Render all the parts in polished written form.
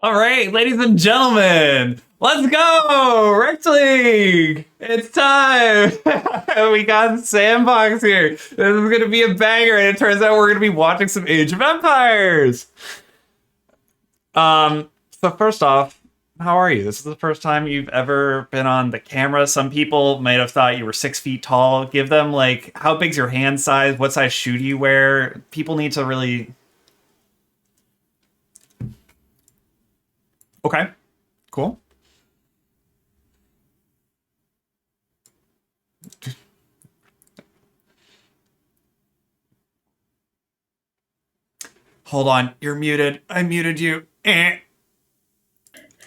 All right, ladies and gentlemen, let's go! Rekt League! It's time! We got Sandbox here. This is going to be a banger, and it turns out we're going to be watching some Age of Empires! So first off, How are you? This is the first time you've ever been on the camera. Some people might have thought you were 6 feet tall. Give them like, how big's your hand size? What size shoe do you wear? People need to really. Okay, cool. Hold on, you're muted. I muted you.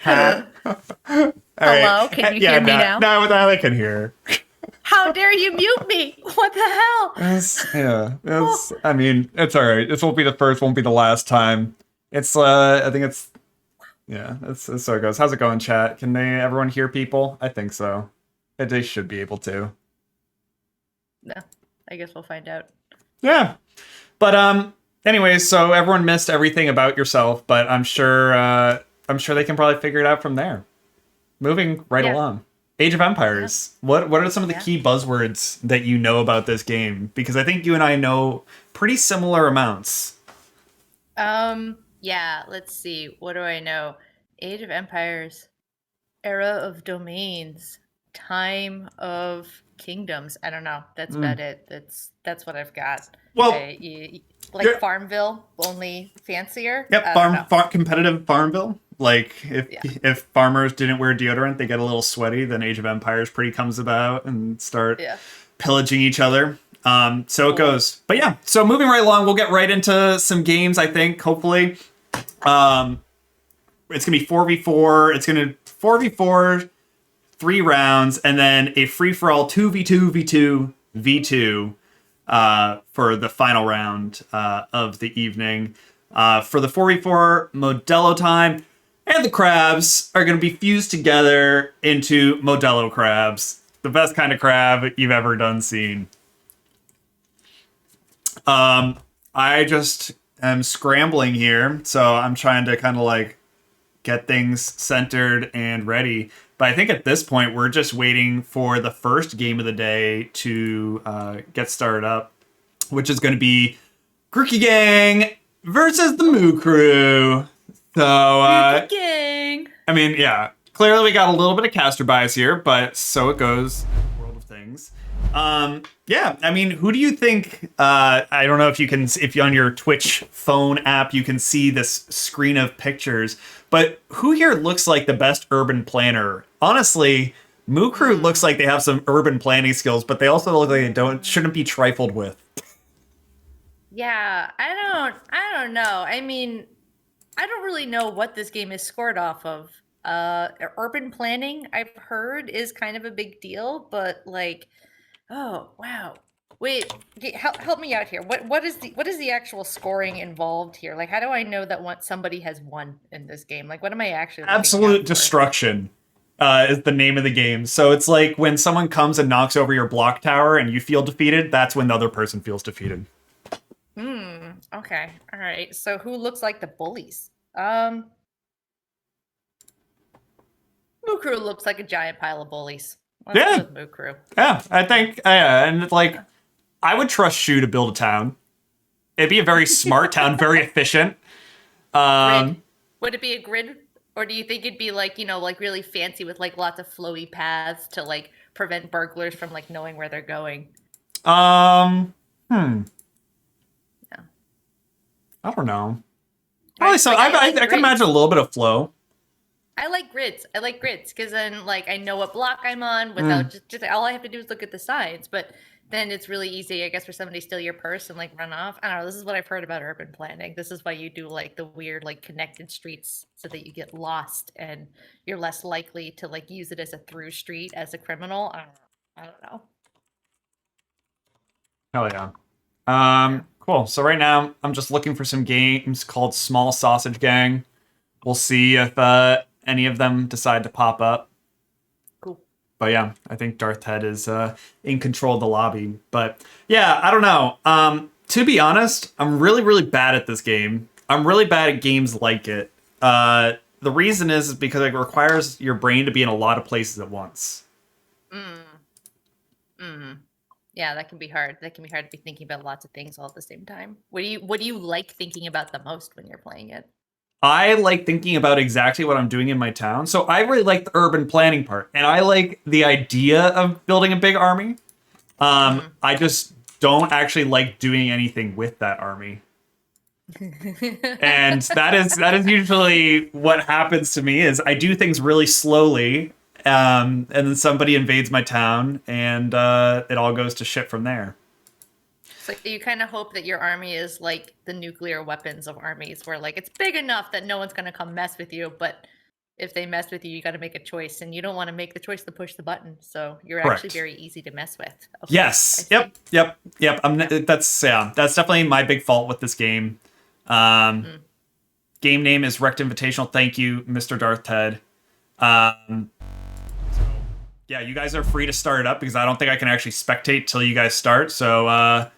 Ha. All right. Hello, can you Yeah, hear me now, now? now I can hear. How dare you mute me? What the hell? Yeah, Oh, I mean, it's all right. This won't be the first, won't be the last time. I think it's, yeah, that's so it goes. How's it going, chat? Can everyone hear people? I think so. They should be able to. no, I guess we'll find out. Yeah. But, anyways, so everyone missed everything about yourself, but I'm sure they can probably figure it out from there. Moving right Yeah, along. Age of yeah, Empires. What are some of the yeah. key buzzwords that you know about this game? Because I think you and I know pretty similar amounts. Yeah, let's see. What do I know? Age of Empires, Era of Domains, Time of Kingdoms. I don't know. That's Mm. about it. That's what I've got. Well, Like yeah, Farmville, only fancier. yep, I don't know. competitive Farmville. Like Yeah, if farmers didn't wear deodorant, they get a little sweaty. Then Age of Empires pretty comes about and start yeah. pillaging each other. So it Cool. goes. But yeah, so moving right along, we'll get right into some games. I think hopefully, um, it's gonna be 4v4. It's gonna 4v4, 3 rounds, and then a free for all 2v2 v2 for the final round of the evening. For the 4v4 Modelo time, and the crabs are going to be fused together into Modelo crabs. The best kind of crab you've ever done seen. I just am scrambling here, so I'm trying to kind of like get things centered and ready. But I think at this point, we're just waiting for the first game of the day to get started up, which is going to be Crookie Gang versus the Moo Crew. So, Rookie Gang. I mean, yeah, clearly we got a little bit of caster bias here, but so it goes in the world of things. Yeah, I mean, who do you think? I don't know if you can, if you on your Twitch phone app, you can see this screen of pictures, but who here looks like the best urban planner? Honestly, Moo Crew looks like they have some urban planning skills, but they also look like they don't shouldn't be trifled with. Yeah, I don't know. I mean, I don't really know what this game is scored off of. Urban planning, I've heard, is kind of a big deal, but like, oh wow. Wait, okay, help me out here. What is the actual scoring involved here? Like, how do I know that somebody has won in this game? Like, what am I actually looking Absolute out for? destruction is the name of the game. So it's like when someone comes and knocks over your block tower and you feel defeated, that's when the other person feels defeated. Hmm. Okay. All right. So who looks like the bullies? Mukru looks like a giant pile of bullies. Let's go Yeah, with Mukru. yeah, I think, yeah, and it's like, I would trust Shu to build a town. It'd be a very smart town, very efficient. Grid. Um, Would it be a grid? Or do you think it'd be like, like really fancy with like lots of flowy paths to like prevent burglars from like knowing where they're going? um, hmm, Yeah. I don't know. Probably Right? so. Like I can imagine a little bit of flow. I like grids. I like grids because then like I know what block I'm on Mm. without just all I have to do is look at the signs. But then it's really easy, I guess, for somebody to steal your purse and like run off. I don't know. This is what I've heard about urban planning. This is why you do like the weird like connected streets so that you get lost and you're less likely to like use it as a through street as a criminal. I don't know. I don't know. Hell yeah. Yeah. Cool. So right now, I'm just looking for some games called Small Sausage Gang. We'll see if any of them decide to pop up. Cool. But yeah, I think Darth Head is in control of the lobby. But yeah, I don't know. To be honest, I'm really, really bad at this game. I'm really bad at games like it. The reason is because it requires your brain to be in a lot of places at once. Mm. Mm. Yeah, that can be hard. That can be hard to be thinking about lots of things all at the same time. What do you like thinking about the most when you're playing it? I like thinking about exactly what I'm doing in my town. So I really like the urban planning part, and I like the idea of building a big army. I just don't actually like doing anything with that army. And that is usually what happens to me is I do things really slowly, and then somebody invades my town, and it all goes to shit from there. So you kind of hope that your army is like the nuclear weapons of armies, where like it's big enough that no one's going to come mess with you, but if they mess with you, you got to make a choice, and you don't want to make the choice to push the button. So you're actually Correct. very easy to mess with. Okay, I Yes. see. Yep. That's definitely my big fault with this game. Um, Game name is Rekt Invitational. Thank you, Mr. Darth Ted. Um, yeah, you guys are free to start it up because I don't think I can actually spectate till you guys start. So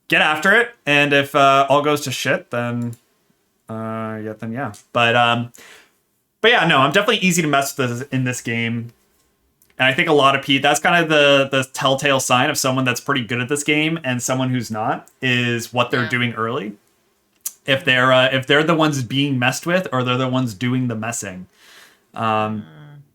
get after it, and if all goes to shit, then yeah. But yeah, no, I'm definitely easy to mess with in this game. And I think a lot of people, that's kind of the telltale sign of someone that's pretty good at this game and someone who's not, is what they're doing early. If they're the ones being messed with, or they're the ones doing the messing. The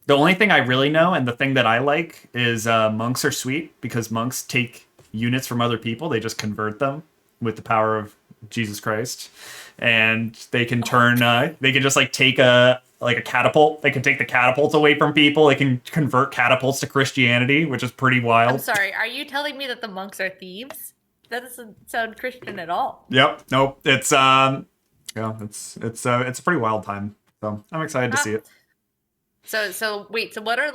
only thing I really know, and the thing that I like, is monks are sweet because monks take units from other people. They just convert them with the power of Jesus Christ, and they can turn. They can just like take a catapult. They can take the catapults away from people. They can convert catapults to Christianity, which is pretty wild. I'm sorry. Are you telling me that the monks are thieves? That doesn't sound Christian at all. Yep. Nope. It's it's a pretty wild time. So I'm excited to see it. So wait. So what are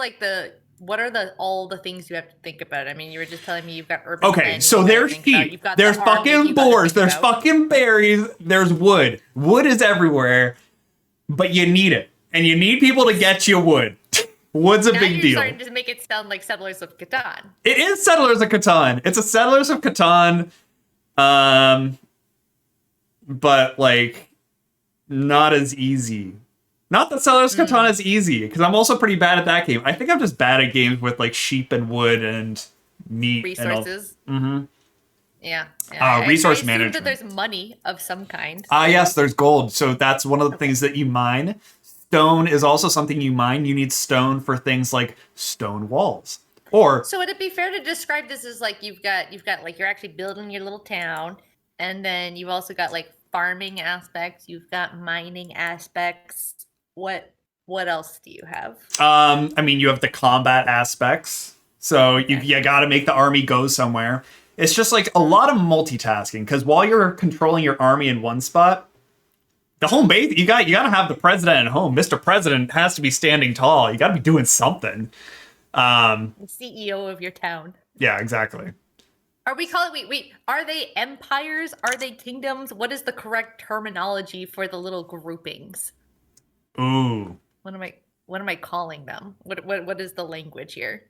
all the things you have to think about? I mean, you were just telling me you've got urban. Okay, so there's sheep, there's fucking boars, there's fucking berries, there's wood. Wood is everywhere, but you need it, and you need people to get you wood. Wood's a big deal. Now you're starting to make it sound like Settlers of Catan. It is Settlers of Catan. It's a Settlers of Catan, but like not as easy. Not that Settlers of Catan is easy, because I'm also pretty bad at that game. I think I'm just bad at games with like sheep and wood and meat. Resources. Yeah. Resource I management. That there's money of some kind. Yes, there's gold. So that's one of the things that you mine. Stone is also something you mine. You need stone for things like stone walls. So would it be fair to describe this as like you've got like you're actually building your little town, and then you've also got like farming aspects, you've got mining aspects. What else do you have? I mean, you have the combat aspects. So you got to make the army go somewhere. It's just like a lot of multitasking, because while you're controlling your army in one spot, the home base, you got to have the president at home. Mr. President has to be standing tall. You got to be doing something. CEO of your town. Yeah, exactly. Are we calling wait, are they empires? Are they kingdoms? What is the correct terminology for the little groupings? Ooh. What am I calling them? What is the language here?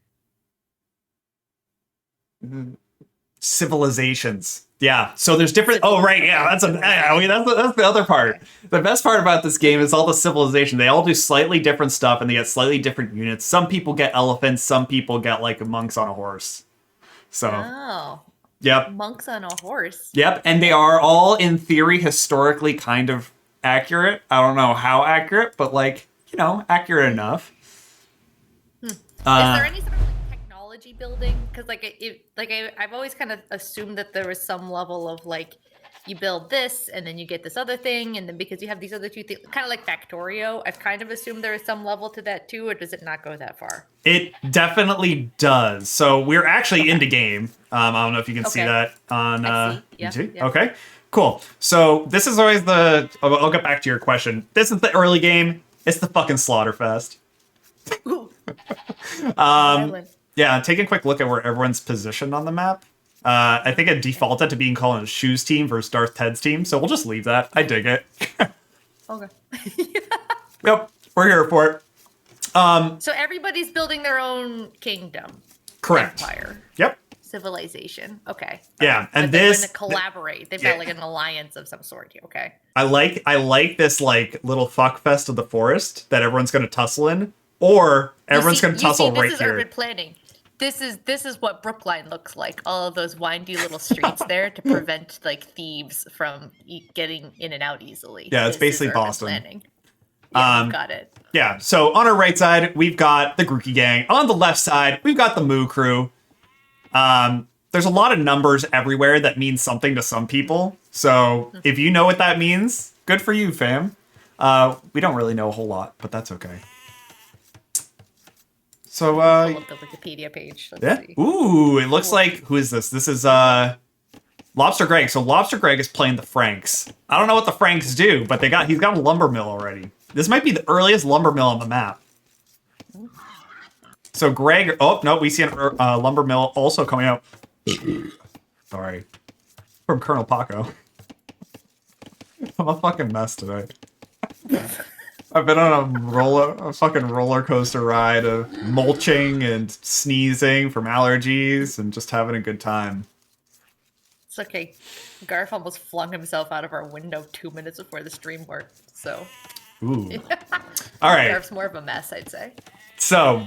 Civilizations. Yeah. So there's different. Oh, right. Yeah. That's the other part. The best part about this game is all the civilization. They all do slightly different stuff, and they get slightly different units. Some people get elephants. Some people get like monks on a horse. So. Oh. Yep. Monks on a horse. Yep. And they are all, in theory, historically kind of accurate. I don't know how accurate, but like, accurate enough. Is there any sort of like technology building? Because I've always kind of assumed that there was some level of like you build this and then you get this other thing, and then because you have these other two things, kind of like Factorio, I've kind of assumed there is some level to that too, or does it not go that far? It definitely does. So we're actually into game. I don't know if you can see that on YouTube. Yeah. Okay, cool. So this is always I'll get back to your question. This is the early game. It's the fucking Slaughterfest. Yeah, take a quick look at where everyone's positioned on the map. I think it defaulted to being called a Shoes team versus Darth Ted's team, so we'll just leave that. I dig it. Okay. Yep, we're here for it. So everybody's building their own kingdom. Correct. Empire. Yep. Civilization. Okay. Yeah, and they're this going to collaborate. They've got like an alliance of some sort here. Okay. I like this like little fuck fest of the forest that everyone's going to tussle in, or everyone's going to tussle right this is here. urban planning. this is what Brookline looks like. All of those windy little streets there to prevent like thieves from getting in and out easily. Yeah, it's This is basically urban Boston. planning. Yeah, you got it. Yeah, so on our right side, we've got the Grookey Gang. On the left side, we've got the Moo Crew. There's a lot of numbers everywhere that mean something to some people. So if you know what that means, good for you, fam. We don't really know a whole lot, but that's okay. So, Pull up the Wikipedia page. Let's see. Ooh, it looks like, who is this? This is, Lobster Greg. So Lobster Greg is playing the Franks. I don't know what the Franks do, but he's got a lumber mill already. This might be the earliest lumber mill on the map. So Greg, oh no, we see a lumber mill also coming out. Sorry, from Colonel Paco. I'm a fucking mess today. I've been on a fucking roller coaster ride of mulching and sneezing from allergies and just having a good time. It's okay. Garth almost flung himself out of our window 2 minutes before the stream worked. So. Ooh. All right. Garth's more of a mess, I'd say. So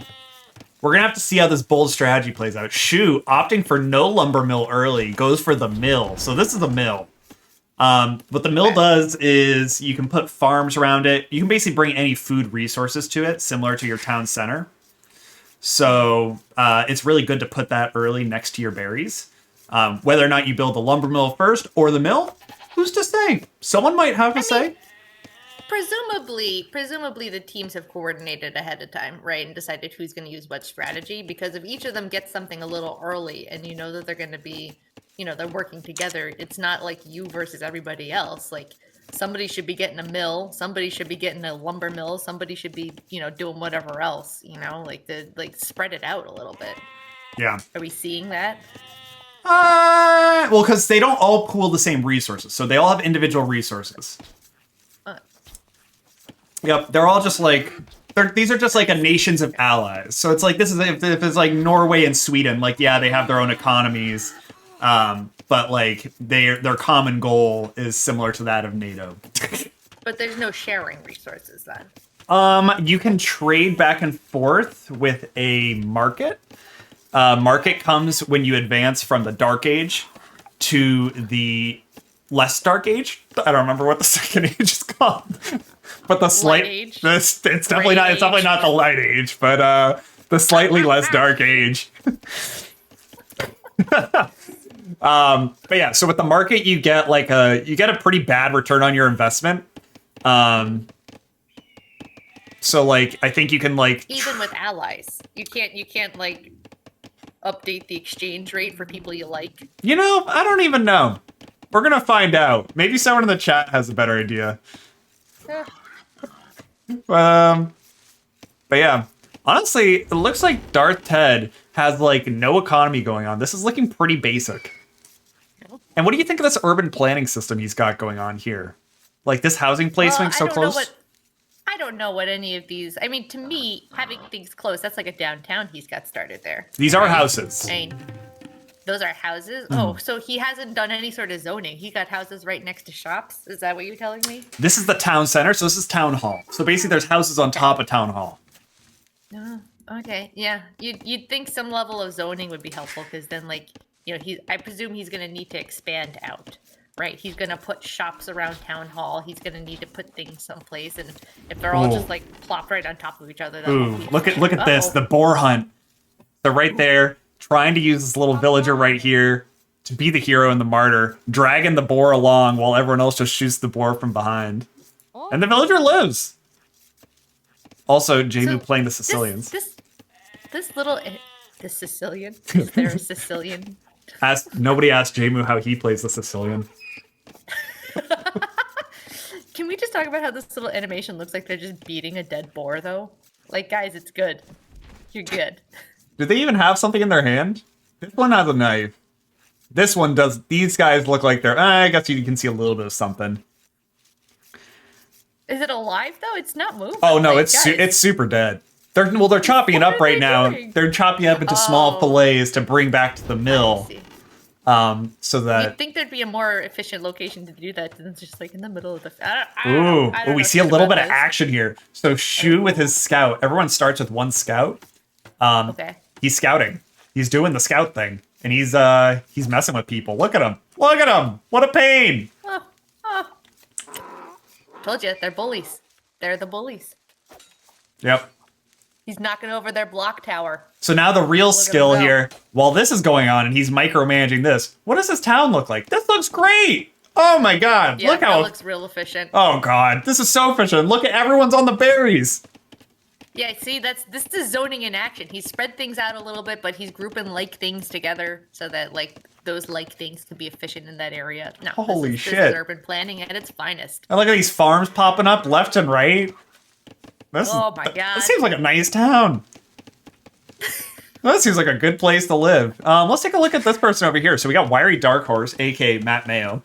we're gonna have to see how this bold strategy plays out. Shu, opting for no lumber mill early, goes for the mill. So this is the mill. What the mill does is you can put farms around it. You can basically bring any food resources to it, similar to your town center. So it's really good to put that early next to your berries. Whether or not you build the lumber mill first or the mill, who's to say? Someone might have to say. Presumably the teams have coordinated ahead of time, right, and decided who's going to use what strategy. Because if each of them gets something a little early, and you know that they're going to be, they're working together, it's not like you versus everybody else. Like somebody should be getting a mill, somebody should be getting a lumber mill, somebody should be, doing whatever else. Like spread it out a little bit. Yeah. Are we seeing that? Well, because they don't all pool the same resources, so they all have individual resources. Yep, they're all just like these are just like a nations of allies. So it's like this is if it's like Norway and Sweden, like yeah, they have their own economies, but like their common goal is similar to that of NATO. But there's no sharing resources then. You can trade back and forth with a market. Market comes when you advance from the Dark Age to the less Dark Age. I don't remember what the second age is called. But the slight age. It's definitely not the light age, but the slightly less dark age. But yeah, so with the market you get a pretty bad return on your investment. So like I think you can even with allies. You can't like update the exchange rate for people you like. I don't even know. We're gonna find out. Maybe someone in the chat has a better idea. But yeah, honestly, it looks like Darth Ted has like no economy going on. This is looking pretty basic. And what do you think of this urban planning system he's got going on here? Like this housing placement so close? I don't know what any of these. I mean, to me, having things close, that's like a downtown he's got started there. These are houses. I mean, those are houses? Oh, so he hasn't done any sort of zoning. He got houses right next to shops? Is that what you're telling me? This is the town center, so this is town hall. So basically there's houses on top of town hall. Okay, yeah. You'd think some level of zoning would be helpful, because then, like, I presume he's going to need to expand out, right? He's going to put shops around town hall. He's going to need to put things someplace, and if they're all just, like, plopped right on top of each other, that won't be look at this, the boar hunt. They're right there. Trying to use this little villager right here to be the hero and the martyr, dragging the boar along while everyone else just shoots the boar from behind. And the villager lives. Also, Jamu playing the Sicilians. This little... The Sicilian? Is there a Sicilian? Nobody asked Jamu how he plays the Sicilian. Can we just talk about how this little animation looks like they're just beating a dead boar, though? Like, guys, it's good. You're good. Do they even have something in their hand? This one has a knife. This one does. These guys look like they're... I guess you can see a little bit of something. Is it alive, though? It's not moving. Oh, no, it's super dead. They're chopping it up right now. They're chopping it up into small fillets to bring back to the mill. So that... You'd think there'd be a more efficient location to do that than just like in the middle of the... Ooh, we see a little bit of action here. So Shu with his scout. Everyone starts with one scout. Okay. He's scouting. He's doing the scout thing, and he's messing with people. Look at him! Look at him! What a pain! Oh, oh. Told you, they're bullies. They're the bullies. Yep. He's knocking over their block tower. So now the real Look skill at him go. here, while this is going on and he's micromanaging this, what does this town look like? This looks great! Oh my god, Yeah, look how... that looks real efficient. Oh god, this is so efficient. Look at everyone's on the berries. Yeah, see, this is zoning in action. He's spread things out a little bit, but he's grouping like things together so that like those like things can be efficient in that area. No, Holy this shit. is urban planning at its finest. And look at these farms popping up left and right. Oh my god. This seems like a nice town. That seems like a good place to live. Let's take a look at this person over here. So we got Wiry Dark Horse, aka Matt Mayo,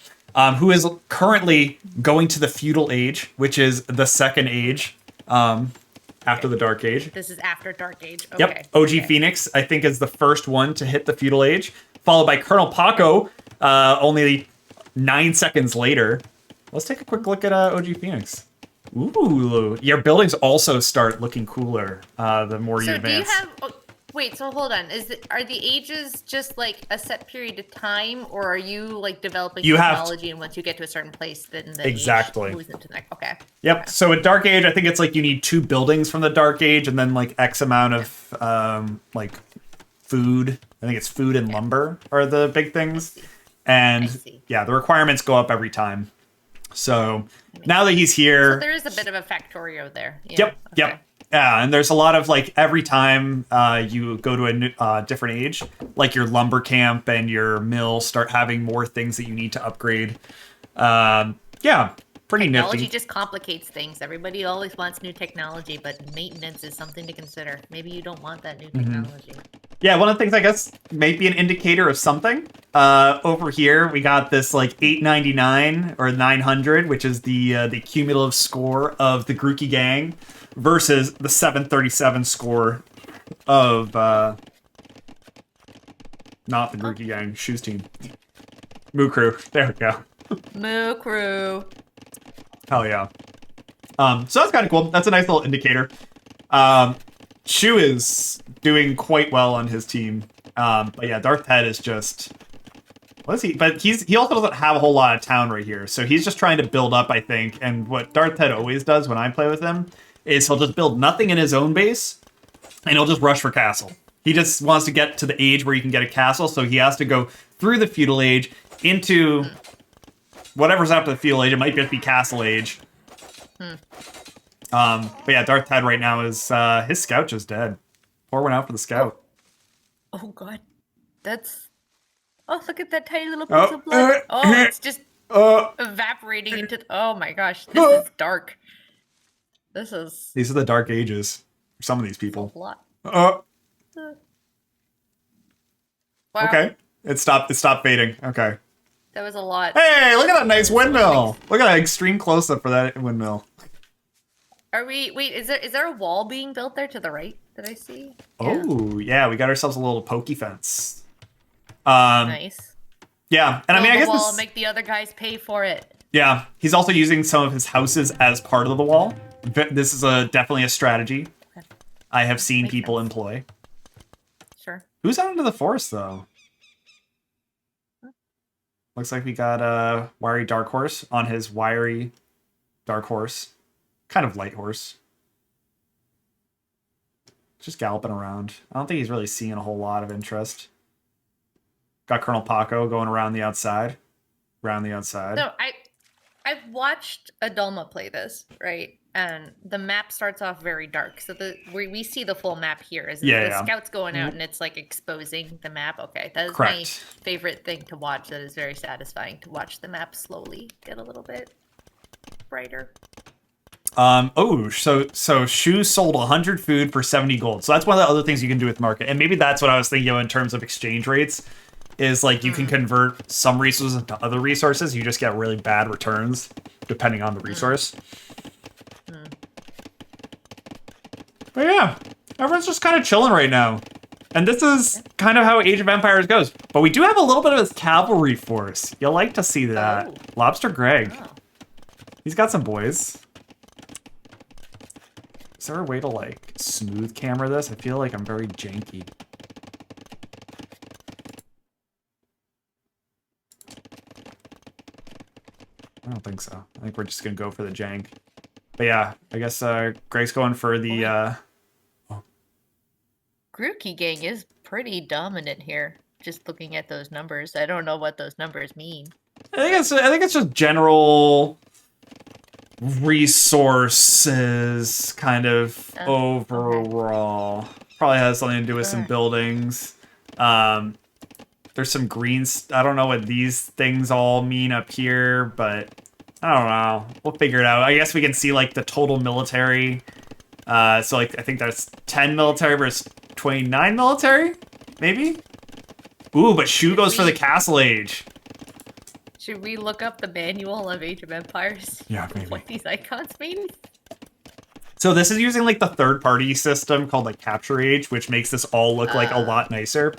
who is currently going to the feudal age, which is the second age after the Dark Age. This is after Dark Age. Okay. Yep. OG okay. Phoenix, I think, is the first one to hit the feudal age, followed by Colonel Paco, only 9 seconds later. Let's take a quick look at OG Phoenix. Ooh, your buildings also start looking cooler the more you So advance. do you have? Oh, wait. So hold on. Are the ages just like a set period of time, or are you like developing You have technology, and once you get to a certain place, then the Exactly. age moves into the next? Okay. Yep. Okay. So at Dark Age, I think it's like you need 2 buildings from the Dark Age, and then like X amount of like food. I think it's food and lumber are the big things. And see. yeah, the requirements go up every time. So now that he's here, So there is a bit of a factorio there. Yeah. Yep, Okay. yep. Yeah, and there's a lot of like every time you go to a new, different age, like your lumber camp and your mill start having more things that you need to upgrade. Yeah, pretty Technology nifty. just complicates things. Everybody always wants new technology, but maintenance is something to consider. Maybe you don't want that new technology. Yeah, one of the things I guess may be an indicator of something. Over here, we got this like 899 or 900, which is the cumulative score of the Grookey Gang versus the 737 score of not the Grookey Gang, Shoes Team. Moo Crew. There we go. Moo Crew. Hell yeah. So that's kind of cool. That's a nice little indicator. Shu is doing quite well on his team. But yeah, Darth Head is just... What is he? But he also doesn't have a whole lot of town right here. So he's just trying to build up, I think. And what Darth Head always does when I play with him is he'll just build nothing in his own base. And he'll just rush for castle. He just wants to get to the age where you can get a castle. So he has to go through the feudal age into whatever's after the feudal age. It might just be castle age. But yeah, Darth Head right now is his scout just dead. Pour one out for the scout. Oh god. That's... Oh, look at that tiny little piece of blood. It's just evaporating into... Oh my gosh, this is dark. This is These are the dark ages for some of these people. a lot. Uh, Wow, okay. It stopped fading. Okay. that was a lot. Hey, look at that nice windmill. Look at that extreme close-up for that windmill. Are we... Wait, is there a wall being built there to the right that I see? Oh, yeah, we got ourselves a little pokey fence. Nice. Yeah, and I mean, I guess the wall this, and make the other guys pay for it. yeah, he's also using some of his houses as part of the wall. This is definitely a strategy I have seen Makes people sense. employ. Sure. Who's out into the forest, though? Looks like we got Wiry Dark Horse on his Wiry Dark Horse. Kind of light horse. Just galloping around. I don't think he's really seeing a whole lot of interest. Got Colonel Paco going around the outside. Around the outside. So I've watched Adulma play this, right? And the map starts off very dark. So we see the full map here. Is Yeah, the yeah. scout's going out and it's like exposing the map. Okay, that is Correct. my favorite thing to watch. That is very satisfying to watch the map slowly get a little bit brighter. So Shoes sold 100 food for 70 gold. So that's one of the other things you can do with market. And maybe that's what I was thinking of in terms of exchange rates. Is like you can convert some resources into other resources. You just get really bad returns depending on the resource. But yeah, everyone's just kind of chilling right now. And this is kind of how Age of Empires goes. But we do have a little bit of his cavalry force. You'll like to see that. Oh. Lobster Greg. Oh. He's got some boys. Is there a way to like smooth camera this? I feel like I'm very janky. I don't think so. I think we're just gonna go for the jank. But yeah, I guess Greg's going for the Grookey Gang is pretty dominant here. Just looking at those numbers, I don't know what those numbers mean. I think it's just general resources kind of overall. Okay. Probably has something to do with some buildings. There's some greens. I don't know what these things all mean up here, but I don't know. We'll figure it out. I guess we can see like the total military. So like I think that's 10 military versus 29 military, maybe. Ooh, but Shu goes for the Castle Age. Should we look up the manual of Age of Empires? Yeah, maybe. What these icons mean? So this is using like the third-party system called like Capture Age, which makes this all look like a lot nicer,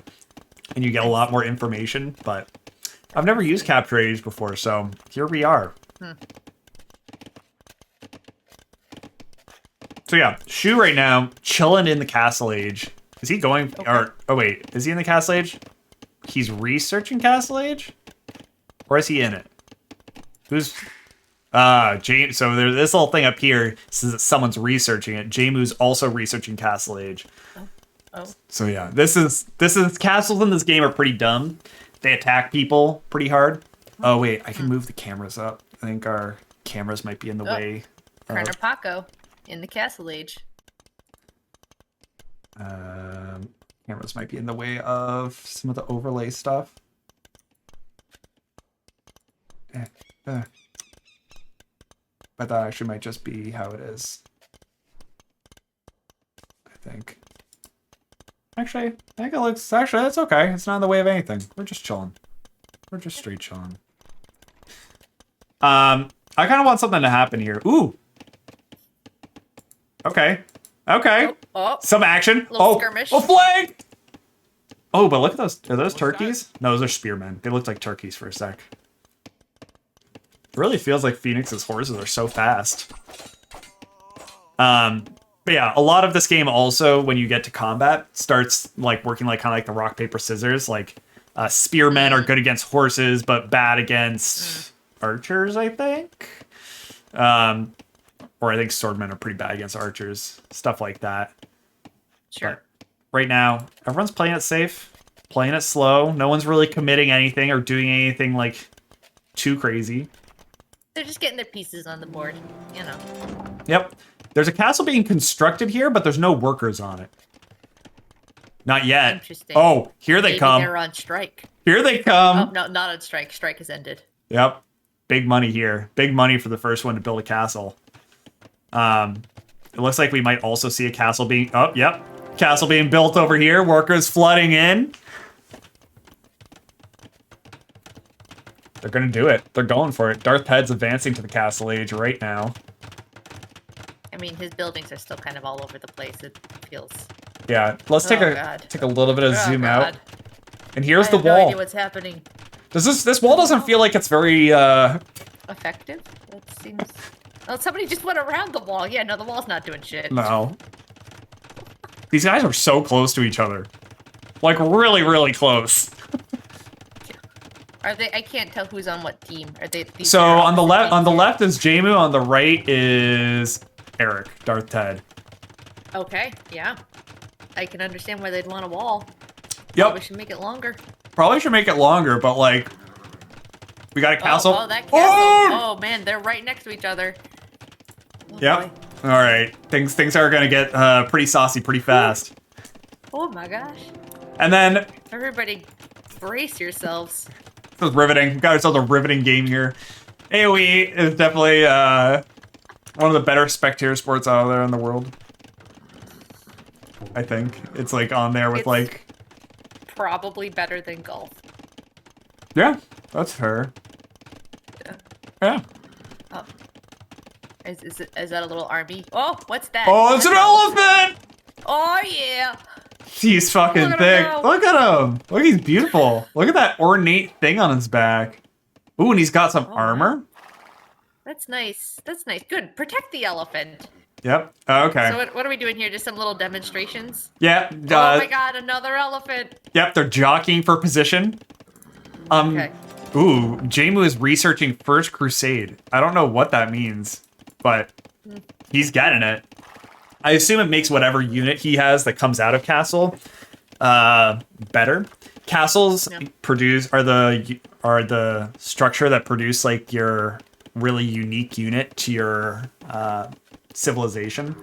and you get a lot more information. But I've never used Capture Age before, so here we are. So yeah, Shu right now chilling in the Castle Age. Is he going? Or oh wait, is he in the Castle Age? He's researching Castle Age, or is he in it? Who's? James. So there's this little thing up here says that someone's researching it. Jamu's also researching Castle Age. So yeah, this is castles in this game are pretty dumb. They attack people pretty hard. Oh wait, I can move the cameras up. I think our cameras might be in the way. Kerner Paco in the Castle Age. Cameras might be in the way of some of the overlay stuff. But that actually might just be how it is. I think. Actually, I think it looks... Actually, that's okay. It's not in the way of anything. We're just chilling. We're just straight chilling. I kind of want something to happen here. Ooh! Okay. Okay. Some action. Skirmish. Oh, flag! Oh, but look at those. Are those turkeys? No, those are spearmen. They looked like turkeys for a sec. It really feels like Phoenix's horses are so fast. But yeah, a lot of this game also, when you get to combat, starts like working like kind of like the rock, paper, scissors. Like spearmen are good against horses, but bad against archers, I think. Or I think swordmen are pretty bad against archers. Stuff like that. Sure. But right now, everyone's playing it safe, playing it slow. No one's really committing anything or doing anything like too crazy. They're just getting their pieces on the board, you know. Yep. There's a castle being constructed here, but there's no workers on it. Not yet. Interesting. Oh, here they come. They're on strike. Here they come. Oh, no, not on strike. Strike has ended. Yep. Big money here. Big money for the first one to build a castle. It looks like we might also see a castle being... Oh, yep. Castle being built over here. Workers flooding in. They're gonna do it. They're going for it. Darth Ped's advancing to the Castle Age right now. I mean, his buildings are still kind of all over the place. It feels... Yeah, let's take a little bit of zoom out. And here's the wall. I have no idea what's happening. This wall doesn't feel like it's very effective? That seems... Oh, somebody just went around the wall. Yeah, no, the wall's not doing shit. No. These guys are so close to each other. Like, really, really close. Are they? I can't tell who's on what team. Are they? So on the left is Jamu. On the right is Eric, Darth Ted. Okay, yeah. I can understand why they'd want a wall. Yep. Probably should make it longer. Probably should make it longer, but like, we got a castle. Oh, that castle. Oh man, they're right next to each other. Oh, yep. Boy. All right. Things are gonna get pretty saucy pretty fast. Oh my gosh. And then everybody, brace yourselves. This is riveting. Got ourselves a riveting game here. AoE is definitely one of the better spectator sports out there in the world. I think it's like on there with like probably better than golf. Yeah, that's fair. Yeah. Yeah. Oh. Is that a little army? Oh, what's that? Oh, it's an elephant! Oh yeah. He's fucking thick. Look at him. Look, he's beautiful. Look at that ornate thing on his back. Ooh, and he's got some armor. That's nice. That's nice. Good. Protect the elephant. Yep. Okay. So what are we doing here? Just some little demonstrations? Yeah. Oh my god, another elephant. Yep, they're jockeying for position. Okay. Ooh, Jamu is researching First Crusade. I don't know what that means, but he's getting it. I assume it makes whatever unit he has that comes out of castle better. Castles are the structure that produce like your really unique unit to your civilization.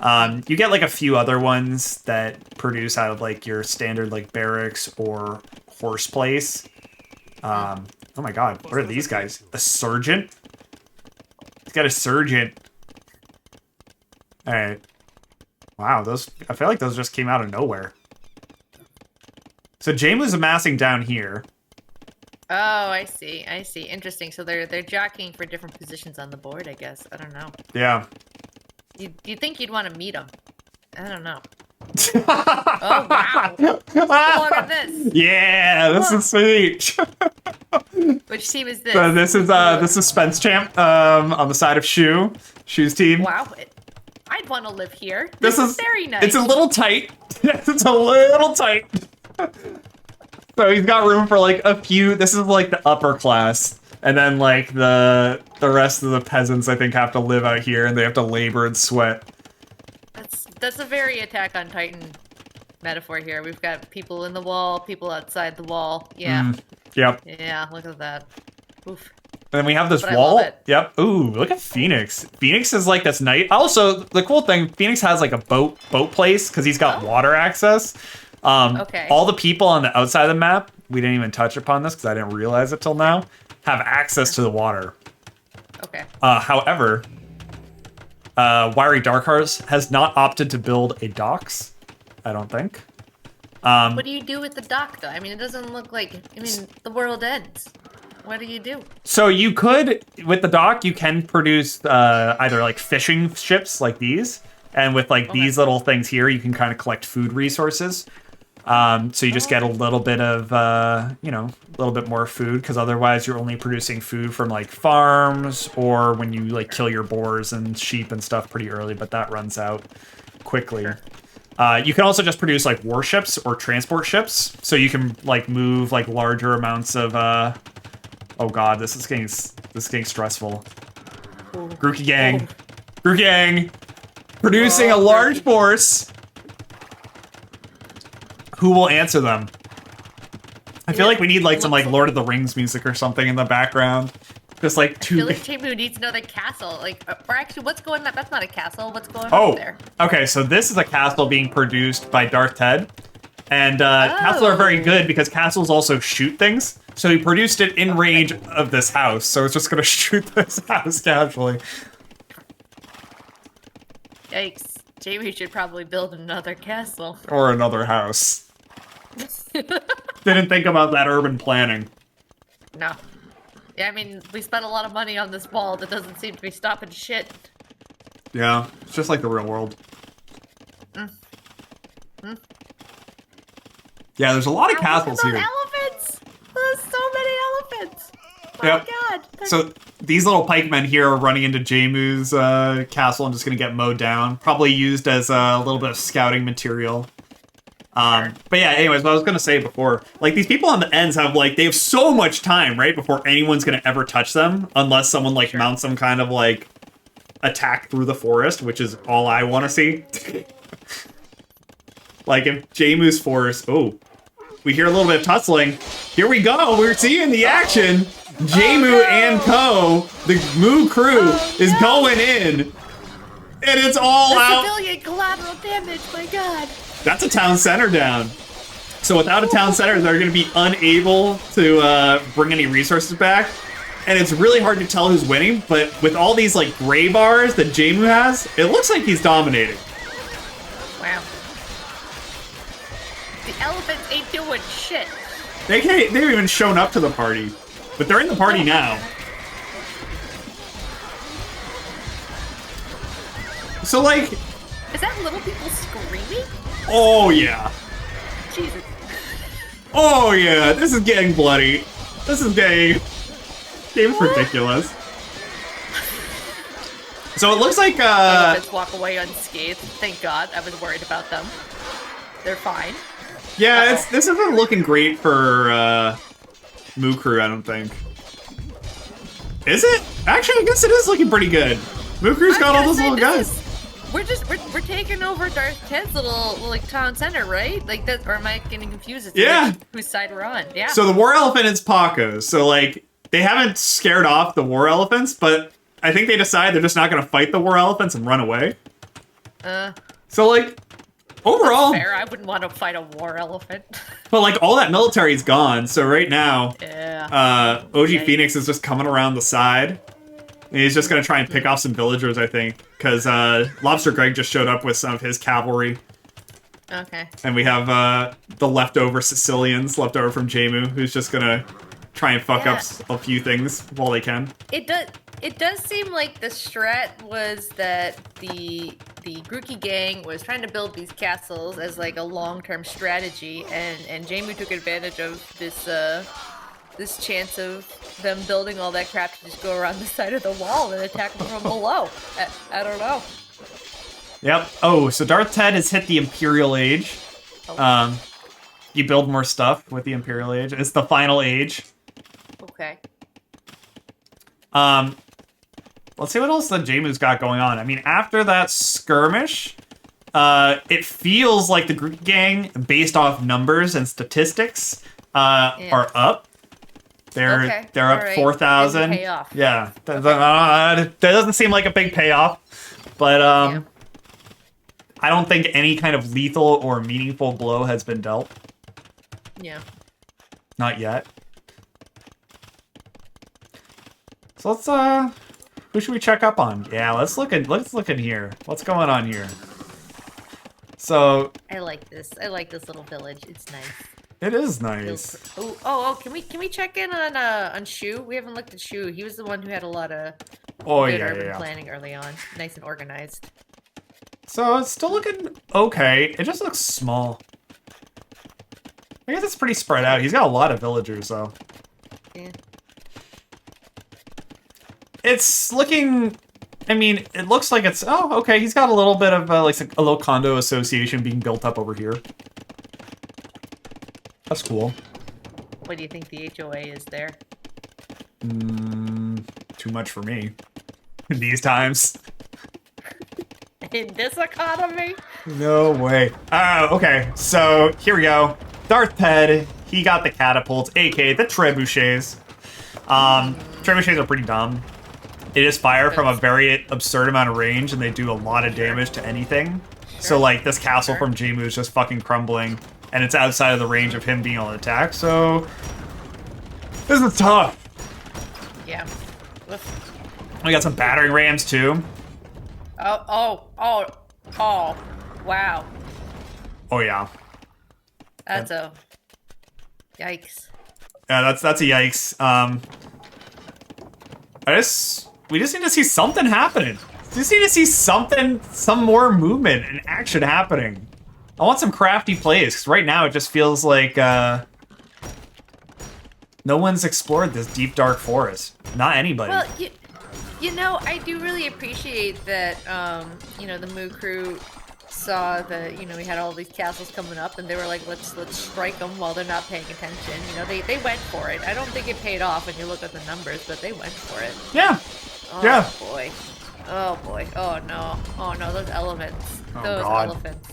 You get like a few other ones that produce out of like your standard like barracks or horse place. Oh my god, what are these guys? A sergeant? He's got a sergeant. Alright. Wow, I feel like those just came out of nowhere. So Jamu's amassing down here. Oh, I see. I see. Interesting. So they're jockeying for different positions on the board, I guess. I don't know. Yeah. You'd think you'd want to meet them. I don't know. Oh, wow. Look at this. Yeah, this is sweet. Which team is this? So this is Spence Champ on the side of Shu's team. Wow. I'd want to live here. This is very nice. It's a little tight. It's a little tight. So he's got room for like a few. This is like the upper class. And then like the rest of the peasants I think have to live out here and they have to labor and sweat. That's a very Attack on Titan metaphor here. We've got people in the wall, people outside the wall. Yeah. Yep. Yeah, look at that. Oof. And then we have this But wall. I love it. Yep. Ooh, look at Phoenix. Phoenix is like this knight. Also, the cool thing, Phoenix has like a boat place because he's got water access. Okay. All the people on the outside of the map, we didn't even touch upon this because I didn't realize it till now, have access to the water. Okay. However, Wiry Darkhorse has not opted to build a docks, I don't think. What do you do with the dock, though? I mean, it doesn't look like... I mean, the world ends. What do you do? So you could, with the dock, you can produce either like fishing ships like these, and with like these little things here, you can kind of collect food resources. So you just get a little bit of, a little bit more food, because otherwise you're only producing food from like farms or when you like kill your boars and sheep and stuff pretty early, but that runs out quickly. Sure. You can also just produce like warships or transport ships, so you can like move like larger amounts of. Oh god, this is getting stressful. Grookey gang, Grookey gang, producing a large force. Who will answer them? I feel like we need like some like Lord of the Rings music or something in the background. Just like two. I feel like Jamu needs another castle. Like, or actually, what's going on? That's not a castle. What's going on there? Okay, so this is a castle being produced by Darth Ted. And castles are very good because castles also shoot things. So he produced it in range of this house. So it's just going to shoot this house casually. Yikes. Jamie should probably build another castle. Or another house. Didn't think about that urban planning. No. Yeah, I mean, we spent a lot of money on this wall that doesn't seem to be stopping shit. Yeah, it's just like the real world. Yeah, there's a lot of castles here. Elephants! There's so many elephants! My god. So these little pikemen here are running into Jamu's castle and just gonna get mowed down. Probably used as a little bit of scouting material. But yeah, anyways, what I was gonna say before, like these people on the ends they have so much time, right, before anyone's gonna ever touch them, unless someone like mounts some kind of like attack through the forest, which is all I want to see. Like if Jamu's force, we hear a little bit of tussling. Here we go. We're seeing the action. Jamu and Co. The Moo crew is going in, and it's all out. Civilian collateral damage. My god. That's a town center down. So without a town center, they're going to be unable to bring any resources back. And it's really hard to tell who's winning, but with all these like gray bars that Jamu has, it looks like he's dominating. Wow. The elephants ain't doing shit. They haven't even shown up to the party, but they're in the party now. So like... Is that little people screaming? Oh yeah. Jesus. Oh yeah, this is getting bloody. This is getting... Game's ridiculous. So it looks like elephants walk away unscathed. Thank God. I was worried about them. They're fine. Yeah, this isn't looking great for Moo Crew, I don't think. Is it? Actually, I guess it is looking pretty good. Moo Crew's got all those little guys. We're taking over Darth Ted's little like town center, right? Like that, or am I getting confused? It's Yeah. whose side we're on? Yeah. So the war elephant is Paco's. So like they haven't scared off the war elephants, but I think they decide they're just not going to fight the war elephants and run away. So like overall, fair. I wouldn't want to fight a war elephant. but like all that military is gone. So right now, yeah. OG Phoenix is just coming around the side. And he's just going to try and pick off some villagers, I think, because Lobster Greg just showed up with some of his cavalry. Okay. And we have the leftover Sicilians left over from Jemu, who's just going to try and fuck up a few things while they can. It does seem like the strat was that the Grookey gang was trying to build these castles as like a long-term strategy, and Jemu took advantage of this chance of them building all that crap to just go around the side of the wall and attack them from below. I don't know. Yep. Oh, so Darth Ted has hit the Imperial Age. Oh. You build more stuff with the Imperial Age. It's the final age. Okay. Let's see what else the Jemu's got going on. I mean, after that skirmish, it feels like the Grookey gang, based off numbers and statistics, are up. They're up 4,000. Yeah, that doesn't seem like a big payoff, but I don't think any kind of lethal or meaningful blow has been dealt. Yeah. Not yet. So let's who should we check up on? Yeah, let's look in here. What's going on here? So I like this. I like this little village. It's nice. It is nice. Can we check in on Shu? We haven't looked at Shu. He was the one who had a lot of urban planning early on. Nice and organized. So it's still looking okay. It just looks small. I guess it's pretty spread out. He's got a lot of villagers though. Yeah. It's looking. I mean, it looks like it's. Oh, okay. He's got a little bit of like a little condo association being built up over here. That's cool. What do you think the HOA is there? Too much for me. In these times. In this economy? No way. Okay. So, here we go. Darth Ted, he got the catapults, aka the trebuchets. Trebuchets are pretty dumb. They just fire from a very absurd amount of range, and they do a lot of damage to anything. So, like, this castle from Jemu is just fucking crumbling. And it's outside of the range of him being able to attack, so this is tough. Yeah. We got some battering rams too. Oh! Wow. Oh yeah. That's a yikes. Yeah, that's a yikes. We just need to see something happening. We just need to see some more movement and action happening. I want some crafty plays, because right now it just feels like no one's explored this deep, dark forest. Not anybody. Well, you know, I do really appreciate that, the Moo Crew saw that, we had all these castles coming up, and they were like, let's strike them while they're not paying attention. They went for it. I don't think it paid off when you look at the numbers, but they went for it. Yeah. Oh, yeah. Boy. Oh, boy. Oh, no. Oh, no, those elephants. Those God. elephants.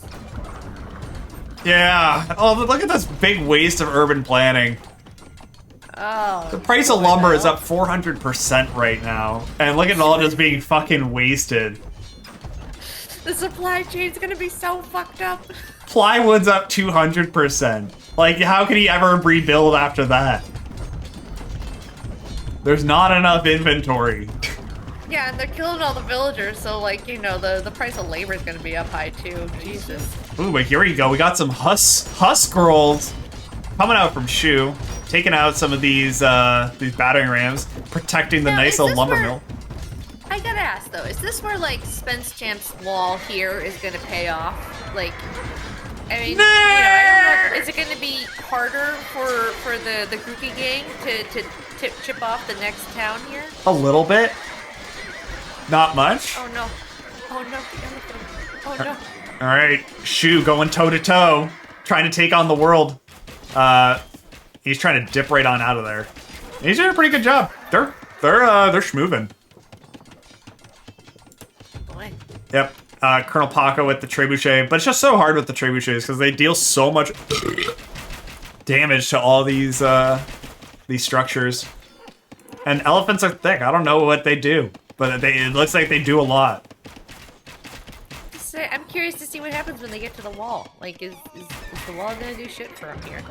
Yeah. Oh, but look at this big waste of urban planning. Oh. The price of lumber is up 400% right now. And look at it all just being fucking wasted. The supply chain's gonna be so fucked up. Plywood's up 200%. Like, how can he ever rebuild after that? There's not enough inventory. Yeah, and they're killing all the villagers, so like, the price of labor is gonna be up high too. Jesus. Ooh, but here we go. We got some husk girls coming out from Shu, taking out some of these battering rams, protecting the nice old lumber mill. I gotta ask though, is this where like Spence Champ's wall here is gonna pay off? Like, I mean, I don't know. Is it gonna be harder for the Grookey gang to chip off the next town here? A little bit. Not much. Oh no. Oh no, the elephant. Oh no. Alright, Shu going toe to toe, trying to take on the world. He's trying to dip right on out of there. And he's doing a pretty good job. They're schmoovin'. Boy. Yep. Colonel Paco with the trebuchet, but it's just so hard with the trebuchets because they deal so much damage to all these structures. And elephants are thick. I don't know what they do, but it looks like they do a lot. I'm curious to see what happens when they get to the wall. Like, is the wall gonna do shit for them here?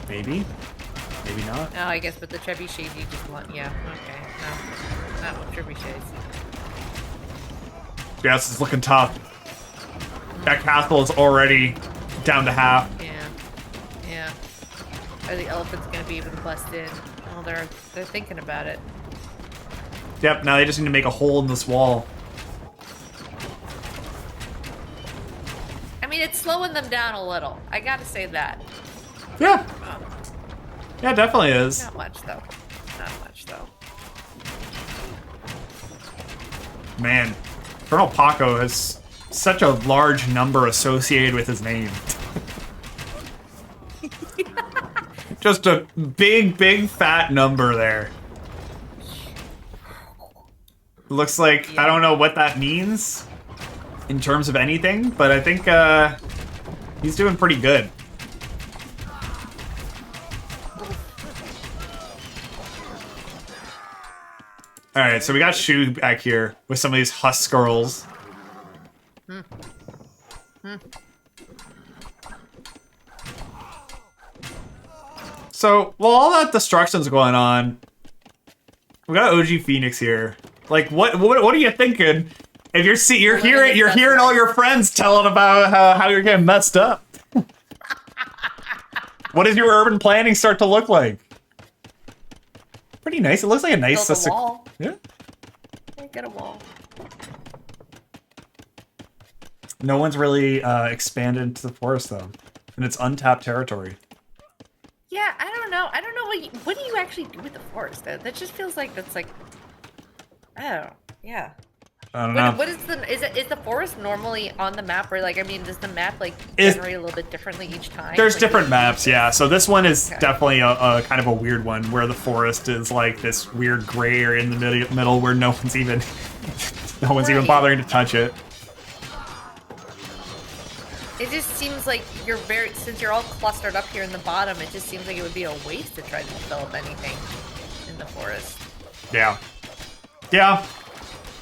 Maybe. Maybe not. Oh, I guess with the trebuchets you just want. Yeah. Okay. No, not with trebuchets. Yes, it's looking tough. That castle is already down to half. Yeah. Are the elephants gonna be able to bust in? Well, they're thinking about it. Yep, now they just need to make a hole in this wall. I mean, it's slowing them down a little. I gotta say that. Yeah. Yeah, it definitely is. Not much, though. Not much, though. Man, Colonel Paco has such a large number associated with his name. Just a big fat number there. Looks like, yeah. I don't know what that means in terms of anything, but I think he's doing pretty good. Alright, so we got Shu back here with some of these husk girls. So, while all that destruction's going on, we got OG Phoenix here. Like, what are you thinking? If you're hearing all your friends telling about how you're getting messed up. What does your urban planning start to look like? Pretty nice. It looks like a nice... Built a wall. Yeah. Get a wall. No one's really expanded into the forest, though. And it's untapped territory. Yeah, I don't know. I don't know what do you actually do with the forest? That just feels like that's like... I don't know. Yeah. I don't know. What is the forest normally on the map, or like, I mean, does the map like generate a little bit differently each time? There's like, different maps, yeah. So this one is definitely a kind of a weird one where the forest is like this weird gray area in the middle where no one's even even bothering to touch it. It just seems like since you're all clustered up here in the bottom, it just seems like it would be a waste to try to develop anything in the forest. Yeah. Yeah.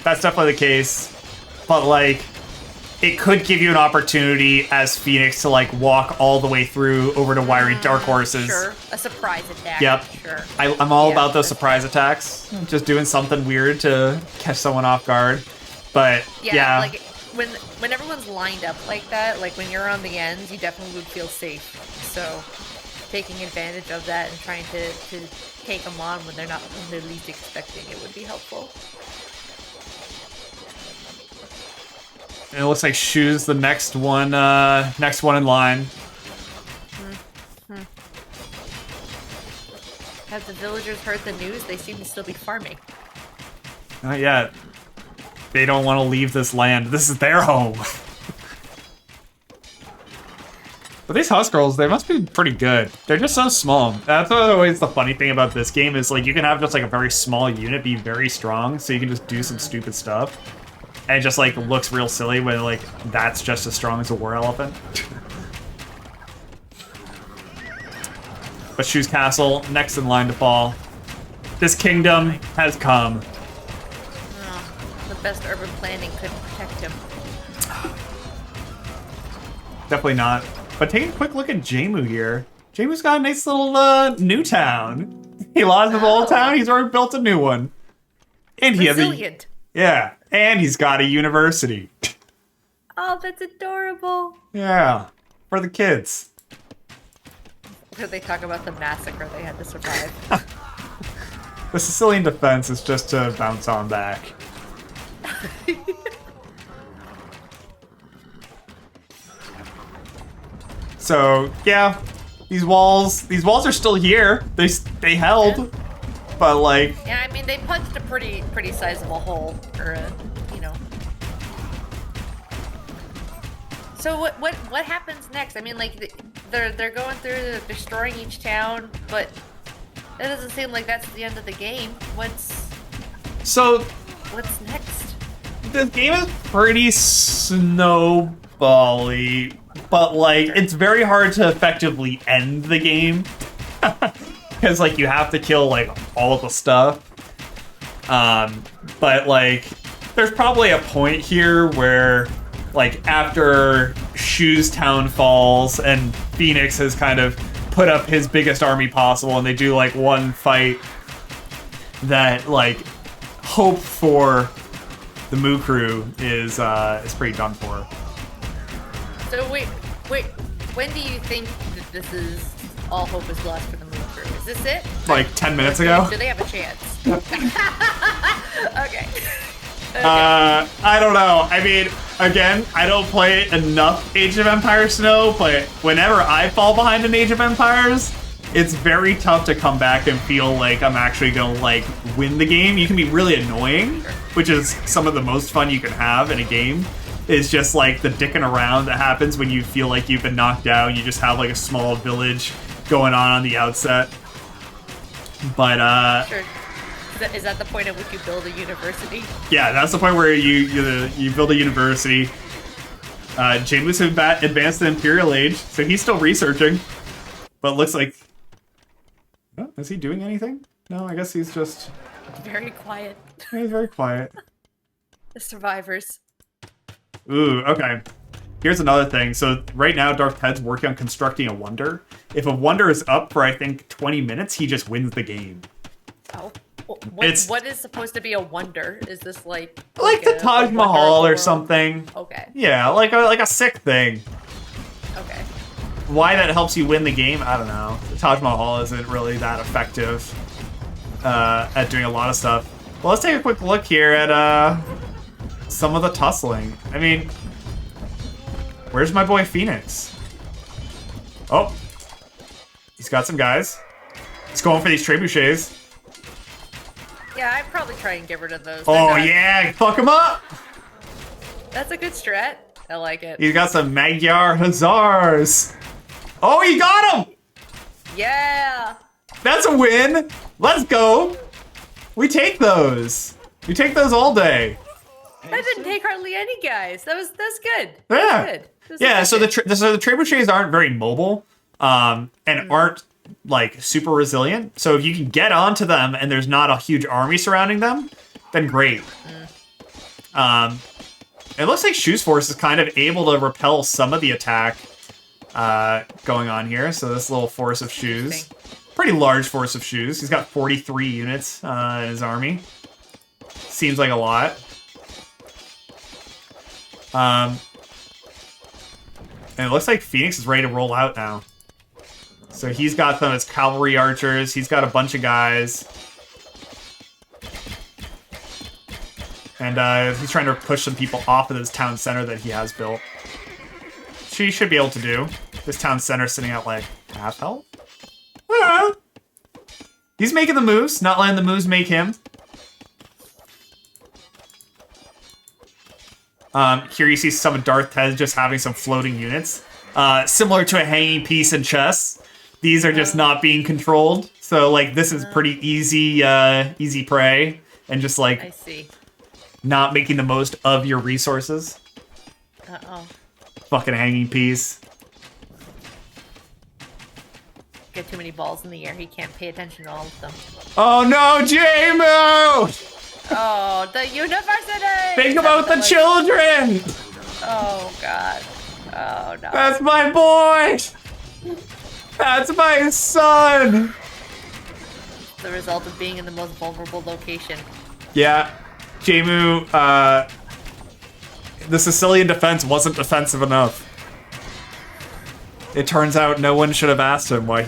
That's definitely the case, but like, it could give you an opportunity as Phoenix to like walk all the way through over to Wiry Dark Horses. Sure, a surprise attack. Yep. Sure. I'm all about those surprise attacks. Just doing something weird to catch someone off guard. But yeah. Like when everyone's lined up like that, like when you're on the ends, you definitely would feel safe. So taking advantage of that and trying to take them on when they're least expecting it would be helpful. And it looks like Shu's the next one in line. Have the villagers heard the news? They seem to still be farming. Not yet. They don't want to leave this land. This is their home. But these husk girls, they must be pretty good. They're just so small. That's always the funny thing about this game is like you can have just like a very small unit be very strong, so you can just do some stupid stuff. And it just like looks real silly when like that's just as strong as a war elephant. But Shu's castle, next in line to fall. This kingdom has come. Oh, the best urban planning couldn't protect him. Definitely not. But taking a quick look at Jamu here. Jamu's got a nice little new town. He lost his old town, he's already built a new one. And he Resilient. Yeah, and he's got a university. Oh, that's adorable. Yeah, for the kids. Where they talk about the massacre they had to survive. The Sicilian defense is just to bounce on back. So, yeah, these walls are still here. They held. Yeah. But like, yeah, I mean they punched a pretty sizable hole, or you know. So what happens next? I mean, like they're going through, they're destroying each town, but that doesn't seem like that's the end of the game. So What's next? this game is pretty snowbally, but like it's very hard to effectively end the game because like you have to kill like all of the stuff. But like there's probably a point here where like after Shoes Town falls and Phoenix has kind of put up his biggest army possible, and they do like one fight that like hope for the Moo Crew is pretty done for. So wait, when do you think that this is all hope is lost for the Moon Crew? Is this it? Like 10 minutes ago? Do they have a chance? Okay. I don't know. I mean, again, I don't play enough Age of Empires to know, but whenever I fall behind in Age of Empires, it's very tough to come back and feel like I'm actually gonna like win the game. You can be really annoying, which is some of the most fun you can have in a game. Is just like the dicking around that happens when you feel like you've been knocked down. You just have like a small village going on the outset. But Sure. Is that the point at which you build a university? yeah, that's the point where you build a university. James advanced the Imperial Age, so he's still researching. But it looks like... Oh, is he doing anything? No, I guess he's just... Very quiet. He's very quiet. The survivors. Ooh, okay. Here's another thing. So right now, Darth Ped's working on constructing a wonder. If a wonder is up for, I think, 20 minutes, he just wins the game. Oh. What is supposed to be a wonder? Is this like the Taj Mahal or something? Okay. Yeah, like a sick thing. Okay. Why that helps you win the game, I don't know. The Taj Mahal isn't really that effective at doing a lot of stuff. Well, let's take a quick look here at some of the tussling. I mean, where's my boy Phoenix? Oh, he's got some guys. He's going for these trebuchets. Yeah, I'd probably try and get rid of those. Oh yeah, fuck him up! That's a good strat. I like it. He's got some Magyar Hussars. Oh, he got him! Yeah! That's a win! Let's go! We take those. We take those all day. That didn't take hardly any guys. That's good. Yeah. That's good. Yeah, so the trebuchets aren't very mobile, and aren't like super resilient. So if you can get onto them and there's not a huge army surrounding them, then great. It looks like Shoes Force is kind of able to repel some of the attack going on here. So this little force of Shoes, pretty large force of Shoes. He's got 43 units in his army. Seems like a lot. And it looks like Phoenix is ready to roll out now. So he's got them as cavalry archers. He's got a bunch of guys. And he's trying to push some people off of this town center that he has built. Which he should be able to do. This town center sitting at like half health? He's making the moves, not letting the moves make him. Here you see some of Darth Ted just having some floating units. Similar to a hanging piece in chess. These are just not being controlled. So, like, this is pretty easy, easy prey. And just, like, I see. Not making the most of your resources. Uh-oh. Fucking hanging piece. Get too many balls in the air. He can't pay attention to all of them. Oh, no, J-Moo! Oh, the university! Think about the children! Oh, God. Oh, no. That's my boy! That's my son! The result of being in the most vulnerable location. Yeah. J-Moo, the Sicilian defense wasn't defensive enough. It turns out no one should have asked him how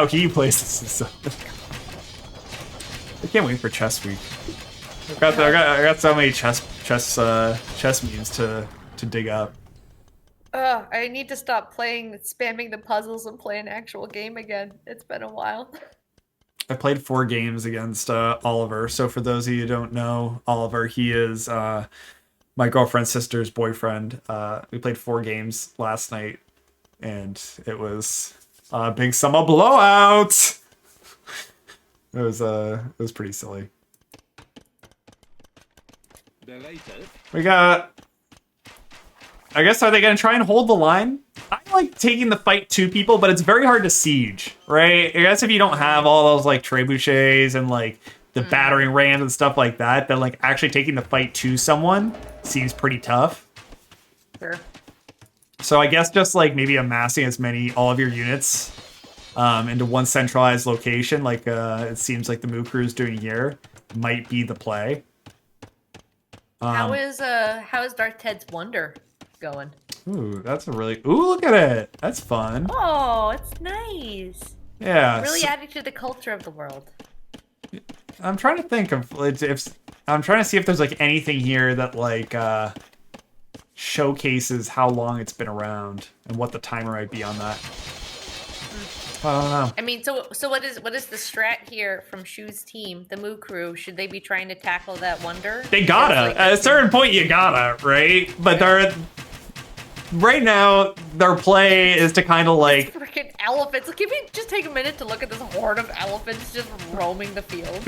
he plays the Sicilian. I can't wait for chess week. I got so many chess memes to dig up. I need to stop spamming the puzzles and play an actual game again. It's been a while. I played 4 games against Oliver. So for those of you who don't know, Oliver, he is my girlfriend's sister's boyfriend. We played 4 games last night. and it was a big summer blowout. It was pretty silly. We got. I guess, are they going to try and hold the line? I like taking the fight to people, but it's very hard to siege, right? I guess if you don't have all those, like, trebuchets and, like, the battering rams and stuff like that, then, like, actually taking the fight to someone seems pretty tough. Sure. So I guess just, like, maybe amassing all of your units into one centralized location, like it seems like the Moo Crew is doing here, might be the play. How is Dark Ted's Wonder going? Ooh, that's a really... Ooh, look at it! That's fun. Oh, it's nice. Yeah. Really adding to the culture of the world. I'm trying to think of if... I'm trying to see if there's, like, anything here that, like, showcases how long it's been around and what the timer might be on that. I don't know. I mean, so what is the strat here from Shu's team, the Moo Crew? Should they be trying to tackle that Wonder? They gotta. Like, at a certain point, you gotta, right? But they're... Right now, their play is to kind of like... Freaking elephants. Can we just take a minute to look at this horde of elephants just roaming the field?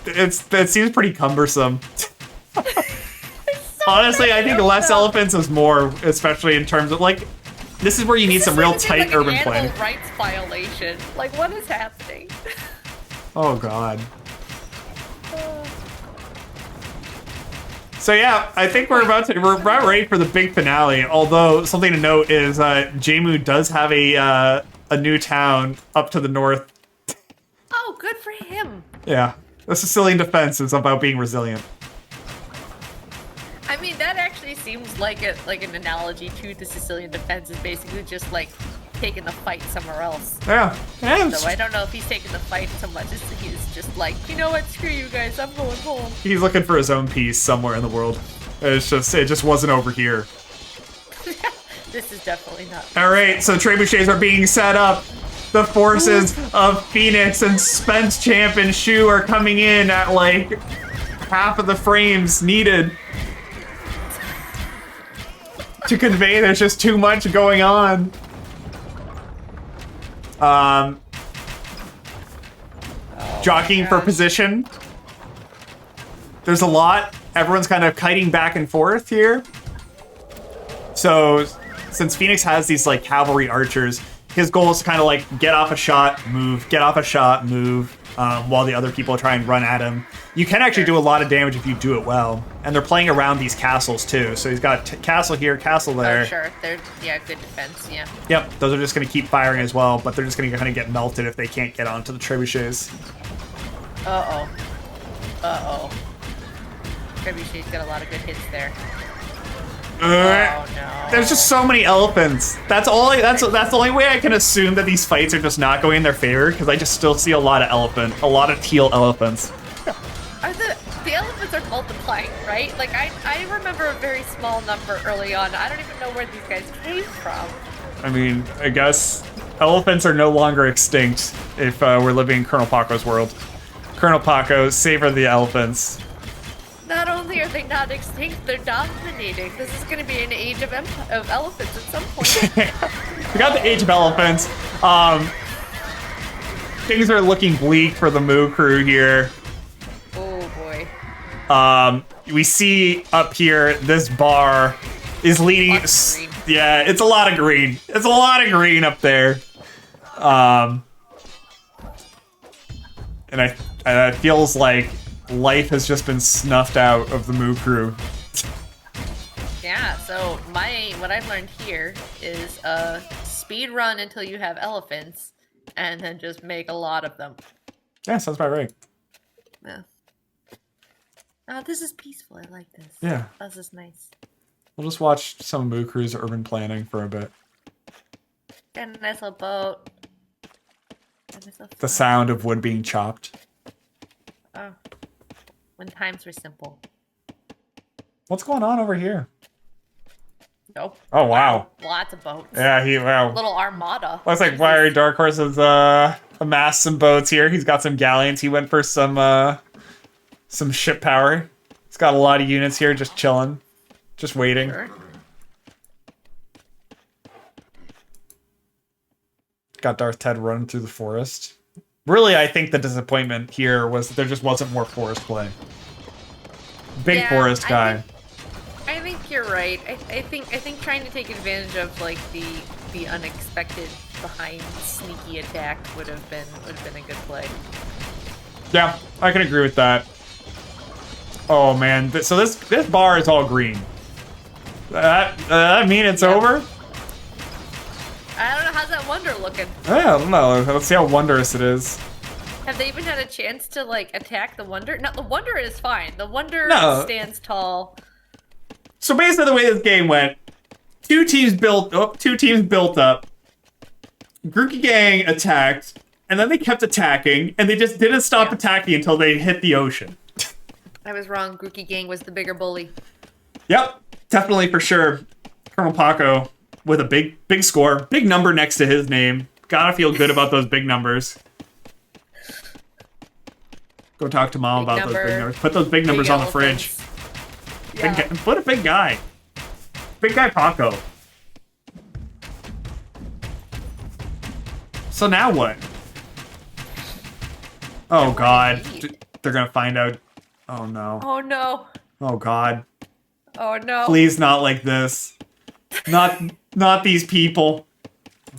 It seems pretty cumbersome. So Honestly, I think less elephants is more, especially in terms of, like... This is where you need some real tight like urban an planning. animal rights violation. Like, what is happening? Oh, God. So yeah, I think we're about ready for the big finale. Although something to note is Jemu does have a new town up to the north. Oh, good for him. Yeah, the Sicilian defense is about being resilient. I mean, that actually seems like an analogy to the Sicilian defense is basically just like taking the fight somewhere else. Yeah. So I don't know if he's taking the fight so much as he's just like, you know what, screw you guys, I'm going home. He's looking for his own peace somewhere in the world. It just wasn't over here. This is definitely not. All right, so trebuchets are being set up. The forces of Phoenix and Spence Champ and Shu are coming in at like half of the frames needed to convey there's just too much going on. Jockeying for position. There's a lot. Everyone's kind of kiting back and forth here. So, since Phoenix has these like cavalry archers, his goal is to kind of like get off a shot, move, get off a shot, move, while the other people try and run at him. You can actually do a lot of damage if you do it well. And they're playing around these castles too. So he's got castle here, castle there. Oh, sure. They're, yeah, good defense, yeah. Yep, those are just going to keep firing as well, but they're just going to kind of get melted if they can't get onto the trebuchets. Uh-oh. Uh-oh. Trebuchet's got a lot of good hits there. Oh, no. There's just so many elephants. That's the only way I can assume that these fights are just not going in their favor, because I just still see a lot of teal elephants. The elephants are multiplying, right? Like, I remember a very small number early on. I don't even know where these guys came from. I mean, I guess elephants are no longer extinct if we're living in Colonel Paco's world. Colonel Paco, savor the elephants. Not only are they not extinct, they're dominating. This is going to be an age of elephants at some point. We got the age of elephants. Things are looking bleak for the Moo Crew here. Oh boy. We see up here this bar is leading. Yeah, it's a lot of green. It's a lot of green up there. And it feels like life has just been snuffed out of the Moo Crew. Yeah, so what I've learned here is speed run until you have elephants, and then just make a lot of them. Yeah, sounds about right. Yeah. Oh, this is peaceful. I like this. Yeah. This is nice. We'll just watch some Moo Crew's urban planning for a bit. Got a nice little boat. The sound of wood being chopped. Oh. When times were simple. What's going on over here? Nope. Oh, wow. Lots of boats. Yeah, wow. Little armada. Looks like Fiery Dark Horse has amassed some boats here. He's got some galleons. He went for some ship power. He's got a lot of units here just chilling. Just waiting. Sure. Got Darth Ted running through the forest. Really, I think the disappointment here was that there just wasn't more forest play. Big forest guy. I think you're right. I think trying to take advantage of like the unexpected behind sneaky attack would have been a good play. Yeah, I can agree with that. Oh man, so this bar is all green. I mean it's over? I don't know, how's that wonder looking? I don't know. Let's see how wondrous it is. Have they even had a chance to like attack the wonder? No, the wonder is fine. The wonder stands tall. So basically the way this game went, two teams built up. Grookey Gang attacked, and then they kept attacking, and they just didn't stop attacking until they hit the ocean. I was wrong. Grookey Gang was the bigger bully. Yep, definitely for sure. Colonel Paco with a big score, big number next to his name. Gotta feel good about those big numbers. Go talk to Mom about those big numbers. Put those big numbers on the fridge. Yeah. Put a big guy. Big guy Paco. So now what? Oh god. They're gonna find out. Oh no. Oh no. Oh god. Oh no. Please not like this. Not these people.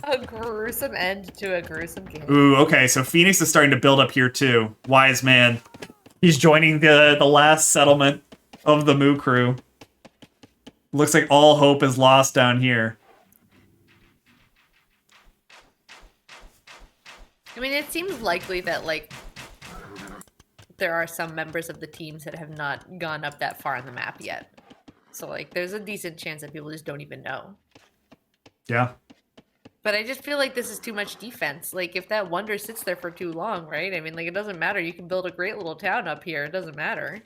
A gruesome end to a gruesome game. Ooh, okay, so Phoenix is starting to build up here too. Wise man. He's joining the last settlement of the Moo crew. Looks like all hope is lost down here. I mean, it seems likely that, like, there are some members of the teams that have not gone up that far on the map yet. So, like, there's a decent chance that people just don't even know. Yeah. But I just feel like this is too much defense. Like, if that wonder sits there for too long, right? I mean, like, it doesn't matter. You can build a great little town up here. It doesn't matter.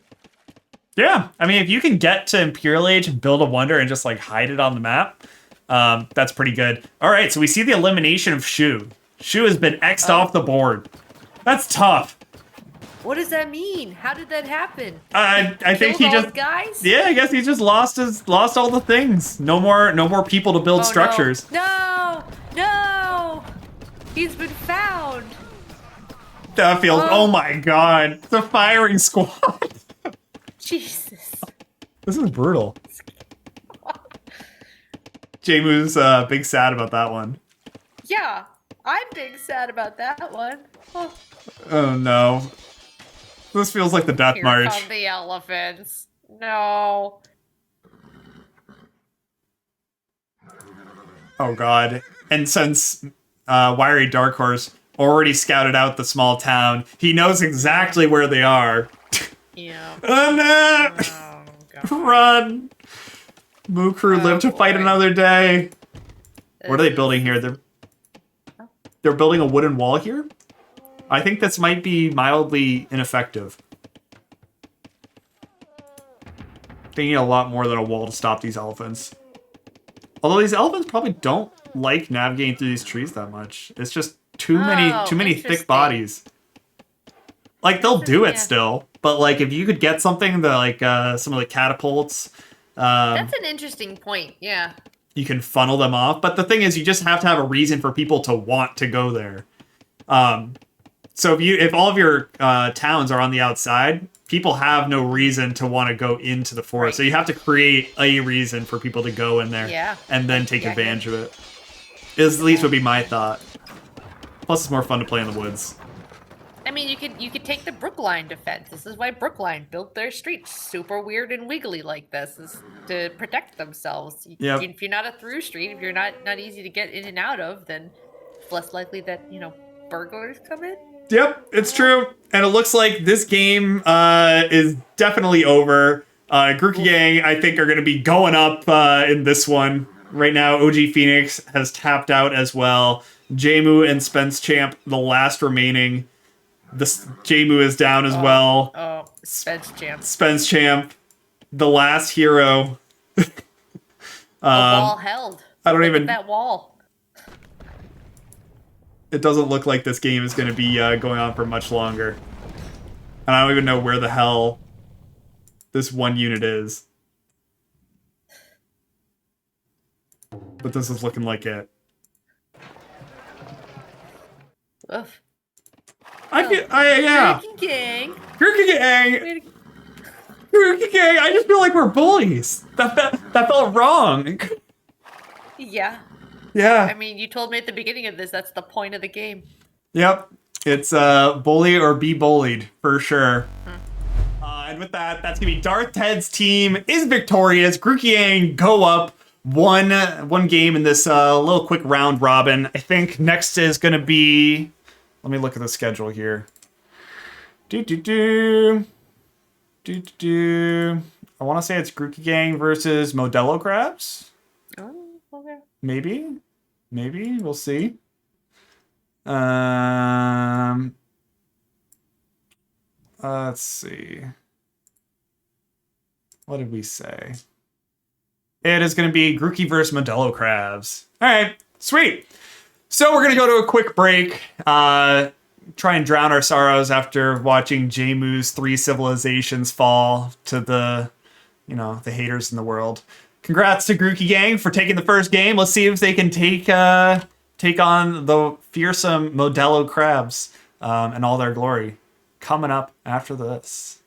Yeah. I mean, if you can get to Imperial Age and build a wonder and just, like, hide it on the map, that's pretty good. All right, so we see the elimination of Shu. Shu has been X'd off the board. That's tough. What does that mean? How did that happen? I think he just guys? Yeah, I guess he just lost all the things. No more people to build structures. No! He's been found. That feels oh my god. The firing squad. Jesus. This is brutal. Jamu's big sad about that one. Yeah, I'm big sad about that one. Oh no. This feels like the death march. Here come the elephants. No. Oh god. And since Wiry Dark Horse already scouted out the small town, he knows exactly where they are. Yeah. Oh no! Oh, God. Run! Moo crew live to fight another day. What are they building here? They're building a wooden wall here? I think this might be mildly ineffective. They need a lot more than a wall to stop these elephants. Although these elephants probably don't like navigating through these trees that much. It's just too many thick bodies. Like they'll do it still, but like if you could get something that like some of the catapults. That's an interesting point. Yeah. You can funnel them off, but the thing is, you just have to have a reason for people to want to go there. So if all of your towns are on the outside, people have no reason to want to go into the forest. Right. So you have to create a reason for people to go in there, and then take advantage of it. At least would be my thought. Plus, it's more fun to play in the woods. I mean, you could take the Brookline defense. This is why Brookline built their streets super weird and wiggly like this, is to protect themselves. Yep. If you're not a through street, if you're not easy to get in and out of, then it's less likely that, burglars come in. Yep, it's true. And it looks like this game is definitely over. Grookey Gang, I think, are going to be going up in this one. Right now, OG Phoenix has tapped out as well. Jamu and Spence Champ, the last remaining. Jamu is down as well. Oh, Spence Champ. Spence Champ, the last hero. The wall held. I don't even... that wall. It doesn't look like this game is going to be going on for much longer. And I don't even know where the hell this one unit is. But this is looking like it. Oof. Yeah. Drinking gang. Grookey Gang. Way to- Grookey Gang. I just feel like we're bullies. That felt wrong. Yeah. Yeah. I mean, you told me at the beginning of this, that's the point of the game. Yep. It's bully or be bullied for sure. And with that, that's gonna be Darth Ted's team is victorious. Grookey Yang go up one game in this little quick round robin. I think next is gonna be. Let me look at the schedule here. Do. I want to say it's Grookey Gang versus Modelo Crabs. Oh, okay. Maybe we'll see. Let's see. What did we say? It is going to be Grookey versus Modelo Crabs. All right, sweet. So we're going to go to a quick break. Try and drown our sorrows after watching Jamu's 3 civilizations fall to the haters in the world. Congrats to Grookey Gang for taking the first game. Let's see if they can take on the fearsome Modelo Crabs and all their glory. Coming up after this.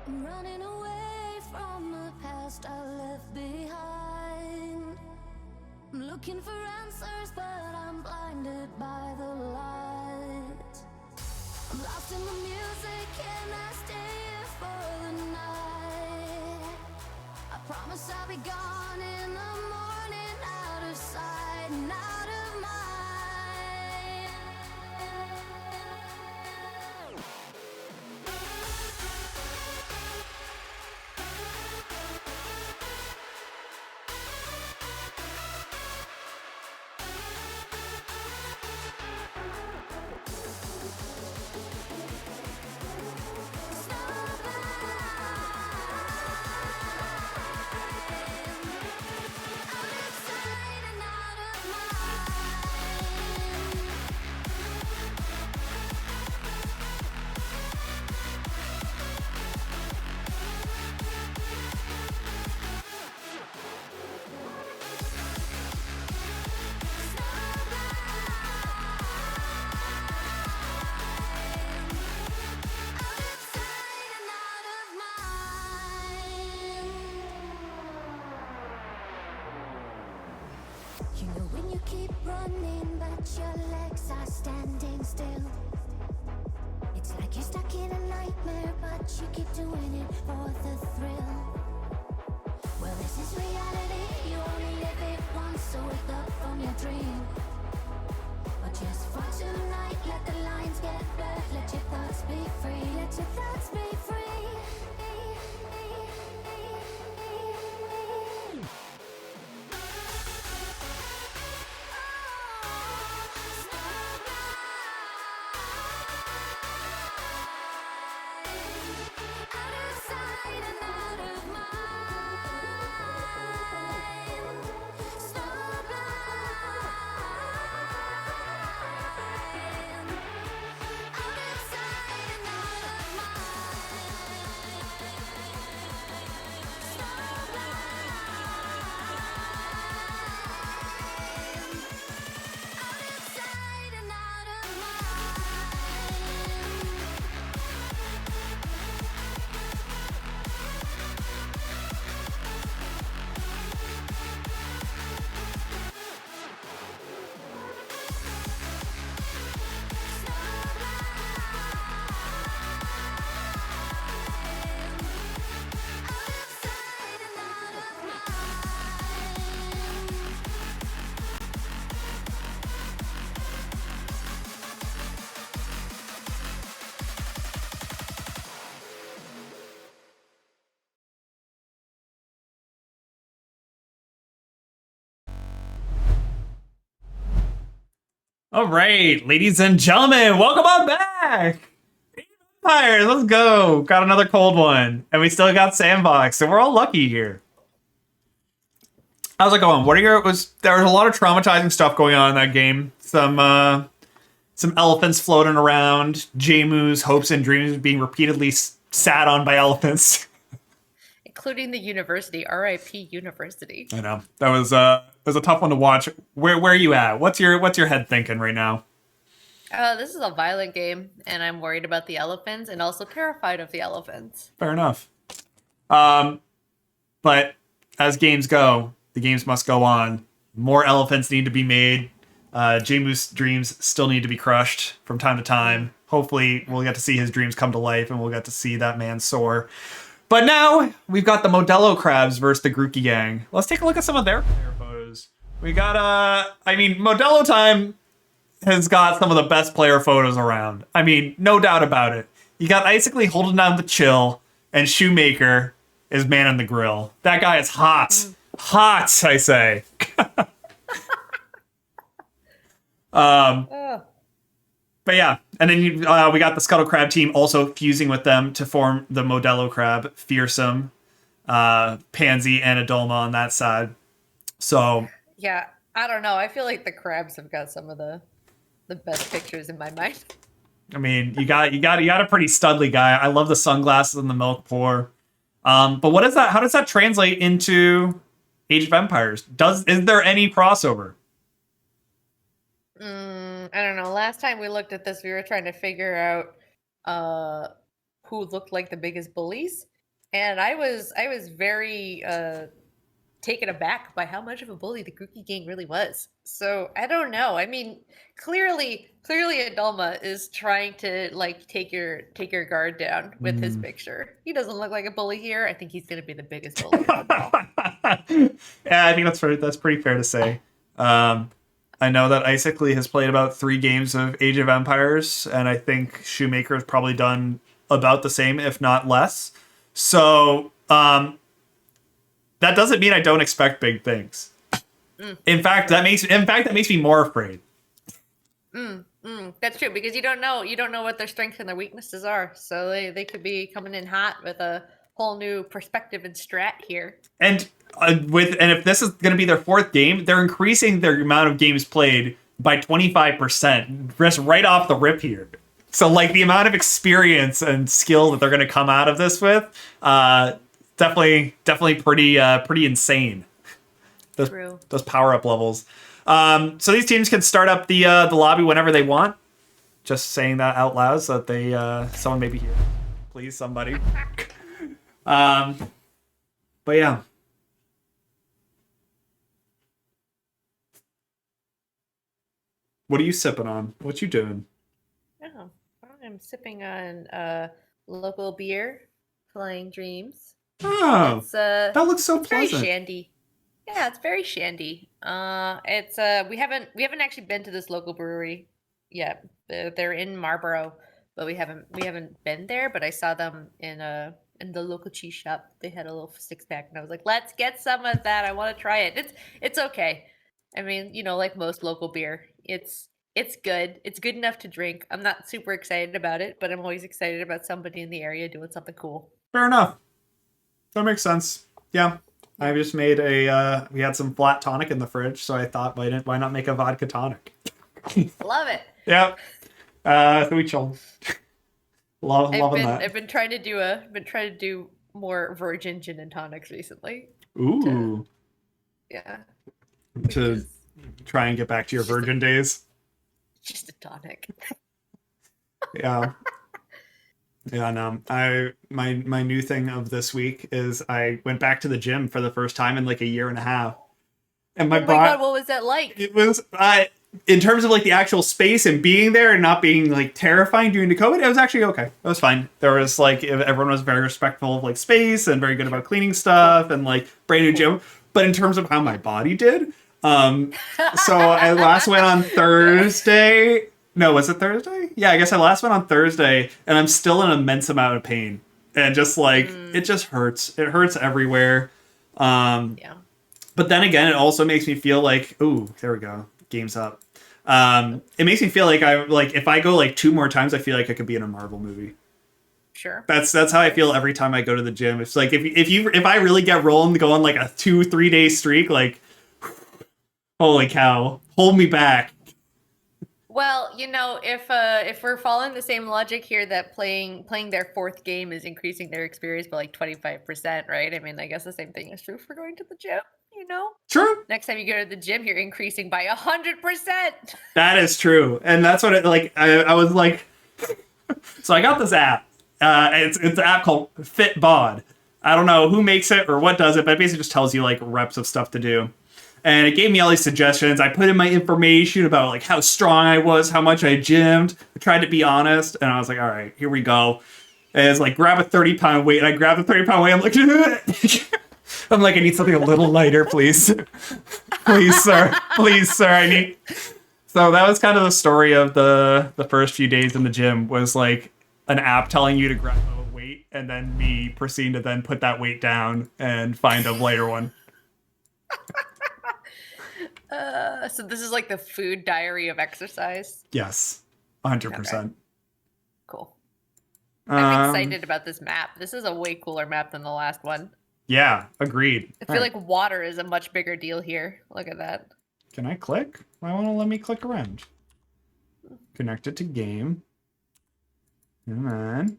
I'm running away from the past I left behind. I'm looking for answers, but I'm blinded by the light. I'm lost in the music, and I stay here for the night. I promise I'll be gone in the morning, out of sight and out of mind. You know when you keep running, but your legs are standing still. It's like you're stuck in a nightmare, but you keep doing it for the thrill. Well, this is reality, you only live it once, so wake up from your dream. But just for tonight, let the lines get blurred, let your thoughts be free, let your thoughts be free. Out of sight and out of mind. So blind. Out of sight and out of mind. So blind. Out of sight and out of All right, ladies and gentlemen, welcome on back. Empires, let's go. Got another cold one, and we still got Sandbox, so we're all lucky here. How's it going? What are your there was a lot of traumatizing stuff going on in that game. Some elephants floating around, Jamu's hopes and dreams being repeatedly sat on by elephants. Including the university, RIP University. I know that was a tough one to watch. Where are you at? What's your head thinking right now? This is a violent game, and I'm worried about the elephants and also terrified of the elephants. Fair enough. But as games go, the games must go on. More elephants need to be made. Jamu's dreams still need to be crushed from time to time. Hopefully, we'll get to see his dreams come to life, and we'll get to see that man soar. But now we've got the Modelo crabs versus the Grookey gang. Let's take a look at some of their player photos. We got Modelo time has got some of the best player photos around. I mean, no doubt about it. You got Icicly holding down the chill, and Shoemaker is man in the grill. That guy is hot. Hot, I say. Oh. But yeah, and then we got the Scuttle Crab team also fusing with them to form the Modelo Crab, Fearsome, Pansy, and Adolma on that side. So Yeah, I don't know. I feel like the crabs have got some of the best pictures in my mind. I mean, you got a pretty studly guy. I love the sunglasses and the milk pour. But what is that? How does that translate into Age of Empires? Is there any crossover? I don't know. Last time we looked at this, we were trying to figure out who looked like the biggest bullies. And I was very taken aback by how much of a bully the Grookey gang really was. So I don't know. I mean, clearly Adulma is trying to like take your guard down with his picture. He doesn't look like a bully here. I think he's gonna be the biggest bully of them all. Yeah, I think that's pretty fair to say. I know that Isaac has played about 3 games of Age of Empires, and I think Shoemaker has probably done about the same, if not less. So that doesn't mean I don't expect big things. In fact, that makes me more afraid. That's true because you don't know what their strengths and their weaknesses are. So they could be coming in hot with a whole new perspective and strat here. And if this is going to be their 4th game, they're increasing their amount of games played by 25%, just right off the rip here. So like the amount of experience and skill that they're going to come out of this with, definitely pretty insane. Those power up levels. So these teams can start up the lobby whenever they want. Just saying that out loud so that they someone may be here. Please, somebody. But yeah. What are you sipping on? What you doing? Oh, I'm sipping on local beer, Flying Dreams. Oh, It's that looks so very pleasant. shandy. Yeah, it's very shandy. It's we haven't actually been to this local brewery yet. They're in Marlborough, but we haven't been there. But I saw them in the local cheese shop. They had a little 6-pack, and I was like, let's get some of that. I want to try it. It's okay. I mean, like most local beer, it's good. It's good enough to drink. I'm not super excited about it, but I'm always excited about somebody in the area doing something cool. Fair enough. That makes sense. Yeah. I just made we had some flat tonic in the fridge, so I thought, why not make a vodka tonic? Love it. Yeah. So we chilled. Loving that. I've been trying to do more virgin gin and tonics recently. Ooh. Yeah. To try and get back to your virgin days. Just a tonic. Yeah. Yeah, no. My new thing of this week is I went back to the gym for the first time in like a year and a half. And my God, what was that like? It was in terms of like the actual space and being there and not being like terrifying during the COVID, it was actually okay. It was fine. There was like everyone was very respectful of like space and very good about cleaning stuff and like brand new gym. But in terms of how my body did, so I last went on Thursday. No, was it Thursday? Yeah, I guess I last went on Thursday, and I'm still in an immense amount of pain. And just like, it just hurts. It hurts everywhere. Yeah. But then again, it also makes me feel like, ooh, there we go. Game's up. It makes me feel like if I go like 2 more times, I feel like I could be in a Marvel movie. Sure. That's how I feel every time I go to the gym. It's like if I really get rolling, go on like a 2-3 day streak, like, holy cow, hold me back. Well, if we're following the same logic here that playing their 4th game is increasing their experience by like 25%, right? I mean, I guess the same thing is true for going to the gym, True. Next time you go to the gym, you're increasing by 100%. That is true. And that's what I was like, so I got this app. It's an app called FitBod. I don't know who makes it or what does it, but it basically just tells you like reps of stuff to do. And it gave me all these suggestions. I put in my information about like how strong I was, how much I gymmed. I tried to be honest, and I was like, all right, here we go. And it's like, grab a 30-pound weight. And I grabbed the 30-pound weight. I'm like, I'm like, I need something a little lighter, please. Please, sir. Please, sir. I need. So that was kind of the story of the first few days in the gym, was like an app telling you to grab a weight and then me proceeding to then put that weight down and find a lighter one. So this is like the food diary of exercise. Yes, 100%. Okay. Cool. I'm excited about this map. This is a way cooler map than the last one. Yeah, agreed. I feel like water is a much bigger deal here. Look at that. Can I click? Why won't it let me click around? Connected to game. Come on.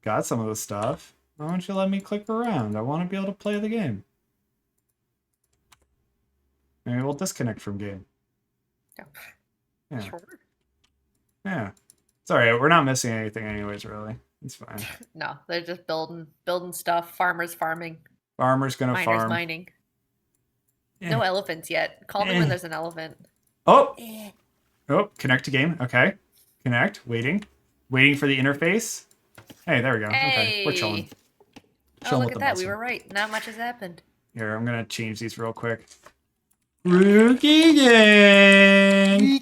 Got some of the stuff. Why don't you let me click around? I want to be able to play the game. Maybe we'll disconnect from game. Yeah. Sure. Yeah. It's alright, we're not missing anything anyways, really. It's fine. No, they're just building stuff. Farmers farming. Farmer's gonna Miners farm. mining. Eh. No elephants yet. Call me when there's an elephant. Oh, Eh. oh, connect to game. Okay, connect. Waiting for the interface. Hey, there we go. Okay, we're chilling. Oh, Chilling look with at the that. We muscle. were right. Not much has happened. Here, I'm gonna change these real quick. Rookie gang.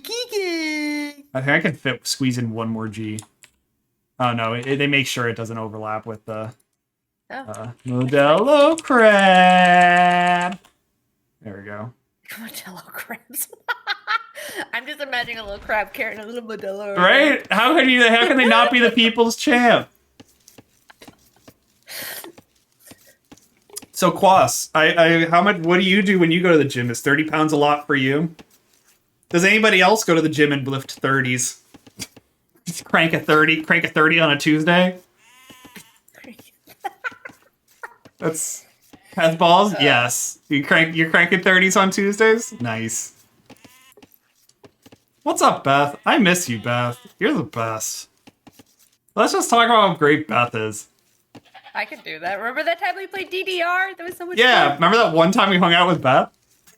I think I can squeeze in one more G. Oh no, they make sure it doesn't overlap with the Modelo crab. There we go. Modelo crabs. I'm just imagining a little crab carrying a little Modelo. Right? How can they not be the people's champ? So Quas, how much? What do you do when you go to the gym? Is 30 pounds a lot for you? Does anybody else go to the gym and lift 30s? Just crank a 30 on a Tuesday. That's has balls. Yes, you're cranking 30s on Tuesdays. Nice. What's up, Beth? I miss you, Beth. You're the best. Let's just talk about how great Beth is. I could do that. Remember that time we played DDR? That was so much Yeah, fun. remember that one time we hung out with Beth?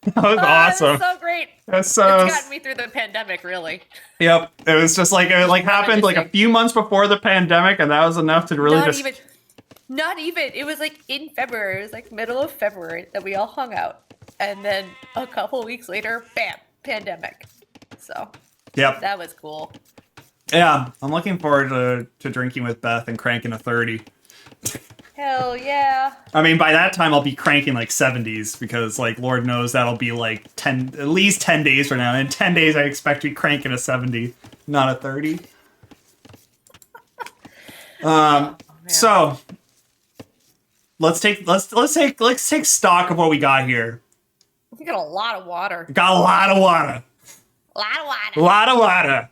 That was awesome. That was so great. That's so. It's gotten me through the pandemic, really. Yep, it was just like it happened like a few months before the pandemic, and that was enough to really Not even. It was like in February. It was like middle of February that we all hung out, and then a couple of weeks later, bam, pandemic. So. Yep. That was cool. Yeah, I'm looking forward to drinking with Beth and cranking a 30. Hell yeah. I mean, by that time I'll be cranking like 70s because, like, Lord knows that'll be like at least 10 days from now. In 10 days, I expect to be cranking a 70, not a 30. So let's take stock of what we got here. We got a lot of water. Got a lot of water. A lot of water.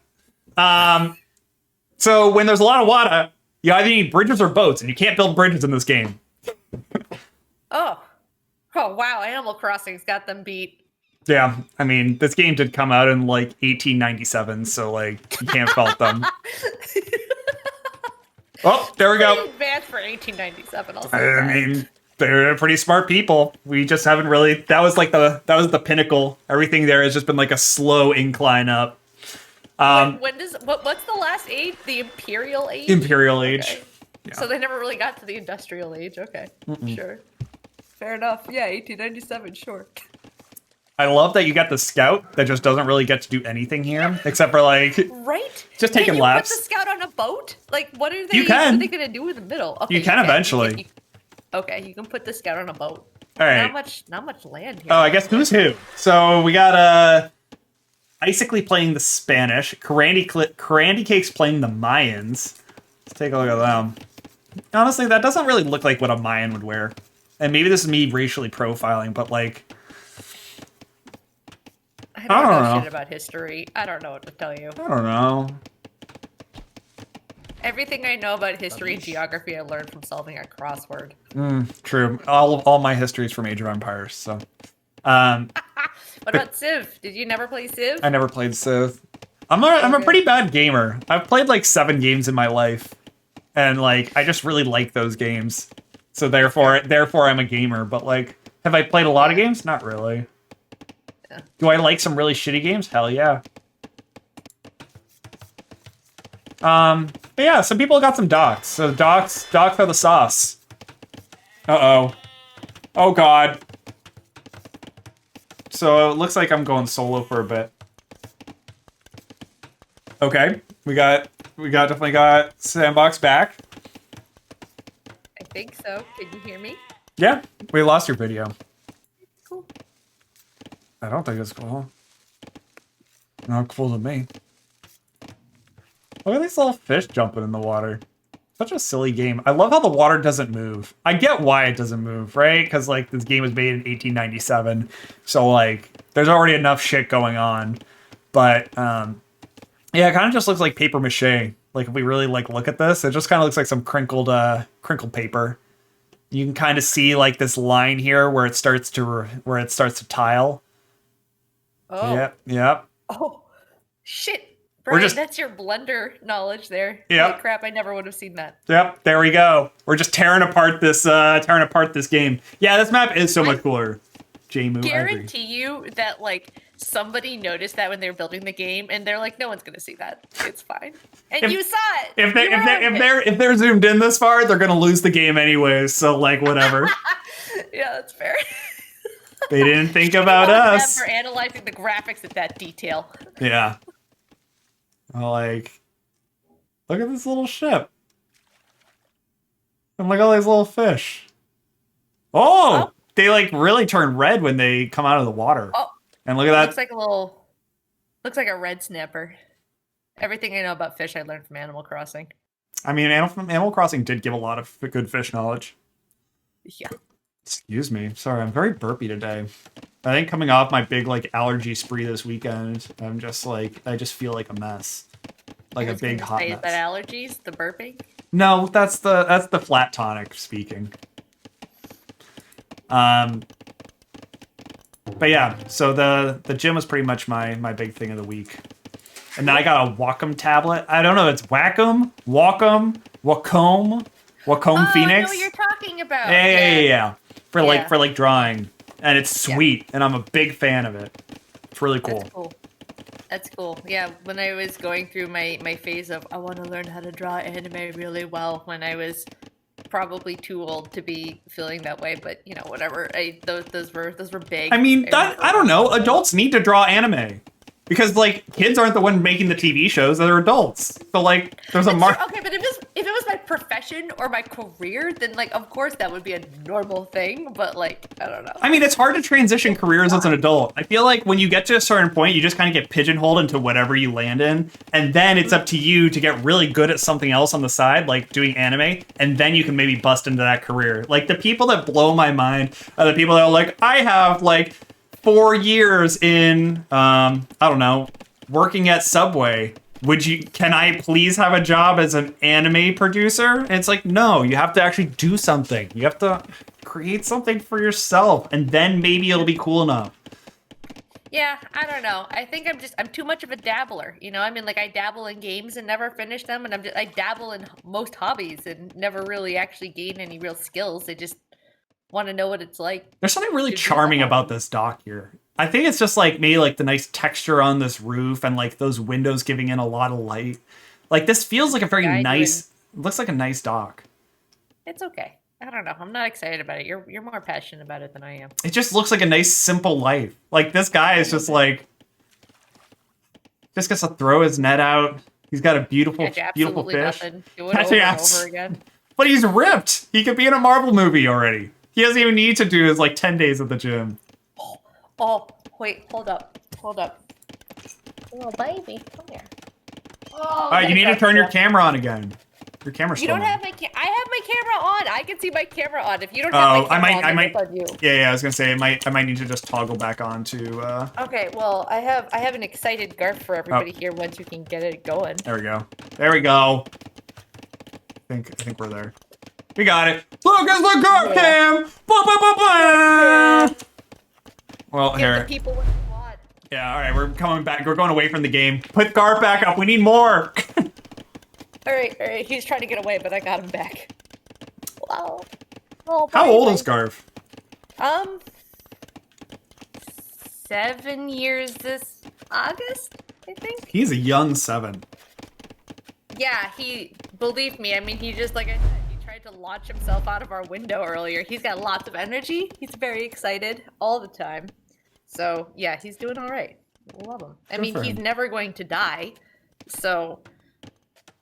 So when there's a lot of water, you either need bridges or boats, and you can't build bridges in this game. Oh wow, Animal Crossing's got them beat. Yeah, I mean, this game did come out in like 1897, so like you can't fault them. Oh, there we go. Pretty advanced for 1897. I'll say I that. mean, they're pretty smart people. We just haven't really. That was the pinnacle. Everything there has just been like a slow incline up. What's the last age? The Imperial Age? Imperial Age. Okay. Yeah. So they never really got to the Industrial Age. Okay. Sure. Fair enough. Yeah, 1897, sure. I love that you got the scout that just doesn't really get to do anything here, except for like Right? just taking Can you laps. put the scout on a boat? Like, what are they? You can. What are they gonna do in the middle? Okay, You can eventually. Okay, you can put the scout on a boat. All right. Not much land here. Oh, I guess who's who? So we got Isaac playing the Spanish, Karandy Cake's playing the Mayans. Let's take a look at them. Honestly, that doesn't really look like what a Mayan would wear. And maybe this is me racially profiling, but like I don't know shit about history. I don't know what to tell you. I don't know. Everything I know about history and geography I learned from solving a crossword. True. All my history is from Age of Empires, so. What about Civ? Did you never play Civ? I never played Civ. I'm a pretty bad gamer. I've played like 7 games in my life, and like I just really like those games. So therefore I'm a gamer. But like, have I played a lot of games? Not really. Yeah. Do I like some really shitty games? Hell yeah. But yeah, some people got some docs. So docs are the sauce. Uh-oh. Oh god. So it looks like I'm going solo for a bit. Okay. We definitely got Sandbox back. I think so. Can you hear me? Yeah, we lost your video. Cool. I don't think it's cool. Not cool to me. Look at these little fish jumping in the water. Such a silly game. I love how the water doesn't move. I get why it doesn't move, right? Because like this game was made in 1897, so like there's already enough shit going on. But yeah, it kind of just looks like paper mache. Like if we really like look at this, it just kind of looks like some crinkled paper. You can kind of see like this line here where it starts to tile. Oh. Yep. Oh. Shit. Brian, just- that's your Blender knowledge there. Yep. Holy crap, I never would have seen that. Yep, there we go. We're just tearing apart this game. Yeah, this map is so much cooler. J-Moo, I agree. Guarantee you that like somebody noticed that when they were building the game, and they're like, no one's gonna see that. It's fine. And If- you saw it. If they're zoomed in this far, they're gonna lose the game anyways. So like whatever. Yeah, that's fair. They didn't think about Love them us. for analyzing the graphics at that detail. Yeah. Like, look at this little ship. And look at all these little fish. Oh! They like really turn red when they come out of the water. Oh, And look at that. looks like a red snapper. Everything I know about fish I learned from Animal Crossing. I mean, Animal Crossing did give a lot of good fish knowledge. Yeah. Excuse me. Sorry, I'm very burpy today. I think coming off my big like allergy spree this weekend, I'm just like I just feel like a mess. Like I a was big gonna hot say, mess. is that allergies? The burping? No, that's the flat tonic speaking. But yeah, so the gym was pretty much my big thing of the week. And then I got a Wacom tablet. I don't know, it's Wacom Oh, Phoenix. I know what you're talking about. Yeah. For Yeah. like drawing. And it's sweet, and I'm a big fan of it. It's really cool. That's cool. Yeah, when I was going through my phase of I want to learn how to draw anime really well when I was probably too old to be feeling that way, but you know, whatever. Those were big. I mean, I don't know. Adults need to draw anime. Because, like, kids aren't the one making the TV shows, they're adults. So, like, there's a mark. Okay, but if it was my profession or my career, then, like, of course that would be a normal thing, but, like, I don't know. I mean, it's hard to transition careers as an adult. I feel like when you get to a certain point, you just kind of get pigeonholed into whatever you land in. And then it's up to you to get really good at something else on the side, like doing anime. And then you can maybe bust into that career. Like, the people that blow my mind are the people that are like, I have, like, 4 years in, I don't know, working at Subway. Can I please have a job as an anime producer? And it's like, no, you have to actually do something. You have to create something for yourself, and then maybe it'll be cool enough. Yeah, I don't know. I think I'm too much of a dabbler. You know, I mean, like I dabble in games and never finish them, and I dabble in most hobbies and never really actually gain any real skills. I just want to know what it's like. There's something really to do charming that. about this dock here. I think it's just like maybe like the nice texture on this roof and like those windows giving in a lot of light. Like this feels like a very nice, looks like a nice dock. It's okay. I don't know. I'm not excited about it. You're more passionate about it than I am. It just looks like a nice, simple life. Like this guy is just like, just gets to throw his net out. He's got a beautiful, beautiful fish. Nothing. Do it over and over again. But he's ripped. He could be in a Marvel movie already. He doesn't even need to do his like 10 days at the gym. Oh, wait, hold up. Oh, baby, come here. Oh, All right, you need to turn your camera on again. Your camera's You still don't on. have my I have my camera on. I can see my camera on. If you don't have my camera on, it's on you. Yeah, I was gonna say I might need to just toggle back on to. Okay, well, I have an excited Garf for everybody here once you can get it going. There we go. There we go. I think we're there. We got it. Look, it's the Garf cam. Ba, ba, ba, ba. Well, Give here. the people what they want. Yeah, all right, we're coming back. We're going away from the game. Put Garf back up. We need more. All right. He's trying to get away, but I got him back. Wow. Oh, How old is Garf? 7 years this August, I think. He's a young 7. Yeah, believe me, I mean, he just, like I said, he tried to launch himself out of our window earlier. He's got lots of energy. He's very excited all the time. So, yeah, he's doing all right. Love him. I mean, he's never going to die. So,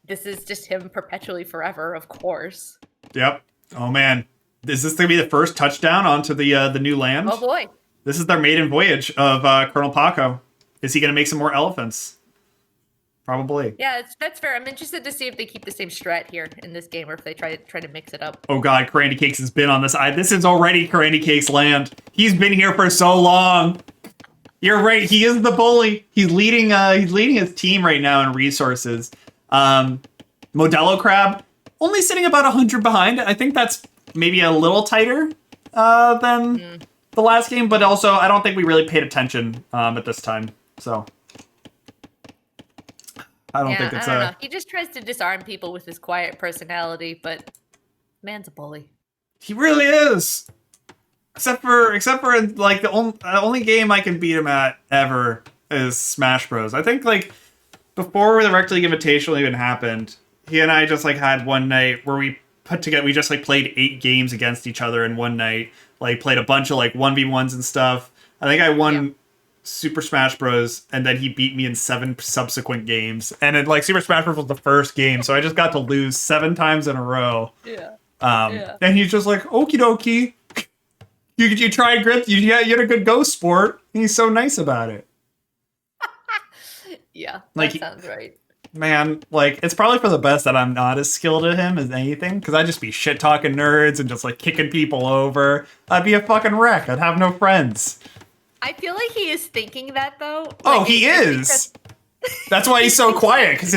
this is just him perpetually forever, of course. Yep. Oh, man. Is this going to be the first touchdown onto the new land? Oh, boy. This is their maiden voyage of Colonel Paco. Is he going to make some more elephants? Probably. Yeah, that's fair. I'm interested to see if they keep the same strat here in this game or if they try to mix it up. Oh god, Crandy Cakes has been on this. This is already Crandy Cakes land. He's been here for so long. You're right. He is the bully. He's leading his team right now in resources. Modelo Crab only sitting about 100 behind. I think that's maybe a little tighter than the last game, but also I don't think we really paid attention at this time. So I don't Yeah, think it's I don't know. He just tries to disarm people with his quiet personality, but man's a bully. He really is. Except for like the only game I can beat him at ever is Smash Bros. I think like before the Rekt League Invitational even happened, he and I just like had one night where we just like played 8 games against each other in one night. Like played a bunch of like 1v1s and stuff. I think I won Super Smash Bros. And then he beat me in 7 subsequent games. And it, like Super Smash Bros. Was the first game, so I just got to lose 7 times in a row. Yeah. And he's just like, okie dokie. You tried Grip, you had a good go sport. And he's so nice about it. Yeah, like, that sounds right. Man, like, it's probably for the best that I'm not as skilled at him as anything, because I'd just be shit-talking nerds and just, like, kicking people over. I'd be a fucking wreck. I'd have no friends. I feel like he is thinking that, though. Oh, like, he is! That's why he's so quiet, because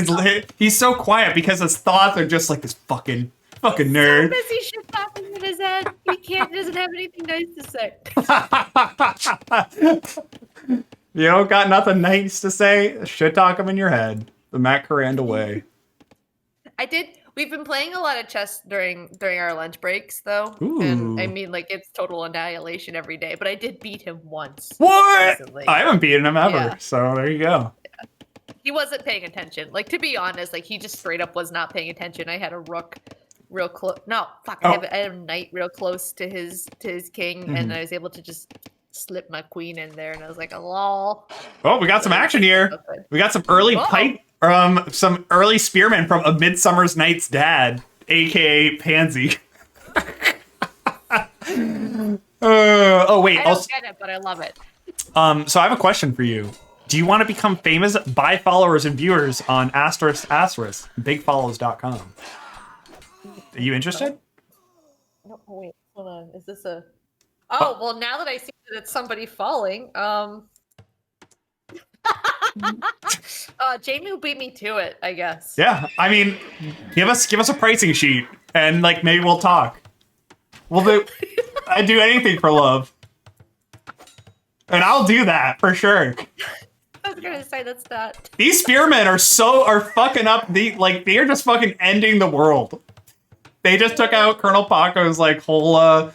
he's so quiet, because his thoughts are just like this fucking nerd. So busy shit-talking in his head, he doesn't have anything nice to say. You don't got nothing nice to say? Shit talk him in your head. The Matt Coranda way. We've been playing a lot of chess during our lunch breaks, though. Ooh. And I mean, like, it's total annihilation every day, but I did beat him once. What? Recently. I haven't beaten him ever, Yeah. so there you go. He wasn't paying attention. Like, to be honest, like, he just straight up was not paying attention. I had a rook real close. No, fuck. I had a knight real close to his king, and I was able to just slip my queen in there, and I was like, lol. Oh, we got some action here. We got some early some early spearmen from A Midsummer's Night's Dad, aka Pansy. Oh wait, I don't get it, but I love it. So I have a question for you. Do you want to become famous? Buy followers and viewers on bigfollows.com. Are you interested? No, wait, hold on. Is this a... Oh, well, now that I see that it's somebody falling, Jamie will beat me to it, I guess. Yeah, I mean, give us a pricing sheet, and like maybe we'll talk. I'd do anything for love, and I'll do that for sure. I was gonna say that's not. These spearmen are fucking up they are just fucking ending the world. They just took out Colonel Paco's like whole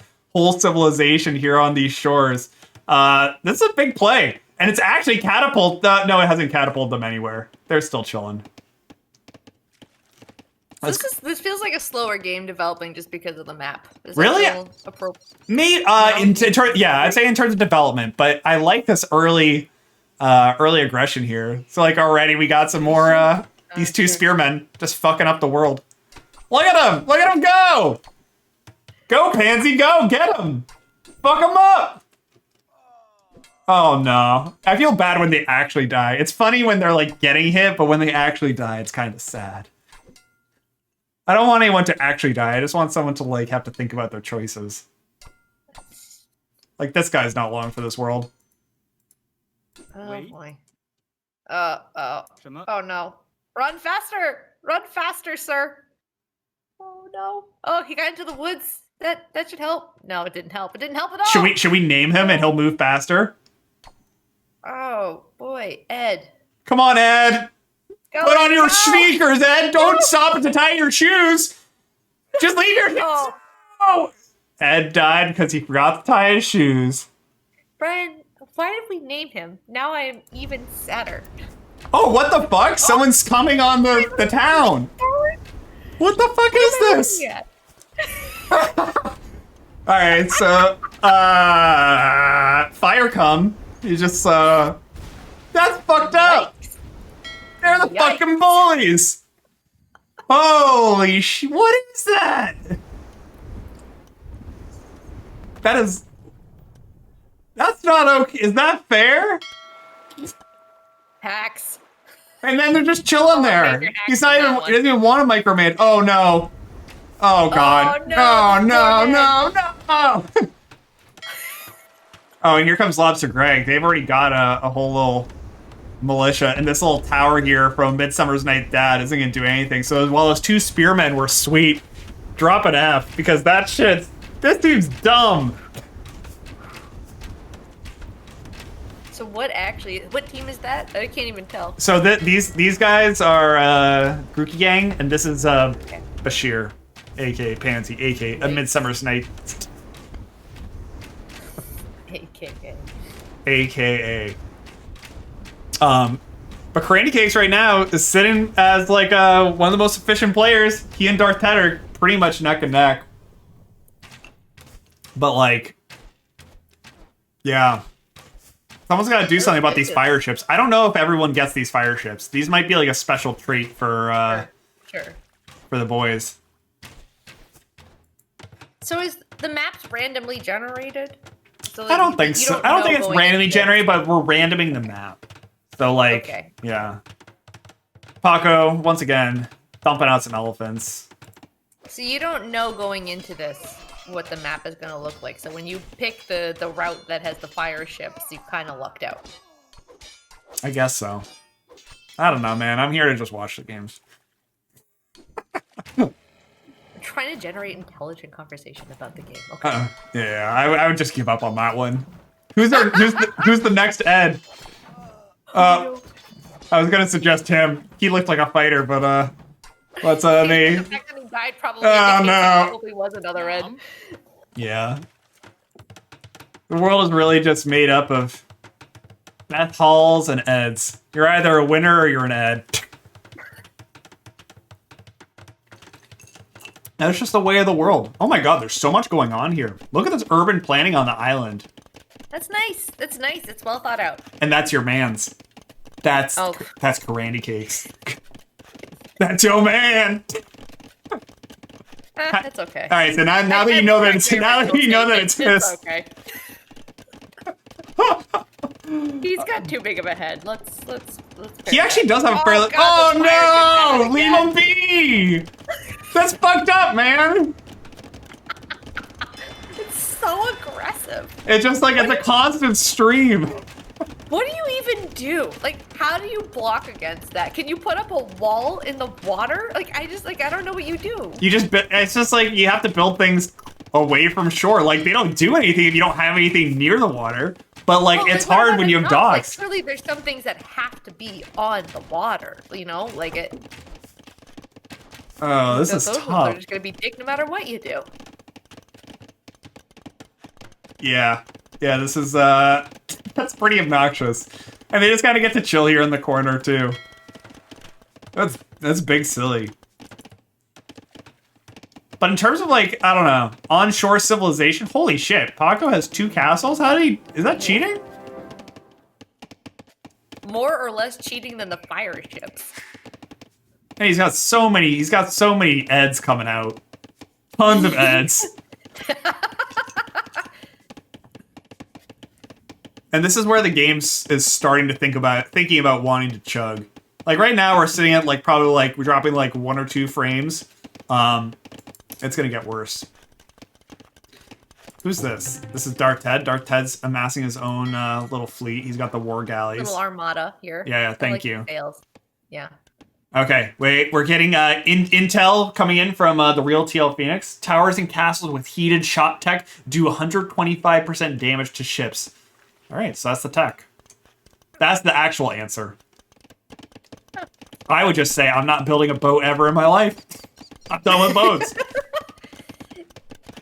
civilization here on these shores. This is a big play. And it's actually no, it hasn't catapulted them anywhere. They're still chilling. This feels like a slower game developing just because of the map. Really? I'd say in terms of development, but I like this early aggression here. So like already we got some more these 2 spearmen just fucking up the world. Look at them! Look at them go! Go, Pansy, go! Get him! Fuck him up! Oh no. I feel bad when they actually die. It's funny when they're like getting hit, but when they actually die, it's kind of sad. I don't want anyone to actually die. I just want someone to like have to think about their choices. Like this guy's not long for this world. Oh boy. Oh no. Run faster! Run faster, sir! Oh no. Oh, he got into the woods. That should help. No, it didn't help. It didn't help at all. Should we name him and he'll move faster? Oh boy, Ed. Come on, Ed. Put on your sneakers, Ed. Don't stop to tie your shoes. Just leave your shoes. Oh. Ed died because he forgot to tie his shoes. Brian, why did we name him? Now I am even sadder. Oh, what the fuck? Someone's coming on the town. What the fuck is this? Alright, so fire come. You just that's fucked up. They're the fucking bullies. Holy what is that? That's not okay. Is that fair? Hacks. And then they're just chilling there. He doesn't even want to micromanage. Oh no. Oh god. Oh, No. Oh, and here comes Lobster Greg. They've already got a whole little militia, and this little tower here from Midsummer's Night's Dad isn't gonna do anything. So while those 2 spearmen were sweet, drop an F, because this dude's dumb. So what team is that? I can't even tell. So these guys are Grookey Gang, and this is Bashir, aka Pansy, aka A Midsummer's Night, aka. But Candy Cakes right now is sitting as like one of the most efficient players. He and Darth Ted are pretty much neck and neck. But like, yeah. Someone's got to do something about these fire ships. I don't know if everyone gets these fire ships. These might be like a special treat for sure. For the boys. So is the maps randomly generated? So I don't think so. I don't think it's randomly generated, but we're randoming the map. So like, yeah. Paco, once again, dumping out some elephants. So you don't know going into this what the map is going to look like. So when you pick the route that has the fire ships, you kind of lucked out. I guess so. I don't know, man. I'm here to just watch the games. I'm trying to generate intelligent conversation about the game. Okay. Yeah, I would just give up on that one. Who's the next Ed? I was gonna suggest him. He looked like a fighter, but what's me? The fact that he died probably. Probably was another Ed. Yeah. The world is really just made up of Meth Halls and Eds. You're either a winner or you're an Ed. That's just the way of the world. Oh my god, there's so much going on here. Look at this urban planning on the island. That's nice. That's nice. It's well thought out. And that's your man's. That's Candy Cakes. That's your man. That's okay. All right, so now that you know that it's his. Okay. He's got too big of a head. Let's. He actually does have a fairly. Oh no! Leave him be. That's fucked up, man. It's so aggressive. It's just like it's a constant stream. What do you even do? Like, how do you block against that? Can you put up a wall in the water? Like, I don't know what you do. It's just like you have to build things away from shore. Like, they don't do anything if you don't have anything near the water. But, like, it's hard when you have docks. Like, clearly there's some things that have to be on the water, you know? Like, it... Oh, this is those tough. They're just going to be dick no matter what you do. Yeah. Yeah, this is, that's pretty obnoxious. And they just kind of get to chill here in the corner, too. That's big silly. But in terms of, like, I don't know, onshore civilization, holy shit, Paco has 2 castles? Is that cheating? More or less cheating than the fire ships. And he's got so many Eds coming out. Tons of Eds. And this is where the game is starting to thinking about wanting to chug. Like right now we're sitting at like probably like we're dropping like 1 or 2 frames. It's gonna get worse. Who's this? This is Darth Ted. Darth Ted's amassing his own little fleet. He's got the war galleys. Little armada here. Yeah, thank you. Fails. Yeah. Okay, wait, we're getting intel coming in from the real TL Phoenix. Towers and castles with heated shot tech do 125% damage to ships. All right, so that's the tech. That's the actual answer. I would just say I'm not building a boat ever in my life. I'm done with boats.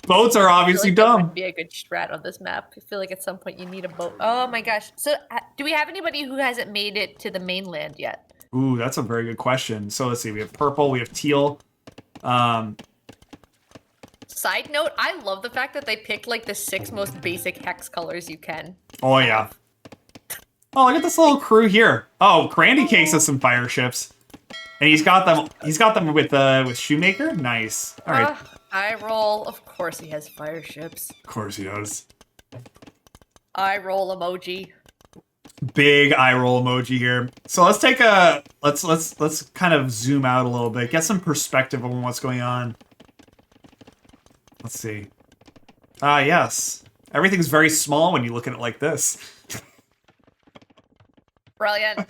Boats are obviously dumb. That would be a good strat on this map. I feel like at some point you need a boat. Oh my gosh. So do we have anybody who hasn't made it to the mainland yet? Ooh, that's a very good question. So let's see. We have purple. We have teal. Side note, I love the fact that they picked like the 6 most basic hex colors you can. Oh, yeah. Oh, look at this little crew here. Oh, Candy Cakes has some fire ships. And he's got them with Shoemaker. Nice. All right. Eye roll. Of course he has fire ships. Of course he does. Eye roll emoji. Big eye roll emoji here. So let's take let's kind of zoom out a little bit, get some perspective on what's going on. Let's see. Yes. Everything's very small when you look at it like this. Brilliant.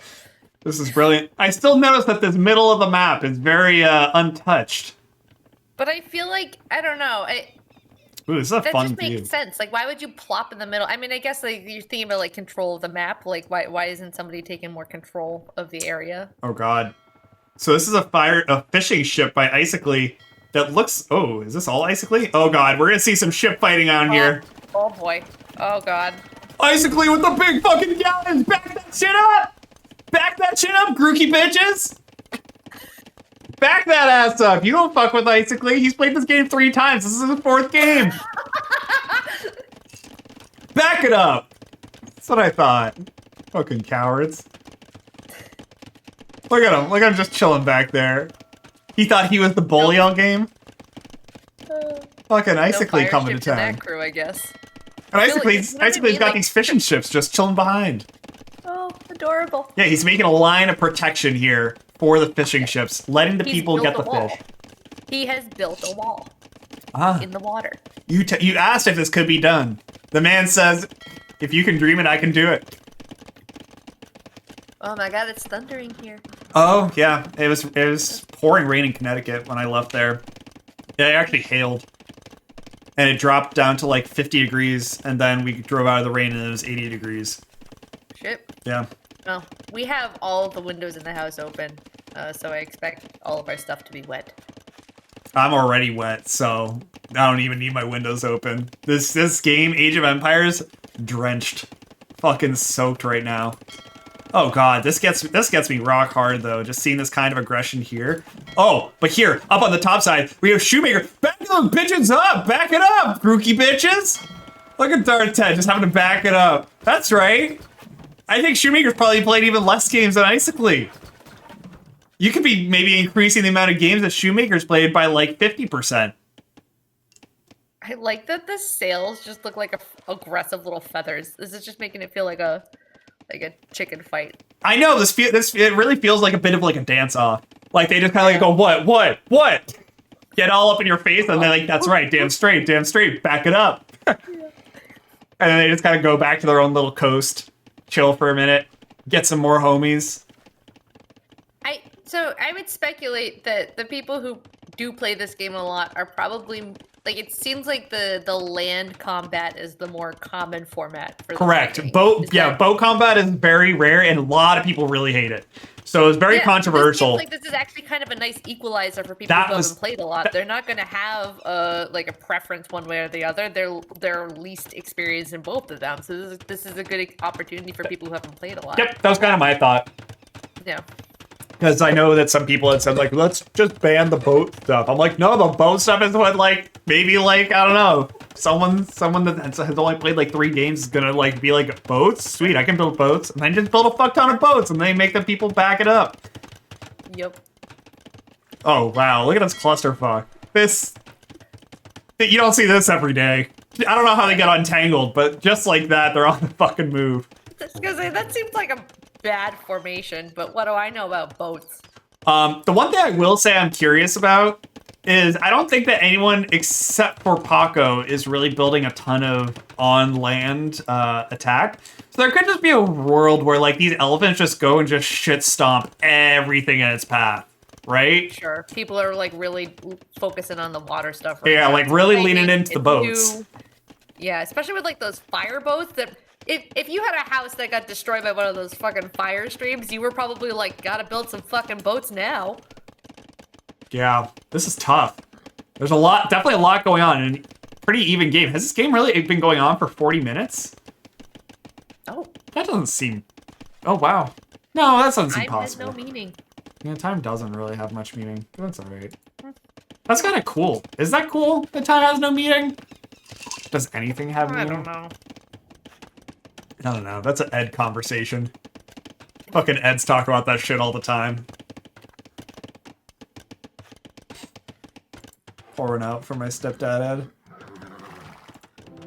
This is brilliant. I still notice that this middle of the map is very untouched. But I feel like, I don't know. Ooh, this is a That fun just makes view. sense. Like, why would you plop in the middle? I mean, I guess like you're thinking about like control of the map. Like, why isn't somebody taking more control of the area? Oh god. So this is a fishing ship by Icically that looks. Oh, is this all Icically? Oh god, we're gonna see some ship fighting on here. Oh boy. Oh god. Icically with the big fucking gallons. Back that shit up. Back that shit up, Grooky bitches. Back that ass up. You don't fuck with Icically. He's played this game 3 times. This is his 4th game. Back it up. That's what I thought. Fucking cowards. Look at him. Look at him just chilling back there. He thought he was the bully all game. Fucking Icically no coming to ships in town. that crew, I guess. And Really, Icicly's you know what I mean? got Like- these fishing ships just chilling behind. Oh, adorable. Yeah, he's making a line of protection here for the fishing ships, letting the He's people get built the a wall. fish. He has built a wall Ah, in the water. you asked if this could be done. The man says, if you can dream it, I can do it. Oh my god, it's thundering here. Oh, yeah. It was pouring rain in Connecticut when I left there. Yeah, it actually hailed. And it dropped down to like 50 degrees, and then we drove out of the rain and it was 80 degrees. Shit. Yeah. Well, we have all the windows in the house open, so I expect all of our stuff to be wet. I'm already wet, so I don't even need my windows open. This game, Age of Empires, drenched. Fucking soaked right now. Oh god, this gets me rock hard though, just seeing this kind of aggression here. Oh, but here, up on the top side, we have Shoemaker. Back those bitches up! Back it up, Grooky bitches! Look at Darth Ted just having to back it up. That's right. I think Shoemaker's probably played even less games than Icically. You could be maybe increasing the amount of games that Shoemaker's played by like 50%. I like that the sails just look like aggressive little feathers. This is just making it feel like a chicken fight. I know it really feels like a bit of like a dance off. Like they just kind of like go what? Get all up in your face and they're like, that's right, damn straight, back it up. And then they just kind of go back to their own little coast, chill for a minute, get some more homies. So I would speculate that the people who do play this game a lot are probably like, it seems like the land combat is the more common format for the Correct. fighting. Boat combat is very rare and a lot of people really hate it. So it's very controversial. This is actually kind of a nice equalizer for people who haven't played a lot. They're not going to have like a preference one way or the other. They're least experienced in both of them. So this is a good opportunity for people who haven't played a lot. Yep, that was kind of my thought. Yeah. Because I know that some people had said, like, let's just ban the boat stuff. I'm like, no, the boat stuff is what, like, maybe, like, I don't know. Someone that has only played, like, 3 games is gonna, like, be like, boats? Sweet, I can build boats. And then just build a fuck ton of boats, and they make the people back it up. Yep. Oh, wow, look at this clusterfuck. You don't see this every day. I don't know how they get untangled, but just like that, they're on the fucking move. Because that seems like a bad formation, but what do I know about boats? The one thing I will say I'm curious about is I don't think that anyone except for Paco is really building a ton of on-land attack. So there could just be a world where like these elephants just go and just shit stomp everything in its path, right? Sure. People are like really focusing on the water stuff. Right Yeah, now. like really leaning into the boats. Yeah, especially with like those fire boats that if you had a house that got destroyed by one of those fucking fire streams, you were probably like, gotta build some fucking boats now. Yeah, this is tough. There's definitely a lot going on, and pretty even game. Has this game really been going on for 40 minutes? Oh. That doesn't seem... Oh, wow. No, that doesn't seem Time has possible. no meaning. Yeah, time doesn't really have much meaning. That's alright. That's kind of cool. Is that cool that time has no meaning? Does anything have meaning? I don't know. I don't know. That's an Ed conversation. Fucking Eds talk about that shit all the time. Pouring out for my stepdad Ed.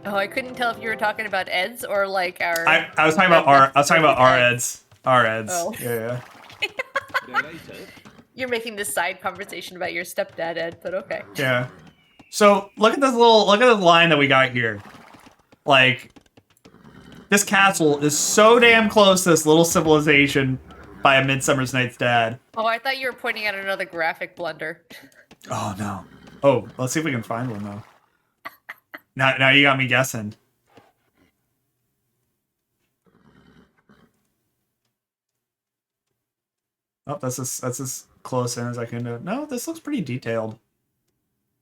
Oh, I couldn't tell if you were talking about Eds or like our. I was talking about our Eds. Our Eds. Oh. Yeah. You're making this side conversation about your stepdad, Ed, but okay. Yeah. So look at this line that we got here. Like, this castle is so damn close to this little civilization by A Midsummer's Night's Dad. Oh, I thought you were pointing at another graphic blunder. Oh no. Oh, let's see if we can find one though. Now you got me guessing. Oh, that's as close in as I can do. No, this looks pretty detailed.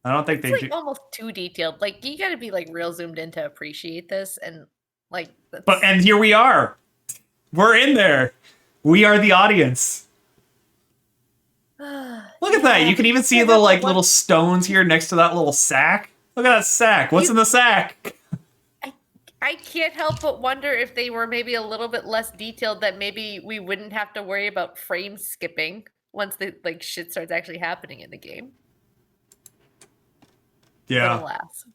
I don't think It's they like do. almost too detailed. Like you got to be like real zoomed in to appreciate this, and like. And here we are. We're in there. We are the audience. Look at that. You can even see the like little stones here next to that little sack. Look at that sack. What's in the sack? I can't help but wonder if they were maybe a little bit less detailed, that maybe we wouldn't have to worry about frame skipping once the like shit starts actually happening in the game. Yeah. But alas.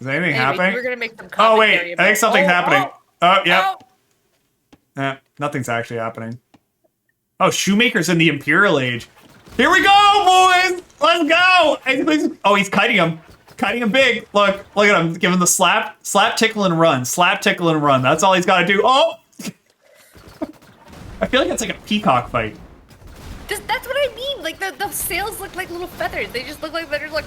Is anything Anyway, happening? we're gonna make some Oh commentary wait, I think something's happening. Oh, yep. Oh. Nothing's actually happening. Oh, Shoemaker's in the Imperial Age. Here we go, boys! Let's go! Oh, he's kiting him. Kiting him big. Look at him. Giving the slap, tickle, and run. Slap, tickle, and run. That's all he's got to do. Oh! I feel like it's like a peacock fight. That's what I mean. Like the sails look like little feathers. They just look like they're just like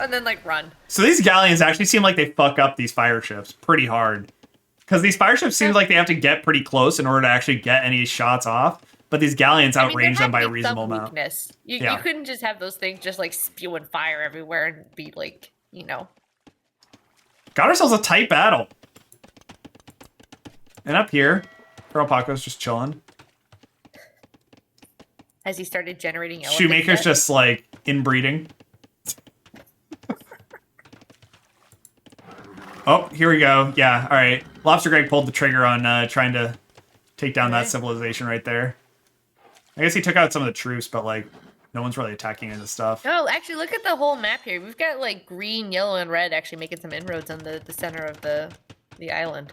and then like run. So these galleons actually seem like they fuck up these fire ships pretty hard. Because these fire ships seem like they have to get pretty close in order to actually get any shots off. But these galleons outrange them by a reasonable amount. You couldn't just have those things just like spewing fire everywhere and be like, you know. Got ourselves a tight battle. And up here, Colonel Paco's just chilling. As he started generating elephant Shoemaker's death. just like inbreeding. Oh, here we go. Yeah, all right. Lobster Greg pulled the trigger on trying to take down that civilization right there. I guess he took out some of the troops, but like no one's really attacking any of the stuff. Oh, actually, look at the whole map here. We've got like green, yellow, and red actually making some inroads on the center of the island.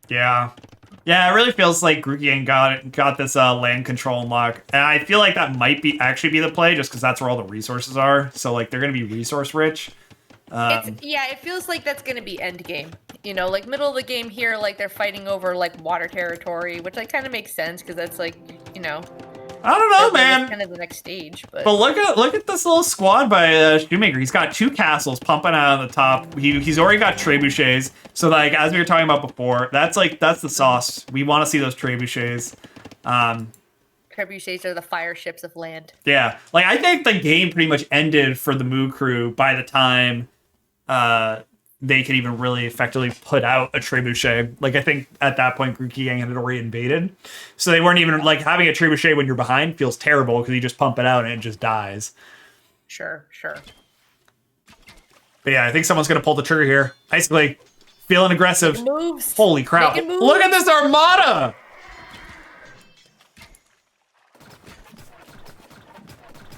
Yeah. Yeah, it really feels like Grookey got this land control unlock. And I feel like that might actually be the play just because that's where all the resources are. So like they're gonna be resource rich. It feels like that's gonna be end game. You know, like middle of the game here, like they're fighting over like water territory, which like kind of makes sense because that's like, you know, I don't know, man. Kind of the next stage, but look at this little squad by Shoemaker. He's got 2 castles pumping out on the top. He's already got trebuchets. So like as we were talking about before, that's the sauce. We want to see those trebuchets. Trebuchets are the fire ships of land. Yeah, like I think the game pretty much ended for the Moo crew by the time they could even really effectively put out a trebuchet. Like I think at that point Grookey Gang had already invaded, so they weren't even like having a trebuchet when you're behind feels terrible because you just pump it out and it just dies. Sure. But yeah, I think someone's gonna pull the trigger here. Basically, feeling aggressive. Moves. Holy crap! Look at this armada.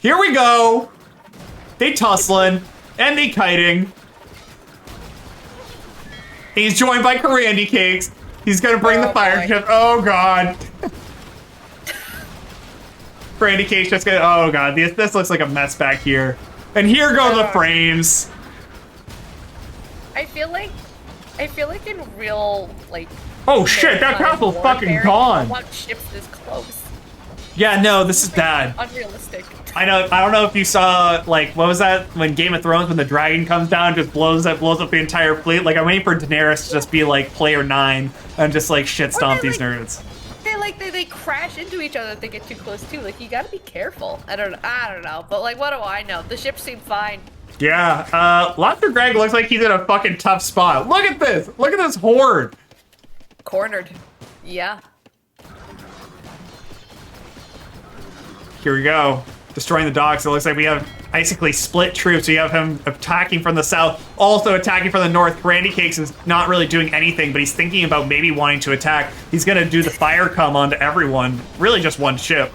Here we go. They tussling and they kiting. He's joined by Karandy Cakes. He's gonna bring the fire ship. Oh god. Karandy Cakes just gonna. Oh god, this looks like a mess back here. And here go the frames. I feel like in real like. Oh shit! That castle's fucking gone. I want ships this close. Yeah, no, this is bad. Unrealistic. I know. I don't know if you saw like what was that when Game of Thrones when the dragon comes down and just blows up the entire fleet. Like I'm waiting for Daenerys to just be like player 9 and just like shit stomp these nerds. They crash into each other if they get too close too. Like you gotta be careful. I don't know. But like what do I know? The ships seem fine. Yeah. Lobster Greg looks like he's in a fucking tough spot. Look at this. Look at this horde. Cornered. Yeah. Here we go. Destroying the docks. It looks like we have basically split troops. We have him attacking from the south, also attacking from the north. Randy Cakes is not really doing anything, but he's thinking about maybe wanting to attack. He's going to do the fire come onto everyone. Really just one ship.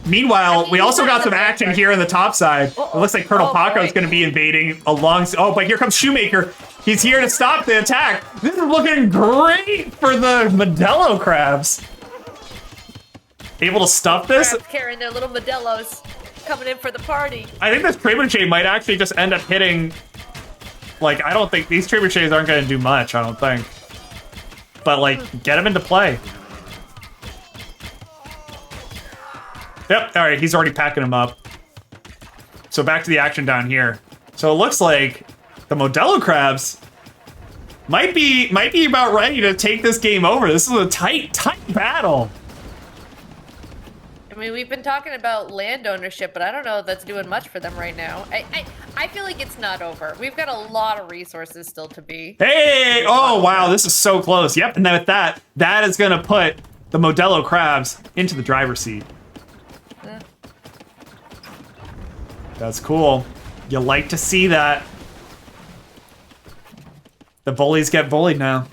Meanwhile, we also got some action here on the top side. It looks like Colonel Paco is going to be invading along. Oh, but here comes Shoemaker. He's here to stop the attack. This is looking great for the Modelo crabs. Able to stuff this? Crabs carrying their little Modelos, coming in for the party. I think this trebuchet might actually just end up hitting. Like, I don't think these trebuchets aren't going to do much. I don't think. But like, get them into play. Yep, all right, he's already packing them up. So back to the action down here. So it looks like the Modelo crabs might be about ready to take this game over. This is a tight battle. I mean, we've been talking about land ownership, but I don't know if that's doing much for them right now. I feel like it's not over. We've got a lot of resources still to be. Hey! Oh, wow, this is so close. Yep, and then with that is going to put the Modelo crabs into the driver's seat. That's cool. You like to see that. The bullies get bullied now.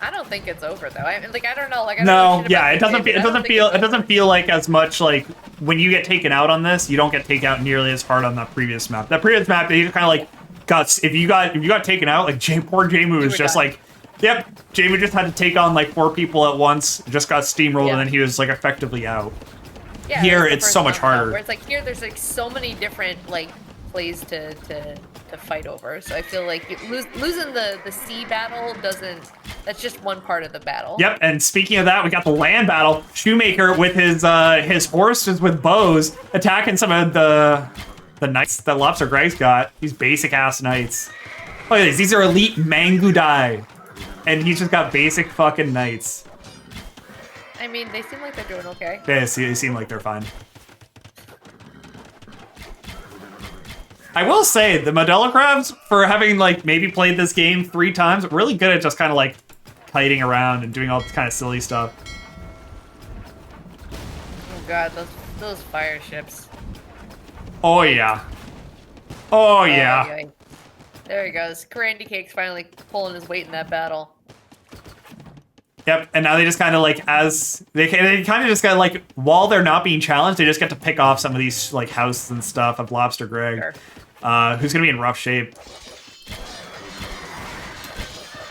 I don't think it's over though. I don't know. Like, I don't No, know shit yeah, about it doesn't feel like as much like when you get taken out on this, you don't get taken out nearly as hard on that previous map. That previous map, you kind of like got if you got taken out, like poor Jamu was just done. like, yep, Jamu just had to take on like 4 people at once, just got steamrolled, and then he was like effectively out. Yeah, here that's the it's first so much one, harder. Where it's like here, there's like so many different like plays to fight over. So I feel like losing the sea battle doesn't. That's just one part of the battle. Yep, and speaking of that, we got the land battle. Shoemaker with his horses with bows attacking some of the knights that Lobster Greg's got. These basic ass knights. Look at these. These are elite Mangudai, and he's just got basic fucking knights. I mean, they seem like they're doing okay. They seem like they're fine. I will say, the Modelo crabs, for having like maybe played this game 3 times, really good at just kind of like kiting around and doing all this kind of silly stuff. Oh god, those fire ships. Oh yeah. Oh yeah. Ay, ay. There he goes. Randy Cake's finally pulling his weight in that battle. Yep, and now they just kind of like, they kind of just got like, while they're not being challenged, they just get to pick off some of these like houses and stuff of Lobster Greg, Sure. who's gonna be in rough shape.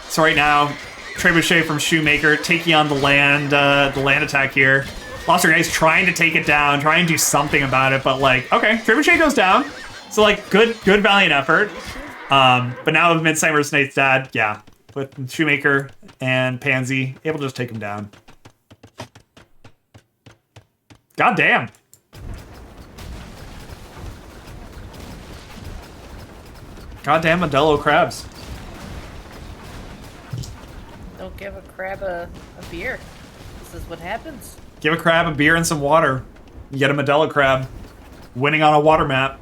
So right now, Trebuchet from Shoemaker taking on the land attack here. Lobster Greg's trying to take it down, trying to do something about it, but like, okay, Trebuchet goes down. So like, good valiant effort. But now with Midsummer's Night's dad, yeah, with Shoemaker and Pansy able to just take him down. God damn. Goddamn Modelo crabs. Don't give a crab a beer. This is what happens. Give a crab a beer and some water. You get a Modelo crab winning on a water map.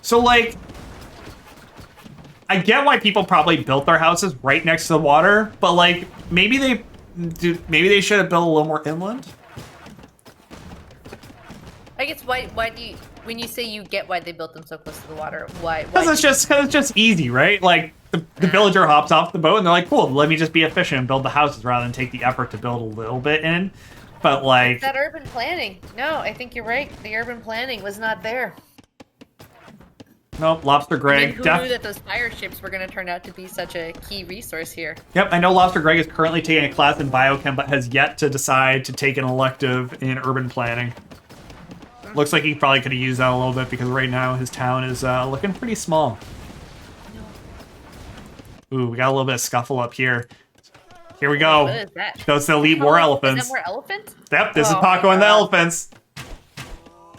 So like, I get why people probably built their houses right next to the water, but like maybe they should have built a little more inland. I guess why do you, when you say you get why they built them so close to the water, why Because it's just easy, right? Like the villager hops off the boat and they're like, cool, let me just be efficient and build the houses rather than take the effort to build a little bit in. But like, that urban planning. No, I think you're right. The urban planning was not there. nope, Lobster Greg. Who knew that those fire ships were going to turn out to be such a key resource here? Yep, I know Lobster Greg is currently taking a class in biochem, but has yet to decide to take an elective in urban planning. Looks like he probably could have used that a little bit because right now his town is looking pretty small. Ooh, we got a little bit of scuffle up here. Here we go. What is that? Those the elite war elephants. Is that more elephants? Yep, this is Oh Paco my and the God. elephants.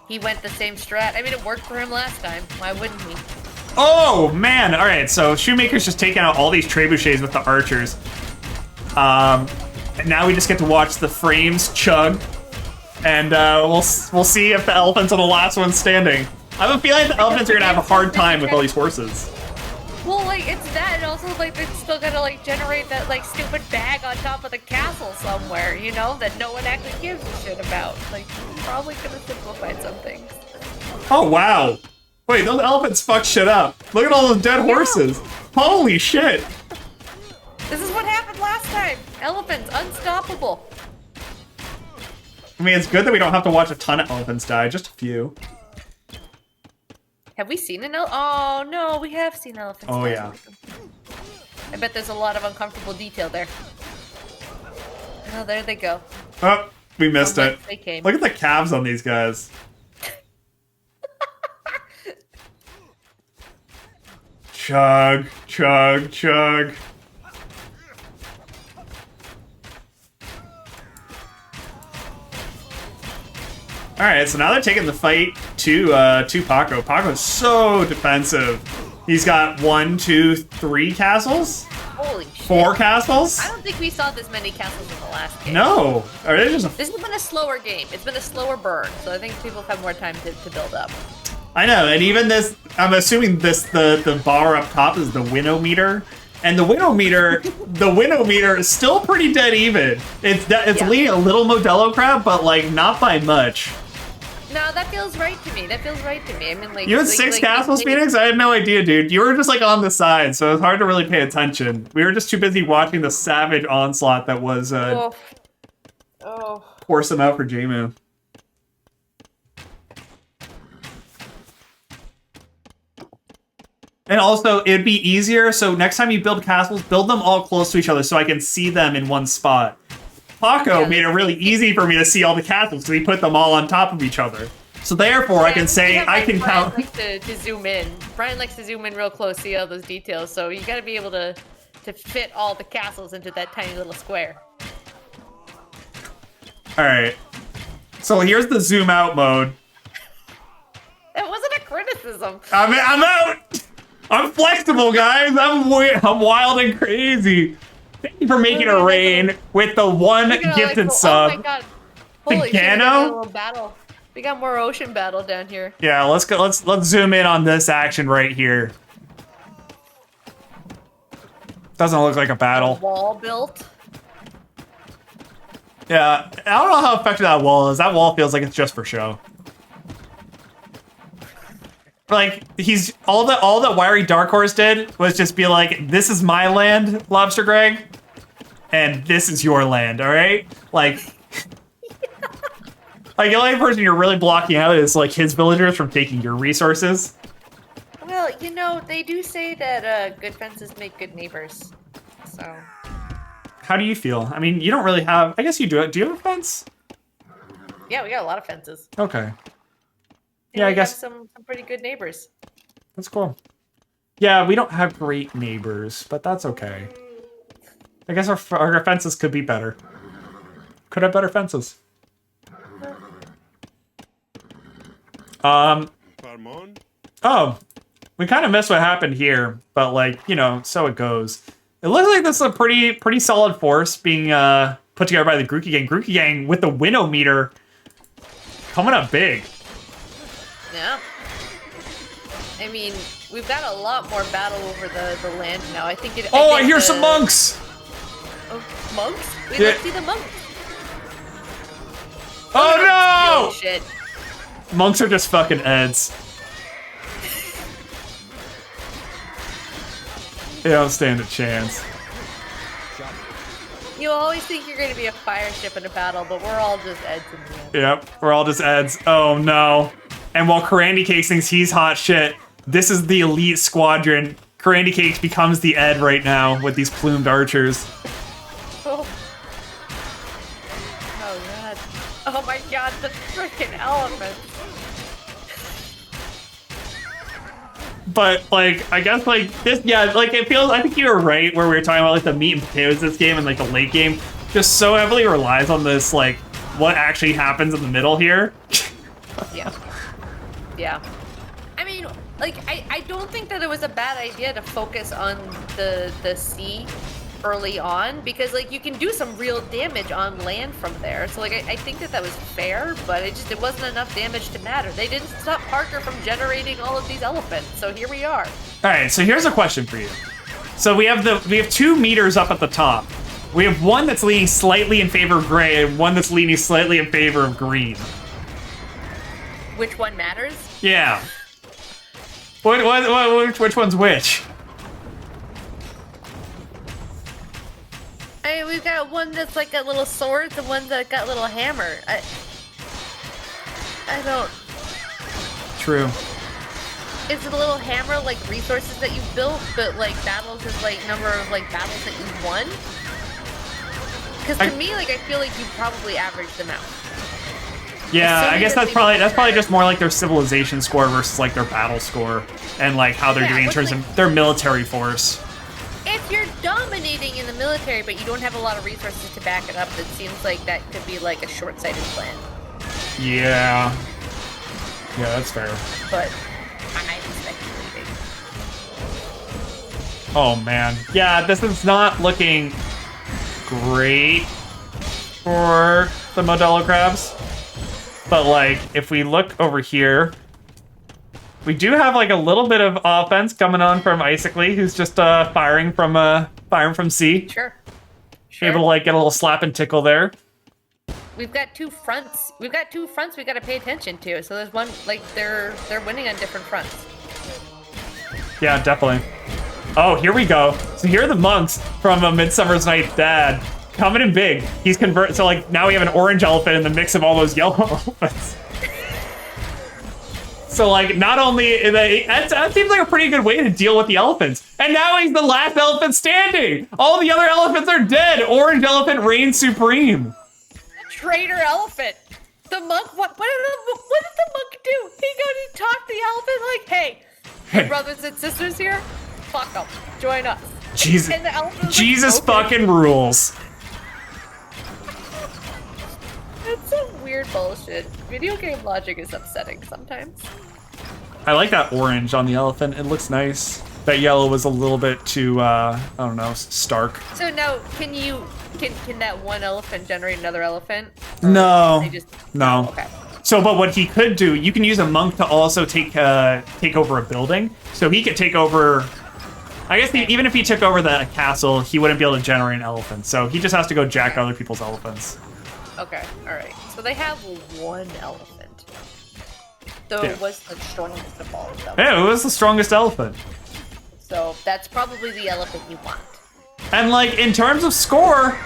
He went the same strat. I mean, it worked for him last time. Why wouldn't he? Oh, man. All right, so Shoemaker's just taking out all these trebuchets with the archers. And now we just get to watch the frames chug. And we'll see if the elephants are the last ones standing. I have a feeling the elephants are going to have a hard time with all these horses. Well, like, it's that, and also, like, they're still gonna, like, generate that, like, stupid bag on top of the castle somewhere, you know, that no one actually gives a shit about. Like, probably gonna simplify some things. Oh, wow. Wait, those elephants fucked shit up. Look at all those dead horses. Holy shit. This is what happened last time. Elephants, unstoppable. I mean, it's good that we don't have to watch a ton of elephants die, just a few. Have we seen an Oh, no, we have seen elephants. Oh, die. yeah. I bet there's a lot of uncomfortable detail there. Oh, there they go. Oh, we missed it. They came. Look at the calves on these guys. Chug, chug, chug. All right, so now they're taking the fight to Paco. Paco's so defensive. He's got 1, 2, 3 castles. Holy shit. 4 castles. I don't think we saw this many castles in the last game. No, are they just? This has been a slower game. It's been a slower burn, so I think people have more time to build up. I know, and even this, I'm assuming the bar up top is the winnow meter, and the winnow meter is still pretty dead even. It's leaning a little Modelo crab, but like not by much. No, that feels right to me. I mean, like You had 6 castles, Phoenix? I had no idea, dude. You were just like on the side, so it's hard to really pay attention. We were just too busy watching the savage onslaught that was force him out for J-Man. And also, it'd be easier, so next time you build castles, build them all close to each other so I can see them in one spot. Paco made it really easy for me to see all the castles, so he put them all on top of each other. So therefore, I can say, I can count... Brian likes to zoom in. Brian likes to zoom in real close, see all those details, so you gotta be able to fit all the castles into that tiny little square. Alright. So here's the zoom out mode. That wasn't a criticism. I'm out! I'm flexible, guys! I'm wild and crazy! Thank you for making it rain with the one gifted sub. Oh my god. Holy shit, we got a little battle. We got more ocean battle down here. Yeah, let's go. Let's zoom in on this action right here. Doesn't look like a battle. Wall built. Yeah, I don't know how effective that wall is. That wall feels like it's just for show. Like he's all that Wiry Dark Horse did was just be like, this is my land, Lobster Greg, and this is your land, all right? Like, like the only person you're really blocking out is like his villagers from taking your resources. Well, you know, they do say that good fences make good neighbors. So. How do you feel? I mean, you don't really have. I guess you do. Do you have a fence? Yeah, we got a lot of fences. Okay. And Yeah, I we guess have some pretty good neighbors. that's cool. Yeah, we don't have great neighbors, but that's okay. I guess our fences could be better. Could have better fences. Oh, we kind of missed what happened here, but like, you know, so it goes. It looks like this is a pretty solid force being put together by the Grookey Gang. Grookey Gang with the winnow meter coming up big. Yeah. I mean, we've got a lot more battle over the land now. I think it. Oh, I hear some monks! Oh, monks? Let's see the monks. Oh no! Shit. Monks are just fucking Eds. They don't stand a chance. You always think you're going to be a fire ship in a battle, but we're all just Eds in the end. Yep, we're all just Eds. Oh no. And while Karandy Cakes thinks he's hot shit, this is the elite squadron. Karandy Cakes becomes the Ed right now with these plumed archers. Oh. Oh god. Oh my god, the freaking elephants. But like, I guess like this, yeah, like it feels. I think you were right where we were talking about like the meat and potatoes this game and like the late game just so heavily relies on this like what actually happens in the middle here. Yeah. Yeah. I mean, like I don't think that it was a bad idea to focus on the sea early on because like you can do some real damage on land from there. So like I think that was fair, but it wasn't enough damage to matter. They didn't stop Parker from generating all of these elephants. So here we are. All right, so here's a question for you. So we have 2 meters up at the top. We have one that's leaning slightly in favor of gray and one that's leaning slightly in favor of green. Which one matters? Yeah. Which one's which? I mean, we've got one that's like got little swords and one that got little hammer. I don't... True. Is it a little hammer like resources that you built, but like battles is like number of like battles that you won? Because to me, like I feel like you probably averaged them out. Yeah, I guess that's probably just more like their civilization score versus like their battle score and like how they're doing in terms of their military force. If you're dominating in the military, but you don't have a lot of resources to back it up, it seems like that could be like a short-sighted plan. Yeah. Yeah, that's fair. But I'm speculating. Oh, man. Yeah, this is not looking great for the Modelo crabs. But, like, if we look over here, we do have, like, a little bit of offense coming on from Isaac-Lee, who's just firing from C. Sure. Able to, like, get a little slap and tickle there. We've got two fronts. We've got to pay attention to. So there's one, like, they're winning on different fronts. Yeah, definitely. Oh, here we go. So here are the monks from A Midsummer's Night's Dad. Coming in big. He's convert. So, like, now we have an orange elephant in the mix of all those yellow elephants. So, like, not only... That seems like a pretty good way to deal with the elephants. And now he's the last elephant standing. All the other elephants are dead. Orange elephant reigns supreme. Traitor elephant. The monk... What did the monk do? He talked the elephant like, hey, brothers and sisters here, fuck them. Join us. Jesus, And the elephant was Jesus like, okay. fucking rules. It's some weird bullshit. Video game logic is upsetting sometimes. I like that orange on the elephant. It looks nice. That yellow was a little bit too, I don't know, stark. So now, can that one elephant generate another elephant? Or No. they just- No. Okay. So, but what he could do, you can use a monk to also take over a building. So he could take over. I guess even if he took over the castle, he wouldn't be able to generate an elephant. So he just has to go jack other people's elephants. Okay. All right. So they have one elephant. Though Yeah. it was the strongest of all of them. Yeah, it was the strongest elephant. So that's probably the elephant you want. And like in terms of score,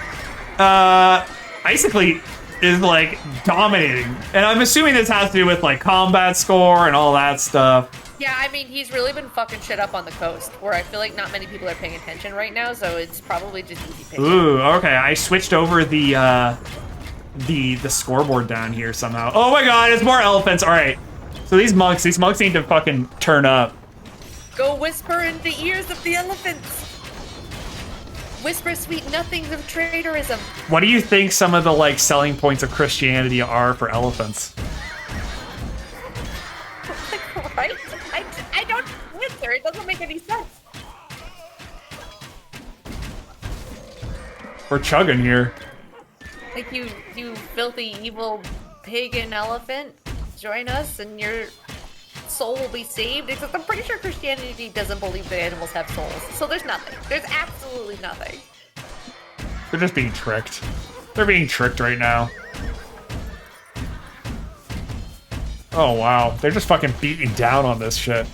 Isaac-Lee is like dominating. And I'm assuming this has to do with like combat score and all that stuff. Yeah, I mean, he's really been fucking shit up on the coast, where I feel like not many people are paying attention right now, so it's probably just easy picking. Ooh, okay. I switched over the scoreboard down here somehow. Oh my god, it's more elephants. All right. So these monks need to fucking turn up. Go whisper in the ears of the elephants. Whisper sweet nothings of traitorism. What do you think some of the like selling points of Christianity are for elephants? Right? I don't answer. It doesn't make any sense. We're chugging here. Like you filthy evil pagan elephant, join us and your soul will be saved. Except I'm pretty sure Christianity doesn't believe that animals have souls. So there's nothing. There's absolutely nothing. They're just being tricked. They're being tricked right now. Oh wow, they're just fucking beating down on this shit.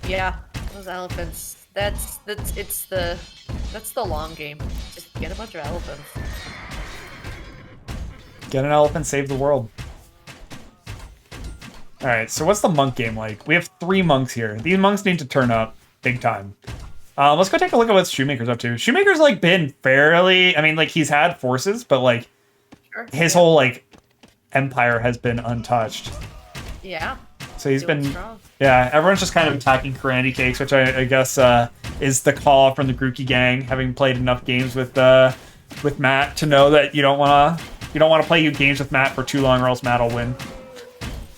Yeah, those elephants. That's the long game. Just get a bunch of elephants. Get an elephant, save the world. Alright, so what's the monk game like? We have 3 monks here. These monks need to turn up big time. Let's go take a look at what Shoemaker's up to. Shoemaker's like been fairly, I mean like he's had forces, but like Sure. his whole like empire has been untouched. Yeah. So he's Doing been, strong. yeah, everyone's just kind of attacking Karandi Cakes, which I guess is the call from the Grookey gang, having played enough games with Matt to know that you don't want to play games with Matt for too long, or else Matt will win.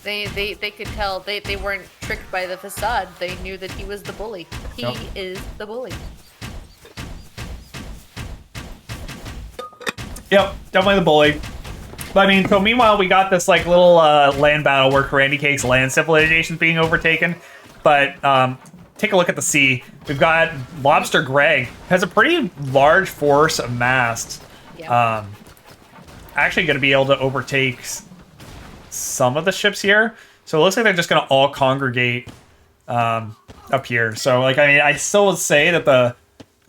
They could tell they weren't tricked by the facade. They knew that he was the bully. He Yep. is the bully. Yep, definitely the bully. But I mean, so meanwhile, we got this like little land battle where Karandi Cake's land civilization is being overtaken. But take a look at the sea. We've got Lobster Greg has a pretty large force amassed. Yeah. Actually going to be able to overtake some of the ships here. So it looks like they're just going to all congregate up here. So like, I mean, I still would say that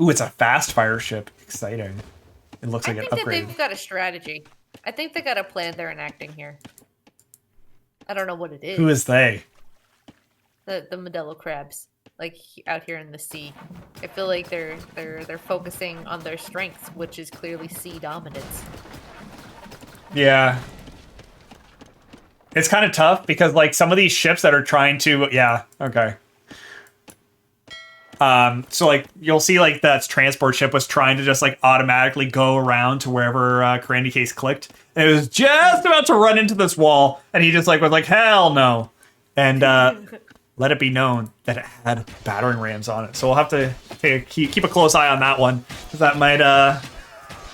it's a fast fire ship. Exciting. It looks like I an think that upgrade. they've got a strategy. I think they got a plan they're enacting here. I don't know what it is. Who is they? The Modelo crabs, like out here in the sea. I feel like they're focusing on their strengths, which is clearly sea dominance. Yeah. It's kind of tough because like some of these ships that are trying to, yeah, okay. So like you'll see like that transport ship was trying to just like automatically go around to wherever Karandy Case clicked. And it was just about to run into this wall, and he just like was like, hell no. And let it be known that it had battering rams on it. So we'll have to keep a close eye on that one, because that might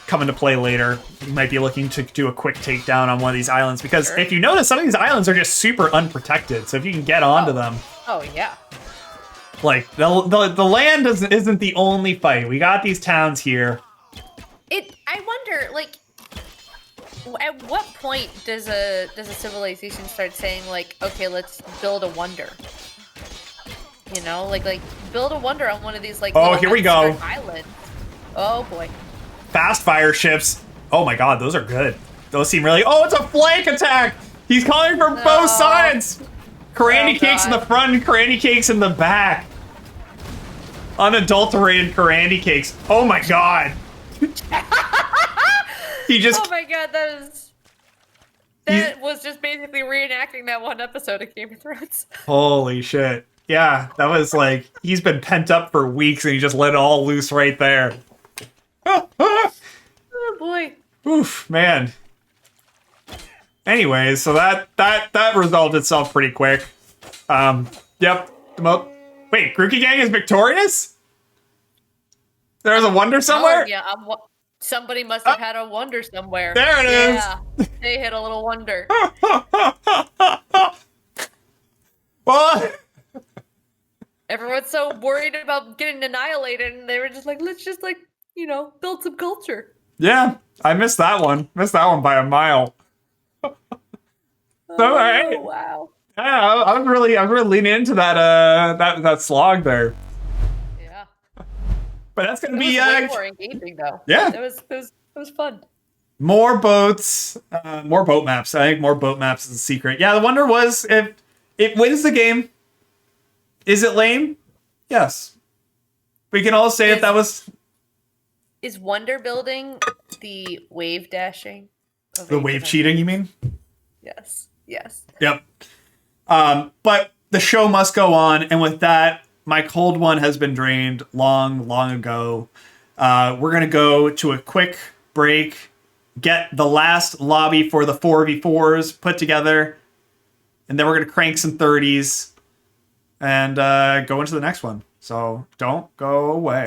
come into play later. You might be looking to do a quick takedown on one of these islands, because if you notice, some of these islands are just super unprotected. So if you can get onto them. Oh, yeah. Like, the land isn't the only fight. We got these towns here. I wonder, like, at what point does a civilization start saying, like, okay, let's build a wonder? You know, like build a wonder on one of these, like, oh, here we go. Islands. Oh boy. Fast fire ships. Oh my god, those are good. Those seem really. Oh, it's a flank attack. He's calling from both sides. Karandy Cakes in the front and Karandy Cakes in the back. Unadulterated Karandy Cakes. Oh my god. He just. Oh my god, that was just basically reenacting that one episode of Game of Thrones. Holy shit. Yeah, that was like, he's been pent up for weeks and he just let it all loose right there. Oh boy. Oof, man. Anyways, so that resolved itself pretty quick. Yep. Wait, Grookey Gang is victorious? There's a wonder somewhere? Oh, yeah, somebody must have had a wonder somewhere. There it is. Yeah, they hit a little wonder. Well, Everyone's so worried about getting annihilated, and they were just like, let's just, like, you know, build some culture. yeah, I missed that one. Missed that one by a mile. So, Oh, wow. Yeah, I was really leaning into that slog there. Yeah. But that's gonna It be was way more engaging, though. Yeah. It was fun. More boats, more boat maps. I think more boat maps is the secret. Yeah, the wonder was if it wins the game. Is it lame? Yes. We can all say if that was. Is wonder building the wave dashing? The wave cheating, you mean? Yes. Yes. Yep. But the show must go on, and with that, my cold one has been drained long ago. We're gonna go to a quick break, get the last lobby for the 4v4s put together, and then we're gonna crank some 30s and go into the next one. So don't go away.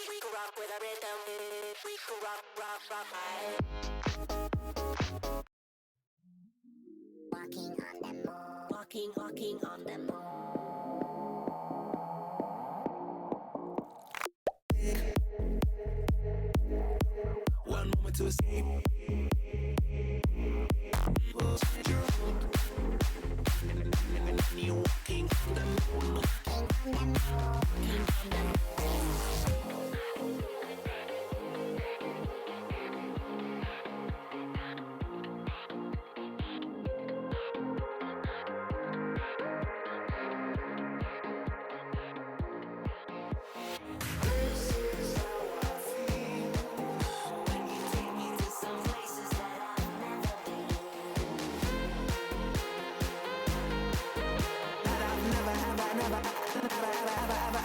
We can rock with a rhythm. We can rock, rock, rock. Walking on the moon. Walking on the moon. One moment to escape. You're walking on the moon.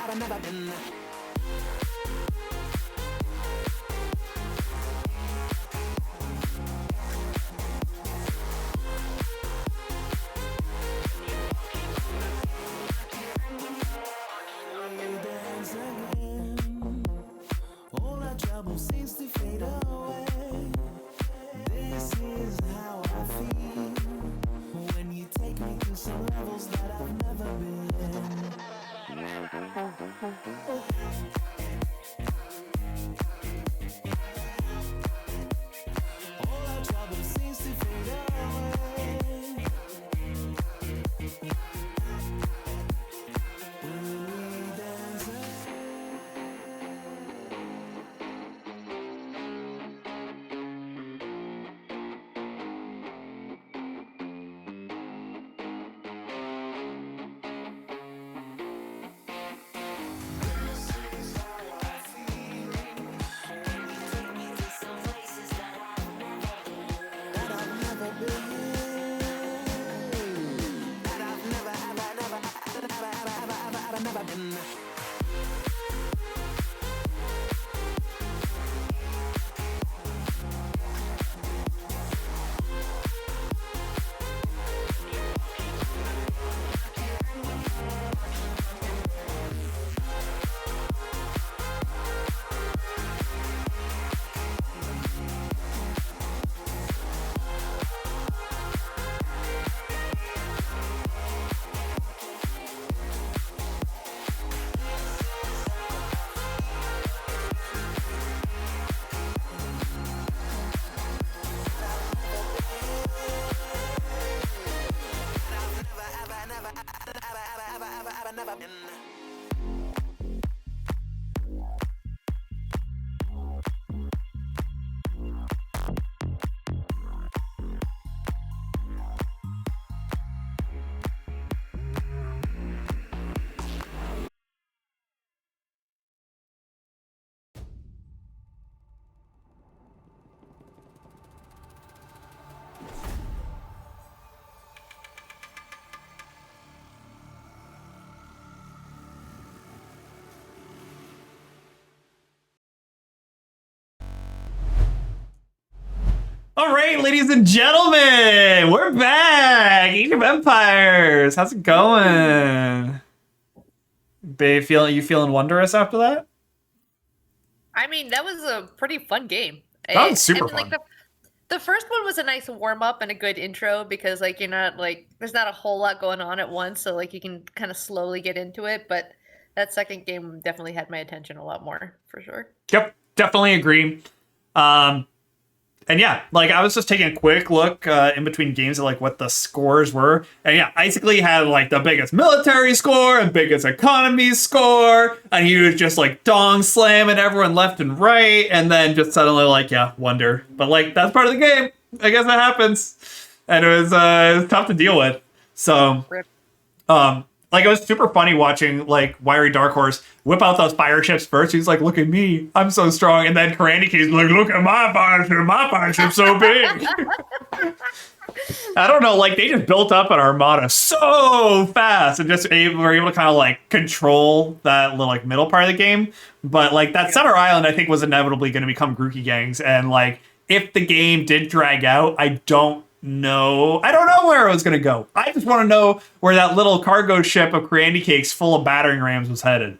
I've never been. Dance again. All our trouble seems to fade away. This is how I feel when you take me to some levels that I've never been. All our trouble seems to fade away. When we dance All right, ladies and gentlemen, we're back. Age of Empires. How's it going? Babe, you feeling wondrous after that? I mean, that was a pretty fun game. That was super Like fun. the first one was a nice warm up and a good intro because like you're not like there's not a whole lot going on at once, so like you can kind of slowly get into it. But that second game definitely had my attention a lot more for sure. Yep, definitely agree. And yeah, like I was just taking a quick look in between games at like what the scores were. And yeah, basically had like the biggest military score and biggest economy score. And he was just like dong slamming everyone left and right. And then just suddenly like, yeah, wonder. But like that's part of the game. I guess that happens. And it was tough to deal with. So, Rip. like it was super funny watching like Wiry Dark Horse whip out those fire ships first. He's like, "Look at me, I'm so strong," and then Karandi Key's like, "Look at my fire ship. My fire ship's so big." I don't know, like they just built up an armada so fast and just were able to kind of like control that little like middle part of the game. But like that center island, I think was inevitably going to become Grookey gangs, and like if the game did drag out, I don't know where it was going to go. I just want to know where that little cargo ship of Karandi Cakes full of battering rams was headed.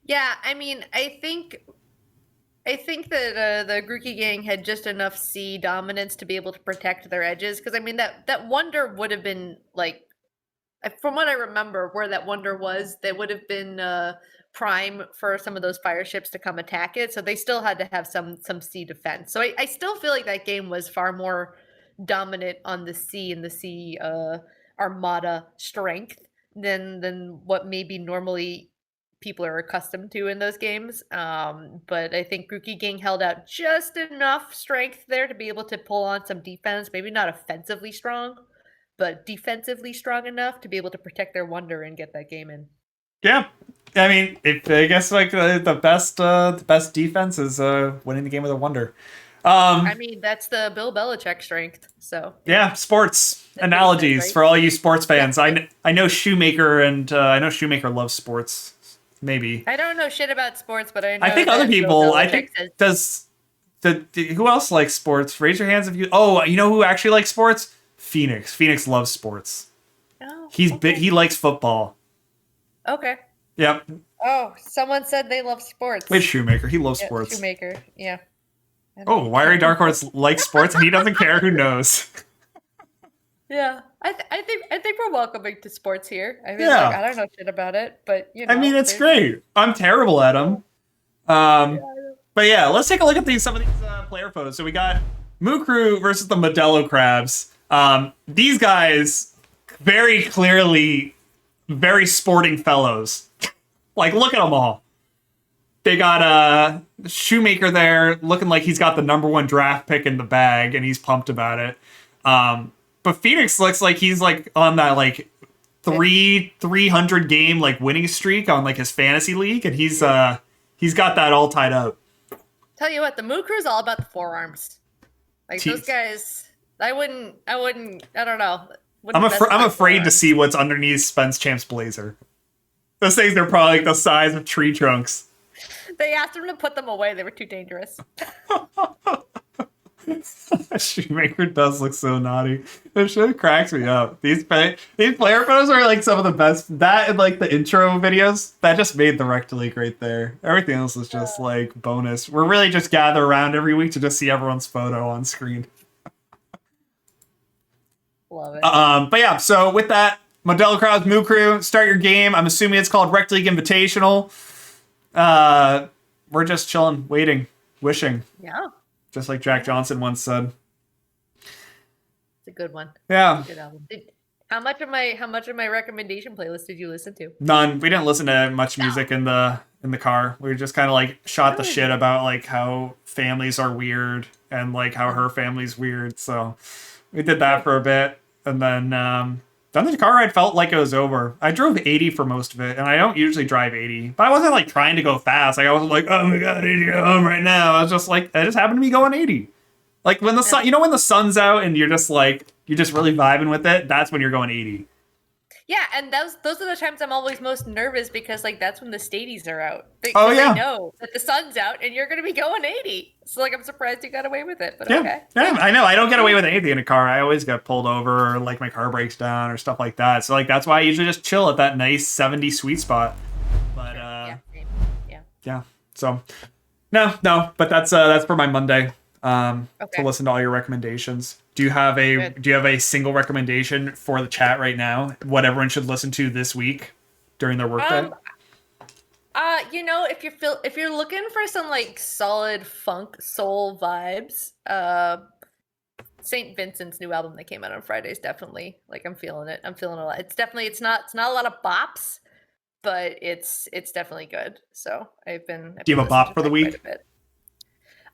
Yeah, I mean, I think that the Grookey gang had just enough C dominance to be able to protect their edges. Because I mean, that Wonder would have been like, from what I remember, where that Wonder was, they would have been prime for some of those fire ships to come attack it. So they still had to have some sea defense. So I still feel like that game was far more dominant on the sea and the sea armada strength than what maybe normally people are accustomed to in those games. But I think Grookey Gang held out just enough strength there to be able to pull on some defense, maybe not offensively strong, but defensively strong enough to be able to protect their Wonder and get that game in. Yeah, I mean, I guess like the best defense is winning the game with a wonder. I mean, that's the Bill Belichick strength. So Yeah, sports That's analogies defense, right? for all you sports fans. Yeah. I know Shoemaker and I know Shoemaker loves sports. Maybe I don't know shit about sports, but I know I think that other Bill people. I Belichick think says, who else likes sports? Raise your hands if you. Oh, you know who actually likes sports? Phoenix. Phoenix loves sports. oh, He's okay. He likes football. Okay. Yep. Oh, someone said they love sports. It's Shoemaker. He loves Yeah, sports. Shoemaker. Yeah. Oh, Wiry Dark Horse likes sports and he doesn't care. Who knows? Yeah. I think we're welcoming to sports here. I mean, Yeah. like, I don't know shit about it, but you know. I mean, it's there's- great. I'm terrible at them. But yeah, let's take a look at some of these player photos. So we got Mukru versus the Modelo Crabs. These guys, very clearly, very sporting fellows. Like, look at them all. They got Shoemaker there, looking like he's got the #1 draft pick in the bag, and he's pumped about it. But Phoenix looks like he's like on that like 300 game like winning streak on like his fantasy league, and he's got that all tied up. Tell you what, the Moo Crew's all about the forearms. Like those Jeez. guys, I don't know. I'm afraid to see what's underneath Spence Champ's blazer. Those things are probably like the size of tree trunks. They asked him to put them away. They were too dangerous. Shoemaker does look so naughty. It shit cracks me up. These player photos are like some of the best. That and like the intro videos, that just made the Rekt League right there. Everything else is just like bonus. We're really just gather around every week to just see everyone's photo on screen. Love it. But yeah, so with that, Modelo Crowds, Moo Crew, start your game. I'm assuming it's called Rekt League Invitational. We're just chilling, waiting, wishing. Yeah, Just like Jack Johnson once said. it's a good one. Yeah. Good album. How much of my recommendation playlist did you listen to? None. We didn't listen to much music in the car. We just kind of like shot the shit about like how families are weird and like how her family's weird. So we did that for a bit, and then the car ride felt like it was over. I drove 80 for most of it, and I don't usually drive 80, but I wasn't like trying to go fast. Like I wasn't like, oh my god, 80 home right now. I was just like, I just happened to be going 80. Like when the sun, when the sun's out and you're just really vibing with it. That's when you're going 80. Yeah, and those are the times I'm always most nervous because like that's when the stadies are out. Oh, yeah. I know that the sun's out and you're gonna be going 80. So like I'm surprised you got away with it, but Yeah, okay. yeah, I know. I don't get away with anything in a car. I always get pulled over or like my car breaks down or stuff like that. So like that's why I usually just chill at that nice 70 sweet spot. But Yeah, same. Yeah. yeah. So no, but that's for my Monday. To Okay. listen to all your recommendations. Do you have Good. a single recommendation for the chat right now? What everyone should listen to this week during their workday? If you're looking for some like solid funk soul vibes, St. Vincent's new album that came out on Friday is definitely like I'm feeling it. I'm feeling a lot. It's not a lot of bops, but it's definitely good. So I've been. Do you have a bop for the listening to week? that quite a bit.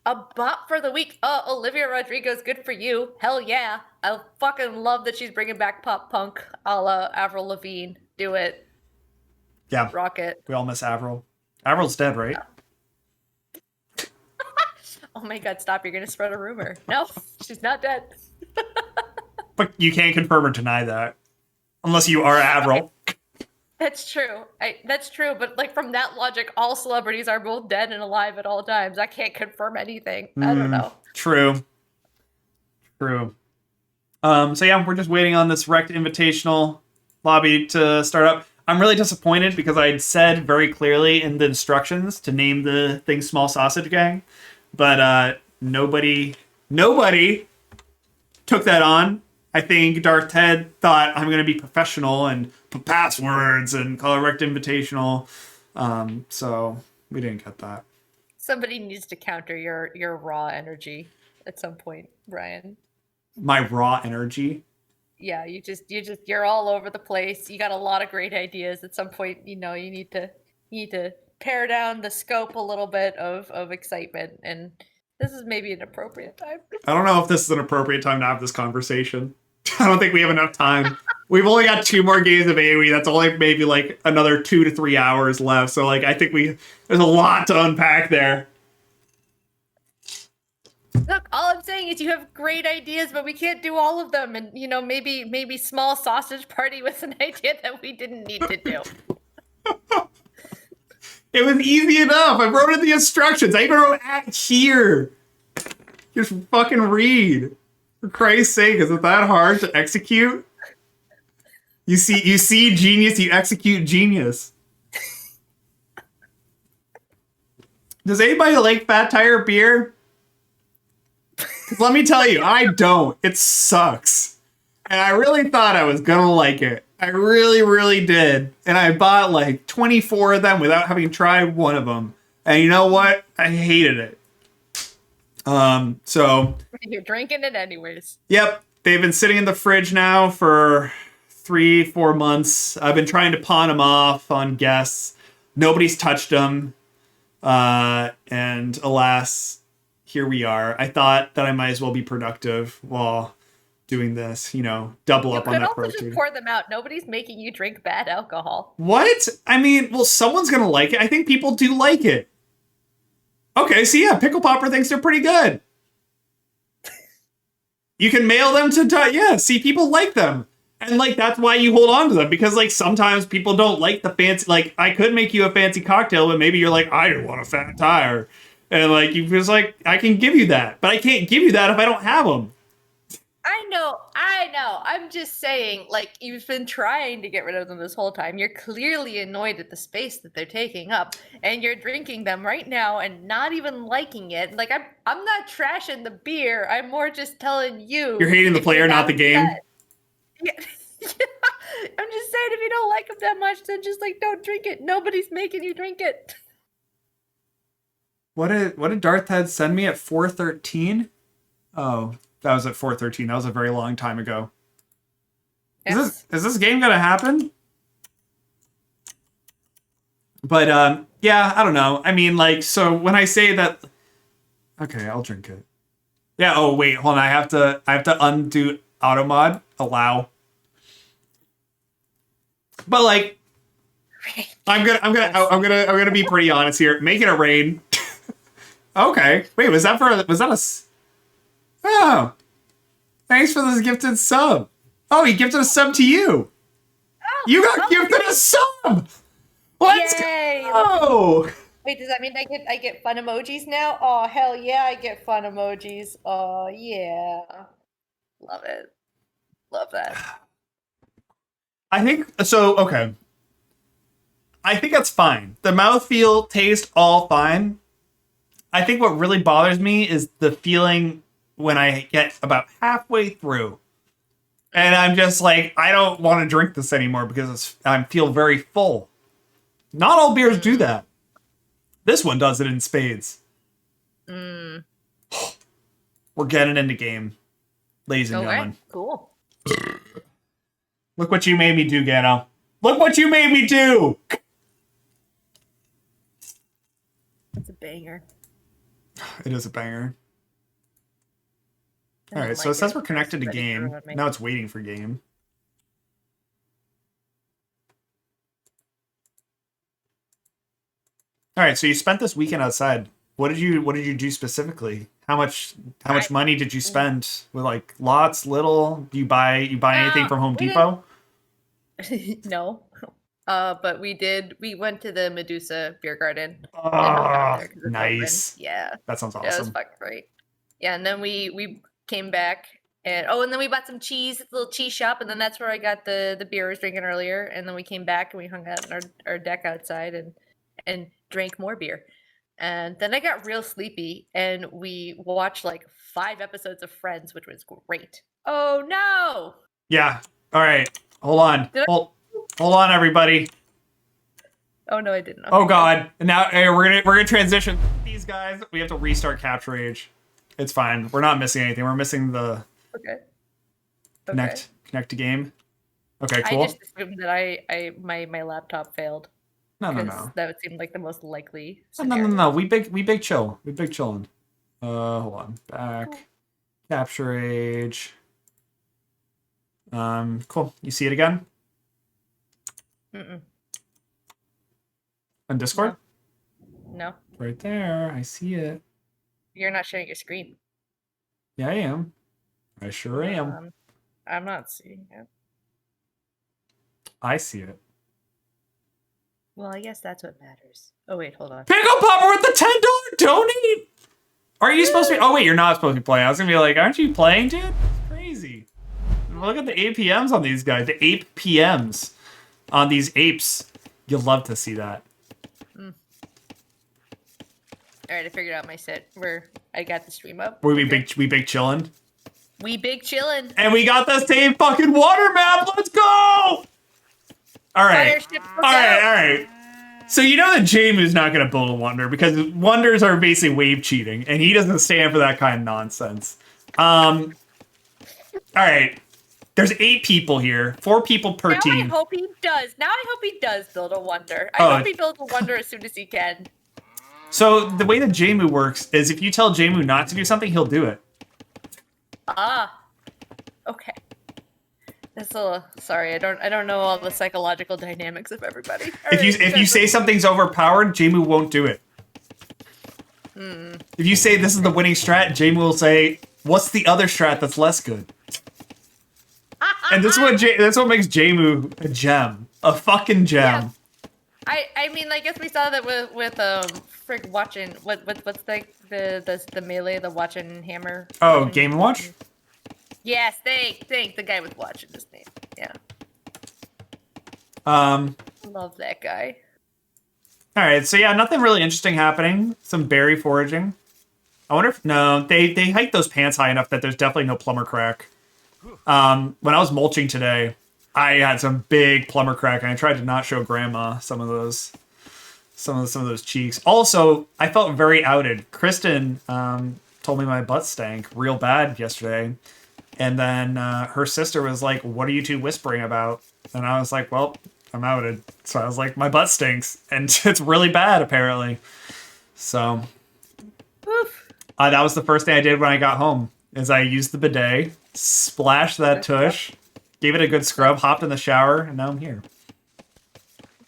A bop for the week. Olivia Rodrigo's good for you. Hell yeah. I fucking love that she's bringing back pop punk a la Avril Lavigne. Do it. Yeah, Rock it. we all miss Avril. Avril's dead, right? Oh my god, stop. You're going to spread a rumor. No, she's not dead. But you can't confirm or deny that unless you are Avril. That's true. That's true. But like from that logic, all celebrities are both dead and alive at all times. I can't confirm anything. I don't know. True. So yeah, we're just waiting on this Rekt Invitational lobby to start up. I'm really disappointed because I had said very clearly in the instructions to name the thing Small Sausage Gang, but nobody took that on. I think Darth Ted thought I'm going to be professional and put passwords and call it Rekt Invitational. So we didn't get that. Somebody needs to counter your raw energy at some point, Brian. My raw energy. Yeah, you're all over the place. You got a lot of great ideas. At some point, you need to pare down the scope a little bit of excitement, and this is maybe an appropriate time. I don't know if this is an appropriate time to have this conversation. I don't think we have enough time. We've only got 2 more games of AoE. That's only maybe like another 2 to 3 hours left. So like I think there's a lot to unpack there. Look, all I'm saying is you have great ideas, but we can't do all of them. And maybe Small Sausage Party was an idea that we didn't need to do. It was easy enough. I wrote in the instructions. I even wrote at here. Just fucking read. For Christ's sake, is it that hard to execute? You see genius, you execute genius. Does anybody like Fat Tire beer? 'Cause let me tell you, I don't. It sucks. And I really thought I was gonna like it. I really, really did. And I bought like 24 of them without having tried one of them. And you know what? I hated it. So You're drinking it anyways. yep, they've been sitting in the fridge now for 3-4 months. I've been trying to pawn them off on guests. Nobody's touched them. And alas, here we are. I thought that I might as well be productive while doing this, double up on that You could also protein. just pour them out. Nobody's making you drink bad alcohol. What? I mean, well, someone's gonna like it. I think people do like it. Okay, so yeah, Pickle Popper thinks they're pretty good. You can mail them to, see, people like them. And, that's why you hold on to them. Because, sometimes people don't like the fancy, I could make you a fancy cocktail, but maybe you're like, I don't want a Fat Tire. And, you just I can give you that. But I can't give you that if I don't have them. I know. I'm just saying, you've been trying to get rid of them this whole time. You're clearly annoyed at the space that they're taking up, and you're drinking them right now and not even liking it. I'm not trashing the beer. I'm more just telling you. You're hating the player, not the game. Yeah. I'm just saying, if you don't like them that much, then just don't drink it. Nobody's making you drink it. What did Darth Head send me at 4:13? Oh, that was at 4:13. That was a very long time ago. Yes. Is this game gonna happen? But yeah, I don't know. I mean, so when I say that, okay, I'll drink it. Yeah. Oh wait, hold on. I have to undo auto mod. Allow. But I'm gonna be pretty honest here. Make it a rain. Okay. Wait, was that Oh. Thanks for this gifted sub. Oh, he gifted a sub to you. Oh, You got gifted a sub. Let's Yay. go. Wait, does that mean I get fun emojis now? Oh, hell yeah, I get fun emojis. Oh, yeah. Love it. Love that. I think so. Okay. I think that's fine. The mouthfeel, taste, all fine. I think what really bothers me is the feeling when I get about halfway through, and I'm just I don't want to drink this anymore because I feel very full. Not all beers do that. This one does it in spades. We're getting into game, ladies and gentlemen. Cool. Look what you made me do, Gano. Look what you made me do! That's a banger. It is a banger. I Alright, don't so it like says it. we're connected to Ready to game. ruin me. Now it's waiting for game. Alright, so you spent this weekend outside. What did you do specifically? How much money did you spend with lots, little? Do you buy anything from Home we Depot? No. But we went to the Medusa beer garden. and hung out there 'cause it's Nice. open. Yeah. That sounds Yeah, it was awesome. fucking great. Yeah, and then we came back And then we bought some cheese at the little cheese shop, and then that's where I got the beer I was drinking earlier. And then we came back and we hung out in our deck outside and drank more beer. And then I got real sleepy, and we watched like 5 episodes of Friends, which was great. Oh no! Yeah. All right. Hold on. Did I- Hold on, everybody. Oh no, I didn't. Oh Okay. God. And now hey, we're gonna transition these guys. We have to restart Capture Age. It's fine. We're not missing anything. We're missing the Okay. connect to game. Okay, I cool. just assumed that my laptop failed. No. Because that would seem like the most likely No. scenario. We big chill. We big chillin'. Hold on. Back. Capture Age. Cool. You see it again? Mm-mm. On Discord? No. Right there. I see it. You're not sharing your screen. Yeah, I am. I sure am. I'm not seeing it. I see it. Well, I guess that's what matters. Oh wait, hold on. Pickle Popper with the $10 donate! Are you supposed to be? Oh wait, you're not supposed to be playing. I was gonna be like, aren't you playing, dude? It's crazy. Look at the APMs on these guys. The ape PMs on these apes. You'll love to see that. All right, I figured out my set where I got the stream up. We big chillin'. We big chillin'. And we got the same fucking water map. Let's go! All right. Fireship, All right. So you know that Jamu's not going to build a wonder because wonders are basically wave cheating, and he doesn't stand for that kind of nonsense. All right. There's 8 people here, 4 people per now team. I hope he does. Now I hope he does build a wonder. I hope he builds a wonder as soon as he can. So the way that Jamu works is if you tell Jamu not to do something, he'll do it. Ah. Okay. That's a little, sorry, I don't know all the psychological dynamics of everybody. If you say something's overpowered, Jamu won't do it. If you say this is the winning strat, Jamu will say, "What's the other strat that's less good?" And that's what makes Jamu a gem, a fucking gem. Yeah. I mean, I guess we saw that with Frick watching what's the melee, the watching hammer. Oh, Game & Watch? Yes, thank the guy with watching his name. Yeah. Love that guy. All right, so yeah, nothing really interesting happening. Some berry foraging. I wonder if no, they hiked those pants high enough that there's definitely no plumber crack. When I was mulching today, I had some big plumber crack, and I tried to not show Grandma some of those cheeks. Also, I felt very outed. Kristen told me my butt stank real bad yesterday, and then her sister was like, "What are you two whispering about?" And I was like, "Well, I'm outed." So I was like, "My butt stinks," and it's really bad apparently. So that was the first thing I did when I got home. Is I used the bidet, splashed that tush, gave it a good scrub, hopped in the shower, and now I'm here.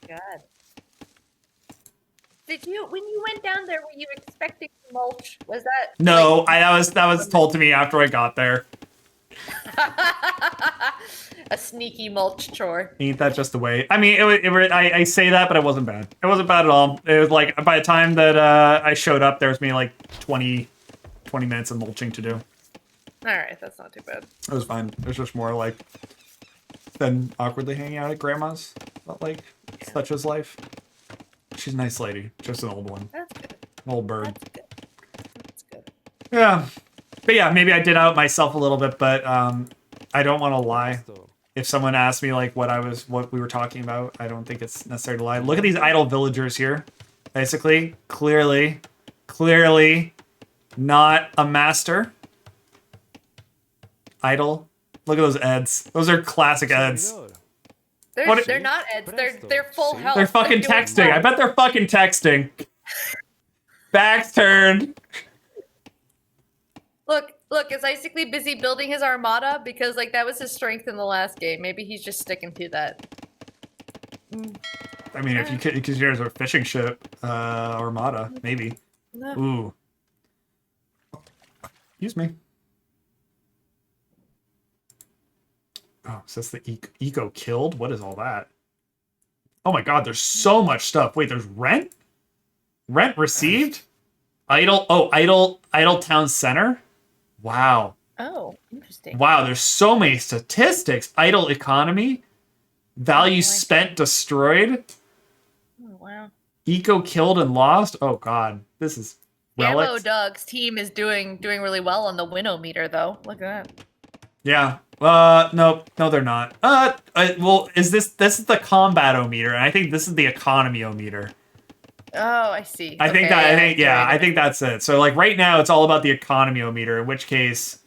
God. When you went down there, were you expecting mulch? Was that No, that was told to me after I got there. a sneaky mulch chore? Ain't that just the way? I mean, I say that, but it wasn't bad. It wasn't bad at all. It was like by the time that I showed up, there was maybe like 20 minutes of mulching to do. All right, that's not too bad. It was fine. It was just more like than awkwardly hanging out at Grandma's. But like, such was life. She's a nice lady, just an old one, That's good. an old bird. That's good. That's good. Yeah, but yeah, maybe I did out myself a little bit, but I don't want to lie. If someone asked me like what we were talking about, I don't think it's necessary to lie. Look at these idle villagers here. Basically, clearly not a master. Idle. Look at those eds. Those are classic eds. They're not Eds. They're full health. They're fucking doing texting. well. I bet they're fucking texting. Back's turned. Look, is basically busy building his armada because like that was his strength in the last game. Maybe he's just sticking to that. I mean, if you consider it a fishing ship, armada, maybe. No. Ooh. Excuse me. Oh, says the eco killed? What is all that? Oh my god, there's so much stuff. Wait, there's rent? Rent received? Idle Town Center? Wow. Oh, interesting. Wow, there's so many statistics. Idle economy, value boy. spent destroyed, Oh, wow. eco killed and lost. Oh god, this is Yellow relics. Dog's team is doing really well on the winnow meter, though. Look at that. Yeah. No, they're not. Well, this is the combat-o-meter, and I think this is the economy-o-meter. Oh, I see. I think that's it. So like right now, it's all about the economy-o-meter. In which case,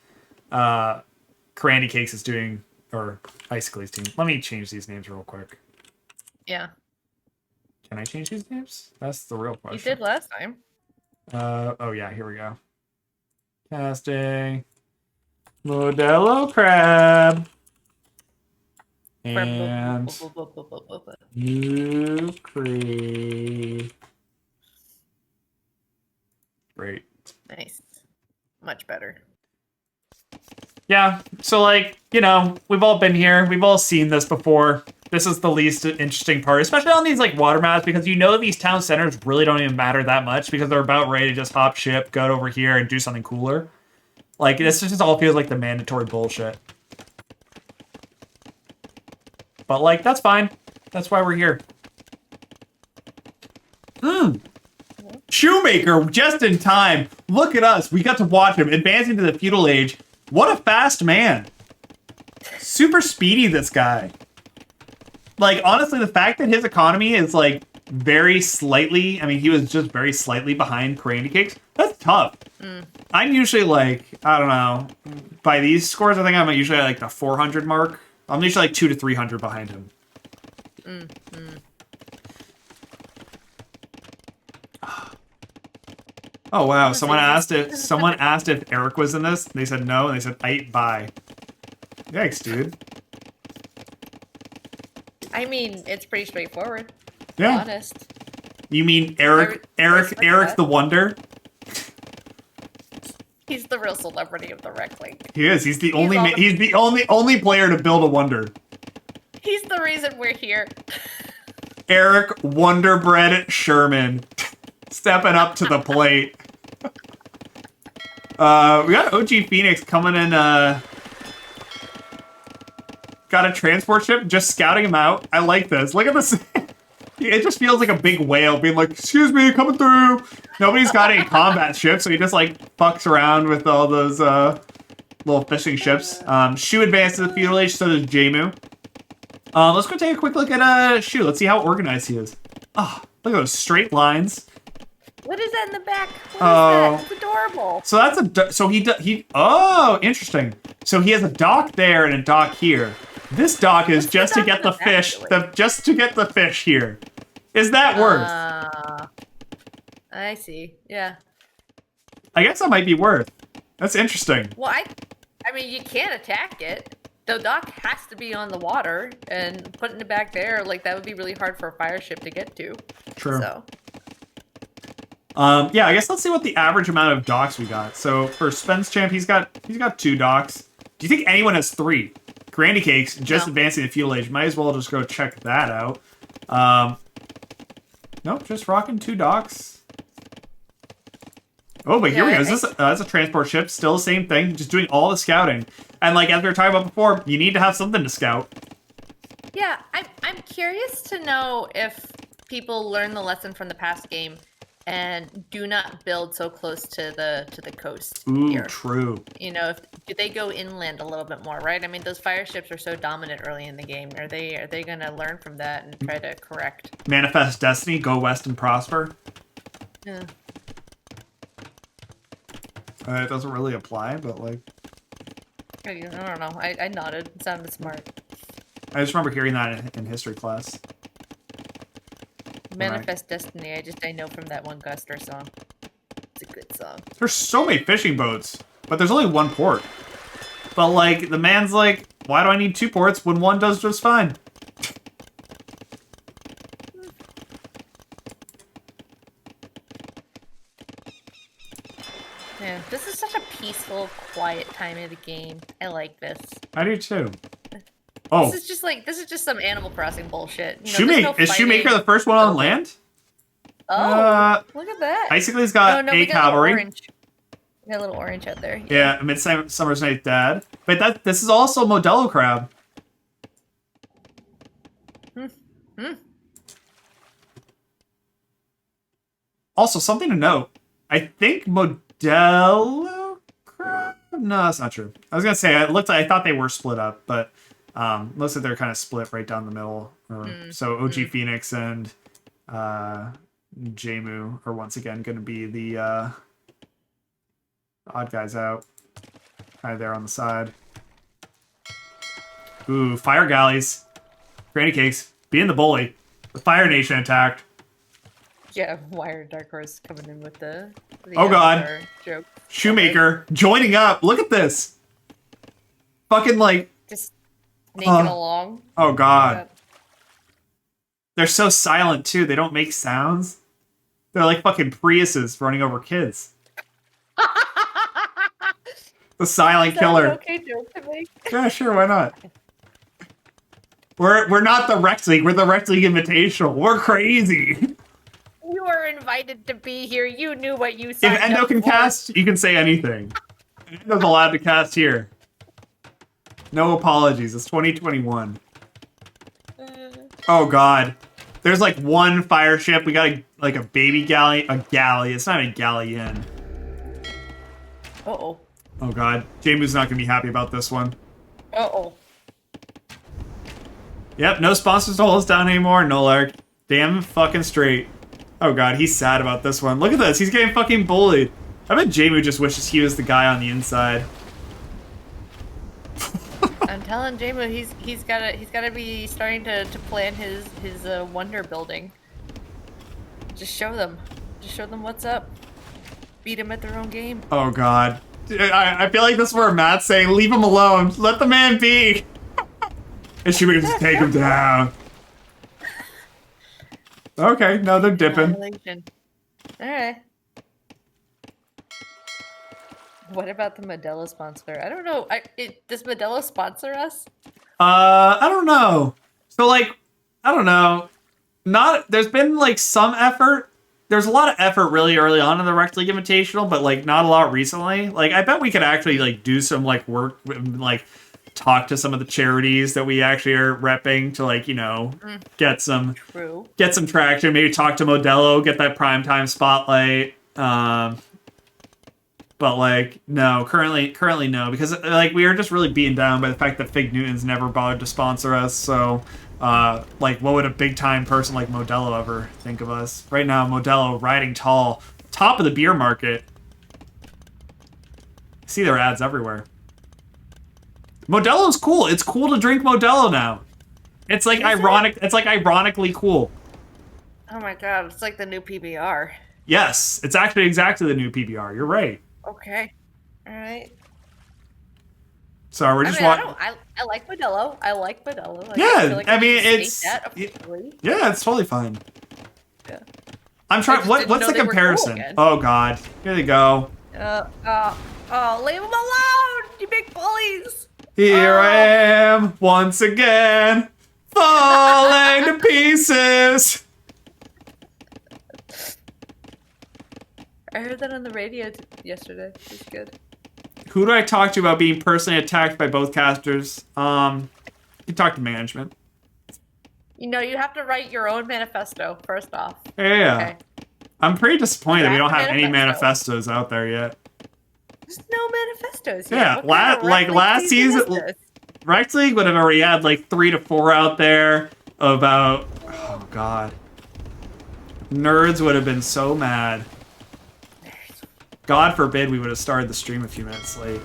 Crandy Cakes is doing, or Icicle's team. Let me change these names real quick. Yeah. Can I change these names? That's the real question. You did last time. Oh yeah, here we go. Casting. Modelo Crab. And Ukraine. Great. Nice. Much better. Yeah, so like, we've all been here. We've all seen this before. This is the least interesting part, especially on these like water maps, because these town centers really don't even matter that much because they're about ready to just hop ship, go over here and do something cooler. Like, this just all feels like the mandatory bullshit. But like, that's fine. That's why we're here. Shoemaker, just in time. Look at us. We got to watch him advancing to the feudal age. What a fast man. Super speedy, this guy. Like, honestly, the fact that his economy is, like, very slightly... I mean, he was just very slightly behind Crandy Cakes. That's tough. I'm usually, like, I don't know. By these scores, I think I'm usually at, like, the 400 mark. I'm usually, like, 200 to 300 behind him. Oh, wow. Someone asked if Eric was in this. They said no, and they said, bye. Yikes, dude. I mean, it's pretty straightforward. Yeah. Honest. You mean Eric the Wonder? He's the real celebrity of the Rekt League. He is. He's the only player to build a wonder. He's the reason we're here. Eric Wonderbread Sherman stepping up to the plate. We got OG Phoenix coming in. Got a transport ship, just scouting him out. I like this. Look at this. It just feels like a big whale being like, excuse me, coming through. Nobody's got any combat ships, so he just like fucks around with all those little fishing ships. Shu advances to the feudal age, so does Jamu. Let's go take a quick look at Shu. Let's see how organized he is. Oh, look at those straight lines. What is that in the back? What is that? It's adorable. So that's oh, interesting. So he has a dock there and a dock here. This dock is just to get the fish, just to get the fish here. Is that worth? I see. Yeah. I guess that might be worth. That's interesting. Well, I mean, you can't attack it. The dock has to be on the water, and putting it back there, like, that would be really hard for a fire ship to get to. True. So. Yeah, I guess let's see what the average amount of docks we got. So for Spence Champ, he's got 2 docks. Do you think anyone has 3? Grandy Cakes, just advancing the feudal age. Might as well just go check that out. Nope, just rocking 2 docks. Oh, but here we go. That's a transport ship. Still the same thing. Just doing all the scouting. And like as we were talking about before, you need to have something to scout. Yeah, I'm curious to know if people learn the lesson from the past game and do not build so close to the coast. Ooh, here. true. Do they go inland a little bit more, right? I mean, those fire ships are so dominant early in the game. Are they gonna learn from that and try to correct? Manifest destiny, go west and prosper. Yeah. It doesn't really apply, but like... I don't know. I nodded. It sounded smart. I just remember hearing that in history class. Manifest Destiny. I know from that one Guster song. It's a good song. There's so many fishing boats, but there's only 1 port. But like, the man's like, why do I need 2 ports when 1 does just fine? Yeah, this is such a peaceful, quiet time of the game. I like this. I do too. Oh, this is just some Animal Crossing bullshit. Is Shoemaker the first one on land? Oh, look at that. Icicle's got we got cavalry. orange. Got a little orange out there. Yeah, Midsummer's Night's Dad. But this is also Modelo crab. Also, something to note. I think Modelo crab? No, that's not true. I was gonna say I thought they were split up, but looks like they're kind of split right down the middle. So OG Phoenix and Jamu are once again gonna be the odd guys out. Kind of there on the side. Ooh, fire galleys. Granny cakes. Being the bully. The Fire Nation attacked. Yeah, Wire Dark Horse coming in with the Oh god. avatar joke. Shoemaker joining up. Look at this. Fucking like. Just sneaking along. Oh god. Yeah. They're so silent too. They don't make sounds. They're like fucking Priuses running over kids. The silent Is that killer. an okay joke to make? Yeah, sure, why not? We're not the Rekt League, we're the Rekt League Invitational. We're crazy. You were invited to be here. You knew what you signed If Endo up can for. cast, you can say anything. Endo's allowed to cast here. No apologies, it's 2021. Oh god. There's like one fire ship, we got a baby galley, it's not a galleon. Uh-oh. Oh god, Jamu's not gonna be happy about this one. Uh-oh. Yep, no sponsors to hold us down anymore, no Lark. Damn fucking straight. Oh god, he's sad about this one. Look at this, he's getting fucking bullied. I bet Jamu just wishes he was the guy on the inside. I'm telling Jamu he's gotta be starting to plan his wonder building. Just show them what's up. Beat them at their own game. Oh god. I feel like this is where Matt's saying, leave him alone, let the man be. And she would just take him down. Okay, no, they're dipping. Alright. What about the Modelo sponsor? I don't know. Does Modelo sponsor us? I don't know. So like, I don't know. There's been like some effort. There's a lot of effort really early on in the Rekt League Invitational, but like not a lot recently. Like I bet we could actually like do some like work, like talk to some of the charities that we actually are repping to like, you know, get some traction. Maybe talk to Modelo, get that primetime spotlight. But like, no, currently no, because like we are just really beaten down by the fact that Fig Newton's never bothered to sponsor us. So, like, what would a big time person like Modelo ever think of us? Right now, Modelo riding tall, top of the beer market. See their ads everywhere. Modelo's cool. It's cool to drink Modelo now. It's like ironic. It's like ironically cool. Oh my god, it's like the new PBR. Yes, it's actually exactly the new PBR. You're right. Okay. Alright. So we're just I like Modelo. I like Modelo. Like, yeah, I feel like I mean can it's state that officially. yeah, it's totally fine. Yeah. I'm trying. just What's didn't know the they were cool comparison? again. Oh God, here they go. Leave them alone, you big bullies. Here I am once again, falling to pieces. I heard that on the radio yesterday. It was good. Who do I talk to about being personally attacked by both casters? You talk to management. You know, you have to write your own manifesto first off. Yeah. Okay. I'm pretty disappointed we don't have any Manifesto. manifestos out there yet. There's no manifestos yet. Yeah, What kind of like Rekt last League season, is this? Rekt League would have already had like 3 to 4 out there about. Oh God. Nerds would have been so mad. God forbid we would have started the stream a few minutes late.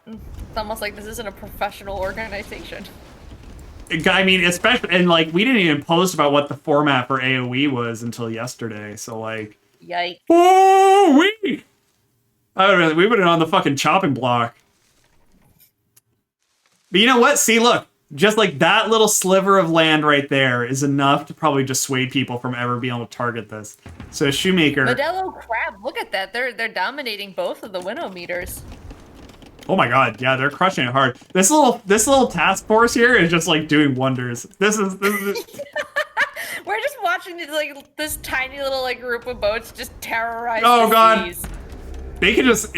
It's almost like this isn't a professional organization. I mean, especially, and like, we didn't even post about what the format for AoE was until yesterday, so like... Yikes. Oh, we would have been on the fucking chopping block. But you know what? See, look, just like that little sliver of land right there is enough to probably dissuade people from ever being able to target this. So Shoemaker... Modelo Crab, look at that. They're dominating both of the winnow meters. Oh my god, yeah, they're crushing it hard. This little task force here is just like doing wonders. This is We're just watching this tiny little group of boats just terrorize Oh, the God. seas. They can just...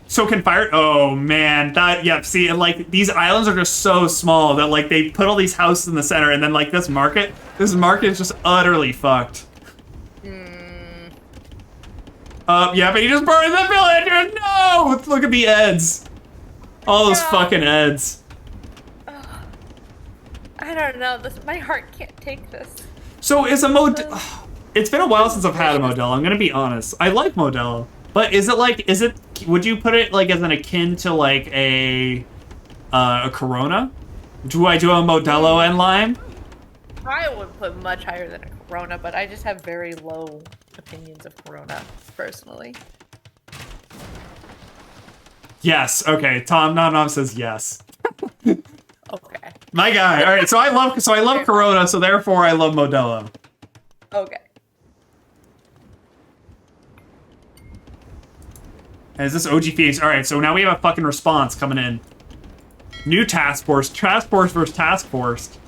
So can fire... Oh, man. That... Yeah, see, and, like, these islands are just so small that, like, they put all these houses in the center, and then, like, this market is just utterly fucked. Yeah, but he just burned the villagers! No! Look at the Eds. All those fucking Eds. I don't know. My heart can't take this. So is a Modelo... It's been a while since I've had a Modelo, I'm gonna be honest. I like Modelo. But is it... Would you put it, like, as an akin to, like, a Corona? Do I do a Modelo and lime? I would put much higher than a Corona, but I just have very low opinions of Corona, personally. Yes, okay. Tom Nom Nom says yes. Okay. My guy. All right, so I love Corona, so therefore I love Modelo. Okay. And is this OG Phoenix? All right, so now we have a fucking response coming in. New task force versus task force.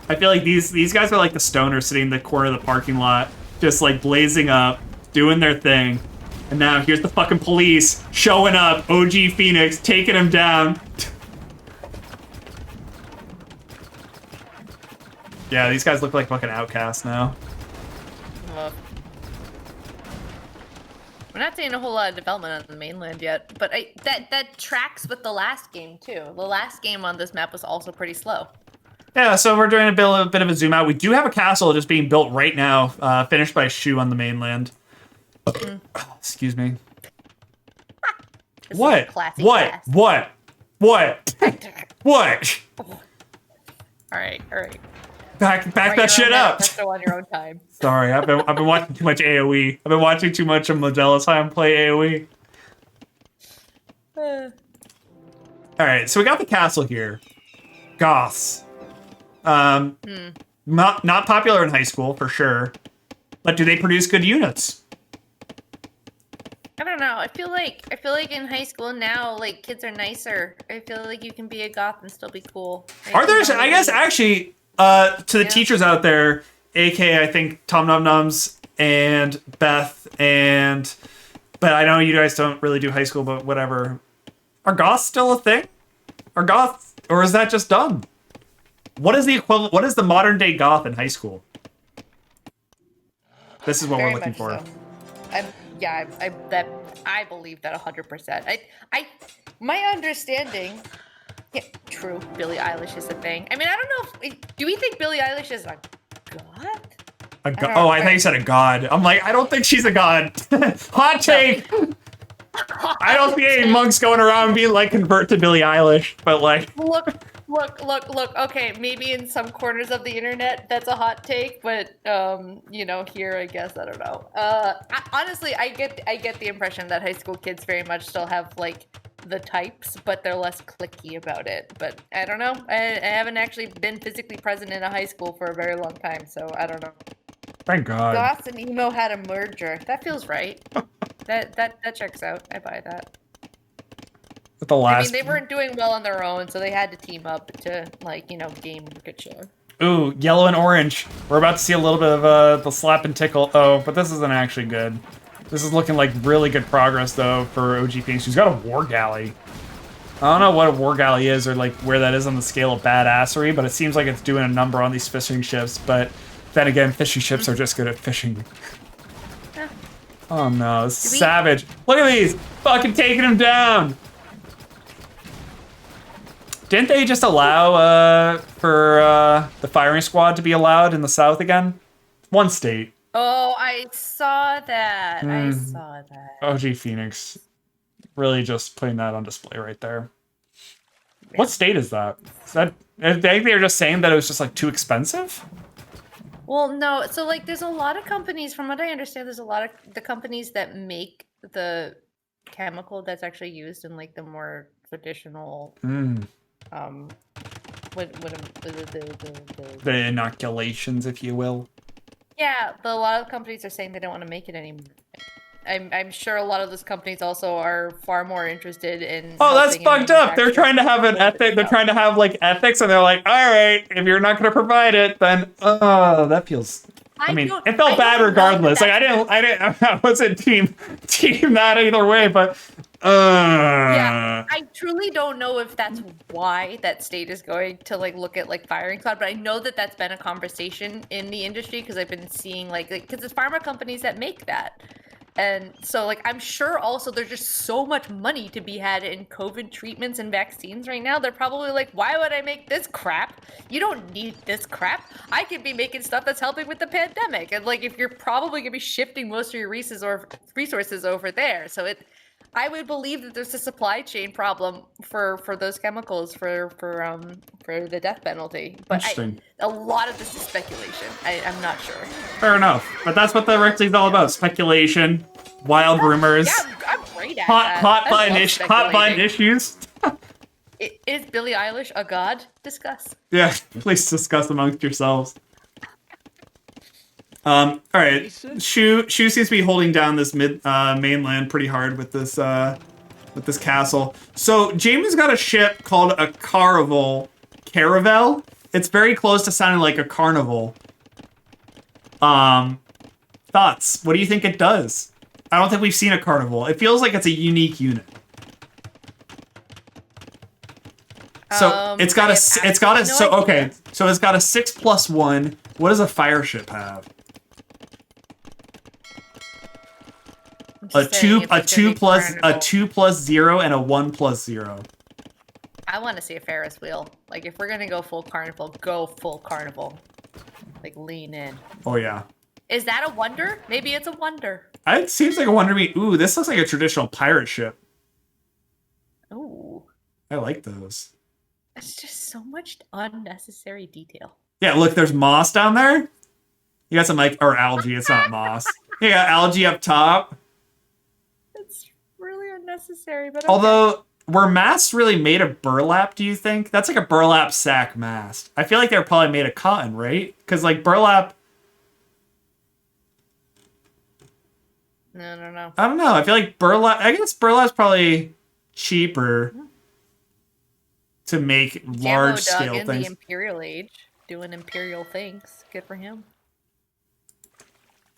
I feel like these guys are like the stoners sitting in the corner of the parking lot, just like blazing up, doing their thing. And now here's the fucking police showing up, OG Phoenix, taking him down. Yeah, these guys look like fucking outcasts now. We're not seeing a whole lot of development on the mainland yet, but that tracks with the last game too. The last game on this map was also pretty slow. Yeah, so we're doing a bit of a zoom out. We do have a castle just being built right now, finished by Shu on the mainland. Excuse me. What? What? What? What? What? All right. Back that shit up. Go on your own time. Sorry, I've been watching too much AoE. I've been watching too much of Modelo's time play AoE. All right, so we got the castle here. Goths. Not popular in high school for sure, but do they produce good units? I don't know. I feel like in high school now, like kids are nicer. I feel like you can be a goth and still be cool. Are there? I guess actually, to the teachers out there, aka I think Tom Nom Noms and Beth but I know you guys don't really do high school, but whatever. Are goths still a thing? Are goths, or is that just dumb? What is the equivalent? What is the modern day goth in high school? This is what we're looking for. So. I believe that 100%. My understanding. Yeah, true. Billie Eilish is a thing. I mean, I don't know. Do we think Billie Eilish is a god? I thought you said a god. I'm like, I don't think she's a god. Hot take. I don't see any monks going around being like, convert to Billie Eilish, but like. Look. Okay, maybe in some corners of the internet that's a hot take, but here I guess I don't know. Honestly, I get the impression that high school kids very much still have like the types, but they're less cliquey about it. But I don't know. I haven't actually been physically present in a high school for a very long time, so I don't know. Thank God. Goth and emo had a merger. That feels right. that checks out. I buy that. The last... I mean, they weren't doing well on their own, so they had to team up to, gain market share. Ooh, yellow and orange. We're about to see a little bit of the slap and tickle. Oh, but this isn't actually good. This is looking like really good progress, though, for OG Phoenix. She's got a war galley. I don't know what a war galley is or, like, where that is on the scale of badassery, but it seems like it's doing a number on these fishing ships. But then again, fishing ships are just good at fishing. Yeah. Oh, no. This is savage. Look at these. Fucking taking them down. Didn't they just allow for the firing squad to be allowed in the South again? One state. Oh, I saw that. I saw that. OG Phoenix. Really just putting that on display right there. Yeah. What state is that? I think they were just saying that it was just like too expensive? Well, no. So like there's a lot of companies, from what I understand, there's a lot of the companies that make the chemical that's actually used in like the more traditional the inoculations, if you will. Yeah, but a lot of companies are saying they don't want to make it anymore. I'm sure a lot of those companies also are far more interested in. Oh, that's helping in fucked up. They're manufacturing. trying to have an ethic. They're trying to have like ethics, and they're like, all right, if you're not going to provide it, then that feels. I mean, don't- it felt I bad don't know regardless. Like that I didn't. I wasn't team that either way, but. Yeah, I truly don't know if that's why that state is going to like look at like firing Cloud, but I know that that's been a conversation in the industry because I've been seeing like because it's pharma companies that make that. And so, like, I'm sure also there's just so much money to be had in COVID treatments and vaccines right now. They're probably like, why would I make this crap? You don't need this crap. I could be making stuff that's helping with the pandemic. And, like, if you're probably going to be shifting most of your resources over there. So I would believe that there's a supply chain problem for those chemicals for the death penalty. But Interesting. a lot of this is speculation. I'm not sure. Fair enough, but that's what the Rekt League's all about: speculation, wild rumors, Yeah, I'm great at hot that. button issues. Is Billie Eilish a god? Discuss. Yeah, please discuss amongst yourselves. All right. Shu seems to be holding down this mainland pretty hard with this castle. So Jamie's got a ship called a Caravel. It's very close to sounding like a carnival. Thoughts? What do you think it does? I don't think we've seen a carnival. It feels like it's a unique unit. So it's got a so it's got a 6+1. What does a fire ship have? A 2+0 and a 1+0. I want to see a Ferris wheel. Like if we're gonna go full carnival, go full carnival. Like lean in. Oh yeah. Is that a wonder? Maybe it's a wonder. It seems like a wonder to me. Ooh, this looks like a traditional pirate ship. Ooh. I like those. It's just so much unnecessary detail. Yeah, look, there's moss down there. You got some or algae. It's not moss. You got algae up top. It's really unnecessary, but although were masts really made of burlap? Do you think that's like a burlap sack mast? I feel like they're probably made of cotton, right? Because like burlap. No. I don't know. I feel like burlap. I guess burlap's probably cheaper to make large scale in things. The Imperial Age, doing Imperial things. Good for him.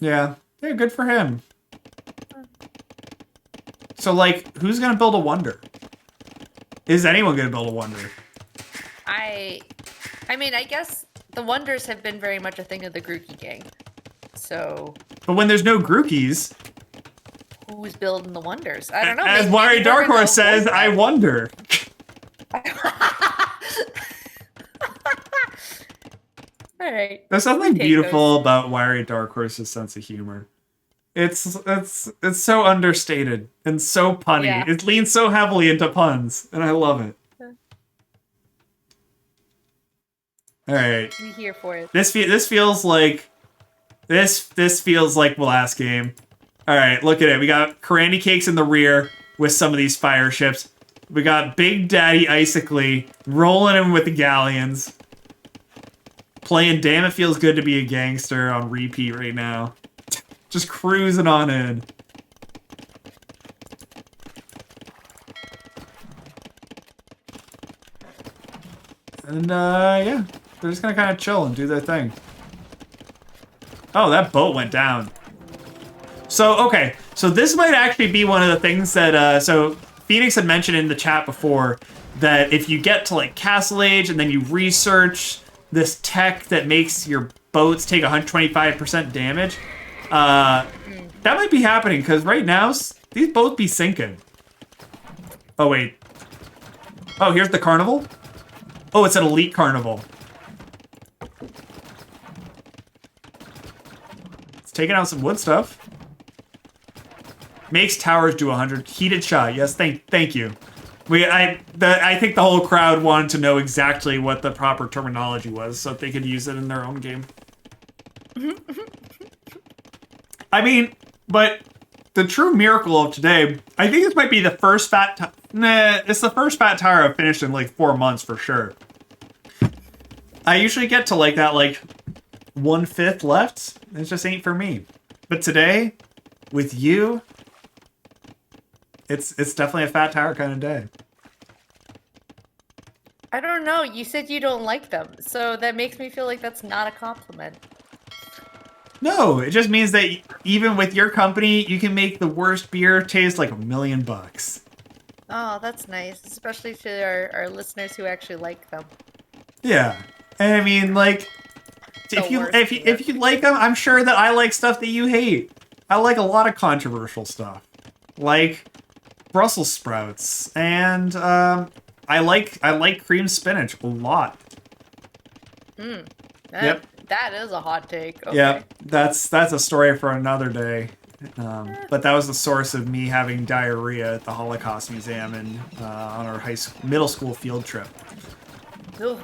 Yeah, good for him. So, like, who's gonna build a wonder? Is anyone gonna build a wonder? I mean, I guess the wonders have been very much a thing of the Grookey gang. So. But when there's no Grookies, who's building the wonders? I don't know. As Wari Dark Horse says, I wonder. All right. There's something beautiful about Wiry Dark Horse's sense of humor. It's so understated and so punny. Yeah. It leans so heavily into puns, and I love it. All right. I'm here for it. This feels like the last game. All right, look at it. We got Karandy Cakes in the rear with some of these fire ships. We got Big Daddy Icicly rolling in with the galleons. Playing Damn It Feels Good to Be a Gangster on repeat right now. Just cruising on in. And, yeah. They're just gonna kind of chill and do their thing. Oh, that boat went down. So, okay. So this might actually be one of the things that, so Phoenix had mentioned in the chat before that if you get to, like, Castle Age and then you research this tech that makes your boats take 125% damage, that might be happening, because right now, these boats be sinking. Oh, wait. Oh, here's the carnival? Oh, it's an elite carnival. It's taking out some wood stuff. Makes towers do 100. Heated shot. Yes, thank you. I think the whole crowd wanted to know exactly what the proper terminology was so that they could use it in their own game. I mean, but the true miracle of today, I think this might be the first it's the first fat tower I've finished in like 4 months for sure. I usually get to like that, like 1/5 left. It just ain't for me. But today, with you it's definitely a fat tire kind of day. I don't know. You said you don't like them, so that makes me feel like that's not a compliment. No, it just means that even with your company, you can make the worst beer taste like $1 million. Oh, that's nice, especially to our listeners who actually like them. Yeah, and I mean, like, if you like them, I'm sure that I like stuff that you hate. I like a lot of controversial stuff, like Brussels sprouts, and I like cream spinach a lot. Yep. That is a hot take. Okay. Yep, that's a story for another day. But that was the source of me having diarrhea at the Holocaust Museum and on our middle school field trip. Ugh.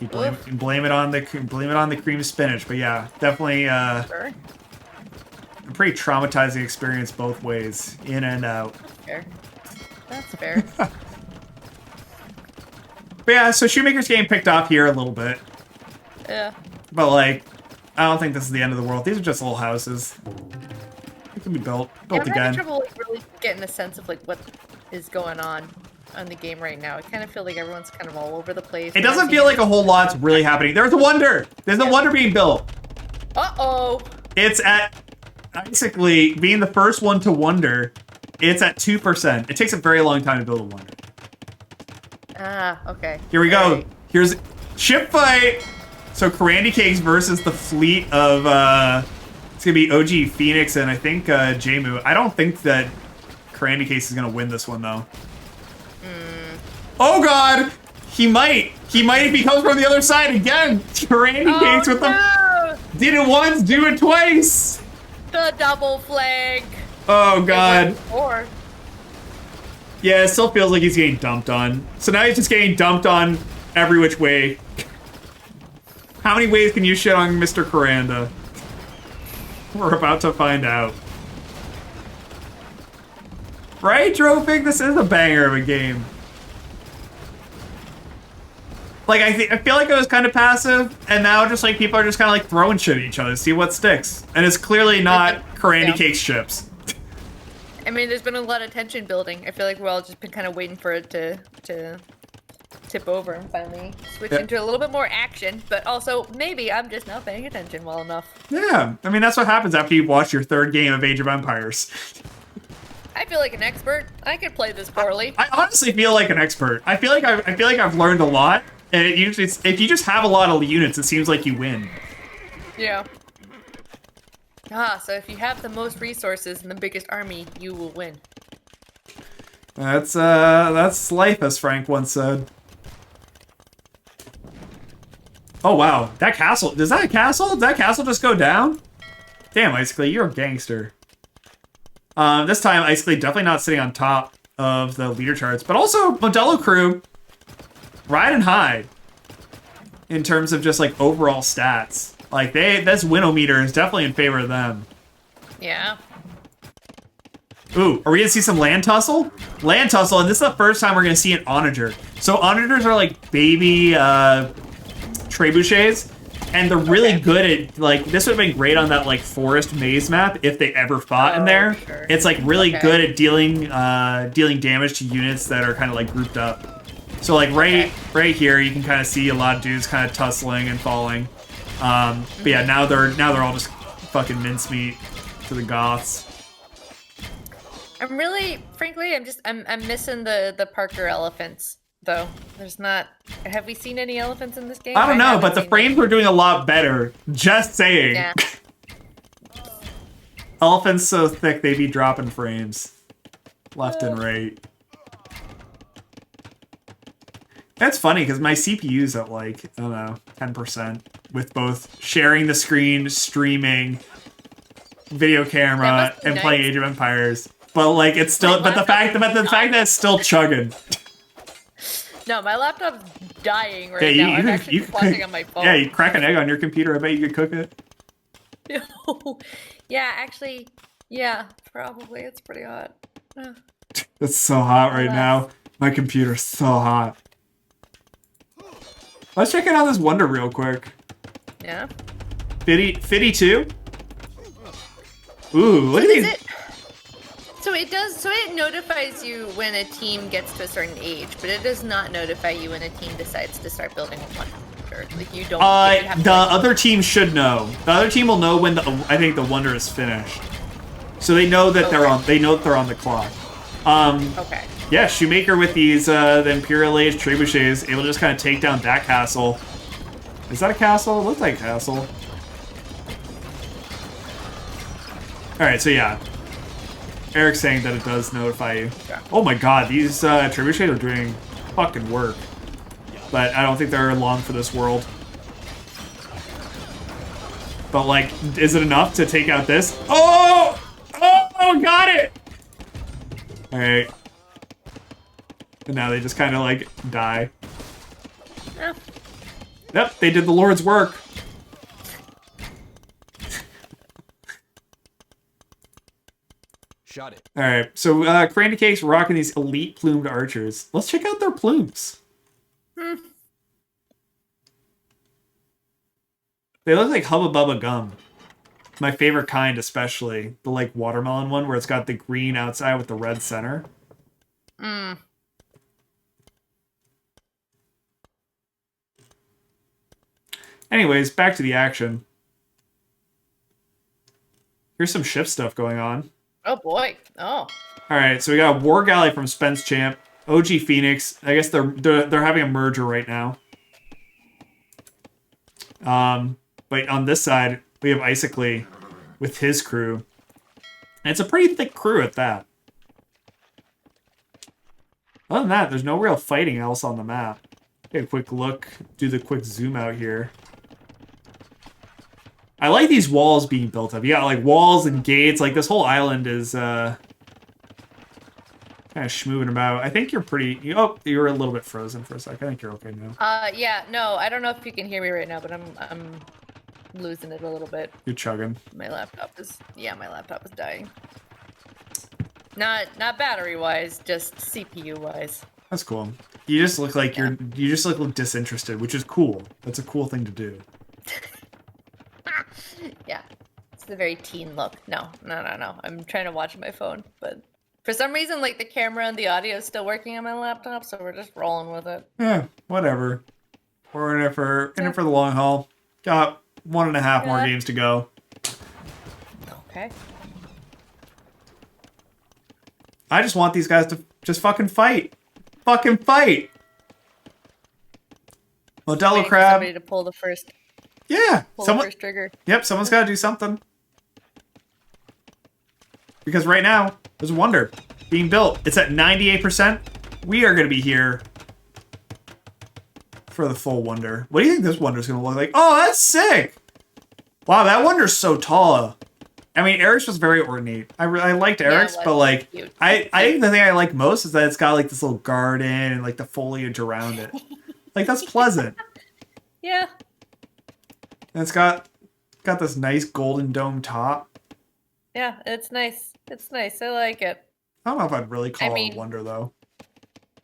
You blame it on the cream spinach, but yeah, definitely Sure. a pretty traumatizing experience both ways, in and out. Fair. That's fair. But yeah, so Shoemaker's game picked off here a little bit, Yeah. but like, I don't think this is the end of the world. These are just little houses. They can be built I'm having again. trouble like, really getting a sense of like what is going on the game right now. I kind of feel like everyone's kind of all over the place. It doesn't feel like a whole lot's really happening. There's a wonder. There's a wonder being built. Uh-oh. It's at, basically, being the first one to wonder, it's at 2%. It takes a very long time to build a wonder. Ah, okay. Here we go. Alright. Here's ship fight. So Karandy Cakes versus the fleet of, it's going to be OG Phoenix and I think Jmu. I don't think that Karandy Cakes is going to win this one, though. Oh, God. He might. He might if he comes from the other side again. Karandy Cakes with no! Did it once, do it twice. The double flag. Oh, God. Or Yeah, it still feels like he's getting dumped on. So now he's just getting dumped on every which way. How many ways can you shit on Mr. Karanda? We're about to find out. Right, Dropig? This is a banger of a game. Like, I feel like it was kind of passive, and now just like people are just kind of like throwing shit at each other to see what sticks. And it's clearly not Karandy Cakes ships. I mean, there's been a lot of tension building. I feel like we're all just been kind of waiting for it to tip over and finally switch into a little bit more action. But also, maybe I'm just not paying attention well enough. Yeah, I mean, that's what happens after you watch your third game of Age of Empires. I feel like an expert. I could play this poorly. I honestly feel like an expert. I feel like I've learned a lot, and it usually, if you just have a lot of units, it seems like you win. Yeah. Ah, so if you have the most resources and the biggest army, you will win. That's life, as Frank once said. Oh wow, that castle, is that a castle? Did that castle just go down? Damn, Icicly, you're a gangster. This time, Icicly definitely not sitting on top of the leader charts, but also Modelo crew riding high in terms of just like overall stats. Like this winometer is definitely in favor of them. Yeah. Ooh, are we gonna see some land tussle? Land tussle, and this is the first time we're gonna see an onager. So onagers are like baby trebuchets, and they're really good at, like, this would have been great on that like forest maze map if they ever fought in there. Sure. It's like really good at dealing damage to units that are kind of like grouped up. So like right here, you can kind of see a lot of dudes kind of tussling and falling. But yeah, now they're all just fucking mincemeat to the Goths. I'm really, frankly, I'm missing the Parker elephants, though. There's not. Have we seen any elephants in this game? I don't know, but the frames were doing a lot better. Just saying. Yeah. Elephants so thick they be dropping frames left and right. That's funny because my CPU's at like, I don't know, 10% with both sharing the screen, streaming, video camera, and playing Age of Empires. But like it's still, but the fact that it's still chugging. No, my laptop's dying right now. I'm actually watching on my phone. Yeah, you crack an egg on your computer. I bet you could cook it. Yeah, actually, yeah, probably. It's pretty hot. It's so hot right now. My computer's so hot. Let's check out this wonder real quick. Yeah. Fitty 2? Ooh, look at these. So it does. So it notifies you when a team gets to a certain age, but it does not notify you when a team decides to start building a wonder. Like you don't. You have to, The like, other team should know. The other team will know when I think the wonder is finished, so they know that they're on. They know that they're on the clock. Okay. Yeah, Shoemaker with these the Imperial Age trebuchets able to just kind of take down that castle. Is that a castle? It looks like a castle. All right, so yeah. Eric's saying that it does notify you. Yeah. Oh my god, these trebuchets are doing fucking work. But I don't think they're long for this world. But, like, is it enough to take out this? Oh! Oh, got it! Alright. And now they just kind of, like, die. Yeah. Yep, they did the Lord's work. Shot it. Alright, so Crandy Cake's rocking these elite plumed archers. Let's check out their plumes. They look like Hubba Bubba gum. My favorite kind, especially. The, like, watermelon one where it's got the green outside with the red center. Anyways, back to the action. Here's some shift stuff going on. Oh boy. Oh. Alright, so we got a War Galley from Spence Champ. OG Phoenix. I guess they're having a merger right now. But on this side, we have Isaacle with his crew. And it's a pretty thick crew at that. Other than that, there's no real fighting else on the map. Take a quick look, do the quick zoom out here. I like these walls being built up. You got like walls and gates. Like this whole island is kind of schmoving about. I think you're pretty. Oh, you were a little bit frozen for a sec. I think you're okay now. Yeah. No, I don't know if you can hear me right now, but I'm losing it a little bit. You're chugging. My laptop is dying. Not battery wise, just CPU wise. That's cool. You just look like you just look disinterested, which is cool. That's a cool thing to do. Yeah. It's a very teen look. No. I'm trying to watch my phone, but for some reason, like the camera and the audio is still working on my laptop, so we're just rolling with it. Yeah, whatever. We're in it for the long haul. Got 1.5 more games to go. Okay. I just want these guys to just fucking fight. Fucking fight. Modelo Waiting for Crab. somebody to pull the first Yeah. the first trigger. Yep, someone's got to do something. Because right now, there's a wonder being built. It's at 98%. We are going to be here for the full wonder. What do you think this wonder's going to look like? Oh, that's sick. Wow, that wonder's so tall. I mean, Eric's was very ornate. I liked Eric's, but like, I think the thing I like most is that it's got like this little garden and like the foliage around it. Like, that's pleasant. Yeah. And it's got this nice golden dome top. Yeah, it's nice. It's nice. I like it. I don't know if I'd really call it mean, a wonder, though.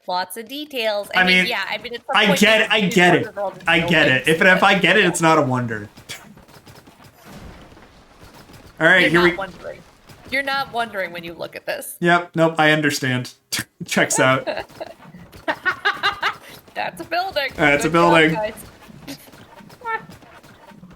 Lots of details. I mean, yeah. I mean, I get it. I get it. If I get it, it's not a wonder. All right, You're not wondering. You're not wondering when you look at this. Yep. Nope. I understand. Checks out. That's a building. That's a Good building. job, guys.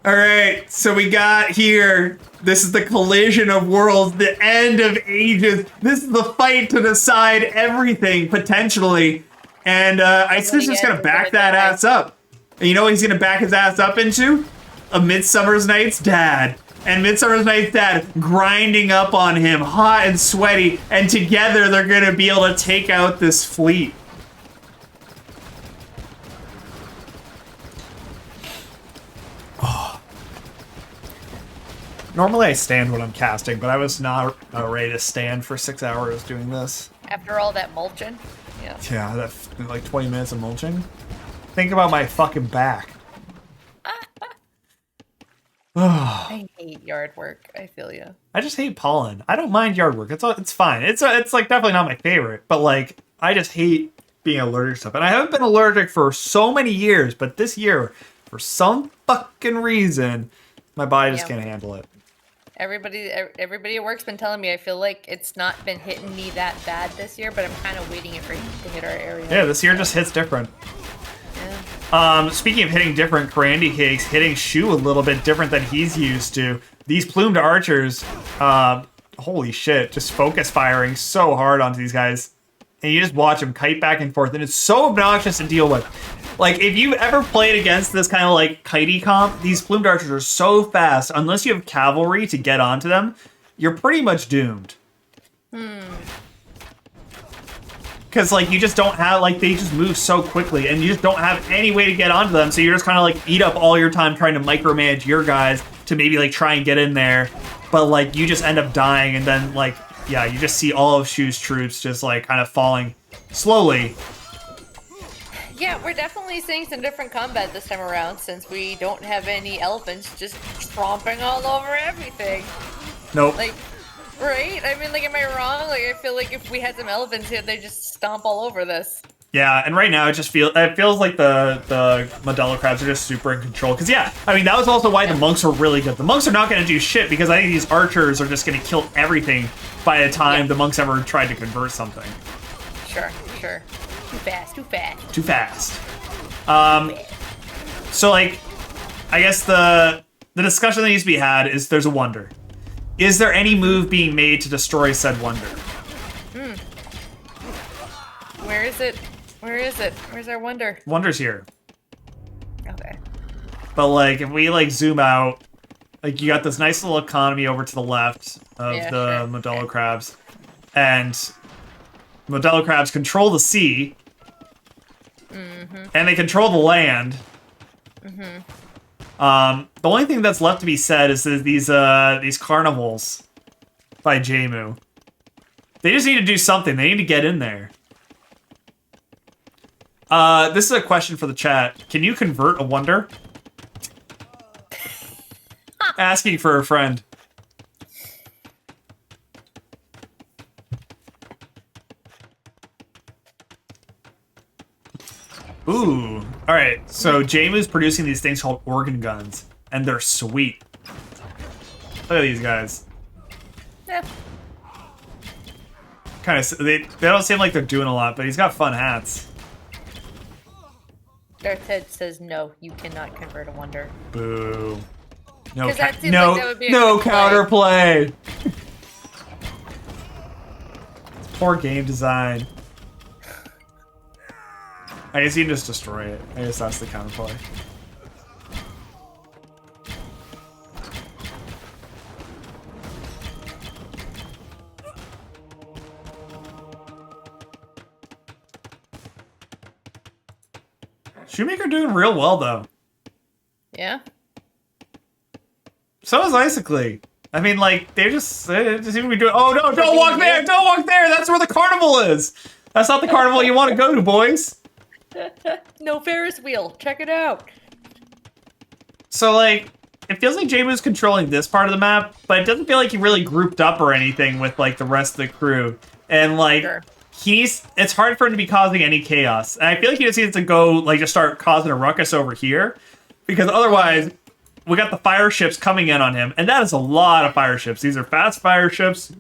All right. So we got here. This is the collision of worlds, the end of ages. This is the fight to decide everything potentially. And Isaac's just gonna back that ass up. And you know what he's gonna back his ass up into? A Midsummer's Night's Dad. And Midsummer's Night's Dad grinding up on him, hot and sweaty, and together they're gonna be able to take out this fleet. Oh. Normally I stand when I'm casting, but I was not ready to stand for 6 hours doing this. After all that mulching. Yeah. Yeah, that's like 20 minutes of mulching. Think about my fucking back. I hate yard work. I feel you. I just hate pollen. I don't mind yard work. It's fine. It's like definitely not my favorite, but like I just hate being allergic to stuff. And I haven't been allergic for so many years, but this year, for some fucking reason, my body just can't handle it. Everybody at work's been telling me I feel like it's not been hitting me that bad this year, but I'm kind of waiting for it to hit our area. Yeah, this year just hits different. Yeah. Speaking of hitting different, Grandy Cakes hitting Shu a little bit different than he's used to. These plumed archers, holy shit, just focus firing so hard onto these guys. And you just watch them kite back and forth, and it's so obnoxious to deal with. Like, if you've ever played against this kind of like kitey comp, these plumed archers are so fast, unless you have cavalry to get onto them, you're pretty much doomed. Because, like, you just don't have, like, they just move so quickly, and you just don't have any way to get onto them, so you're just kind of, like, eat up all your time trying to micromanage your guys to maybe, like, try and get in there. But, like, you just end up dying, and then, like, yeah, you just see all of Shu's troops just, like, kind of falling slowly. Yeah, we're definitely seeing some different combat this time around, since we don't have any elephants just tromping all over everything. Nope. Like, right? I mean, like, am I wrong? Like, I feel like if we had some elephants here, they just stomp all over this. Yeah, and right now it feels like the Modelo crabs are just super in control. Because yeah, I mean that was also why the monks were really good. The monks are not going to do shit because I think these archers are just going to kill everything by the time the monks ever tried to convert something. Sure. Too fast. Too fast. So like, I guess the discussion that needs to be had is there's a wonder. Is there any move being made to destroy said wonder? Where is it? Where's our wonder? Wonder's here. Okay. But like, if we like zoom out, like you got this nice little economy over to the left of the Modelo crabs, and Modelo crabs control the sea, and they control the land. The only thing that's left to be said is that these carnivals by Jemu. They just need to do something. They need to get in there. This is a question for the chat. Can you convert a wonder? Asking for a friend. Ooh. Alright, so Jamu's producing these things called organ guns, and they're sweet. Look at these guys. Yeah. Kind of, they don't seem like they're doing a lot, but he's got fun hats. Darth Head says no, you cannot convert a wonder. Boo. No, that seems like that would be a no good play. counterplay. Poor game design. I guess you can just destroy it. I guess that's the counterplay. Shoemaker doing real well though. Yeah. So is Icicly. I mean, like, they just seem to be doing. Oh no! Don't walk there! Don't walk there! That's where the carnival is. That's not the carnival you want to go to, boys. No Ferris wheel. Check it out. So, like, it feels like Jamu's controlling this part of the map, but it doesn't feel like he really grouped up or anything with, like, the rest of the crew. And, like, it's hard for him to be causing any chaos. And I feel like he just needs to go, like, just start causing a ruckus over here. Because otherwise, we got the fire ships coming in on him. And that is a lot of fire ships. These are fast fire ships.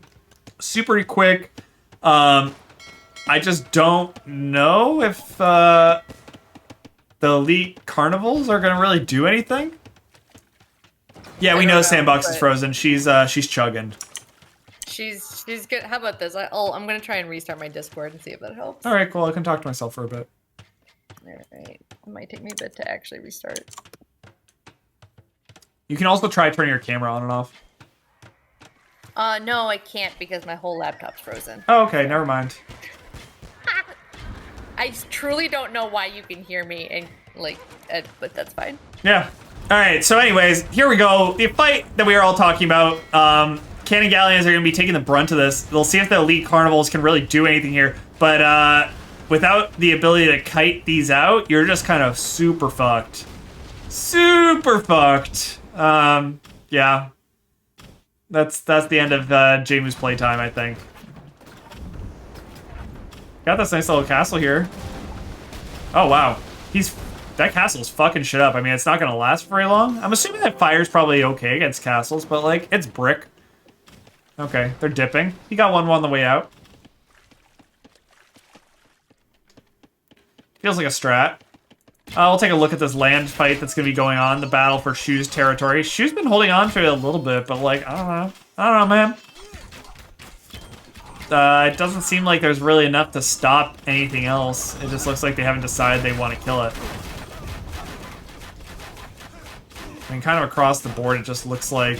Super quick. I just don't know if the elite carnivals are gonna really do anything. Yeah, we know Sandbox is frozen. She's chugging. She's good. How about this? I'm gonna try and restart my Discord and see if that helps. All right, cool. I can talk to myself for a bit. All right. It might take me a bit to actually restart. You can also try turning your camera on and off. No, I can't because my whole laptop's frozen. Oh, okay. Never mind. I truly don't know why you can hear me, and like, but that's fine. Yeah. All right. So, anyways, here we go. The fight that we are all talking about. Cannon Galleons are going to be taking the brunt of this. They'll see if the elite carnivals can really do anything here. But without the ability to kite these out, you're just kind of super fucked. Super fucked. Yeah. That's the end of Jamu's playtime, I think. Got this nice little castle here. Oh, wow. that castle is fucking shit up. I mean, it's not gonna last very long. I'm assuming that fire's probably okay against castles, but like, it's brick. Okay, they're dipping. He got one on the way out. Feels like a strat. We'll take a look at this land fight that's gonna be going on, the battle for Shu's territory. Shu's been holding on to it a little bit, but like, I don't know. I don't know, man. It doesn't seem like there's really enough to stop anything else. It just looks like they haven't decided they want to kill it. I mean, kind of across the board, it just looks like...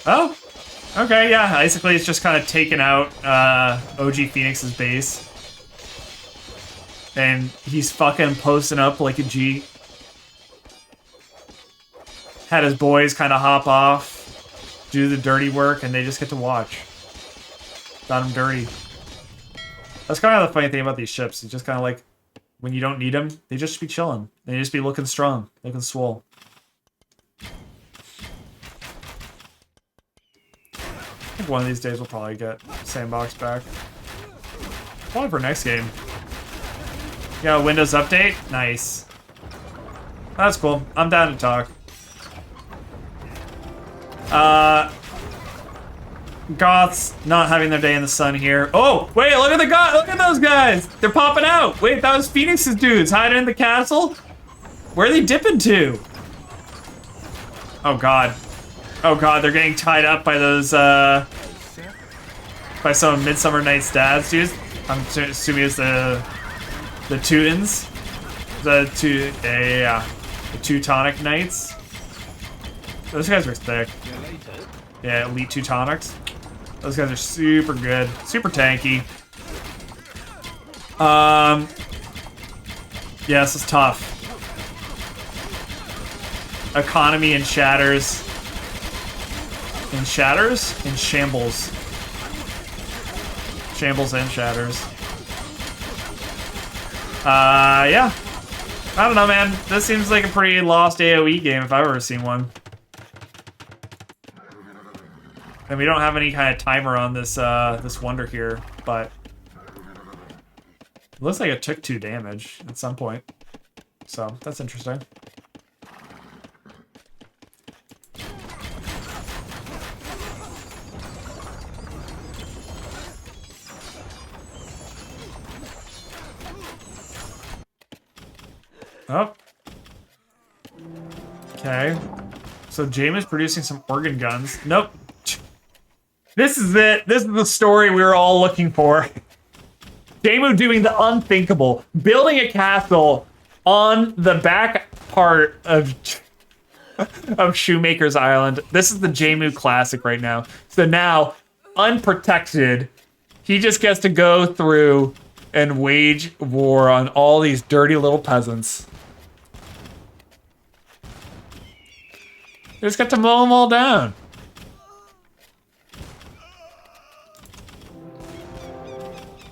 Oh! Okay, yeah, basically it's just kind of taken out OG Phoenix's base. And he's fucking posting up like a G. Had his boys kind of hop off, do the dirty work, and they just get to watch. Done him dirty. That's kind of the funny thing about these ships. It's just kind of like, when you don't need them, they just be chilling. They just be looking strong, looking swole. I think one of these days we'll probably get Sandbox back. Probably for next game. Yeah, Windows update? Nice. That's cool. I'm down to talk. Goths not having their day in the sun here. Oh, wait, look at the Goth. Look at those guys. They're popping out. Wait, that was Phoenix's dudes hiding in the castle? Where are they dipping to? Oh, God. Oh, God, they're getting tied up by those, by some Midsummer Night's dads, dudes. I'm assuming it's the Teutons. Yeah. The Teutonic Knights. Those guys are thick. Yeah, elite Teutonics. Those guys are super good. Super tanky. Yeah, this is tough. Economy in shatters. In shatters? In shambles. Shambles and shatters. Yeah. I don't know, man. This seems like a pretty lost AoE game if I've ever seen one. And we don't have any kind of timer on this this wonder here, but it looks like it took 2 damage at some point. So that's interesting. Oh. Okay. So James is producing some organ guns. Nope. This is it. This is the story we were all looking for. Jamu doing the unthinkable. Building a castle on the back part of Shoemaker's Island. This is the Jamu classic right now. So now, unprotected, he just gets to go through and wage war on all these dirty little peasants. They just got to mow them all down.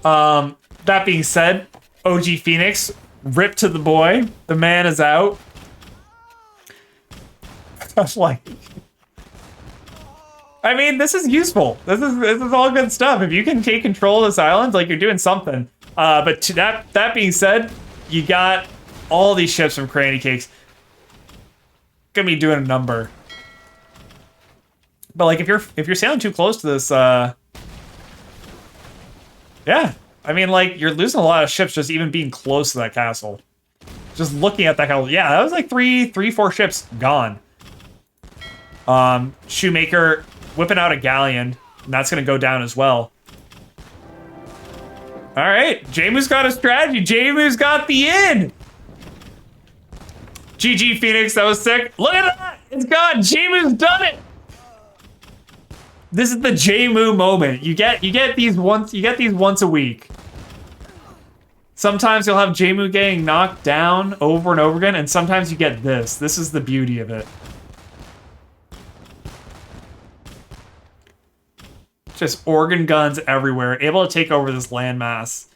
That being said, OG Phoenix, rip to the boy. The man is out. That's like... I mean, this is useful. This is all good stuff. If you can take control of this island, like, you're doing something. But to that being said, you got all these ships from Cranny Cakes. Gonna be doing a number. But like, if you're sailing too close to this, yeah. I mean, like, you're losing a lot of ships just even being close to that castle. Just looking at that castle. Yeah, that was like 4 ships gone. Shoemaker whipping out a galleon, and that's going to go down as well. All right, Jamu's got a strategy. Jamu's got the in. GG, Phoenix, that was sick. Look at that, it's gone. Jamu's done it. This is the Jamu moment. You get these once a week. Sometimes you'll have Jamu getting knocked down over and over again, and sometimes you get this. This is the beauty of it. Just organ guns everywhere, able to take over this landmass.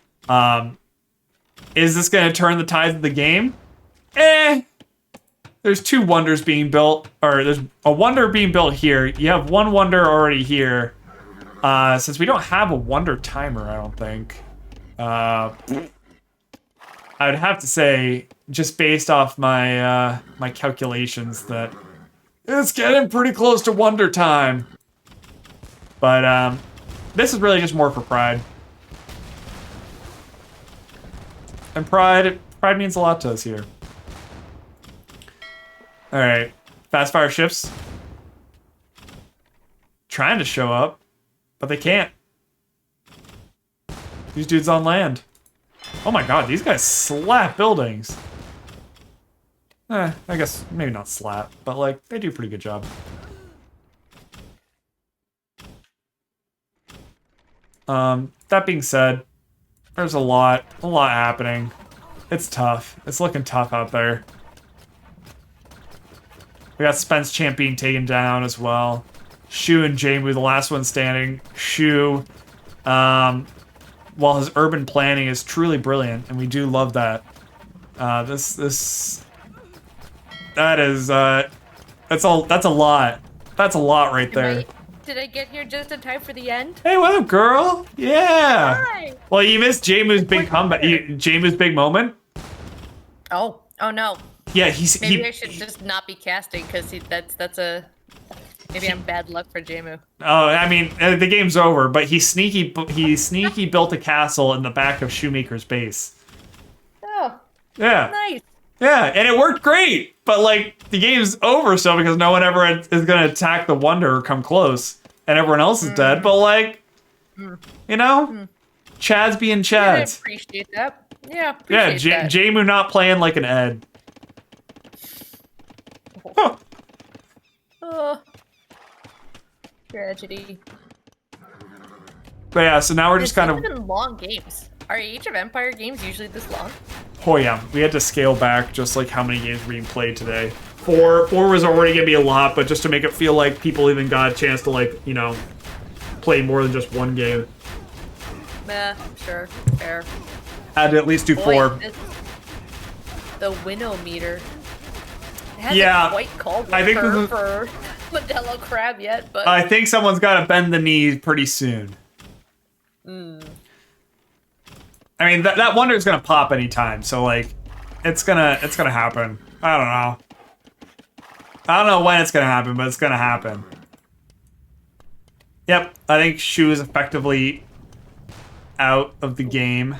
Is this going to turn the tides of the game? There's 2 wonders being built, or there's a wonder being built here. You have 1 wonder already here. Since we don't have a wonder timer, I don't think. I'd have to say, just based off my my calculations, that it's getting pretty close to wonder time. But this is really just more for pride. And pride means a lot to us here. All right, fast fire ships trying to show up, but they can't. These dudes on land. Oh my god, these guys slap buildings. I guess maybe not slap, but like they do a pretty good job. That being said, there's a lot happening. It's tough. It's looking tough out there. We got Spence Champ being taken down as well. Shu and Jamu, the last one standing. Shu, while his urban planning is truly brilliant, and we do love that. That's a lot. That's a lot right there. Did I get here just in time for the end? Hey, what up, girl? Yeah. Hi. Well, you missed Jamu's big comeback. Jamu's big moment. Oh no. Yeah, Maybe I should just not be casting because maybe I'm bad luck for Jamu. Oh, I mean, the game's over. But he sneaky built a castle in the back of Shoemaker's base. Oh. Yeah. Nice. Yeah, and it worked great. But like the game's over still because no one ever is gonna attack the Wonder or come close, and everyone else is dead. But like, you know, Chad's being Chad. I appreciate that. Yeah. Appreciate that. Jamu not playing like an Ed. Huh. Oh. Tragedy. But yeah, so now we're just kind of. Even long games. Are Age of Empire games usually this long? Oh yeah, we had to scale back just like how many games were being played today. Four was already gonna be a lot, but just to make it feel like people even got a chance to like, you know, play more than just one game. Sure, fair. Had to at least do 4. The winnow meter. It hasn't Yeah, quite called I think her for Modelo Crab yet, but I think someone's got to bend the knee pretty soon. I mean, that Wonder is gonna pop anytime, so like, it's gonna happen. I don't know. I don't know when it's gonna happen, but it's gonna happen. Yep, I think Shu is effectively out of the game.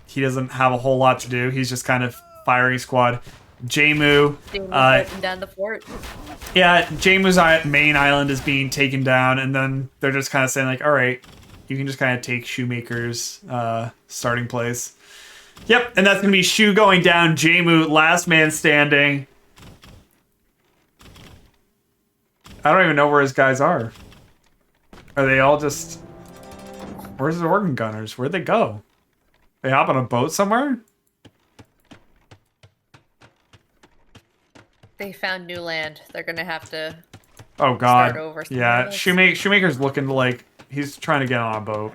He doesn't have a whole lot to do. He's just kind of firing squad. Jamu, down the fort. yeah, Jamu's main island is being taken down, and then they're just kind of saying like, all right, you can just kind of take Shoemaker's starting place. Yep, and that's gonna be Shu going down, Jamu last man standing. I don't even know where his guys are. Are they all just? Where's the organ gunners? Where'd they go? They hop on a boat somewhere? They found new land. They're gonna have to. Oh god. Start over Yeah, else. Shoemaker's looking like he's trying to get on a boat.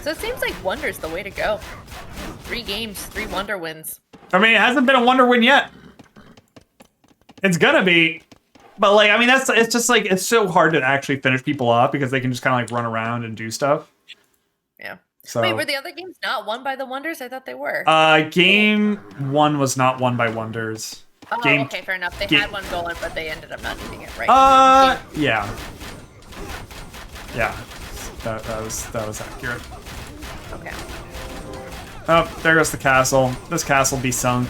So it seems like Wonder's the way to go. 3 games, 3 Wonder wins. I mean, it hasn't been a Wonder win yet. It's gonna be, but like, I mean, it's just like it's so hard to actually finish people off because they can just kind of like run around and do stuff. Yeah. So, wait, were the other games not won by the Wonders? I thought they were. Game 1 was not won by Wonders. Oh, okay, fair enough. They had one going, but they ended up not needing it, right? Yeah. Yeah. That was accurate. Okay. Oh, there goes the castle. This castle be sunk.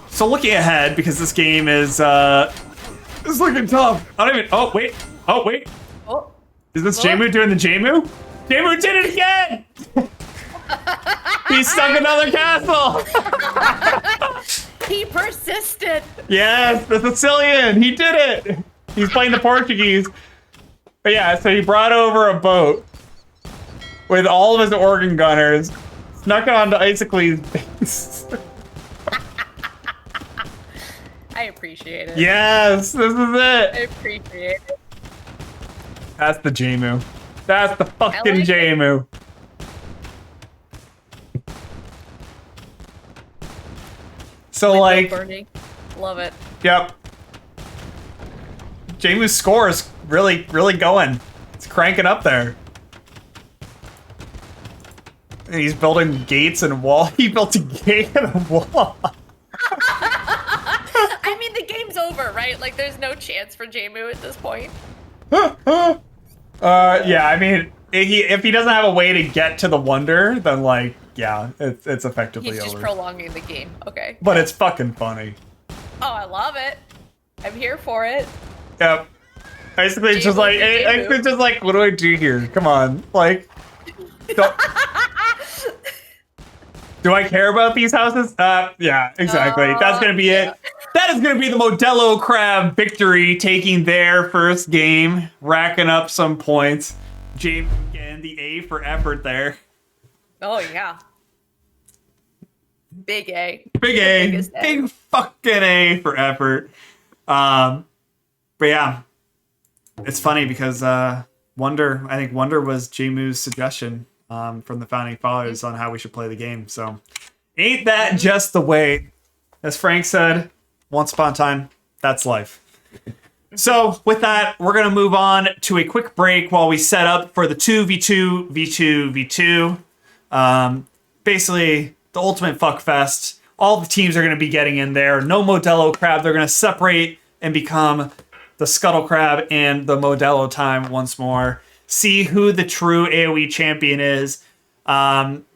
So looking ahead, because this game is looking tough. I don't even. Oh wait. Oh wait. Oh. Is this Jamu doing the Jamu? Jamu did it again. He sunk another castle. He persisted. Yes, the Sicilian. He did it. He's playing the Portuguese. But yeah, so he brought over a boat with all of his organ gunners, snuck it onto Isocles' base. I appreciate it. Yes, this is I it. appreciate it. That's the Jamu. That's the fucking like it. Jamu. So Window like, burning. Love it. yep. Jamu's score is really, really going. It's cranking up there. And he's building gates and a wall. He built a gate and a wall. I mean, the game's over, right? Like, there's no chance for Jamu at this point. Yeah, I mean, if he doesn't have a way to get to the wonder, then like, yeah, it's effectively He's just over. prolonging the game. Okay. But it's fucking funny. Oh, I love it. I'm here for it. Yep. Basically, it's just like, it's just like, what do I do here? Come on, like, don't, do I care about these houses? Yeah, exactly. That's gonna be it. That is gonna be the Modelo Crab victory, taking their first game, racking up some points. James getting the A for effort there. Oh, yeah. Big A. Big The A, biggest A. big fucking A for effort. But yeah, it's funny because I think Wonder was Jamu's suggestion from the founding fathers on how we should play the game. So ain't that just the way? As Frank said, once upon a time, that's life. So with that, we're gonna move on to a quick break while we set up for the 2v2 v2 v2. Basically, the ultimate fuck fest. All the teams are gonna be getting in there. No Modelo Crab. They're gonna separate and become the Scuttle Crab and the Modelo time once more. See who the true AoE champion is.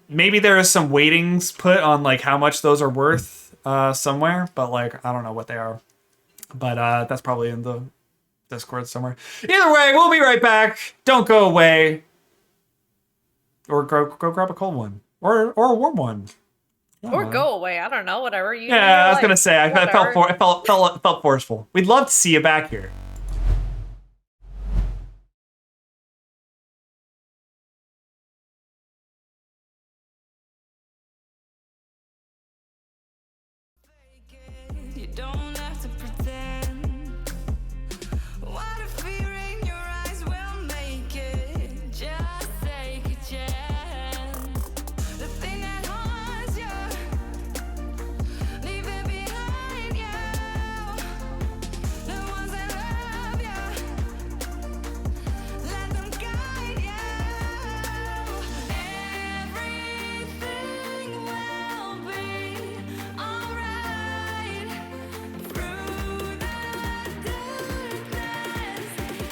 Maybe there is some weightings put on like how much those are worth somewhere, but like I don't know what they are. But that's probably in the Discord somewhere. Either way, we'll be right back. Don't go away. Or go grab a cold one. Or a warm one. Or go away. I don't know. Whatever you. Yeah, I was gonna say. I Whatever. felt forceful. We'd love to see you back here. You don't have to pretend. What a fear in your eyes will make it. Just take a chance. The thing that haunts you, leave it behind you. The ones that love you, let them guide you. Everything will be alright. Through the darkness,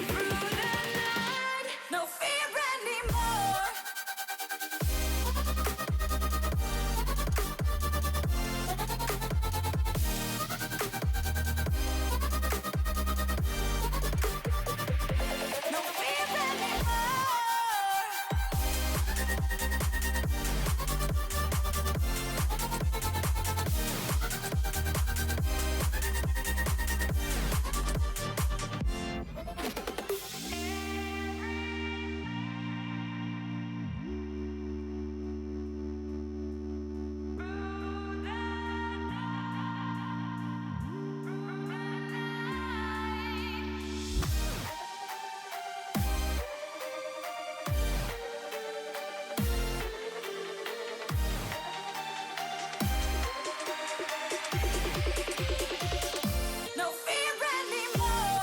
through the night, no fear anymore. No fear anymore. No fear anymore.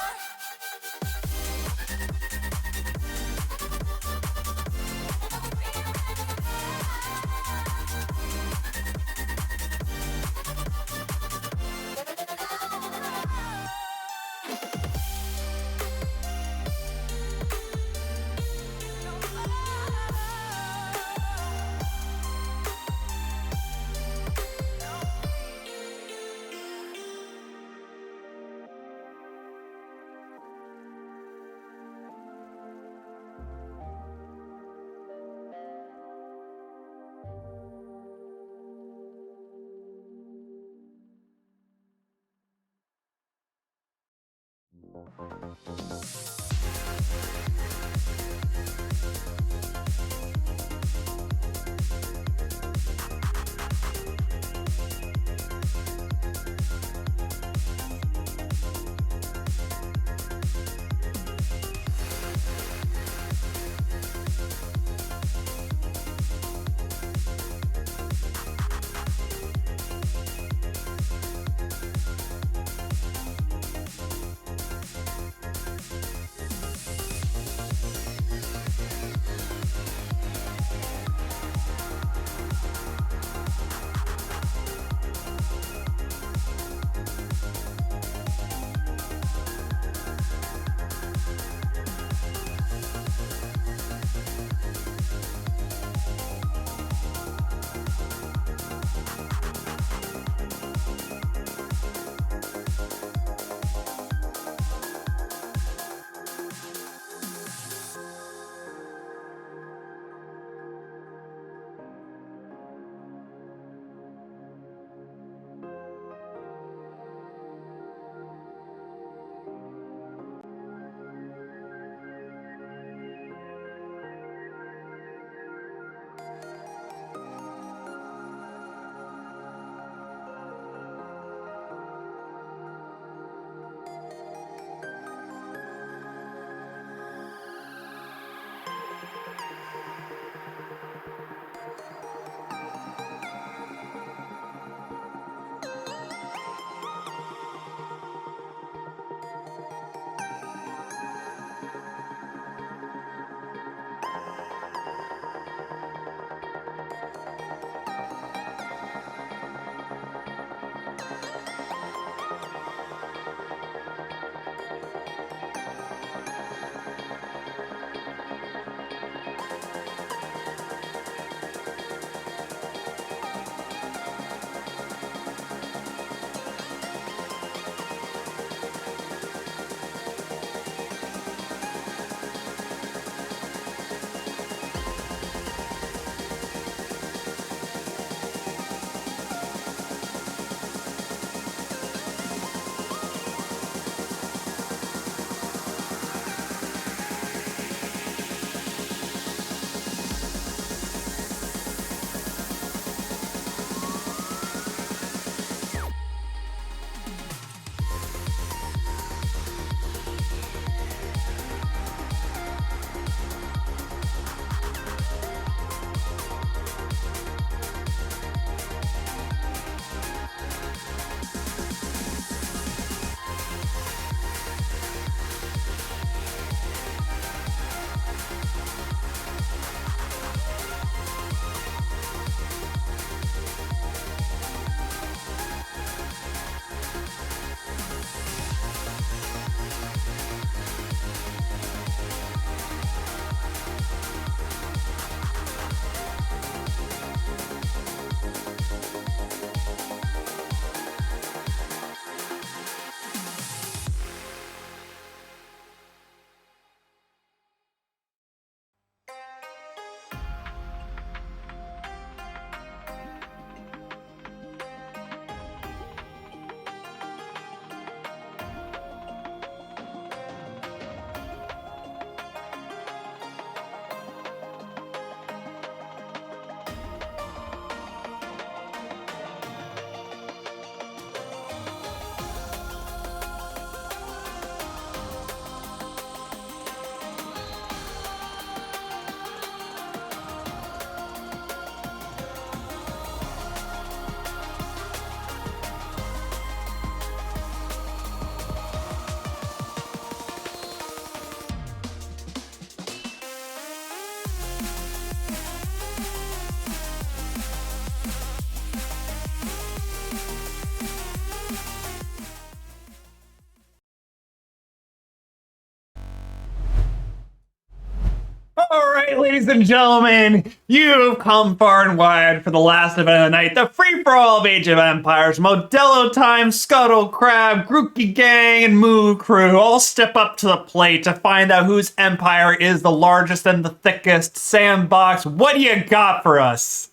All right, ladies and gentlemen, you've come far and wide for the last event of the night, the free-for-all of Age of Empires. Modelo Time, Scuttle Crab, Grookey Gang, and Moo Crew all step up to the plate to find out whose empire is the largest and the thickest. Sandbox, what do you got for us?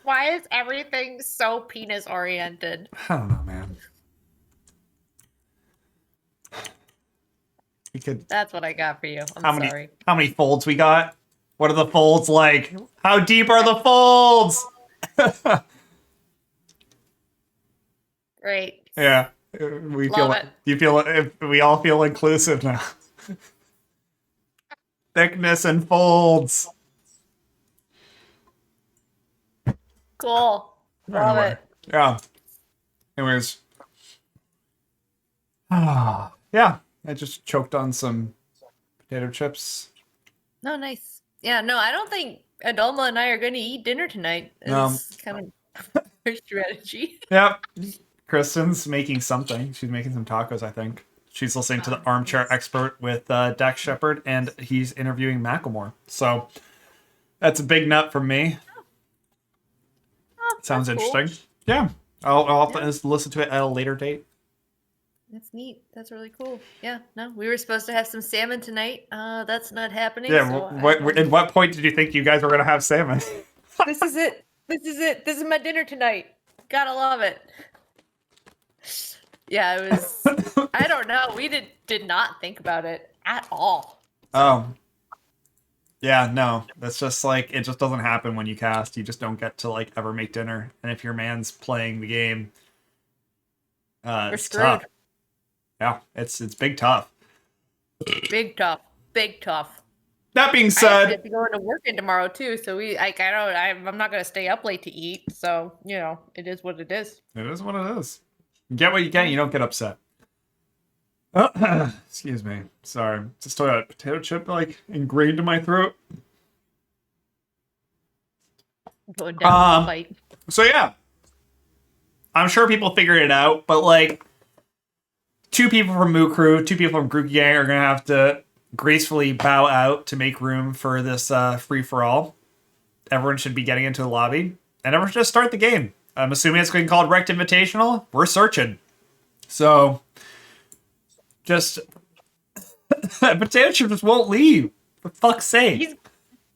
Why is everything so penis-oriented? I don't know, man. We could. That's what I got for you. I'm sorry. How many folds we got? What are the folds like? How deep are the folds? Great. Yeah, we Love feel. it. You feel? If we all feel inclusive now. Thickness and folds. Cool. Love Anyway, it. yeah. Anyways. Yeah, I just choked on some potato chips. No, nice. Yeah, no, I don't think Adolma and I are going to eat dinner tonight. No. It's kind of her strategy. Yep. Kristen's making something. She's making some tacos, I think. She's listening to the Armchair Expert with Dax Shepard, and he's interviewing Macklemore. So that's a big nut from me. Oh, Sounds that's cool. interesting. Yeah. I'll have to listen to it at a later date. That's neat. That's really cool. Yeah, no, we were supposed to have some salmon tonight. That's not happening. Yeah. So At what point did you think you guys were going to have salmon? this is it. This is it. This is my dinner tonight. Gotta love it. Yeah, it was. I don't know. We did not think about it at all. Oh. Yeah, no. That's just like, it just doesn't happen when you cast. You just don't get to like ever make dinner. And if your man's playing the game, We're it's screwed. tough. Yeah, it's big tough. Big tough. Big tough. That being I actually have said, to go into work in tomorrow too, so I'm not gonna stay up late to eat. So it is what it is. it is what it is. You get what you get. You don't get upset. Excuse me. Sorry. Just a potato chip like ingrained in my throat. Going down the fight. So yeah, I'm sure people figured it out, but like 2 people from Moo Crew, 2 people from Grookey Gang are gonna have to gracefully bow out to make room for this free for all. Everyone should be getting into the lobby, and everyone should just start the game. I'm assuming it's going to be called Rekt Invitational. We're searching, so just potato chip just won't leave. For fuck's sake.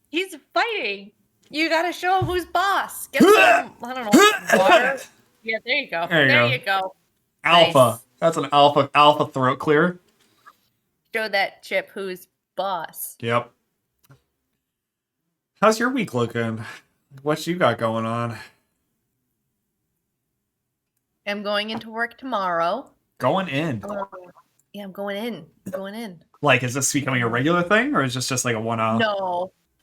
He's fighting. You gotta show him who's boss. Get some, I don't know, water. Yeah, there you go. There you go. Alpha. Nice. That's an alpha throat clear. Show that chip who's boss. Yep. How's your week looking? What you got going on? I'm going into work tomorrow. Going in. Yeah, I'm going in. Going in. Like, is this becoming a regular thing, or is this just like a one-off?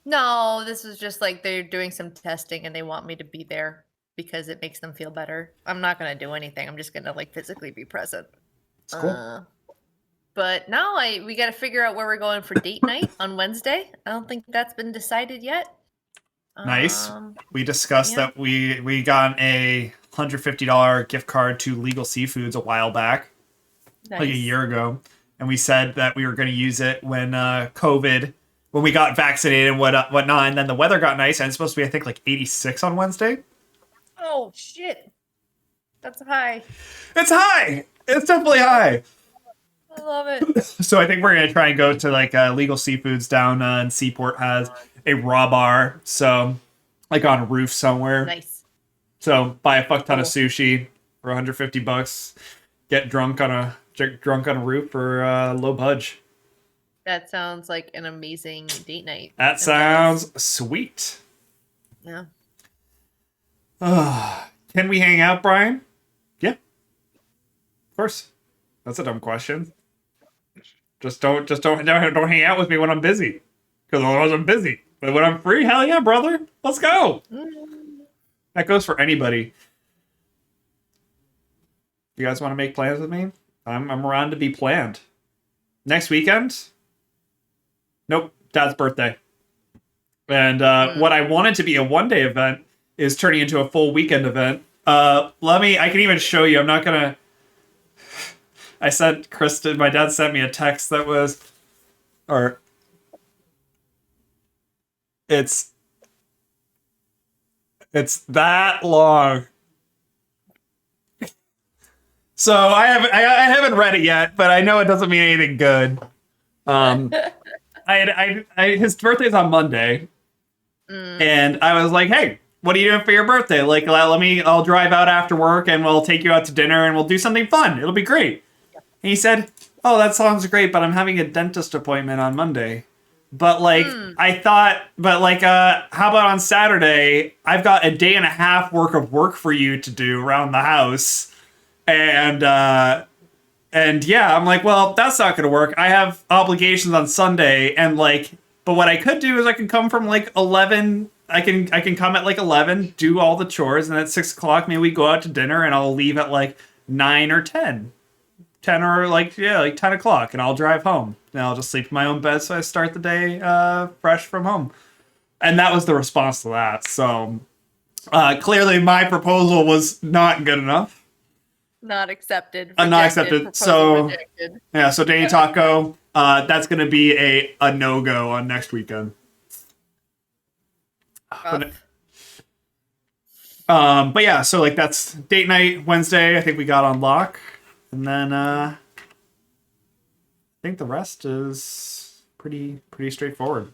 No, this is just like they're doing some testing and they want me to be there because it makes them feel better. I'm not gonna do anything. I'm just gonna like physically be present. It's cool. But now we got to figure out where we're going for date night on Wednesday. I don't think that's been decided yet. Nice. We discussed that we got a $150 gift card to Legal Seafoods a while back, like a year ago, and we said that we were going to use it when COVID, when we got vaccinated and whatnot, and then the weather got nice, and it's supposed to be, I think, like 86 on Wednesday. Oh shit, that's high. It's high. It's definitely high. I love it. So I think we're gonna try and go to like Legal Seafoods down in Seaport has a raw bar, so like on a roof somewhere. Nice. So buy a fuck ton of sushi for $150. Get drunk on a roof for low budge. That sounds like an amazing date night. That sounds sweet. Yeah. Can we hang out, Brian? Yeah. Of course. That's a dumb question. Just don't hang out with me when I'm busy, because otherwise I'm busy. But when I'm free, hell yeah, brother, let's go. That goes for anybody. You guys want to make plans with me? I'm around to be planned. Next weekend? Nope, Dad's birthday. And what I wanted to be a one-day event is turning into a full weekend event. I can even show you. I'm not gonna. I sent Kristen, my dad sent me a text that was, it's that long. So I haven't read it yet, but I know it doesn't mean anything good. His birthday's on Monday, and I was like, hey, what are you doing for your birthday? Like, I'll drive out after work and we'll take you out to dinner and we'll do something fun. It'll be great. And he said, oh, that sounds great, but I'm having a dentist appointment on Monday. But like, I thought, how about on Saturday? I've got a day and a half worth of work for you to do around the house. And yeah, I'm like, well, that's not going to work. I have obligations on Sunday. And like, but what I could do is I can come from like 11. I can come at like 11, do all the chores. And at 6 o'clock, maybe we go out to dinner and I'll leave at like 9 or 10. 10 or like 10 o'clock, and I'll drive home. And I'll just sleep in my own bed, so I start the day fresh from home. And that was the response to that. So clearly my proposal was not good enough. Not accepted. Not accepted. So rejected. Yeah, so Danny Taco, that's going to be a no-go on next weekend. But yeah, so like that's date night Wednesday. I think we got on lock. And then I think the rest is pretty straightforward.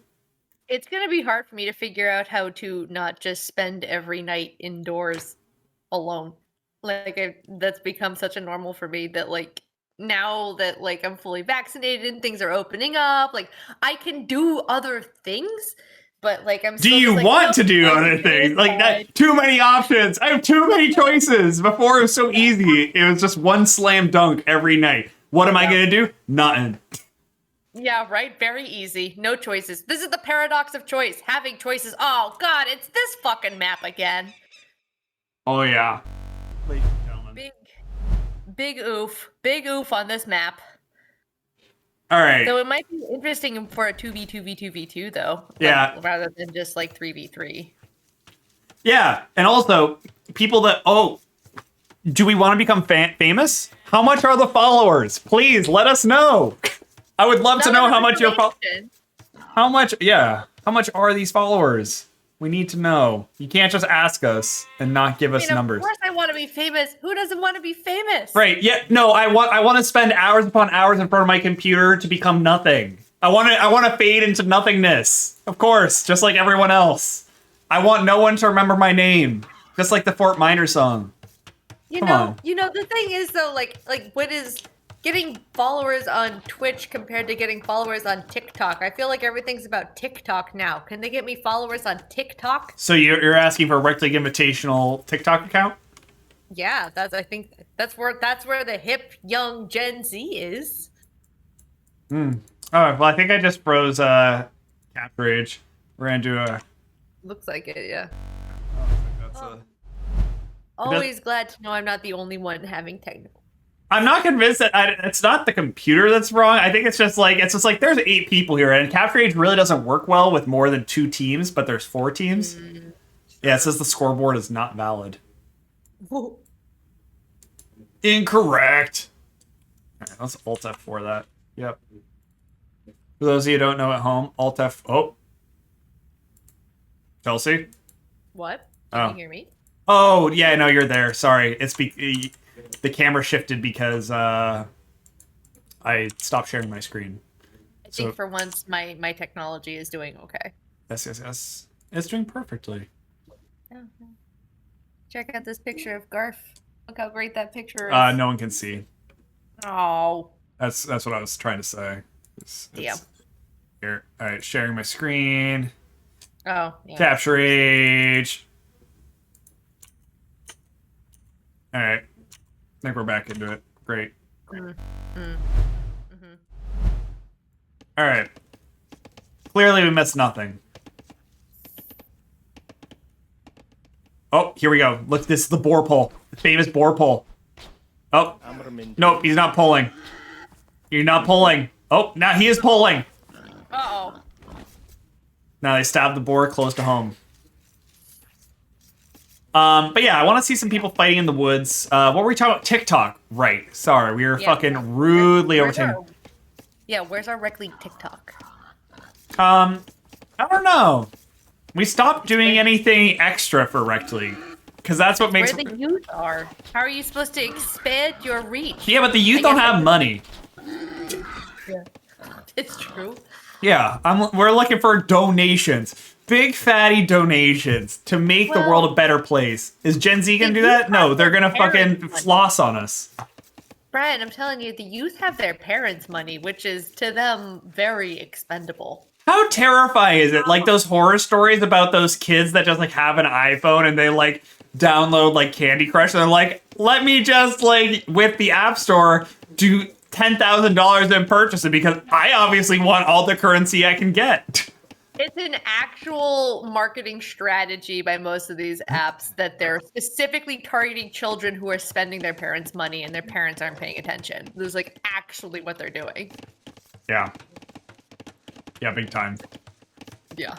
It's going to be hard for me to figure out how to not just spend every night indoors alone. Like that's become such a normal for me that like now that like I'm fully vaccinated and things are opening up, like I can do other things. But like I'm do you want to do other things? Like that, too many options. I have too many choices. Before it was so easy. It was just one slam dunk every night. What am I gonna do? Nothing. Yeah, right? Very easy. No choices. This is the paradox of choice. Having choices. Oh, God, it's this fucking map again. Oh, yeah. Ladies and gentlemen. Big oof. Big oof on this map. All right. So it might be interesting for a 2v2v2v2, though. Yeah. Rather than just like 3v3. Yeah. And also, people that, do we want to become famous? How much are the followers? Please let us know. I would love to know how much your How much are these followers? We need to know. You can't just ask us and not give us numbers. Of course I want to be famous. Who doesn't want to be famous? Right. Yeah. No, I want to spend hours upon hours in front of my computer to become nothing. I want to fade into nothingness. Of course, just like everyone else. I want no one to remember my name. Just like the Fort Minor song. You know, the thing is though, like what is getting followers on Twitch compared to getting followers on TikTok? I feel like everything's about TikTok now. Can they get me followers on TikTok? So you're asking for a Rekt League Invitational TikTok account? Yeah, I think that's where the hip young Gen Z is. All right. Well, I think I just froze Cap Rage. We're gonna do a. Looks like it, yeah. That's Always glad to know I'm not the only one having technical. I'm not convinced that it's not the computer that's wrong. I think it's just like there's 8 people here, and Cap Rage really doesn't work well with more than 2 teams, but there's 4 teams. Yeah, it says the scoreboard is not valid. Whoa. Incorrect. All right, let's Alt F4 that. Yep. For those of you who don't know at home, Alt F. Oh. Chelsea? What? Can you hear me? Oh, yeah, no, you're there. Sorry. It's the camera shifted because I stopped sharing my screen. I think for once my technology is doing okay. Yes. It's doing perfectly. Oh, check out this picture of Garf. Look how great that picture is. No one can see. Oh. That's what I was trying to say. Yeah. Here. All right, sharing my screen. Oh, yeah. Capture Rage. All right. I think we're back into it. Great. All right. Clearly we missed nothing. Oh, here we go. Look, this is the boar pole. The famous boar pole. Oh. Nope, he's not pulling. You're not pulling. Oh, now he is pulling. Uh-oh. Now they stabbed the boar close to home. But yeah, I want to see some people fighting in the woods. What were we talking about? TikTok. Right. Sorry, we were fucking rudely overtaken. Where's our Rekt League TikTok? I don't know. We stopped doing anything extra for Rekt League. Because that's what makes... Where the youth are. How are you supposed to expand your reach? Yeah, but the youth don't have money. Yeah. It's true. Yeah, we're looking for donations. Big fatty donations to make the world a better place. Is Gen Z gonna do that? No, they're gonna fucking floss on us. Brian, I'm telling you, the youth have their parents' money, which is to them very expendable. How terrifying is it? Like those horror stories about those kids that just like have an iPhone and they like download like Candy Crush and they're like, let me just like with the App Store do $10,000 and purchase it because I obviously want all the currency I can get. It's an actual marketing strategy by most of these apps that they're specifically targeting children who are spending their parents' money and their parents aren't paying attention. This is like actually what they're doing. Yeah. Yeah, big time. Yeah.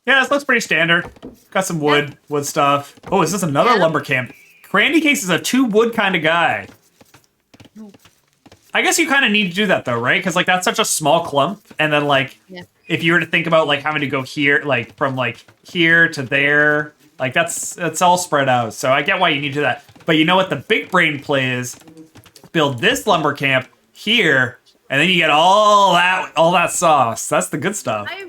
Yeah, this looks pretty standard. Got some wood stuff. Oh, is this another lumber camp? Crandy Case is a 2 wood kind of guy. I guess you kind of need to do that though, right? Because like that's such a small clump, and then like if you were to think about like having to go here, like from like here to there, like that's all spread out. So I get why you need to do that. But you know what the big brain play is? Build this lumber camp here, and then you get all that sauce. That's the good stuff. I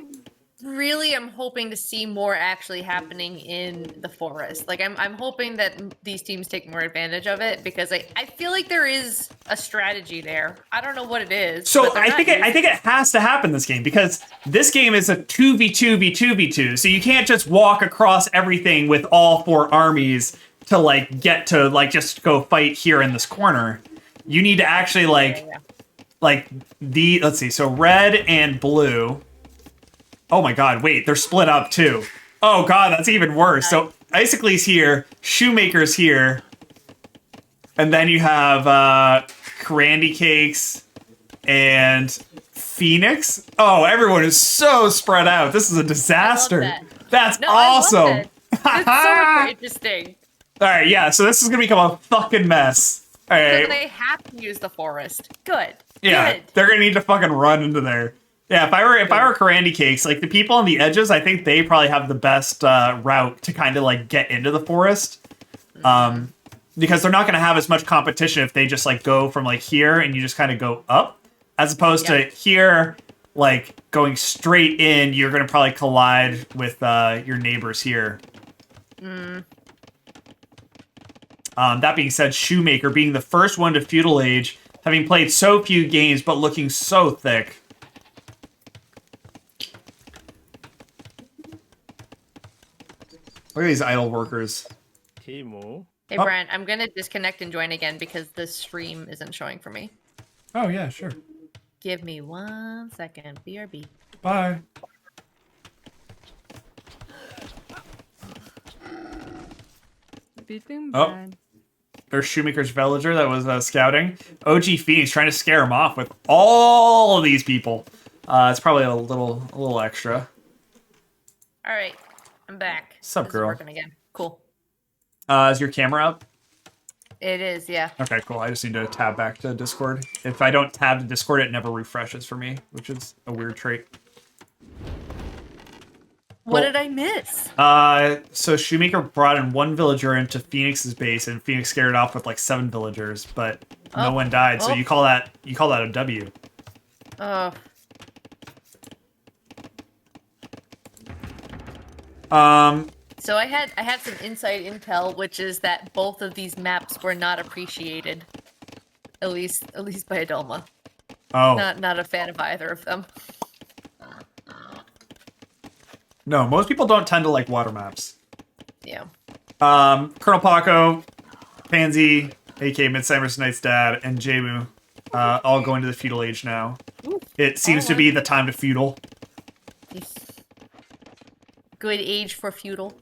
really am hoping to see more actually happening in the forest. Like I'm hoping that these teams take more advantage of it because I feel like there is a strategy there. I don't know what it is. So I think it has to happen this game because this game is a 2v2v2v2. So you can't just walk across everything with all 4 armies to like get to like just go fight here in this corner. you need to actually like let's see, so red and blue. Oh my god, wait, they're split up too. Oh god, that's even worse. So Icicly's here, Shoemaker's here, and then you have Candy Cakes and Phoenix. Oh, everyone is so spread out. This is a disaster. that. That's No, I love awesome. it. It's so much more interesting. All right, yeah. So this is gonna become a fucking mess. All So right. they have to use the forest. Good. Yeah, Good. they're gonna need to fucking run into there. Yeah, if I were Candy Cakes, like the people on the edges, I think they probably have the best route to kind of like get into the forest. Because they're not gonna have as much competition if they just like go from like here and you just kind of go up, as opposed to here, like going straight in. You're gonna probably collide with your neighbors here. That being said, Shoemaker being the first one to feudal age, having played so few games but looking so thick. Look at these idle workers. Timo. Hey, Oh. Brian, I'm going to disconnect and join again because the stream isn't showing for me. Oh yeah, sure. Give me 1 second. BRB. Bye. Oh. There's Shoemaker's villager that was scouting. OG Phoenix trying to scare him off with all of these people. It's probably a little extra. All right. I'm back. Sup, This is girl? working again. Cool. Is your camera up? It is, yeah. Okay, cool. I just need to tab back to Discord. If I don't tab to Discord, it never refreshes for me, which is a weird trait. What Well- did I miss? So Shoemaker brought in one villager into Phoenix's base, and Phoenix scared it off with like 7 villagers, but no Oh. one died. So Oh. you call that a W. Oh, so I had some inside intel, which is that both of these maps were not appreciated, at least by Adoma. Oh Not a fan of either of them. no, most people don't tend to like water maps. Yeah. Colonel Paco, Pansy, aka Midsummer's Night's dad, and Jemu, all going to the feudal age now. It seems to be the time to feudal. Good age for feudal.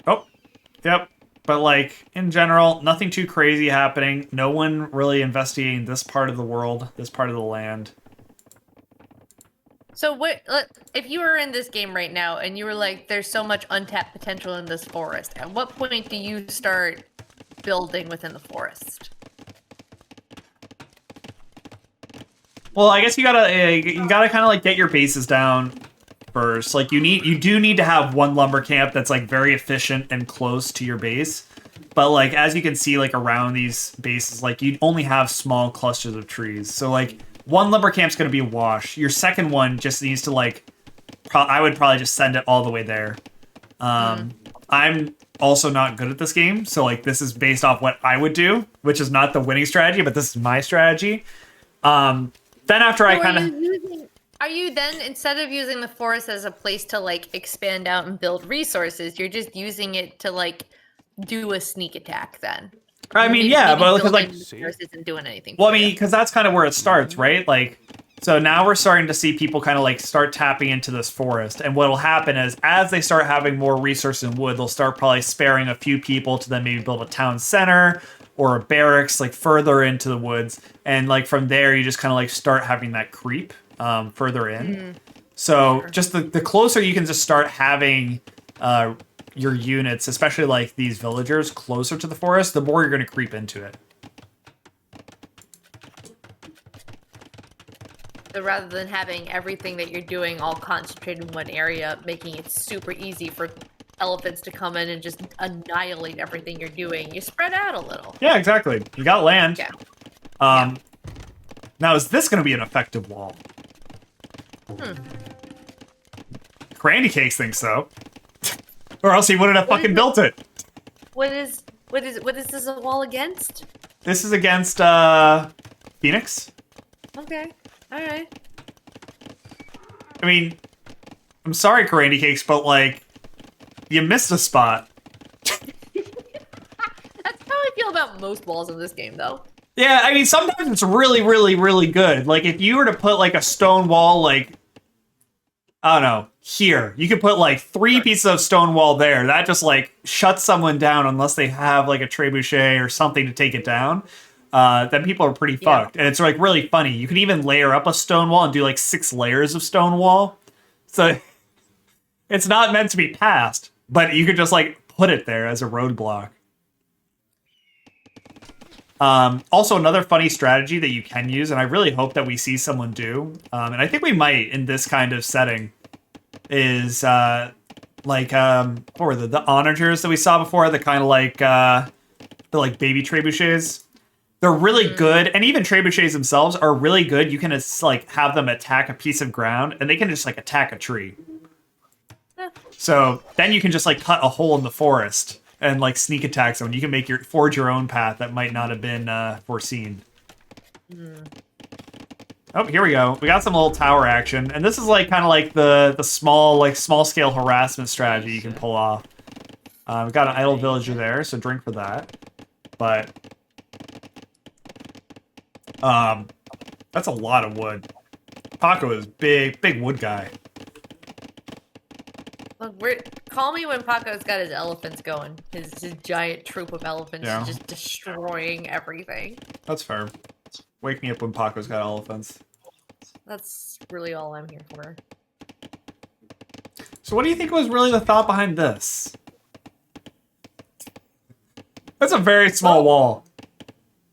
Oh, yep. But like in general, nothing too crazy happening. No one really investigating this part of the world, this part of the land. So if you were in this game right now and you were like, there's so much untapped potential in this forest, at what point do you start building within the forest? Well, I guess you gotta kind of like get your bases down first. Like you do need to have one lumber camp that's like very efficient and close to your base. But like as you can see, like around these bases, like you only have small clusters of trees. So like one lumber camp's gonna be a wash. Your second one just needs to like, I would probably just send it all the way there. I'm also not good at this game, so like this is based off what I would do, which is not the winning strategy, but this is my strategy. Then after I kind of... Are you then, instead of using the forest as a place to like expand out and build resources, you're just using it to like do a sneak attack then? I mean, Maybe- yeah, maybe but because building like... resources isn't doing anything. Well, I for mean, you. because that's kind of where it starts, right? Like, so now we're starting to see people kind of like start tapping into this forest. And what'll happen is as they start having more resources and wood, they'll start probably sparing a few people to then maybe build a town center or a barracks like further into the woods. And like from there, you just kind of like start having that creep further in. So just the closer you can just start having your units, especially like these villagers closer to the forest, the more you're going to creep into it. So rather than having everything that you're doing all concentrated in one area, making it super easy for elephants to come in and just annihilate everything you're doing, you spread out a little. Yeah, exactly. You got land. Yeah. Now, is this going to be an effective wall? Candy Cakes thinks so. Or else he wouldn't have fucking built it. What is this a wall against? This is against Phoenix. Okay. Alright. I mean, I'm sorry, Candy Cakes, but like, you missed a spot. That's how I feel about most walls in this game, though. Yeah, I mean, sometimes it's really, really, really good. Like, if you were to put, like, a stone wall, like, I don't know, here. You could put, like, 3 pieces of stone wall there. That just, like, shuts someone down unless they have, like, a trebuchet or something to take it down. Then people are pretty fucked. And it's, like, really funny. You can even layer up a stone wall and do, like, 6 layers of stone wall. So, it's not meant to be passed. But you could just, like, put it there as a roadblock. Also, another funny strategy that you can use, and I really hope that we see someone do, and I think we might in this kind of setting, is what were the onagers that we saw before? The kind of like the like baby trebuchets. They're really good, and even trebuchets themselves are really good. You can just like have them attack a piece of ground, and they can just like attack a tree. So then you can just like cut a hole in the forest and like sneak attack someone. You can forge your own path that might not have been foreseen. Oh, here we go. We got some little tower action, and this is like kind of like the small scale harassment strategy you can pull off. We've got an idle villager there, so drink for that. But that's a lot of wood. Paco is big wood guy. Look, call me when Paco's got his elephants going. His giant troop of elephants just destroying everything. That's fair. Wake me up when Paco's got elephants. That's really all I'm here for. So what do you think was really the thought behind this? That's a very small wall.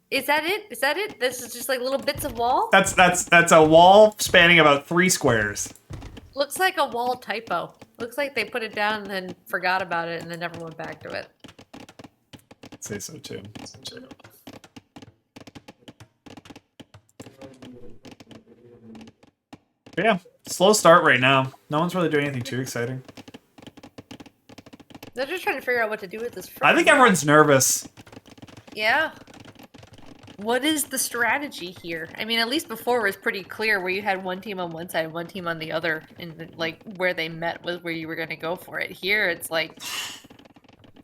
Is that it? Is that it? This is just like little bits of wall? That's a wall spanning about 3 squares. Looks like a wall typo. Looks like they put it down and then forgot about it and then never went back to it. I'd say so too. But yeah, slow start right now. No one's really doing anything too exciting. They're just trying to figure out what to do with this. I think everyone's nervous. Yeah. What is the strategy here? I mean, at least before it was pretty clear where you had one team on one side, one team on the other, and like where they met was where you were going to go for it. Here, it's like,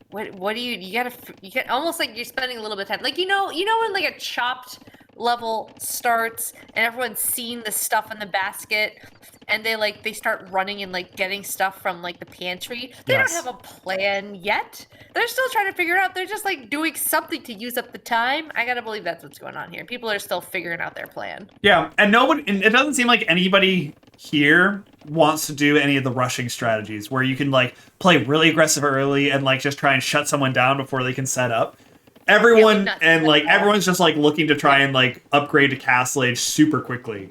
what do you get almost like you're spending a little bit of time, like you know when like a chopped level starts and everyone's seen the stuff in the basket and they start running and like getting stuff from like the pantry. They don't have a plan yet. They're still trying to figure it out. They're just like doing something to use up the time. I gotta believe that's what's going on here. People are still figuring out their plan. Yeah, and it doesn't seem like anybody here wants to do any of the rushing strategies where you can like play really aggressive early and like just try and shut someone down before they can set up. Everyone's just like looking to try and like upgrade to Castle Age super quickly.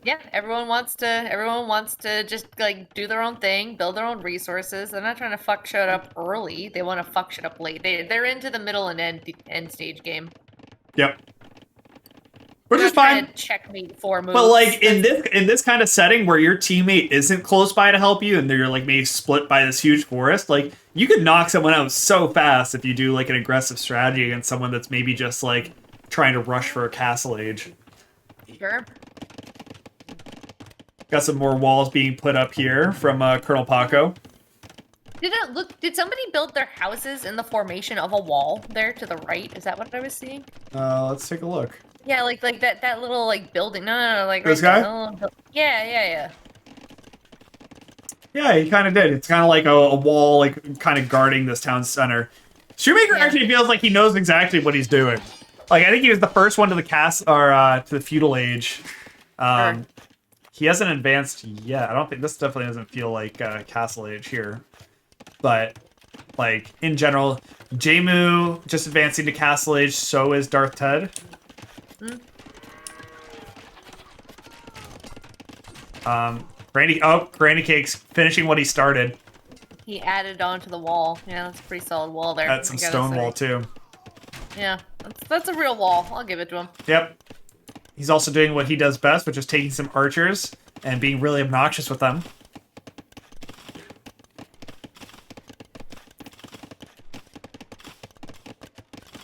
Yeah, everyone wants to just like do their own thing, build their own resources. They're not trying to fuck shit up early. They want to fuck shit up late. They're into the middle and end stage game. Yep. Which is fine. Checkmate 4 moves. But like in this kind of setting where your teammate isn't close by to help you and they're like maybe split by this huge forest, like you could knock someone out so fast if you do like an aggressive strategy against someone that's maybe just like trying to rush for a Castle Age. Sure. Got some more walls being put up here from Colonel Paco. Did somebody build their houses in the formation of a wall there to the right? Is that what I was seeing? Let's take a look. Yeah, like that little like building. No, like this right guy? there. Yeah. Yeah, he kind of did. It's kind of like a wall, like kind of guarding this town center. Shoemaker actually feels like he knows exactly what he's doing. Like I think he was the first one to the to the feudal age. Sure. He hasn't advanced yet. I don't think this definitely doesn't feel like Castle Age here. But like in general, Jemu just advancing to Castle Age. So is Darth Ted. Granny Cake's finishing what he started. He added onto the wall. Yeah, that's a pretty solid wall there. That's some stone wall too. Yeah, that's a real wall. I'll give it to him. Yep. He's also doing what he does best, which is taking some archers and being really obnoxious with them.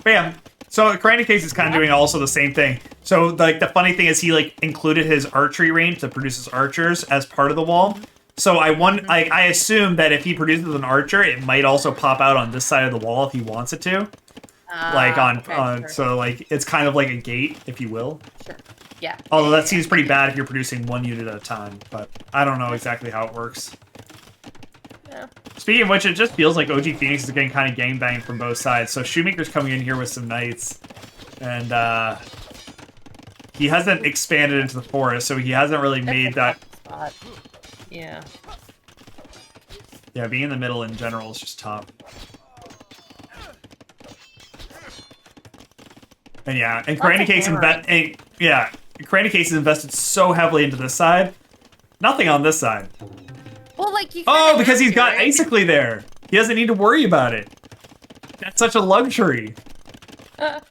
But yeah, so Granny Case is kind of doing also the same thing. So like the funny thing is he like included his archery range that produces archers as part of the wall. So I assume that if he produces an archer, it might also pop out on this side of the wall if he wants it to. like okay, on sure. so like it's kind of like a gate, if you will. Sure. Yeah. Although that seems pretty bad if you're producing 1 unit at a time, but I don't know exactly how it works. Yeah. Speaking of which, it just feels like OG Phoenix is getting kind of gangbanged from both sides. So Shoemaker's coming in here with some knights, and he hasn't expanded into the forest, so he hasn't really made that. Spot. Yeah. Yeah, being in the middle in general is just tough. And yeah, and Granny Case has invested so heavily into this side. Nothing on this side. Well, like you. Oh, kinda because have he's to, got right? Icicly there. He doesn't need to worry about it. That's such a luxury. Why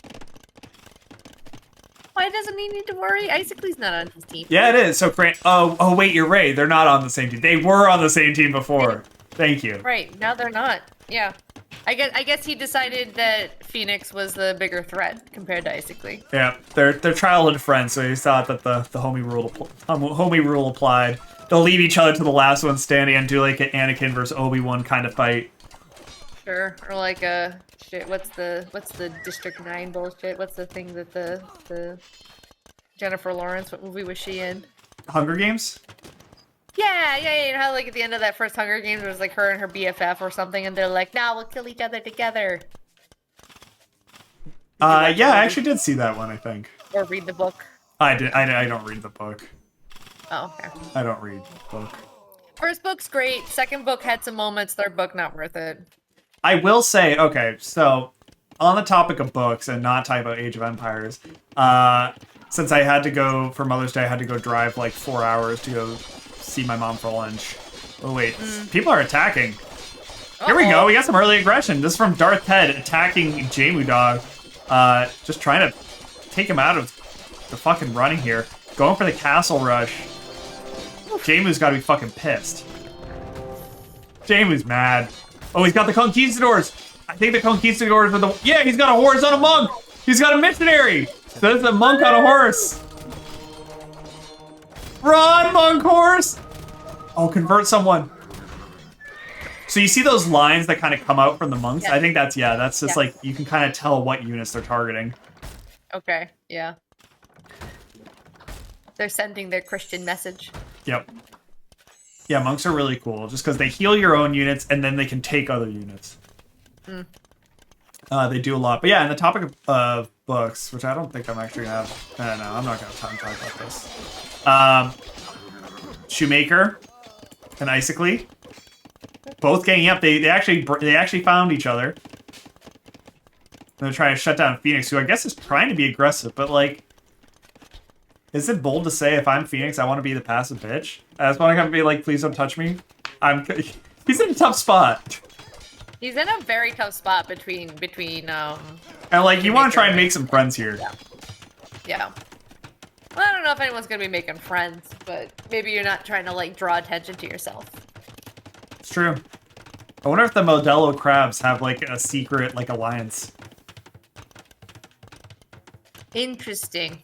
doesn't he need to worry? Icicly's not on his team. Yeah, it is. So, oh, wait, you're right. They're not on the same team. They were on the same team before. Thank you. Right now they're not. Yeah. I guess he decided that Phoenix was the bigger threat compared to Icicly. Yeah, they're childhood friends, so he thought that the homie rule applied. They'll leave each other to the last one standing and do like an Anakin versus Obi-Wan kind of fight. Sure. Or like a shit. What's the District 9 bullshit? What's the thing that the Jennifer Lawrence? What movie was she in? Hunger Games? Yeah. You know how like at the end of that first Hunger Games, it was like her and her BFF or something, and they're like, "Nah, we'll kill each other together." Yeah, I actually did see that one, I think. Or read the book. I don't read the book. Oh, okay. I don't read the book. First book's great. Second book had some moments. Third book not worth it. I will say, okay, so on the topic of books and not talking about Age of Empires, since I had to go for Mother's Day, I had to go drive like 4 hours to go see my mom for lunch. Oh wait, people are attacking. Here we go. We got some early aggression. This is from Darth Head attacking Jamu Dog. Just trying to take him out of the fucking running here. Going for the castle rush. Jamu's got to be fucking pissed. Jamu's mad. Oh, he's got the conquistadors. I think the conquistadors are the... Yeah, he's got a horse on a monk. He's got a missionary. So there's a monk on a horse. Run, monk horse. Oh, convert someone. So you see those lines that kind of come out from the monks? Yeah. I think that's just Yeah. like, you can kind of tell what units they're targeting. Okay, yeah. They're sending their Christian message. Yep. Yeah, monks are really cool, just because they heal your own units, and then they can take other units. They do a lot. But yeah, on the topic of books, which I don't think I'm actually going to have... No, I'm not going to have time to talk about this. Shoemaker and Icicly. Both ganging up. They actually found each other. They're trying to shut down Phoenix, who I guess is trying to be aggressive, but like... Is it bold to say if I'm Phoenix, I want to be the passive bitch? I just want to be like, please don't touch me. He's in a tough spot. He's in a very tough spot between And like, you want to try and make some friends here. Yeah. Well, I don't know if anyone's gonna be making friends, but maybe you're not trying to like draw attention to yourself. It's true. I wonder if the Modelo crabs have like a secret like alliance. Interesting.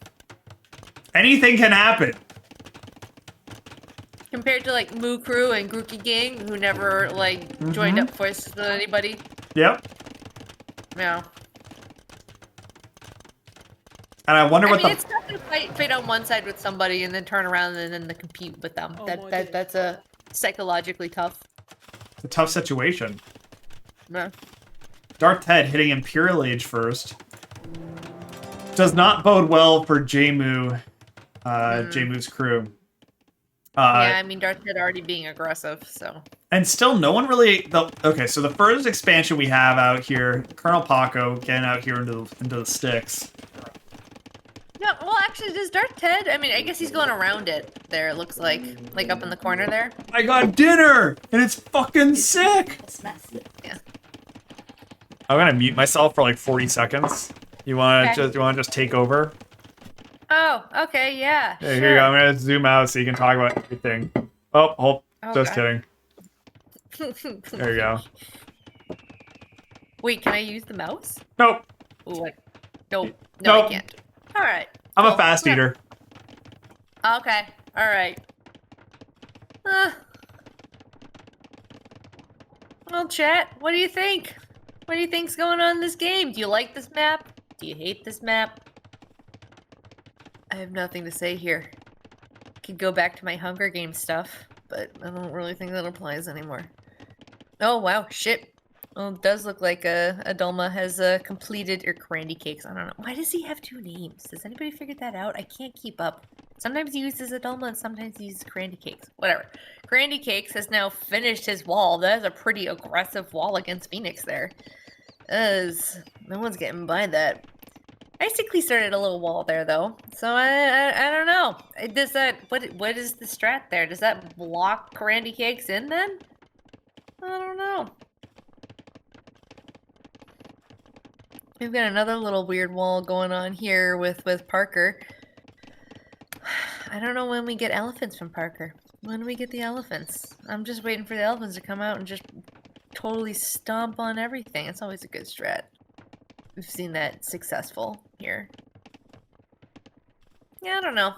Anything can happen. Compared to like Moo Crew and Grookey Gang, who never like joined up forces with anybody. Yep. No. And I wonder what it's tough to fight on one side with somebody and then turn around and then to compete with them. That's a psychologically tough. It's a tough situation. Yeah. Darth Head hitting Imperial Age first. Does not bode well for Jamu. Jamu's crew. Yeah, I mean, Darth Head already being aggressive, so. And still, no one really. Okay, so the first expansion we have out here, Colonel Paco getting out here into the sticks. Yeah, well, actually, does Darth Head? I mean, I guess he's going around it. There, it looks like up in the corner there. I got dinner, and it's fucking sick. Yeah. I'm gonna mute myself for like 40 seconds. You want to just take over? Oh, okay, yeah. Hey, sure. here you go. I'm gonna zoom out so you can talk about everything. Oh, just kidding. There you go. Wait, can I use the mouse? Nope. Ooh, no, Nope. I can't. All right. I'm a cool. fast eater. Okay. All right. Well, chat, what do you think? What do you think's going on in this game? Do you like this map? Do you hate this map? I have nothing to say here. Could go back to my Hunger Games stuff, but I don't really think that applies anymore. Oh wow, shit. Well, it does look like Adulma has completed her Crandy Cakes. I don't know. Why does he have 2 names? Has anybody figured that out? I can't keep up. Sometimes he uses Adulma and sometimes he uses Crandy Cakes. Whatever. Crandy Cakes has now finished his wall. That is a pretty aggressive wall against Phoenix there. No one's getting by that. I basically started a little wall there though, so I don't know. Does that what is the strat there? Does that block Crandy Cakes in then? I don't know. We've got another little weird wall going on here with Parker. I don't know when we get elephants from Parker. When do we get the elephants? I'm just waiting for the elephants to come out and just totally stomp on everything. It's always a good strat. We've seen that successful here. Yeah, I don't know.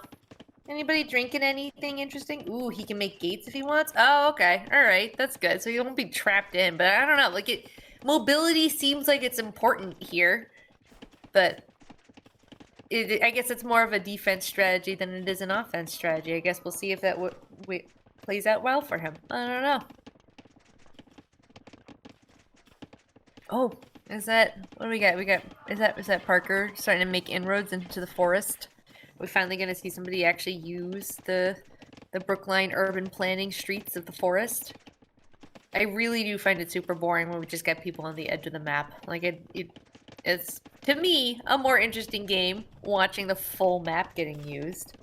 Anybody drinking anything interesting? Ooh, he can make gates if he wants. Oh, okay. All right, that's good. So he won't be trapped in. But I don't know. Like mobility seems like it's important here, but I guess it's more of a defense strategy than it is an offense strategy. I guess we'll see if that plays out well for him. I don't know. Oh, is that what do we got? Is that Parker starting to make inroads into the forest? Are we finally gonna see somebody actually use the Brookline urban planning streets of the forest? I really do find it super boring when we just got people on the edge of the map. Like it's to me a more interesting game watching the full map getting used.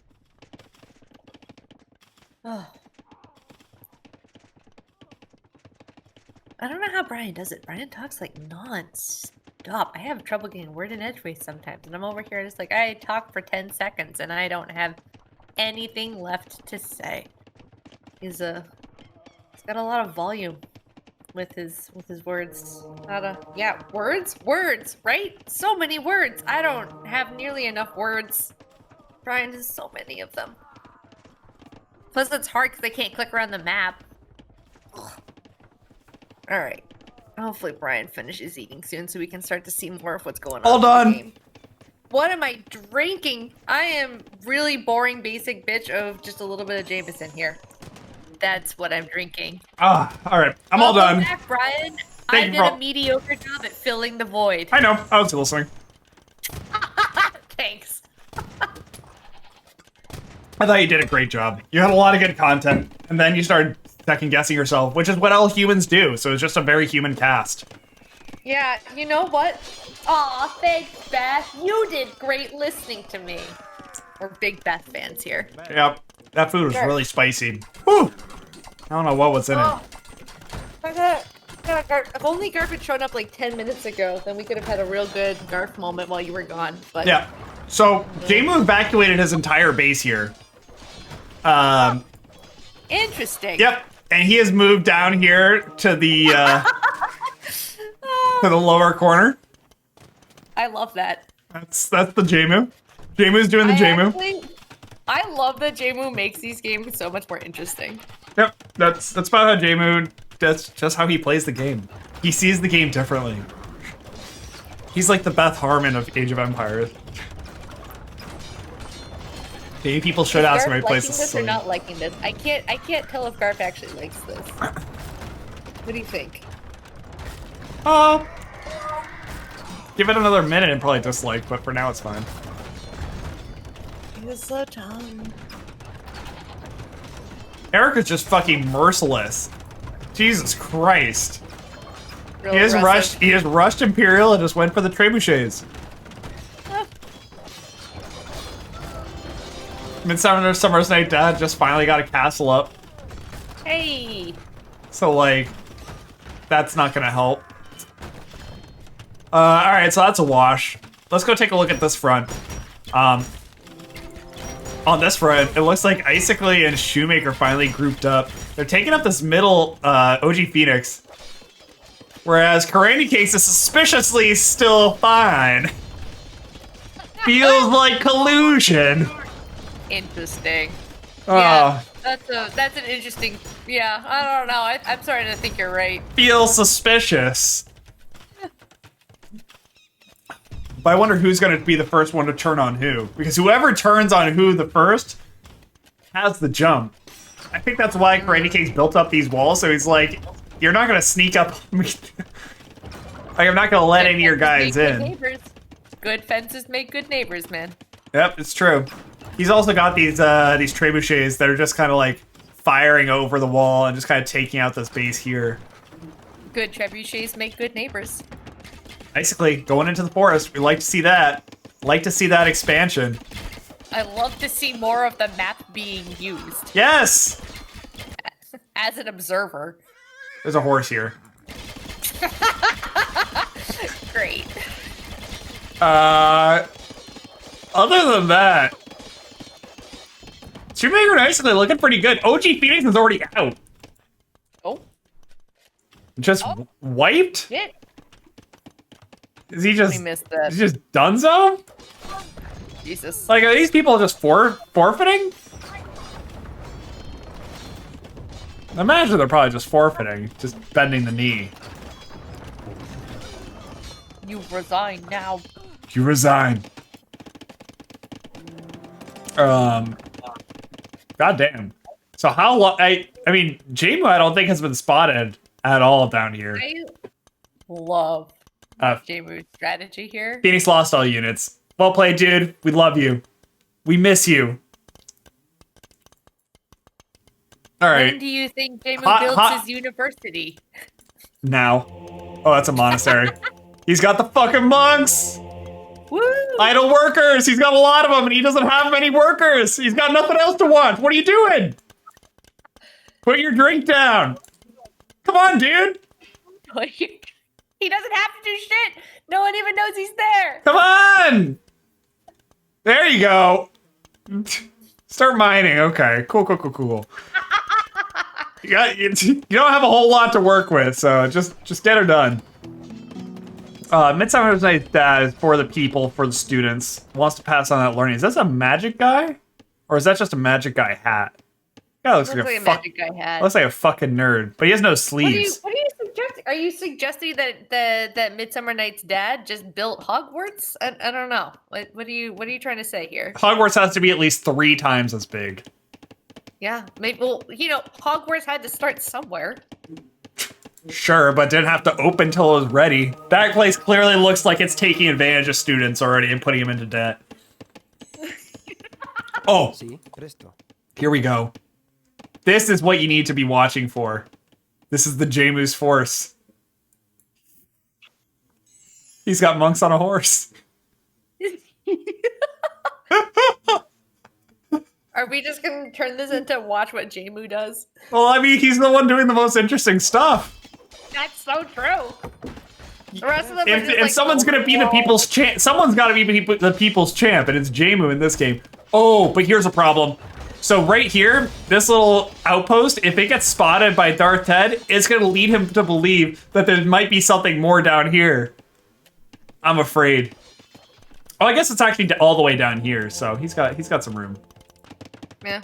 Oh. I don't know how Brian does it. Brian talks like non-stop. I have trouble getting word in edgeways sometimes, and I'm over here just like I talk for 10 seconds and I don't have anything left to say. He's got a lot of volume with his words. Words, right? So many words. I don't have nearly enough words. Brian has so many of them. Plus, it's hard because I can't click around the map. Ugh. All right. Hopefully Brian finishes eating soon so we can start to see more of what's going on. All done. In the game. What am I drinking? I am really boring basic bitch of just a little bit of Jameson here. That's what I'm drinking. Ah, all right. I'm all done. Back, Brian. Thank I did a mediocre job at filling the void. I know. I was listening. Thanks. I thought you did a great job. You had a lot of good content, and then you started second guessing yourself, which is what all humans do. So it's just a very human cast. Yeah, you know what? Aw, thanks, Beth. You did great listening to me. We're big Beth fans here. Yep, that food was really spicy. Whew. I don't know what was in it. If only Garf had shown up like 10 minutes ago, then we could have had a real good Garf moment while you were gone. But yeah. So Jamu evacuated his entire base here. Interesting. Yep, and he has moved down here to the to the lower corner. I love that. That's the Jamu. Jamu's doing the Jamu. I love that Jamu makes these games so much more interesting. Yep, that's about how Jamu. That's just how he plays the game. He sees the game differently. He's like the Beth Harmon of Age of Empires. Maybe people should ask him how he plays this. Or not liking this? I can't tell if Garf actually likes this. What do you think? Give it another minute and probably dislike, but for now it's fine. You're so dumb. Eric is just fucking merciless. Jesus Christ. Real He just aggressive. rushed Imperial and just went for the trebuchets. Midsummer's Night Dad just finally got a castle up. Hey. So like, that's not gonna help. Alright, so that's a wash. Let's go take a look at this front. On this front, it looks like Icicly and Shoemaker finally grouped up. They're taking up this middle OG Phoenix. Whereas Karandi Case is suspiciously still fine. Feels like collusion. Interesting. Oh. Yeah, that's an interesting. Yeah, I don't know. I'm starting to think you're right. Feels suspicious. But I wonder who's going to be the first one to turn on who. Because whoever turns on who the first has the jump. I think that's why Karate King's built up these walls, so he's like, you're not going to sneak up on me. Like, I'm not going to let any of your guys in. Good fences make good neighbors, man. Yep, it's true. He's also got these trebuchets that are just kind of like firing over the wall and just kind of taking out this base here. Good trebuchets make good neighbors. Basically, going into the forest, we like to see that. Like to see that expansion. I love to see more of the map being used. Yes! As an observer. There's a horse here. Great. Other than that, Shoemaker Nicely looking pretty good. OG Phoenix is already out. Oh. Just wiped? Shit. Is he just? We missed that. Is he just donezo? Jesus. Like, are these people just forfeiting? I imagine they're probably just forfeiting, just bending the knee. You resign now. You resign. Goddamn. So how long? I mean, Jamu, I don't think has been spotted at all down here. I love Uh, Jamu's strategy here. Phoenix lost all units. Well played, dude. We love you. We miss you. All right. When do you think Jamu Hot- builds hot- his university? Now. Oh, that's a monastery. He's got the fucking monks. Woo! Idle workers. He's got a lot of them, and he doesn't have many workers. He's got nothing else to watch. What are you doing? Put your drink down. Come on, dude. He doesn't have to do shit. No one even knows he's there. Come on. There you go. Start mining. Okay. Cool. You don't have a whole lot to work with, so just get her done. Midsummer's Night's Dad is for the people, for the students. Wants to pass on that learning. Is this a magic guy? Or is that just a magic guy hat? Guy looks like a magic guy hat. Looks like a fucking nerd, but he has no sleeves. What are you suggesting? Are you suggesting that Midsummer Night's Dad just built Hogwarts? I don't know. What are you trying to say here? Hogwarts has to be at least 3 times as big. Yeah, maybe. Well, Hogwarts had to start somewhere. Sure, but didn't have to open till it was ready. That place clearly looks like it's taking advantage of students already and putting them into debt. Oh, here we go. This is what you need to be watching for. This is the Jamu's Force. He's got monks on a horse. Are we just gonna turn this into watch what Jamu does? Well, I mean, he's the one doing the most interesting stuff. That's so true. The rest of them are just If like, someone's oh, gonna be the whoa. people's champ, someone's gotta be the people's champ, and it's Jamu in this game. Oh, but here's a problem. So right here, this little outpost, if it gets spotted by Darth Ted, it's gonna lead him to believe that there might be something more down here. I'm afraid. Oh, I guess it's actually all the way down here, so he's got some room. Yeah.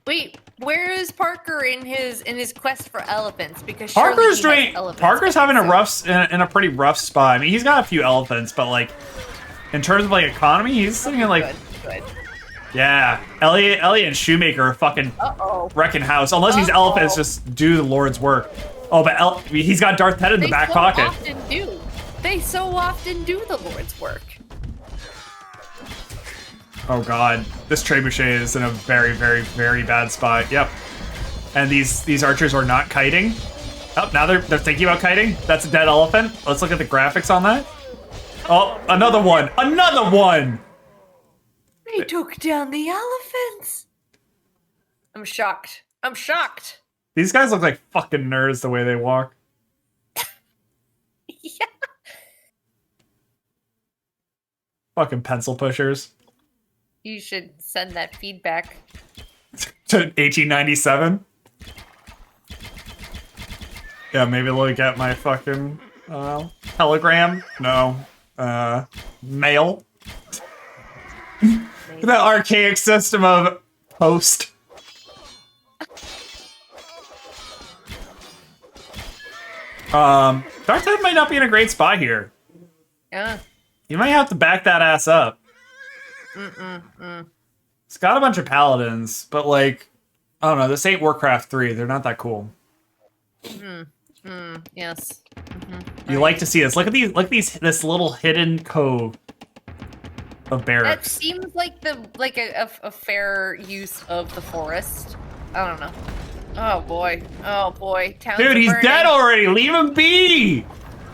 Wait, where is Parker in his quest for elephants? Because Parker's surely he has elephants Parker's with having him, in a pretty rough spot. I mean, he's got a few elephants, but like in terms of like economy, he's sitting in like Good. yeah. Elliot and Shoemaker are fucking wrecking house. Unless these elephants just do the Lord's work. Oh, but he's got Darth Ted in the back pocket. They so often do the Lord's work. Oh god, this trebuchet is in a very, very, very bad spot. Yep. And these archers are not kiting. Oh, now they're thinking about kiting. That's a dead elephant. Let's look at the graphics on that. Oh, another one. Another one! They took down the elephants. I'm shocked. These guys look like fucking nerds the way they walk. Yeah. Fucking pencil pushers. You should send that feedback. To 1897. Yeah, maybe look at my fucking telegram. No. Mail. That archaic system of post. Dark Tide might not be in a great spot here. You might have to back that ass up. It's got a bunch of paladins, but like, I don't know. This ain't Warcraft 3. They're not that cool. Yes. You like to see this? Look at these. Look at these. This little hidden cove of That barracks. seems like a fair use of the forest. I don't know. Oh boy. Oh boy. Towns Dude, are he's burning. dead already. Leave him be.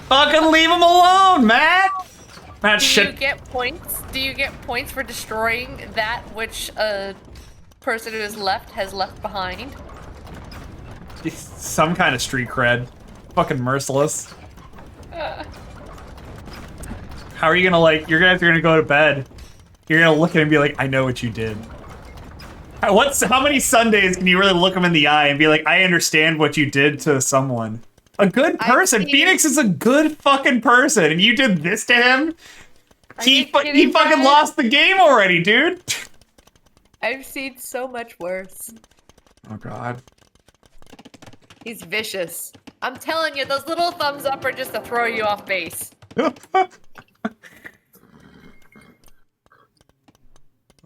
Fucking leave him alone, Matt. Matt, Do you shit. get points? Do you get points for destroying that which a person who is left has left behind? Some kind of street cred. Fucking merciless. How are you gonna like? You're gonna go to bed. You're gonna look at him and be like, "I know what you did." How many Sundays can you really look him in the eye and be like, "I understand what you did to someone"? A good person. Phoenix is a good fucking person, and you did this to him. He fucking Brad? lost the game already, dude. I've seen so much worse. Oh god. He's vicious. I'm telling you, those little thumbs up are just to throw you off base.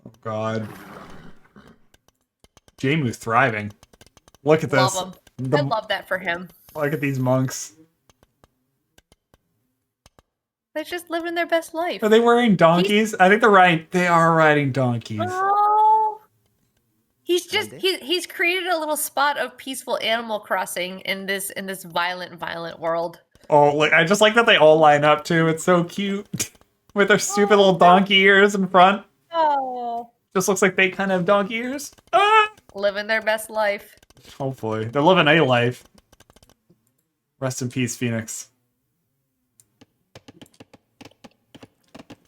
Oh god. Jamu thriving. Look at this. Love him. I love that for him. Look at these monks. They're just living their best life. Are they wearing donkeys? I think they're riding. They are riding donkeys. Oh. He's just he's created a little spot of peaceful Animal Crossing in this violent world. Oh, like I just like that they all line up too. It's so cute with their stupid little donkey ears in front. Oh. Just looks like they kind of have donkey ears. Ah! Living their best life. Hopefully, they're living a life. Rest in peace, Phoenix.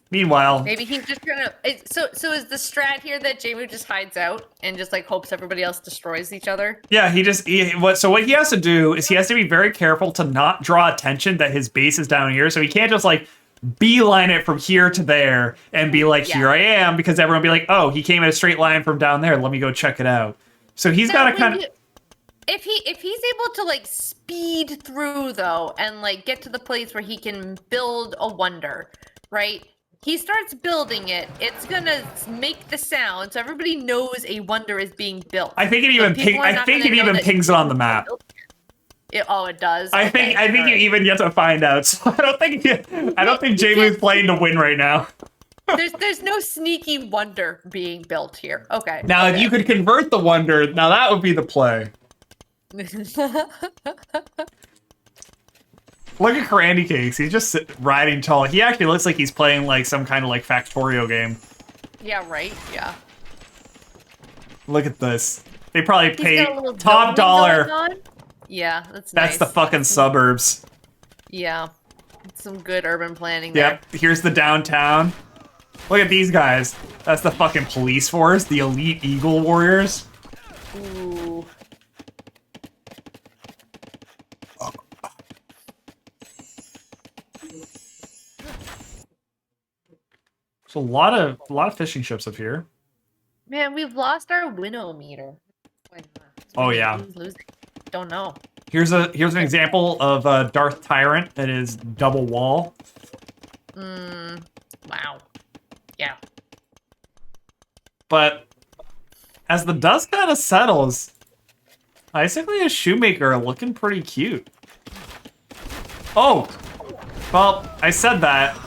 Meanwhile, Maybe he's just gonna. So is the strat here that Jamu just hides out and just like hopes everybody else destroys each other? yeah, what he has to do is he has to be very careful to not draw attention that his base is down here. So he can't just like beeline it from here to there and be like, Yeah. here I am, because everyone will be like, oh, he came in a straight line from down there. Let me go check it out. So he's got to kind of. If he's able to like speed through though and like get to the place where he can build a wonder, right? He starts building it. It's gonna make the sound so everybody knows a wonder is being built. I think it even pings it on the map. It does. I think you even get to find out. So I don't think Jamu's playing to win right now. There's no sneaky wonder being built here. Okay. Now, if you could convert the wonder, now that would be the play. Look at Randy Cakes. He's just riding tall. He actually looks like he's playing like some kind of like Factorio game. Yeah, right? Yeah. Look at this. They probably He's paid got a little top dome dollar. going on. Yeah, that's That's nice. the fucking suburbs. Yeah. Some good urban planning there. Yep. Here's the downtown. Look at these guys. That's the fucking police force. The elite Eagle Warriors. Ooh. There's a lot of fishing ships up here. Man, we've lost our winnow meter. Why not? Oh, yeah. Who's losing? Don't know. Here's an example of a Darth Tyrant that is double wall. Wow. Yeah. But as the dust kind of settles, basically a shoemaker are looking pretty cute. Oh, well, I said that,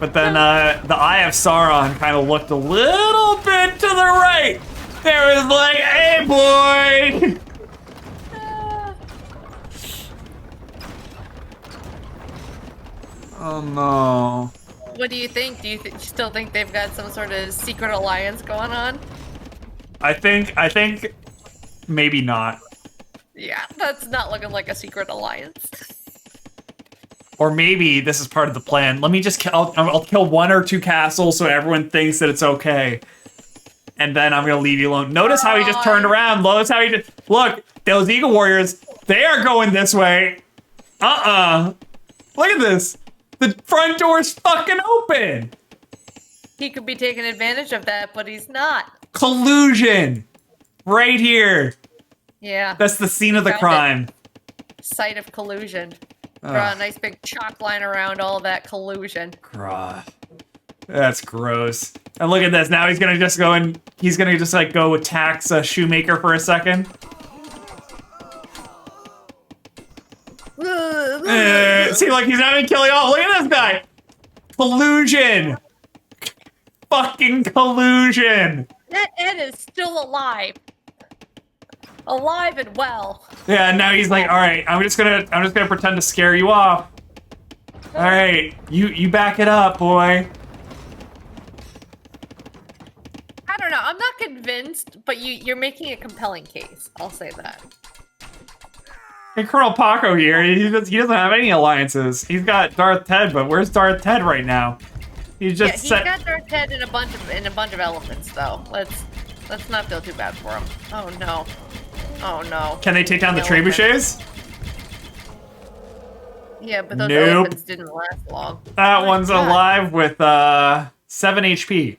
but then the Eye of Sauron kind of looked a little bit to the right. It was like, hey, boy. Oh no. What do you think? Do you still think they've got some sort of secret alliance going on? I think maybe not. Yeah, that's not looking like a secret alliance. Or maybe this is part of the plan. Let me just I'll kill one or two castles so everyone thinks that it's okay. And then I'm gonna leave you alone. Notice how he just turned around. Notice how he just look, those Eagle Warriors, they are going this way. Look at this. The front door's fucking open. He could be taking advantage of that, but he's not. Collusion. Right here. Yeah. That's the scene of the Found it. crime. Site of collusion. Draw a nice big chalk line around all that collusion. God. That's gross. And look at this. Now he's gonna just go and he's gonna just like go tax a shoemaker for a second. See, like he's not even killing all. Look at this guy. Collusion. Fucking collusion. That Ed is still alive. Alive and well. Yeah, now he's like, all right, I'm just gonna pretend to scare you off. All right, you back it up, boy. I don't know. I'm not convinced, but you're making a compelling case. I'll say that. Hey, Colonel Paco here. He doesn't have any alliances. He's got Darth Ted, but where's Darth Ted right now? He's just He's got Darth Ted in a bunch of elephants, though. Let's not feel too bad for him. Oh no. Oh no. Can they take down the trebuchets? Yeah, but those Nope. elephants didn't last long. That Oh my one's God. alive with 7 HP.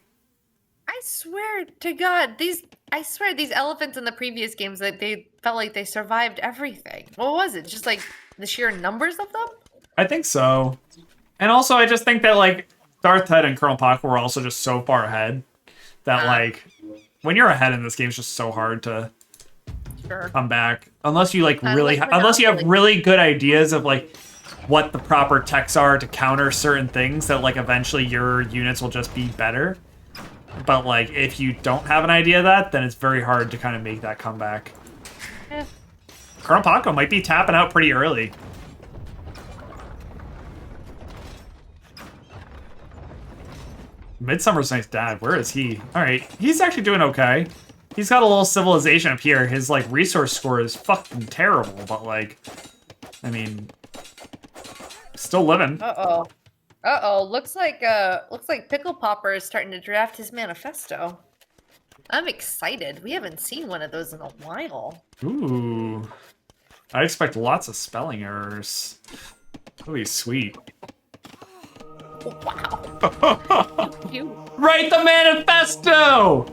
I swear to God, these elephants in the previous games, that they felt like they survived everything. What was it? Just like the sheer numbers of them? I think so. And also, I just think that like Darth Ted and Colonel Paco were also just so far ahead that like when you're ahead in this game, it's just so hard to Sure. come back unless you like Kinda really like unless you have Monopoly. really good ideas of like what the proper techs are to counter certain things that like eventually your units will just be better. But like if you don't have an idea of that, then it's very hard to kind of make that comeback. Eh. Colonel Paco might be tapping out pretty early. Midsummer's nice dad. Where is he? All right, he's actually doing okay. He's got a little civilization up here. His like resource score is fucking terrible, but like, I mean, still living. Looks like Pickle Popper is starting to draft his manifesto. I'm excited. We haven't seen one of those in a while. Ooh, I expect lots of spelling errors. That'll be sweet. Wow. You. Write the manifesto.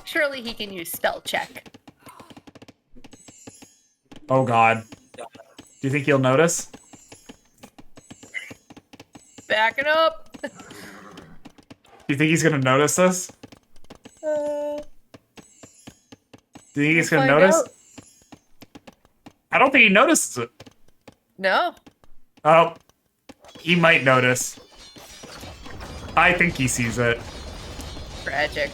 Surely he can use spell check. Oh God. Do you think he'll notice? Back it up. Do you think he's gonna notice this? Uh, Do you think he's gonna find notice? out. I don't think he notices it. No. Oh, he might notice. I think he sees it. Tragic.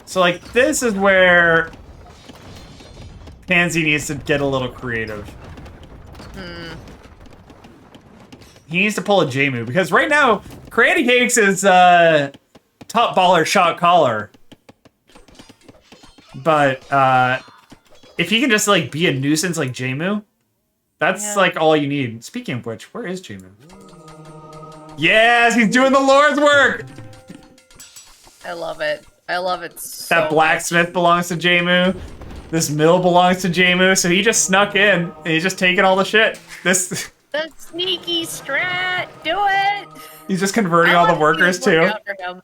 So like this is where Pansy needs to get a little creative. He needs to pull a J-move because right now, Creative Cakes is top baller shot caller. But if he can just like be a nuisance like J-Mu, that's like all you need. Speaking of which, where is J-Mu? Yes, he's doing the Lord's work. I love it. I love it so That blacksmith belongs to J-Mu. This mill belongs to J-Mu, so he just snuck in and he's just taking all the shit. This The sneaky strat. Do it. he's just converting I all the wanna see workers this work too. out for him.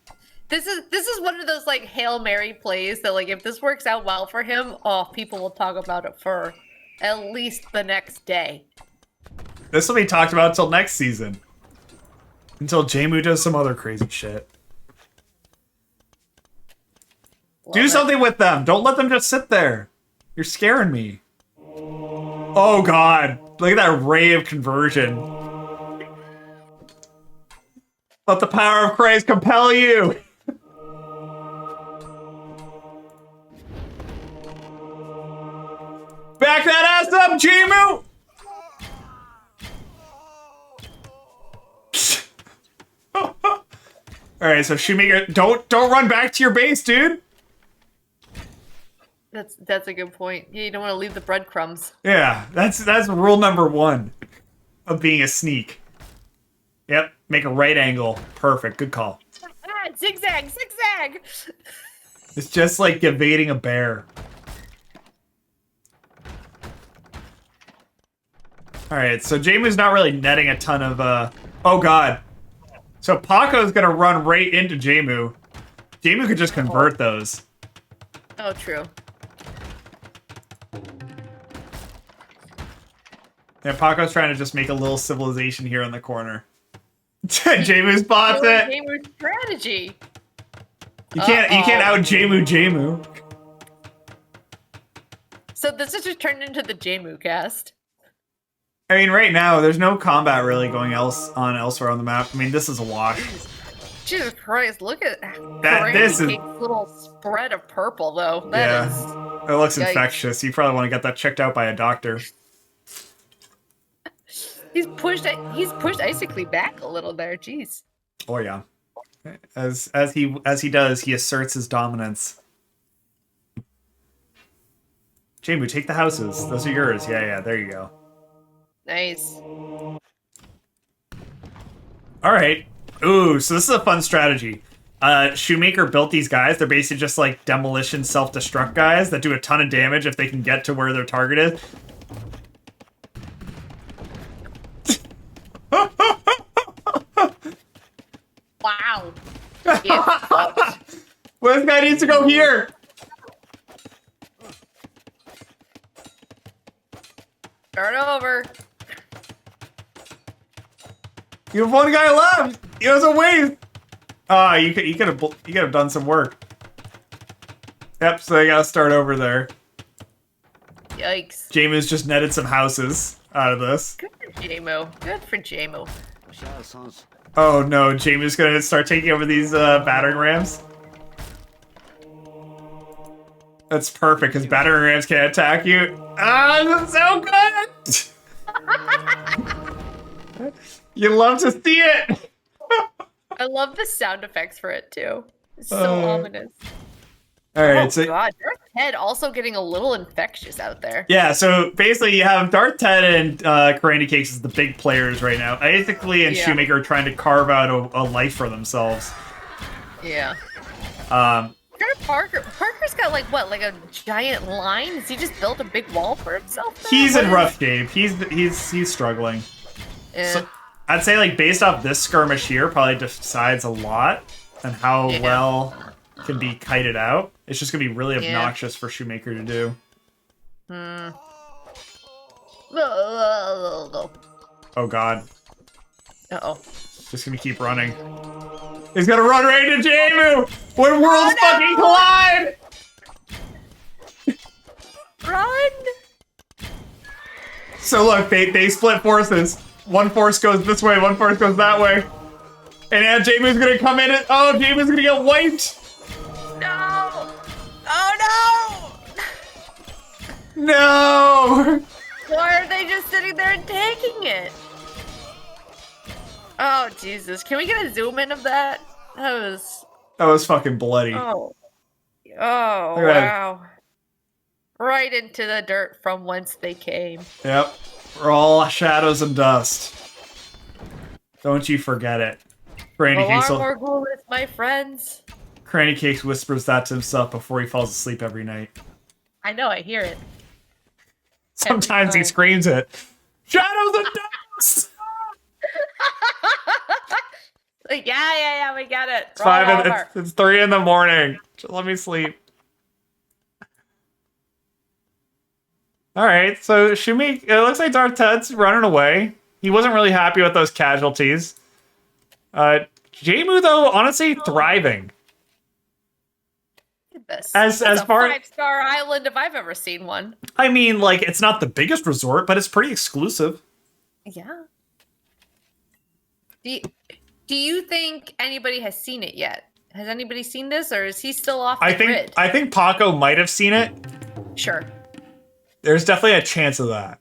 This is one of those like Hail Mary plays that like if this works out well for him, oh, people will talk about it for at least the next day. This will be talked about until next season. Until J-Mu does some other crazy shit. Love Do it. something with them. Don't let them just sit there. You're scaring me. Oh God. Look at that ray of conversion. Let the power of Christ compel you. Back that ass up, J-Mu! Alright, so Shoemaker, don't run back to your base, dude. That's a good point. Yeah, you don't want to leave the breadcrumbs. Yeah, that's rule number 1 of being a sneak. Yep, make a right angle. Perfect, good call. Ah, zigzag, zigzag. It's just like evading a bear. Alright, so Jamu's not really netting a ton of, oh God. So Paco's gonna run right into Jamu. Jamu could just convert those. Oh, true. Yeah, Paco's trying to just make a little civilization here in the corner. Jamu spots it. Gamer strategy. You can't out Jamu. So this has just turned into the Jamu cast. I mean, right now there's no combat really going elsewhere on the map. I mean, this is a wash. Jesus Christ! Look at This is little spread of purple though. That is. It looks Yikes. infectious. You probably want to get that checked out by a doctor. He's pushed Icically back a little there. Jeez. Oh yeah. As he does, he asserts his dominance. Jamu, take the houses. Those are yours. Yeah, there you go. Nice. Alright. Ooh, so this is a fun strategy. Shoemaker built these guys. They're basically just like demolition self-destruct guys that do a ton of damage if they can get to where their target is. Wow. Get fucked. Well, this guy needs to go here. Start over. You have one guy left. He has a wave. Ah, you could have done some work. Yep. So they gotta start over there. Yikes. Jamu's just netted some houses out of this. Good for JMO. Good for JMO. Oh no, Jamu's gonna start taking over these battering rams. That's perfect, because battering rams can't attack you. Ah, this is so good! You love to see it! I love the sound effects for it too. It's so ominous. Alright, Oh so god, Darth Ted also getting a little infectious out there. yeah, so basically you have Darth Ted and Candy Cakes as the big players right now. Icically and Yeah. Shoemaker are trying to carve out a life for themselves. Yeah. Um, Parker's got like what, like a giant line? Has he just built a big wall for himself now? he's in What rough shape. He's struggling. is- So, I'd say like based off this skirmish here probably decides a lot on how Yeah. well can be kited out. It's just gonna be really Yeah. obnoxious for Shoemaker to do. Uh-oh. Oh god. Uh-oh. Just gonna keep running. He's gonna run right into Jamu! When worlds fucking collide! Run! So look, they split forces. One force goes this way, one force goes that way. And now Jamu's gonna come in and oh, Jamu's gonna get wiped! No! Oh no! No! Why are they just sitting there and taking it? Oh Jesus! Can we get a zoom in of that? That was fucking bloody. Oh Look at that. wow! Right into the dirt from whence they came. Yep. We're all shadows and dust. Don't you forget it. Candy Alarm my friends. Cakes whispers that to himself before he falls asleep every night. I know, I hear it. Sometimes he time. screams it. Shadows and dust! Like, yeah, we got it. It's 3 in the morning. Just let me sleep. Alright, so Shumi, it looks like Darth Ted's running away. He wasn't really happy with those casualties. Jamu, though, honestly, thriving. As a far 5-star island if I've ever seen one. I mean, like, it's not the biggest resort, but it's pretty exclusive. Yeah. Do you think anybody has seen it yet? Has anybody seen this, or is he still off the grid? I think Paco might have seen it. Sure. There's definitely a chance of that.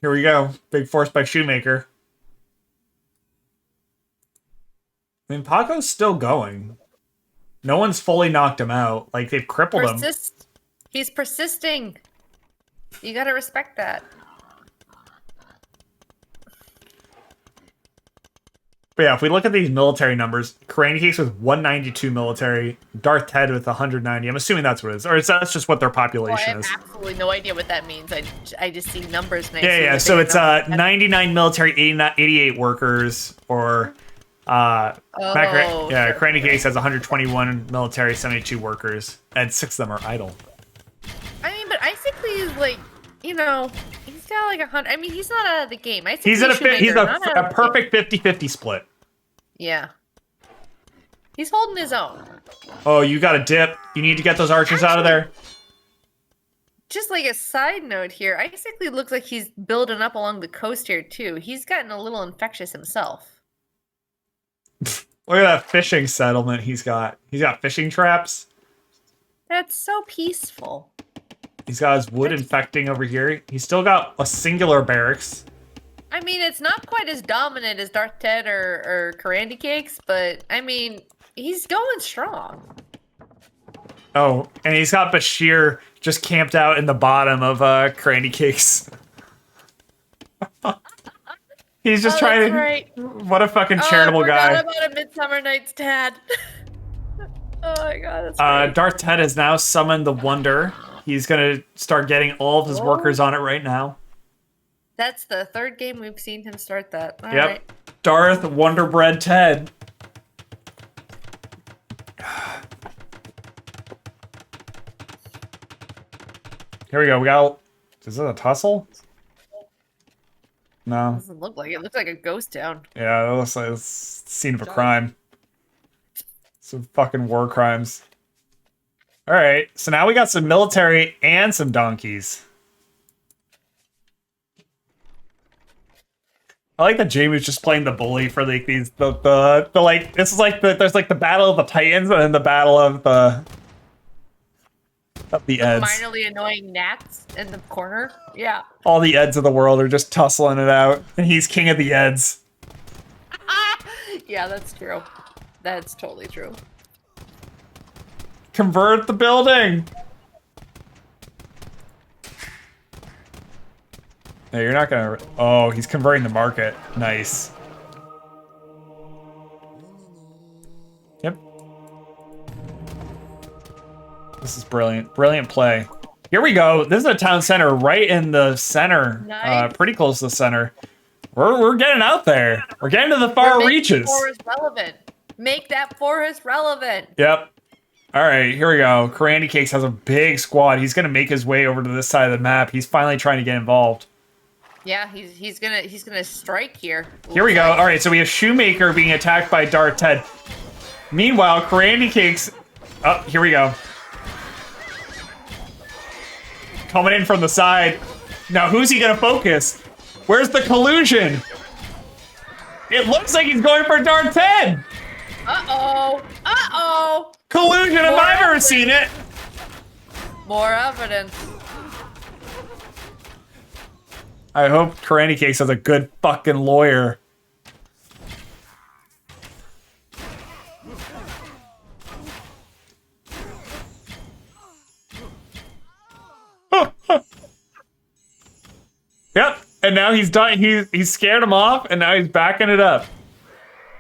Here we go. Big force by Shoemaker. I mean, Paco's still going. No one's fully knocked him out. Like, they've crippled him. He's persisting. You gotta respect that. But yeah, if we look at these military numbers, Candy Case with 192 military, Darth Ted with 190. I'm assuming that's what it is. Or that's just what their Well, I population have is. absolutely no idea what that means. I just see numbers. And I see Yeah. the So big it's numbers. 99 military, 88 workers, or Candy Case has 121 military, 72 workers, and 6 of them are idle. I mean, but Icically is like, you know, he's got like 100. I mean, he's not out of the game. I think He's Shoemaker, not out a of the perfect 50-50 split. game. Yeah. He's holding his own. Oh, you got a dip. You need to get those archers out of there. Just like a side note here, Isaac looks like he's building up along the coast here too. He's gotten a little infectious himself. Look at that fishing settlement he's got. He's got fishing traps. That's so peaceful. He's got his wood infecting over here. He's still got a singular barracks. I mean, it's not quite as dominant as Dark Ted or Karandy Cakes, but I mean, he's going strong. Oh, and he's got Bashir just camped out in the bottom of Karandy Cakes. He's just trying to... Right. What a fucking charitable guy. I forgot about a Midsummer Night's Dad. Oh my god, that's great. Darth Ted has now summoned the Wonder. He's gonna start getting all of his workers on it right now. That's the third game we've seen him start that. All Yep. right. Darth Wonderbread Ted. Here we go. We got... Is this a tussle? No. Doesn't look like it. It looks like a ghost town. Yeah, it looks like it's the scene of a crime. Some fucking war crimes. Alright, so now we got some military and some donkeys. I like that Jamie's just playing the bully for like these the like this is like there's like the battle of the Titans and then the battle of the Eds. Minorly annoying gnats in the corner. Yeah. All the Eds of the world are just tussling it out, and he's king of the Eds. Yeah, that's true. That's totally true. Convert the building. Hey, you're not gonna... Oh, he's converting the market. Nice. Yep. This is brilliant. Brilliant play. Here we go. This is a town center right in the center. Nice. Pretty close to the center. We're getting out there. We're getting to the far reaches. Make the forest relevant. Make that forest relevant. Yep. All right, here we go. Karandy Cakes has a big squad. He's gonna make his way over to this side of the map. He's finally trying to get involved. Yeah, he's gonna strike here. Here we go. All right, so we have Shoemaker being attacked by Darth Ted. Meanwhile, Karandy Cakes... Oh, here we go. Coming in from the side. Now, who's he gonna focus? Where's the collusion? It looks like he's going for Darth Ted. Uh-oh. Uh-oh. Collusion, if I've ever seen it. More evidence. I hope Karandy Cakes has a good fucking lawyer. Yep, and now he's done. He's scared him off, and now he's backing it up.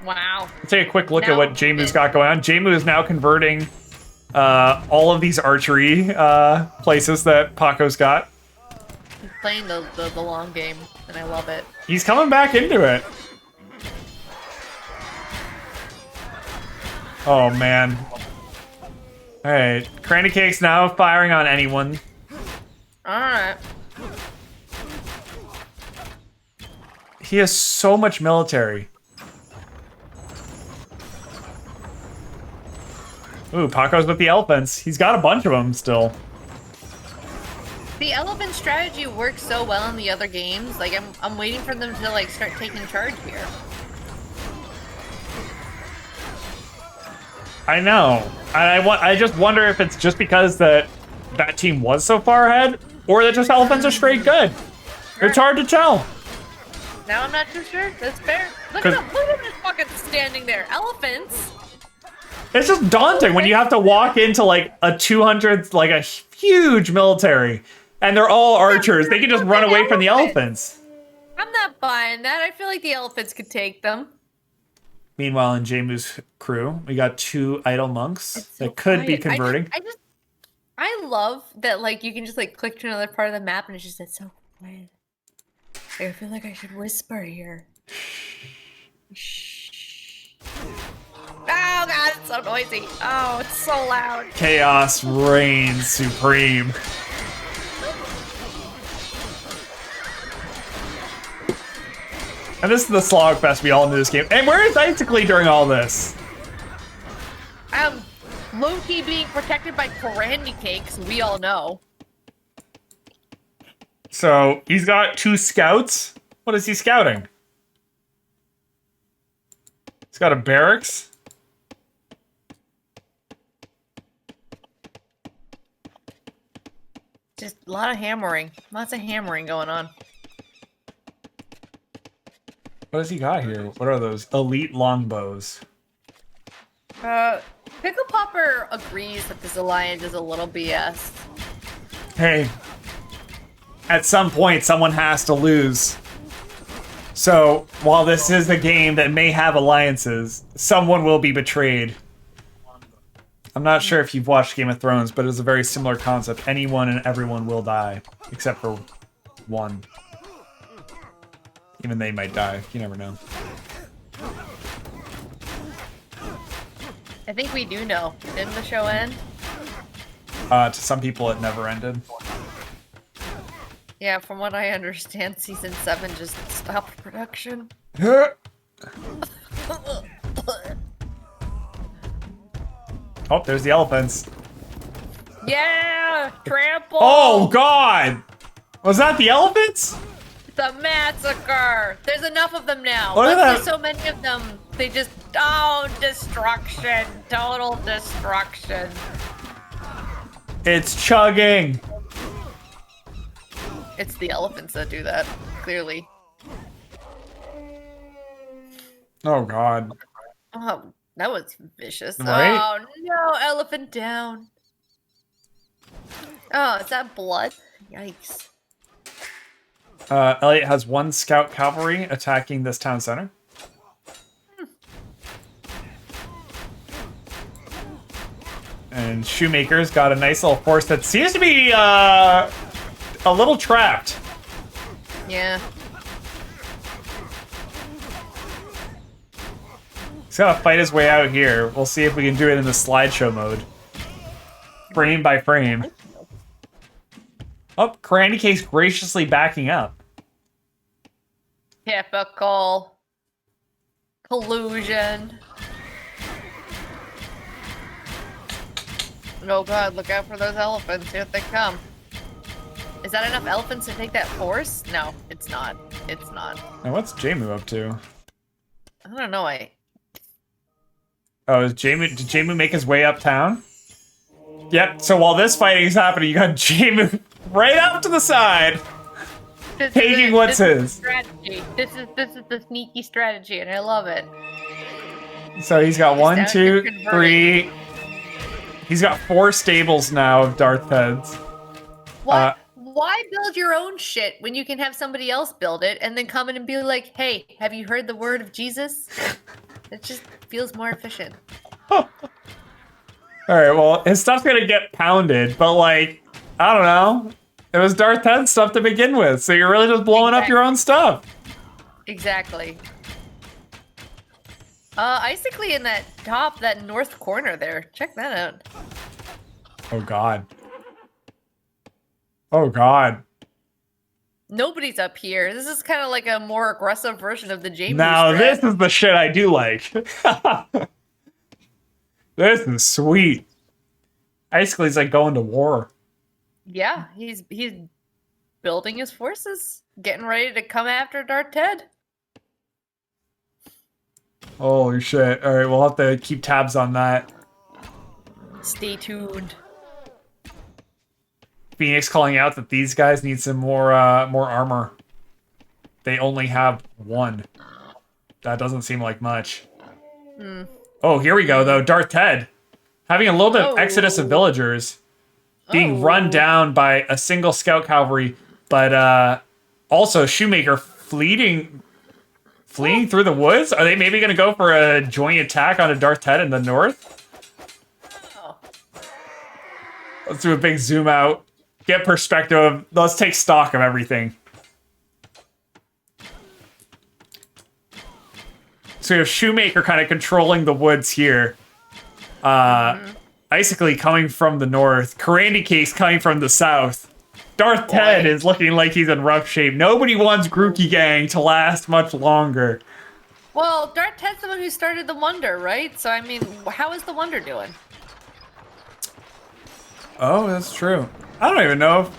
Wow. Let's take a quick look at Now- what Jamu's got going on. Jamu is now converting all of these archery places that Paco's got. He's playing the long game, and I love it. He's coming back into it. Oh, man. All right, Karandy Cake's now firing on anyone. All right. He has so much military. Ooh, Paco's with the elephants. He's got a bunch of them still. The elephant strategy works so well in the other games. Like I'm waiting for them to like start taking charge here. I know. I just wonder if it's just because that team was so far ahead, or that just elephants are straight good. It's hard to tell. Now I'm not too sure. That's fair. Look at them just fucking standing there. Elephants. It's just daunting when you have to walk into like a 200, like a huge military, and they're all archers. They can just run away from the elephants. I'm not buying that. I feel like the elephants could take them. Meanwhile, in Jamu's crew, we got 2 idle monks So that could be quiet. converting. I love that like you can just like click to another part of the map and it's just so quiet. I feel like I should whisper here. Shh. Oh god, it's so noisy. Oh, it's so loud. Chaos reigns supreme. And this is the slog fest we all knew this game. And where is Icicle during all this? Loki being protected by candy cakes, we all know. So he's got 2 scouts. What is he scouting? He's got a barracks. Just a lot of hammering. Lots of hammering going on. What has he got here? What are those? Elite longbows. Pickle Popper agrees that this alliance is a little BS. Hey, at some point, someone has to lose. So, while this is a game that may have alliances, someone will be betrayed. I'm not sure if you've watched Game of Thrones, but it's a very similar concept. Anyone and everyone will die, except for one. Even they might die. You never know. I think we do know. Didn't the show end? To some people, it never ended. Yeah, from what I understand, season 7 just stopped production. Oh, there's the elephants. Yeah! Trample! Oh, God! Was that the elephants? The massacre! There's enough of them now. Look at There's that. so many of them. They just... Oh, destruction. Total destruction. It's chugging. It's the elephants that do that, clearly. Oh, God. Oh, that was vicious. Right? Oh, no, elephant down. Oh, is that blood? Yikes. Elliot has 1 scout cavalry attacking this town center. And Shoemaker's got a nice little force that seems to be a little trapped. Yeah. He's gotta fight his way out here. We'll see if we can do it in the slideshow mode. Frame by frame. Oh, Candy Case graciously backing up. Typical. Collusion. Oh god, look out for those elephants. Here they come. Is that enough elephants to take that force? No, it's not. It's not. Now what's Jamu up to? I don't know. Oh, did Jamu make his way uptown? Yep, so while this fighting is happening, you got Jamu right off to the side, taking what's his. Strategy. This is the sneaky strategy, and I love it. So he's got Just 1, out 2, here converting. 3. He's got 4 stables now of Darth heads. What? Why build your own shit when you can have somebody else build it and then come in and be like, hey, have you heard the word of Jesus? It just feels more efficient. Alright, well, his stuff's gonna get pounded, but like, I don't know. It was Darth Head stuff to begin with, so you're really just blowing up your own stuff. Exactly. Icicle in that north corner there. Check that out. Oh god. Oh god. Nobody's up here. This is kind of like a more aggressive version of the James. Now this is the shit I do like. This is sweet. Icicle's like going to war. Yeah, he's building his forces, getting ready to come after Darth Ted. Holy shit. Alright, we'll have to keep tabs on that. Stay tuned. Phoenix calling out that these guys need some more armor. They only have 1. That doesn't seem like much. Oh, here we go though. Darth Ted having a little bit of exodus of villagers being run down by a single scout cavalry, but also Shoemaker fleeing through the woods. Are they maybe going to go for a joint attack on a Darth Ted in the north? Let's do a big zoom out. Get perspective. Let's take stock of everything. So we have Shoemaker kind of controlling the woods here. Icicle coming from the north. Candy Case coming from the south. Darth Ted is looking like he's in rough shape. Nobody wants Grookey Gang to last much longer. Well, Darth Ted's the one who started the Wonder, right? So, I mean, how is the Wonder doing? Oh, that's true. I don't even know if...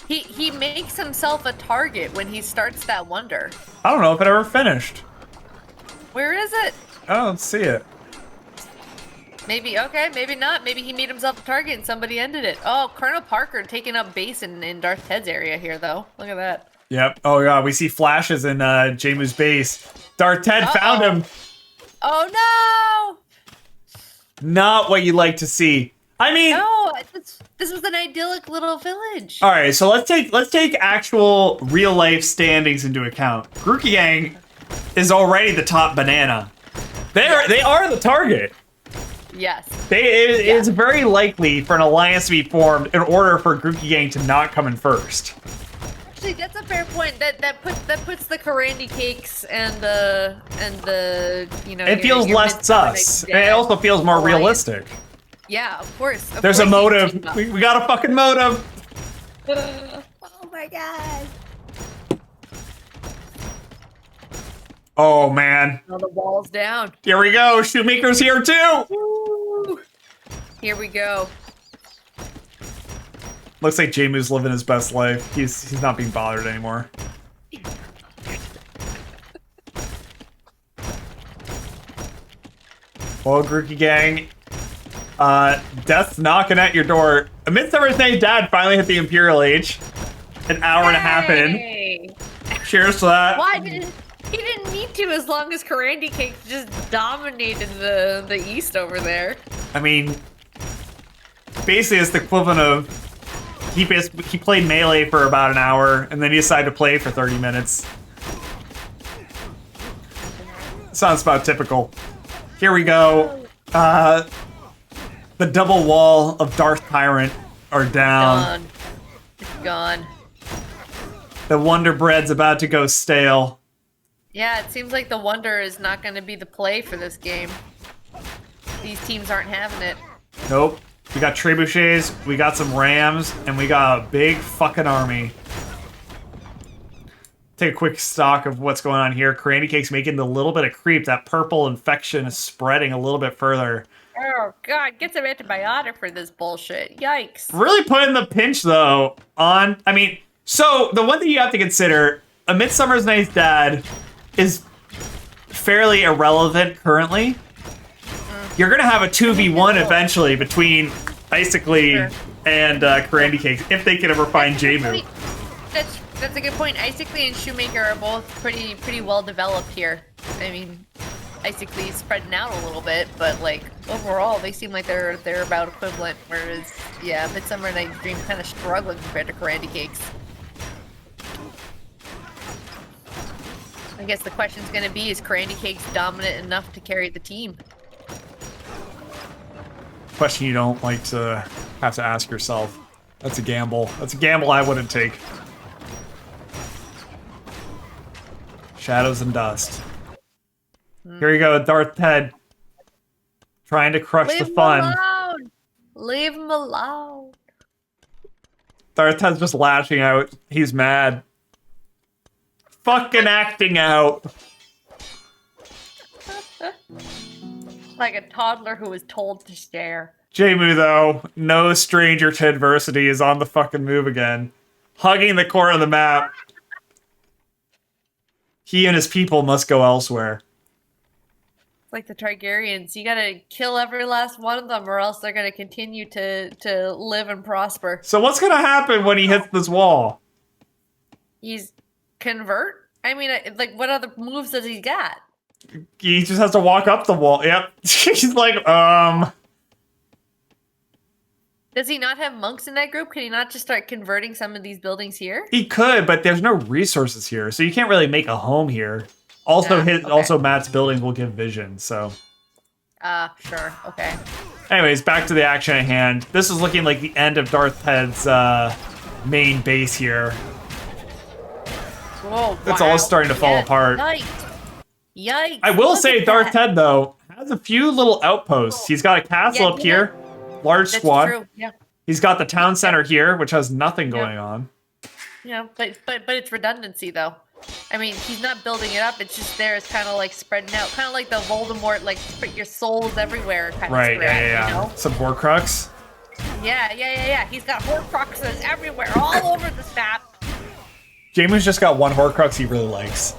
He makes himself a target when he starts that Wonder. I don't know if it ever finished. Where is it? I don't see it. Maybe, okay, maybe not. Maybe he made himself a target and somebody ended it. Oh, Colonel Parker taking up base in Darth Ted's area here, though. Look at that. Yep. Oh, God, we see flashes in Jamu's base. Darth Ted found him. Oh, no! Not what you like to see. I mean... No, this was an idyllic little village. All right, so let's take actual real-life standings into account. Grookey Gang is already the top banana. They are the target. Yes. It's very likely for an alliance to be formed in order for Grookey Gang to not come in first. Actually, that's a fair point. That puts the Karandi cakes and the you know. It feels less sus. And it also feels more realistic. Yeah, of course. There's a motive. We got a fucking motive. Oh my god. Oh man. Oh, the wall's down. Here we go. Shoemaker's here too. Woo. Here we go. Looks like Jamu's living his best life. He's not being bothered anymore. Well, Grookey Gang, death's knocking at your door. A Midsummer's Night's Dad finally hit the Imperial Age. An hour and a half in. Cheers to that. Why didn't he didn't need to as long as Karandi Cake just dominated the East over there. I mean, basically it's the equivalent of he played Melee for about an hour and then he decided to play for 30 minutes. Sounds about typical. Here we go. The double wall of Darth Tyrant are down. Gone. It's gone. The Wonder Bread's about to go stale. Yeah, it seems like the Wonder is not going to be the play for this game. These teams aren't having it. Nope. We got trebuchets, we got some rams, and we got a big fucking army. Take a quick stock of what's going on here. Karandi Cake's making the little bit of creep. That purple infection is spreading a little bit further. Oh, God, get some antibiotic for this bullshit. Yikes. Really putting the pinch, though, on... I mean, so the one thing you have to consider, A Midsummer's Night's Dad is fairly irrelevant currently. You're going to have a 2v1 eventually between Icicly and Karandi Cake, if they can ever find Jamu. That's a good point. Icicly and Shoemaker are both pretty well developed here. I mean, Icicly is spreading out a little bit, but like overall they seem like they're about equivalent. Whereas, yeah, Midsummer Night's Dream kind of struggling compared to Karandi Cakes. I guess the question's gonna be: is Karandi Cakes dominant enough to carry the team? Question you don't like to have to ask yourself. That's a gamble. That's a gamble I wouldn't take. Shadows and dust. Here you go, Darth Ted. Trying to crush the fun. Leave him alone! Leave him alone! Darth Ted's just lashing out. He's mad. Fucking acting out. Like a toddler who was told to stare. Jamu, though, no stranger to adversity, is on the fucking move again. Hugging the core of the map. He and his people must go elsewhere. Like the Targaryens, you gotta kill every last one of them or else they're gonna continue to live and prosper. So what's gonna happen when he hits this wall? He's convert? I mean, like, what other moves does he got? He just has to walk up the wall. Yep. He's like, Does he not have monks in that group? Can he not just start converting some of these buildings here? He could, but there's no resources here, so you can't really make a home here. Also, also Matt's buildings will give vision, so. Sure, okay. Anyways, back to the action at hand. This is looking like the end of Darth Ted's main base here. Whoa, It's all starting to fall apart. Yikes. Yikes. I will Look say at Darth that. Ted, though, has a few little outposts. He's got a castle Yeah, up here. Large That's squad. true, yeah. He's got the town center here, which has nothing going on. Yeah, but it's redundancy though. I mean, he's not building it up. It's just there. It's kind of like spreading out, kind of like the Voldemort, like put your souls everywhere kind Right, of spread. yeah. You know? Some Horcrux. Yeah. He's got Horcruxes everywhere, all over the map. Jamu's just got one Horcrux he really likes.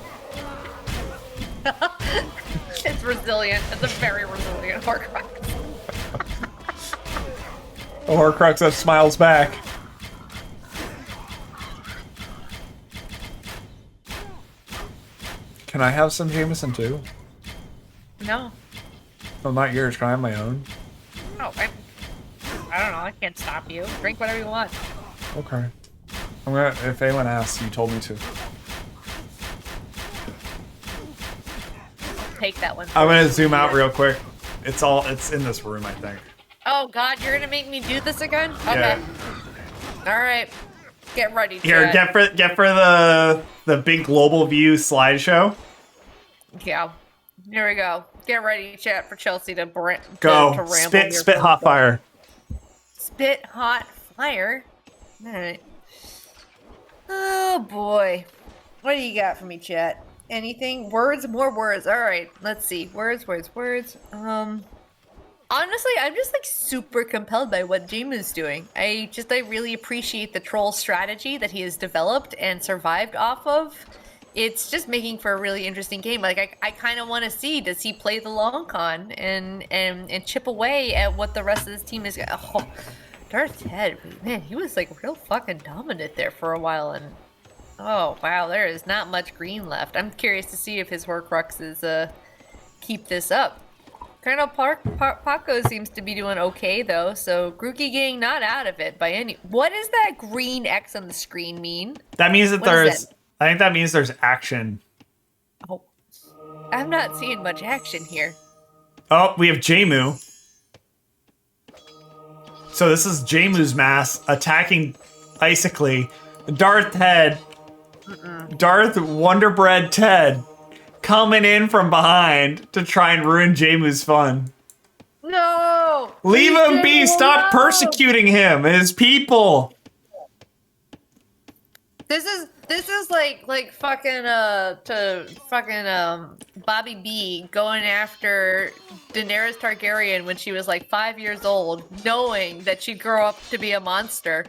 It's resilient. It's a very resilient Horcrux. A Horcrux that smiles back. Can I have some Jameson too? No. Well, not yours. Can I have my own? No, I don't know. I can't stop you. Drink whatever you want. Okay. I'm gonna. If anyone asks, you told me to. Take that one. I'm gonna zoom out real quick. It's in this room, I think. Oh God, you're gonna make me do this again? Okay. Yeah. All right. Get ready. Here, Chat. get for the big global view slideshow. Yeah. Here we go. Get ready, chat, for Chelsea to Go. ramble. Spit hot fire. Spit hot fire. All right. Oh boy. What do you got for me, chat? Anything? Words? More words. All right. Let's see. Words. Honestly, I'm just like super compelled by what Jamu's doing. I really appreciate the troll strategy that he has developed and survived off of. It's just making for a really interesting game. Like I kind of want to see, does he play the long con and chip away at what the rest of this team is? Oh, Darth Head, man, he was like real fucking dominant there for a while, and oh wow, there is not much green left. I'm curious to see if his Horcruxes keep this up. Colonel Paco seems to be doing okay though, so Grookey Gang not out of it by any. What does that green X on the screen mean? That means that What is that? I think that means there's action. Oh, I'm not seeing much action here. Oh, we have Jamu. So this is Jamu's mass attacking Icically. Darth Head. Darth Wonderbread Ted coming in from behind to try and ruin Jamu's fun. No! Leave him Jamu, be! Stop no! persecuting him and his people! This is like fucking Bobby B going after Daenerys Targaryen when she was like 5 years old, knowing that she'd grow up to be a monster.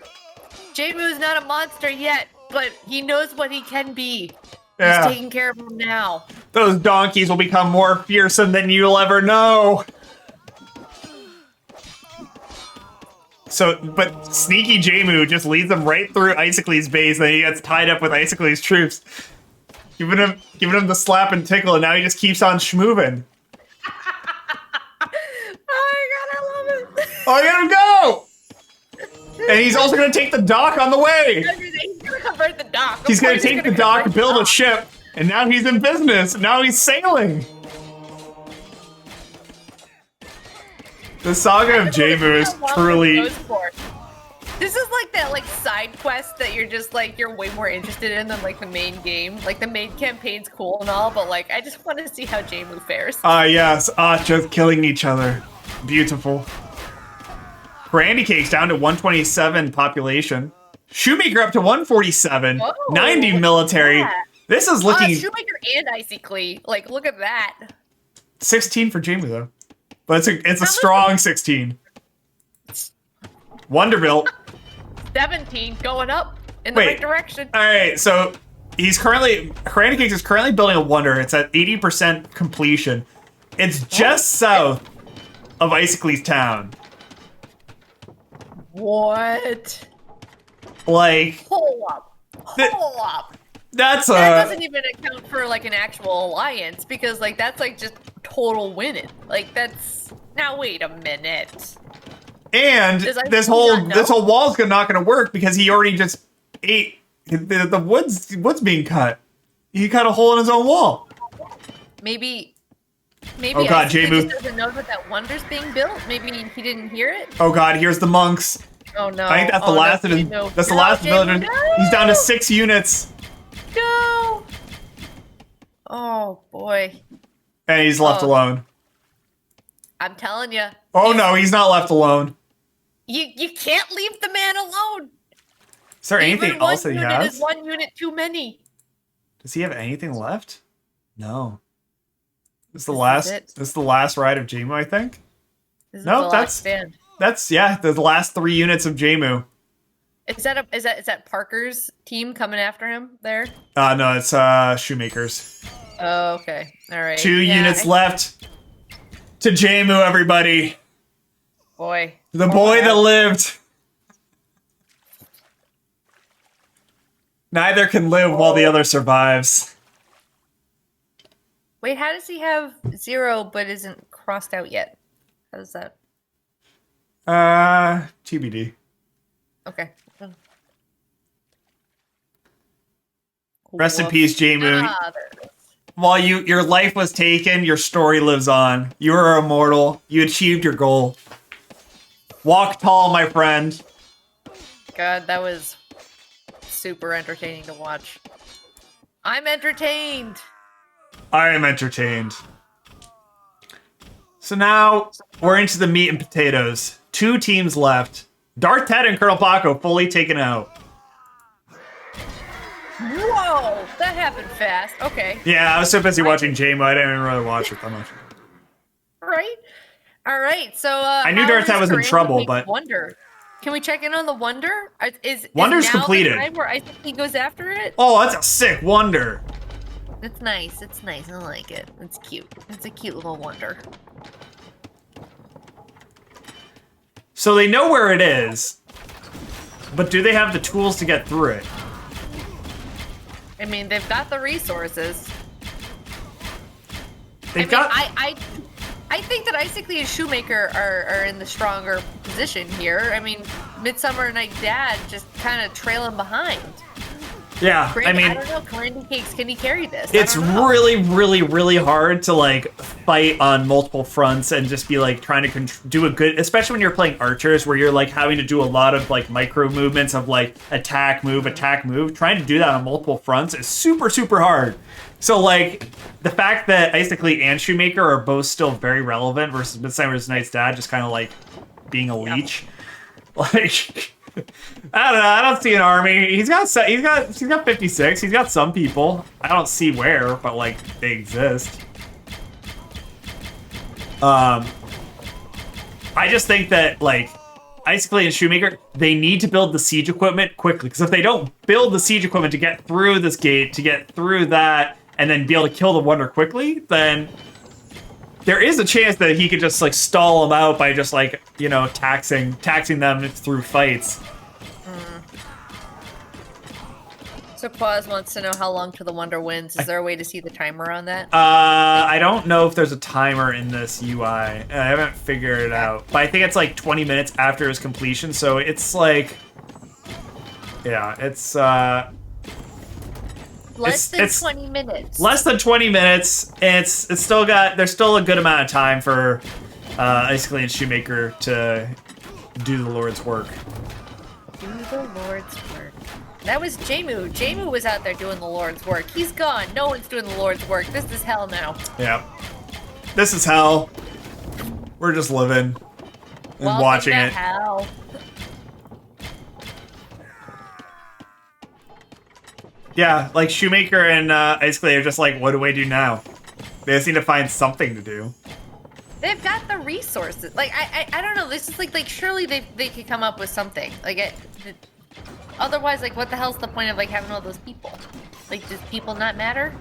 Jamu's not a monster yet, but he knows what he can be. Yeah. He's taking care of him now. Those donkeys will become more fearsome than you'll ever know. So, but sneaky Jamu just leads him right through Icicly's base, and he gets tied up with Icicly's troops. Giving him the slap and tickle, and now he just keeps on schmoovin'. Oh my god, I love it. Oh, I got him go! And he's also gonna take the dock on the way! He's gonna convert the dock. He's gonna Of course take the dock, convert build the a ship, and now he's in business. Now he's sailing. The saga of Jamu is truly. This is like that side quest that you're way more interested in than like the main game. Like the main campaign's cool and all, but like I just want to see how Jamu fares. Yes, just killing each other. Beautiful. Brandy Cake's down to 127 population. Shoemaker up to 147. Whoa, 90 military. yeah. This is looking Shoemaker and Icicly. Like, look at that. 16 for Jamu though. But it's a strong 16. Wonderbilt. 17 going up in the right direction. All right, so Brandy Cakes is currently building a wonder. It's at 80% completion. It's just south of Icicly's town. What? Like, Hold up. Hold up. that's That doesn't even account for like an actual alliance because like that's like just total winning. Like that's now wait a minute. and Does this Icicly not whole know? wall's not going to work because he already just ate the wood's being cut. He cut a hole in his own wall. Maybe Oh god, Icicly Jamu. just doesn't know that wonder's being built. Maybe he didn't hear it. Oh god, here's the monks. Oh no. I think that's the Oh, last no, of his. no. That's the No, last Jamu, villager. no! He's down to 6 units, No. Oh boy. and he's left Oh. alone. I'm telling you. Oh no, he's not left alone. You can't leave the man alone. Is there anything Even one else that he unit has? is one unit too many. Does he have anything left? No. This is the This is last. it. This is the last ride of Jmu, I think. This is Nope, the that's- last stand. That's the last 3 units of Jmu. Is that Parker's team coming after him there? No, it's Shoemakers. Oh, okay. All right. 2 Yeah, units left to Jmu, everybody. Boy. The boy that lived. Neither can live while the other survives. Wait, how does he have 0 but isn't crossed out yet? How does that? TBD. Okay. Rest in Woof. peace, Jmu. Ah, there it is. While your life was taken, your story lives on. You are immortal. You achieved your goal. Walk tall, my friend. God, that was super entertaining to watch. I'm entertained. I am entertained. So now we're into the meat and potatoes. 2 teams left. Darth Ted and Colonel Paco fully taken out. Whoa, that happened fast. Okay. Yeah, I was so busy watching Jmu, I didn't even really watch it that much. Right. All right. So I knew how Darth Ted is was in Corinne trouble, make but- Wonder. Can we check in on the Wonder? Is Wonder's now completed. the time where Isaac goes after it? Oh, that's a sick wonder. It's nice. It's nice. I like it. It's cute. It's a cute little Wonder. So they know where it is, but do they have the tools to get through it? I mean, they've got the resources. They've got. I think that Isaac and Shoemaker are in the stronger position here. I mean, Midsummer Night Dad just kind of trailing behind. Yeah, I mean, I don't know. Candy Cakes, can he carry this? it's really, really, really hard to like fight on multiple fronts and just be like trying to do a good, especially when you're playing archers, where you're like having to do a lot of like micro movements of like attack, move. Trying to do that on multiple fronts is super, super hard. So like the fact that Isaac and Shoemaker are both still very relevant versus Midsummer's Night's Dad just kind of like being a leech, like. I don't know. I don't see an army. He's got 56. He's got some people. I don't see where, but like they exist. I just think that like Isaac and Shoemaker, they need to build the siege equipment quickly, because if they don't build the siege equipment to get through this gate, to get through that, and then be able to kill the Wonder quickly, then there is a chance that he could just like stall them out by just like, you know, taxing them through fights. So Quaz wants to know how long till the Wonder wins. Is there a way to see the timer on that? I don't know if there's a timer in this UI. I haven't figured it out, but I think it's like 20 minutes after his completion. So it's like, yeah, it's Less than it's 20 minutes. less than 20 minutes. And it's still got, there's still a good amount of time for Isaac and Shoemaker to do the Lord's work. Do the Lord's work. That was Jmu. Jmu was out there doing the Lord's work. He's gone. No one's doing the Lord's work. This is hell now. Yeah, this is hell. We're just living and Welcome watching to it. Hell. Yeah, like Shoemaker and Isaac are just like, what do we do now? They just need to find something to do. They've got the resources. Like I don't know. This is like surely they could come up with something. Like otherwise, like what the hell's the point of like having all those people? Like does people not matter?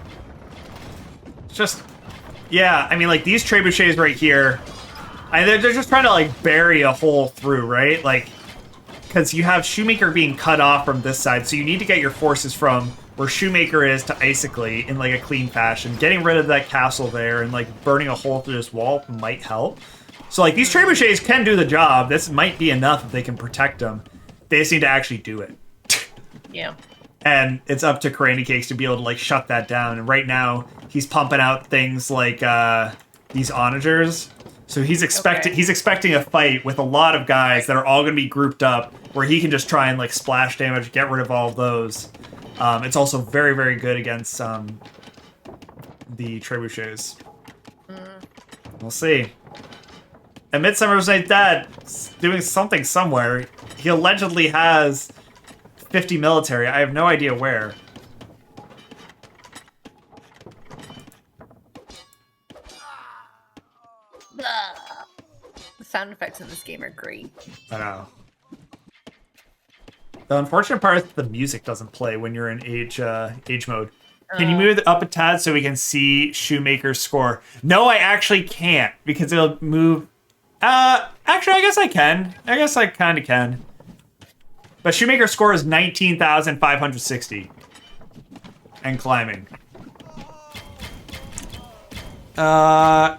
It's just, yeah. I mean, like these trebuchets right here, they're just trying to like bury a hole through, right? Like, because you have Shoemaker being cut off from this side, so you need to get your forces from where Shoemaker is to Isaac in like a clean fashion. Getting rid of that castle there and like burning a hole through this wall might help. So like these trebuchets can do the job. This might be enough if they can protect them. They just need to actually do it. Yeah. And it's up to Candy Cakes to be able to like shut that down. And right now he's pumping out things like these onagers. So he's expecting a fight with a lot of guys that are all going to be grouped up, where he can just try and like splash damage, get rid of all of those. It's also very, very good against the trebuchets. We'll see. And Midsummer's Night's Dad's doing something somewhere. He allegedly has 50 military. I have no idea where. The sound effects in this game are great. I know. The unfortunate part is that the music doesn't play when you're in age mode. Can you move it up a tad so we can see Shoemaker's score? No, I actually can't because it'll move. Actually, I guess I can. I guess I kind of can. But Shoemaker's score is 19,560 and climbing. Yeah,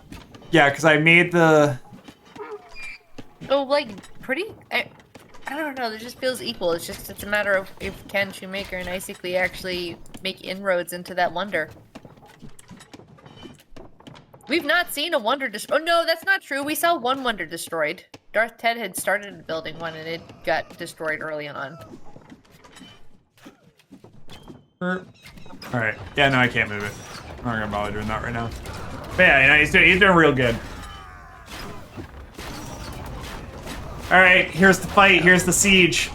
because I made the. Oh, like pretty. I don't know. It just feels equal. It's a matter of if can Shoemaker and Icicly actually make inroads into that wonder. We've not seen a wonder destroyed. Oh no, that's not true. We saw one wonder destroyed. Darth Ted had started building one and it got destroyed early on. Alright. Yeah, no, I can't move it. I'm not gonna bother doing that right now. But yeah, you know, he's doing real good. Alright, here's the fight. Here's the siege.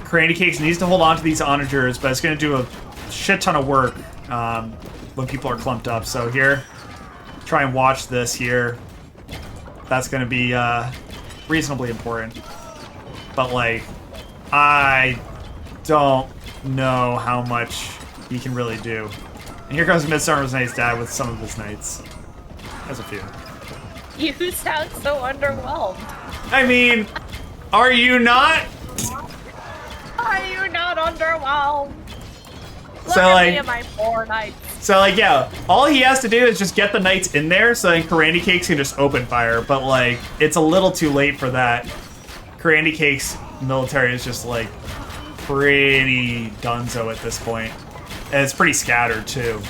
Cranny Cakes needs to hold on to these onagers, but it's gonna do a shit ton of work when people are clumped up. So here, try and watch this here. That's gonna be reasonably important. But like, I don't know how much he can really do. And here comes Midsummer's Night's Dad with some of his knights. There's a few. You sound so underwhelmed. I mean, are you not? Are you not underwhelmed? Look So, at like- me and my 4 knights. So like, yeah, all he has to do is just get the knights in there so then Karandy Cakes can just open fire. But like, it's a little too late for that. Karandy Cakes military is just like pretty dunzo at this point. And it's pretty scattered too.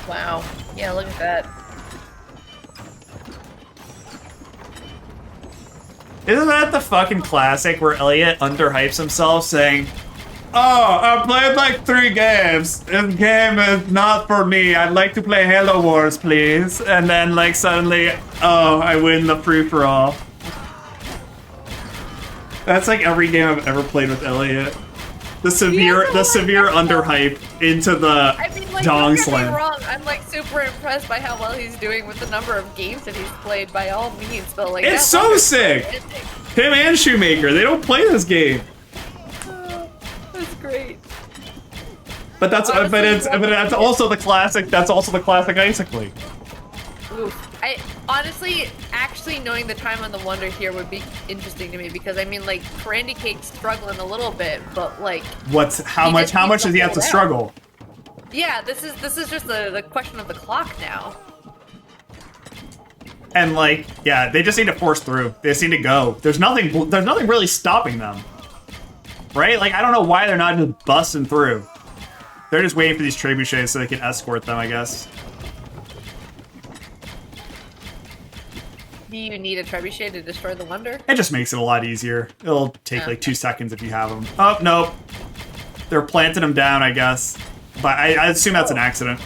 Wow. Yeah, look at that. Isn't that the fucking classic where Elliot underhypes himself saying, "Oh, I played like 3 games. This game is not for me. I'd like to play Halo Wars, please." And then like suddenly, oh, I win the free-for-all. That's like every game I've ever played with Elliot. The severe underhype into the I mean, like, dong don't get me slam. wrong. I'm like super impressed by how well he's doing with the number of games that he's played by all means, but like It's that so wonder's sick! fantastic. Him and Shoemaker, they don't play this game. That's great. But that's that's also the classic. That's also the classic Icicly. Oof. I honestly, actually knowing the time on the wonder here would be interesting to me because I mean, like, Karandy Cake's struggling a little bit, but like, How He much just needs does he to have to hold out. struggle? yeah, this is just the question of the clock now. And like, yeah, they just need to force through. They just need to go. There's nothing really stopping them. Right? Like, I don't know why they're not just busting through. They're just waiting for these trebuchets so they can escort them, I guess. Do you need a trebuchet to destroy the wonder? It just makes it a lot easier. It'll take like 2 Okay. seconds if you have them. Oh, nope. They're planting them down, I guess. But I assume that's an accident.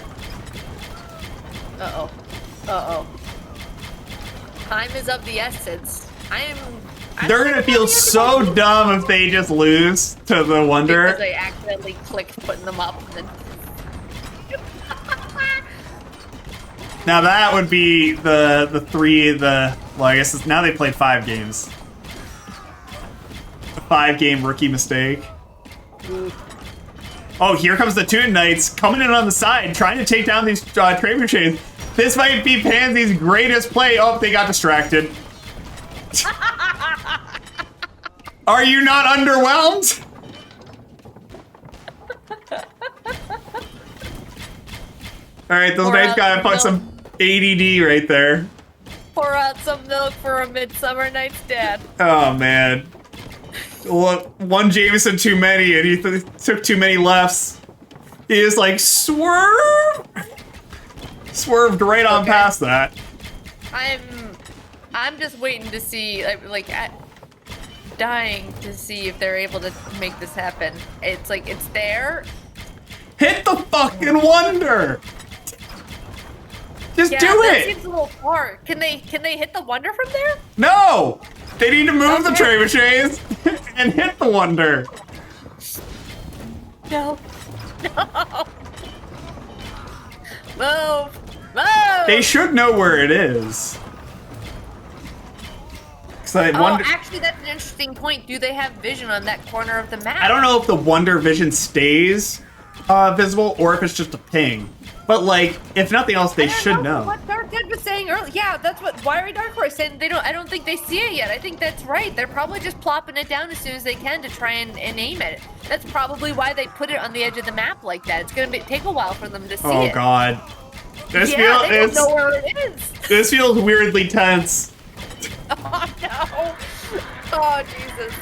Uh-oh. Uh-oh. Time is of the essence. I'm They're gonna feel so dumb if they just lose to the Wonder. because I accidentally clicked putting them up and then Now that would be the well, I guess now they played 5 games. A 5-game rookie mistake. Oh, here comes the Toon Knights coming in on the side, trying to take down these trebuchets. This might be Pansy's greatest play. Oh, they got distracted. Are you not underwhelmed? All right, those Pour knights out gotta some fuck milk. some ADD right there. pour out some milk for a Midsummer Night's Dad. Oh man. Look, one Jameson too many, and he took too many lefts. He just like swerved right on Okay. past that. I'm just waiting to see, dying to see if they're able to make this happen. It's like, it's there. Hit the fucking Wonder! Just Yeah, do that it! seems a little far. Can they hit the wonder from there? No! They need to move the Okay. trebuchets and hit the wonder. No. No. Move. Move. They should know where it is. So I Oh, wonder. actually, that's an interesting point. Do they have vision on that corner of the map? I don't know if the wonder vision stays visible or if it's just a ping. But like, if nothing else, they I don't should know. What Dark Dead was saying earlier. Yeah, that's what Wiry Dark Horse said. I don't think they see it yet. I think that's right. They're probably just plopping it down as soon as they can to try and aim at it. That's probably why they put it on the edge of the map like that. It's gonna take a while for them to see it. Oh god. This Yeah, feels they don't know where it is. this feels weirdly tense. Oh no. Oh Jesus.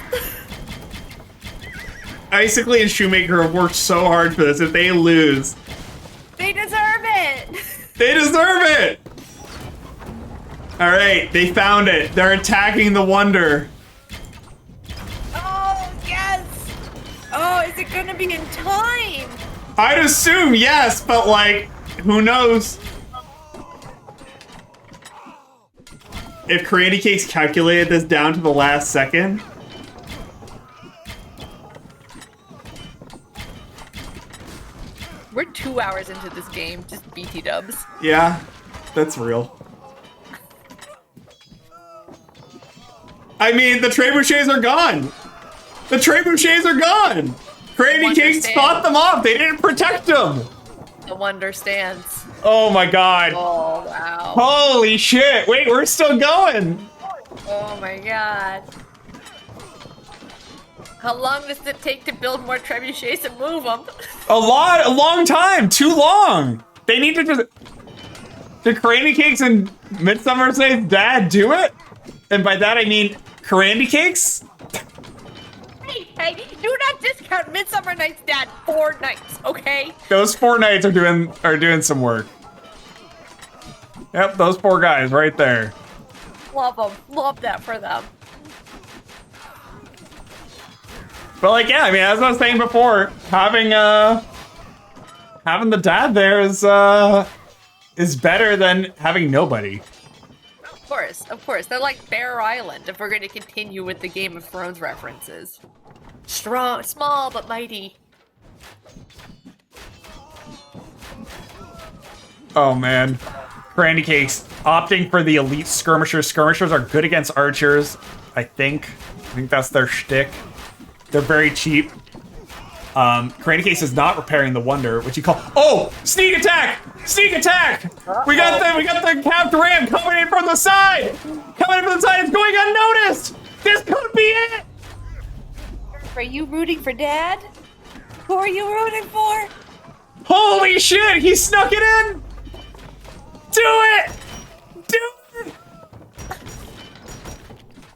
Icicle and Shoemaker have worked so hard for this. If they lose, They deserve it. they deserve it! Alright, they found it. They're attacking the wonder. Oh yes. Oh, is it gonna be in time? I'd assume yes, but like, who knows? If Cranny Cakes calculated this down to the last second. We're 2 hours into this game, just BT dubs. Yeah, that's real. I mean, the trebuchets are gone. The trebuchets are gone. Cranny Cakes Understand. fought them off. They didn't protect them. The wonder stands. Oh my god. Oh wow. Holy shit. Wait, we're still going. Oh my god. How long does it take to build more trebuchets and move them? A long time. Too long. They need to just... Did Cranny Cakes and Midsummer Night's dad do it? And by that I mean Cranny Cakes? Hey, do not discount Midsummer Night's dad 4 nights, okay? Those 4 knights are doing some work. Yep, those 4 guys right there. Love them. Love that for them. But like, yeah, I mean, as I was saying before, having the dad there is better than having nobody. Of course. They're like Bear Island, if we're going to continue with the Game of Thrones references. Strong, small, but mighty. Oh man, Cranny Cakes opting for the elite skirmishers. Skirmishers are good against archers, I think. I think that's their shtick. They're very cheap. Cranny Cakes is not repairing the wonder, which you call... Oh! Sneak attack! Sneak attack! We got the capped ram coming in from the side! Coming in from the side, it's going unnoticed! This could be it! Are you rooting for Dad? Who are you rooting for? Holy shit! He snuck it in! Do it! Do it!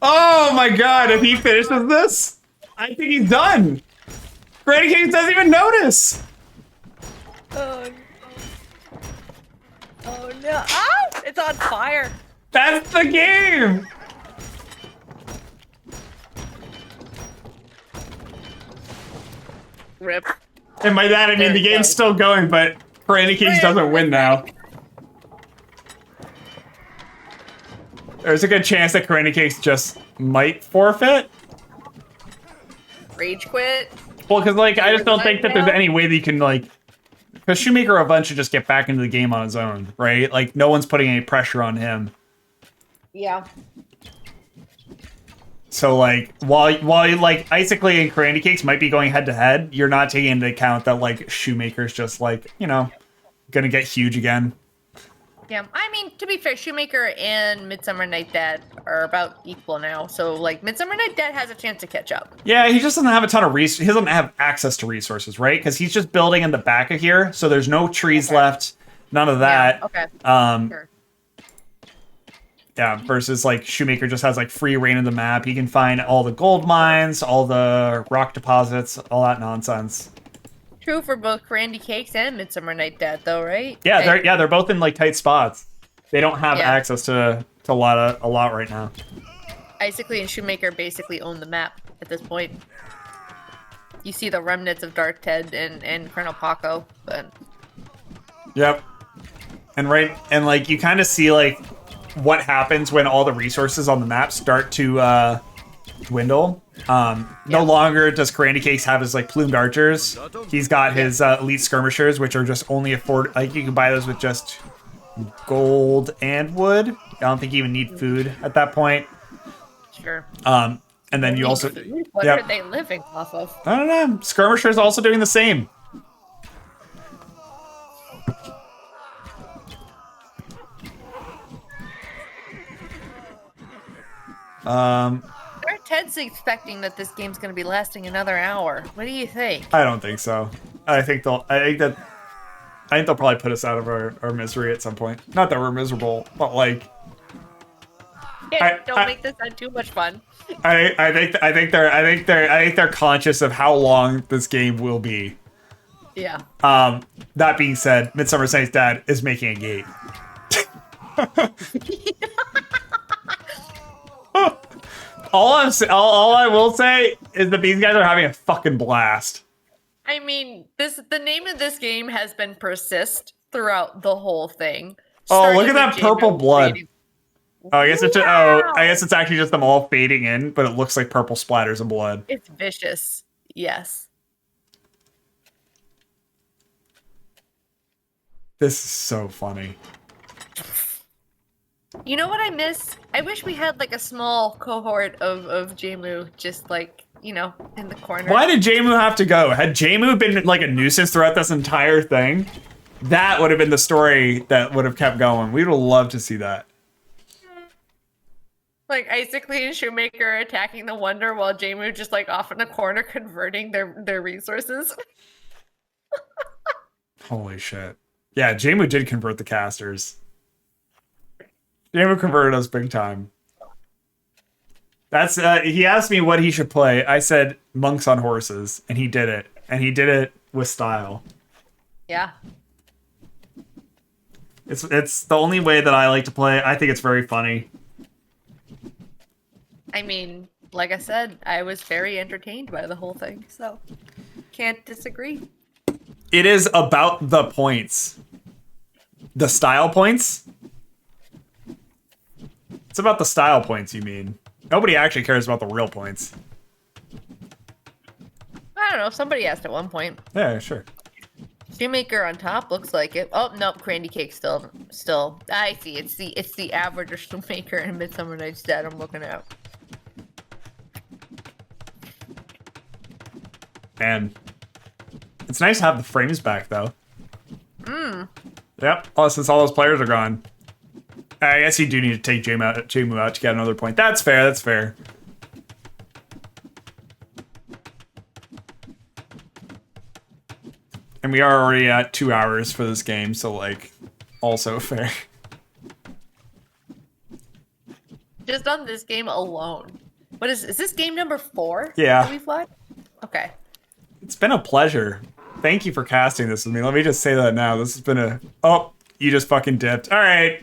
Oh my god, if he finishes this, I think he's done! Cranny Cakes doesn't even notice! Oh no. Ah! It's on fire. That's the game! Rip. And by that I mean There the it game's goes. still going, but Cranny Cakes doesn't win now. There's a good chance that Cranny Cakes just might forfeit. Rage quit. Well, because like I just don't think that there's any way that you can like, because Shoemaker will eventually just get back into the game on his own, right? Like no one's putting any pressure on him. Yeah. So like while like Icicle and Cranny Cakes might be going head to head, you're not taking into account that like Shoemaker's just like, you know, gonna get huge again. Yeah. I mean, to be fair, Shoemaker and Midsummer Night Dad are about equal now. So like Midsummer Night Dad has a chance to catch up. Yeah, he just doesn't have a ton of he doesn't have access to resources, right? Because he's just building in the back of here, so there's no trees left, none of that. Yeah, okay. Sure. Yeah, versus like Shoemaker just has like free reign of the map. He can find all the gold mines, all the rock deposits, all that nonsense. True for both Cranny Cakes and Midsummer Night Dad, though, right? Yeah, they're both in like tight spots. They don't have Yeah. access to a lot right now. Icicle and Shoemaker basically own the map at this point. You see the remnants of Dark Ted and Colonel Paco, but Yep. and like you kind of see like what happens when all the resources on the map start to dwindle. No longer does Candy Cakes have his like plumed archers. He's got his elite skirmishers, which are just only like you can buy those with just gold and wood. I don't think you even need food at that point. Sure. And then you also What are they living off of? I don't know. Skirmishers also doing the same. Ted's expecting that this game's going to be lasting another hour. What do you think? I don't think so. I think they'll probably put us out of our misery at some point. Not that we're miserable, but like Don't make this sound too much fun. I think they're conscious of how long this game will be. Yeah. That being said, Midsummer Night's Dad is making a gate. All I will say is that these guys are having a fucking blast. I mean, the name of this game has been persist throughout the whole thing. Oh, look at that purple blood. Fading. Oh, I guess it's actually just them all fading in, but it looks like purple splatters of blood. It's vicious. Yes. This is so funny. You know what I miss? I wish we had like a small cohort of Jamu just like, you know, in the corner. Why did Jamu have to go? Had Jamu been like a nuisance throughout this entire thing, that would have been the story that would have kept going. We would have loved to see that. Like Isaac Lee and Shoemaker attacking the Wonder while Jamu just like off in the corner converting their resources. Holy shit. Yeah, Jamu did convert the casters. Jamu converted us big time. That's he asked me what he should play. I said monks on horses, and he did it. And he did it with style. Yeah. It's the only way that I like to play. I think it's very funny. I mean, like I said, I was very entertained by the whole thing, so can't disagree. It is about the points. The style points? It's about the style points, you mean. Nobody actually cares about the real points. I don't know. Somebody asked at one point. Yeah, sure. Shoemaker on top looks like it. Oh nope, Candy Cake still. I see. It's the average of Shoemaker and Midsummer Night's Dead I'm looking at. And it's nice to have the frames back, though. Yep. Oh, since all those players are gone. I guess you do need to take Jamu out to get another point. That's fair, that's fair. And we are already at 2 hours for this game, so, like, also fair. Just on this game alone. What is this game number 4? Yeah. That we've watched? Okay. It's been a pleasure. Thank you for casting this with me. Let me just say that now. This has been a... Oh, you just fucking dipped. All right.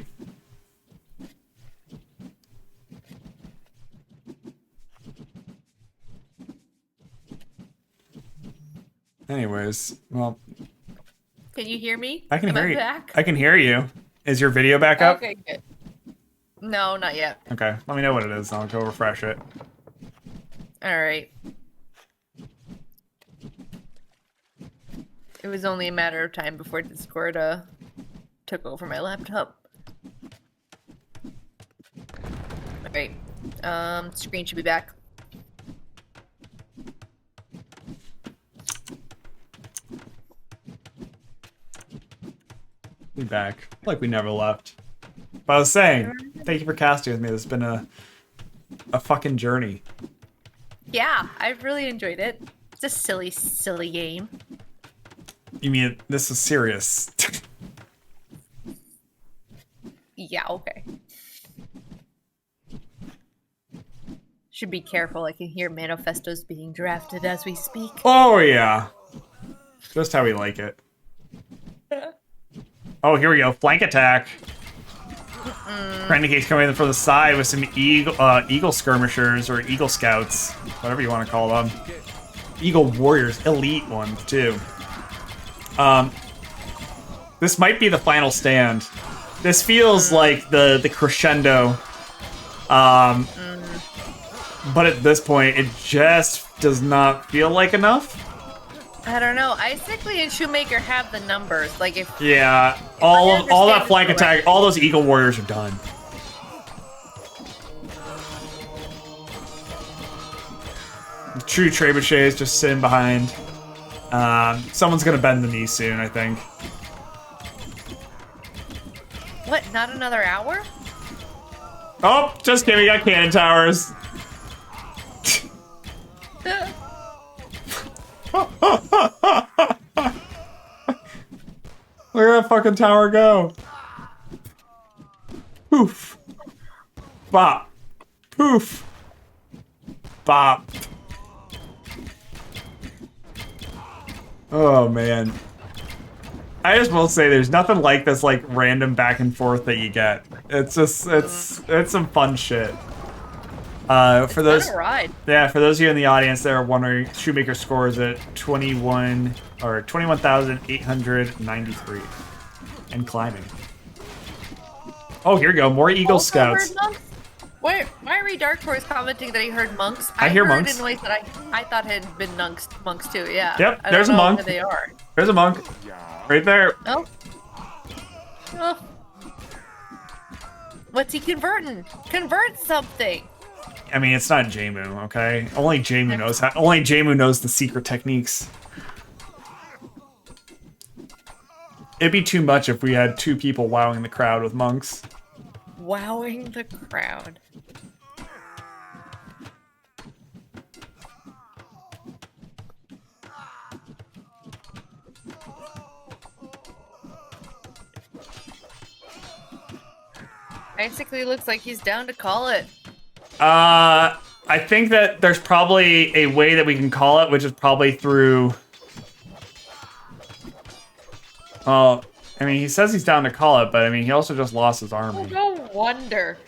Anyways, well... Can you hear me? I can Am hear I you. back? I can hear you. Is your video back up? Okay, good. No, not yet. Okay, let me know what it is. I'll go refresh it. All right. It was only a matter of time before Discord took over my laptop. Alright. Screen should be back. Be back. Like we never left. But I was saying, thank you for casting with me. This has been a fucking journey. Yeah, I've really enjoyed it. It's a silly, silly game. You mean this is serious? Yeah, okay. Should be careful. I can hear manifestos being drafted as we speak. Oh yeah. Just how we like it. Oh, here we go. Flank attack. Renegades coming in from the side with some eagle skirmishers or eagle scouts, whatever you want to call them. Eagle warriors, elite ones too. This might be the final stand. This feels like the crescendo. But at this point, it just does not feel like enough. I don't know. Icically and Shoemaker have the numbers. Like if Yeah, all that understand flank this attack, correctly. all those Eagle Warriors are done. The true trebuchet is just sitting behind. Someone's gonna bend the knee soon, I think. What? Not another hour? Oh, just kidding. We got cannon towers. Where did that fucking tower go? Poof. Bop. Poof. Bop. Oh, man. I just will say there's nothing like this, like, random back and forth that you get. It's just, it's some fun shit. For those... What a ride. Yeah, for those of you in the audience that are wondering, Shoemaker scores at 21,893 and climbing. Oh, here we go. More Eagle Also Scouts. heard monks? Where? Why are Dark Horse commenting that he heard monks? I hear heard monks. in ways that I thought had been monks too. Yeah. Yep, I there's don't a know monk. where they are. There's a monk. Right there. Oh. Oh. What's he converting? Convert something. I mean, it's not Jamu, okay? Only Jamu knows how. Only Jamu knows the secret techniques. It'd be too much if we had two people wowing the crowd with monks. Wowing the crowd. Basically looks like he's down to call it. I think that there's probably a way that we can call it, which is probably through... Well, I mean, he says he's down to call it, but I mean, he also just lost his Oh, army. no wonder.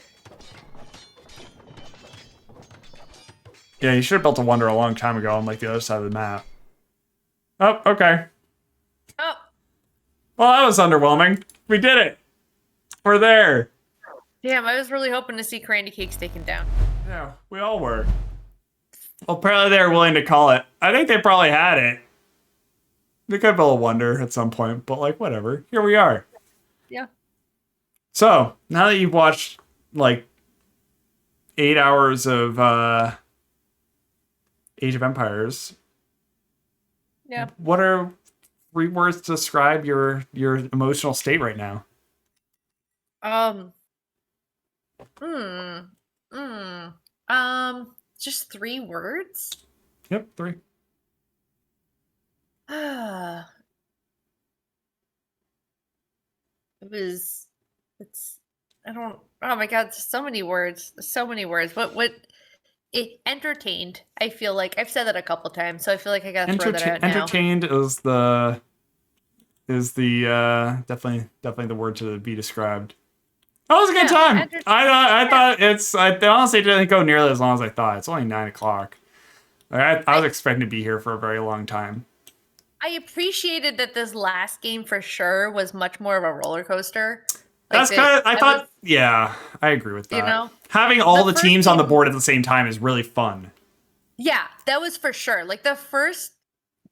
Yeah, he should have built a wonder a long time ago on, like, the other side of the map. Oh, okay. Oh, Well, that was underwhelming. We did it. We're there. damn, I was really hoping to see Crandy Cakes taken down. Yeah, we all were. Well, apparently they were willing to call it. I think they probably had it. They could build a wonder at some point, but like, whatever. Here we are. Yeah. So, now that you've watched, like, 8 hours of Age of Empires, Yeah. what are 3 words to describe your emotional state right now? Just 3 words? Yep, 3. Oh my god, there's so many words. So many words. What it entertained, I feel like. I've said that a couple times, so I feel like I gotta throw that out now. Entertained is the definitely the word to be described. That was a good Yeah, time. I thought I honestly didn't go nearly as long as I thought. It's only 9 o'clock. I was expecting to be here for a very long time. I appreciated that this last game for sure was much more of a roller coaster. That's kind of, yeah, I agree with that. You know? Having all the The first teams on the game- board at the same time is really fun. Yeah, that was for sure. Like the first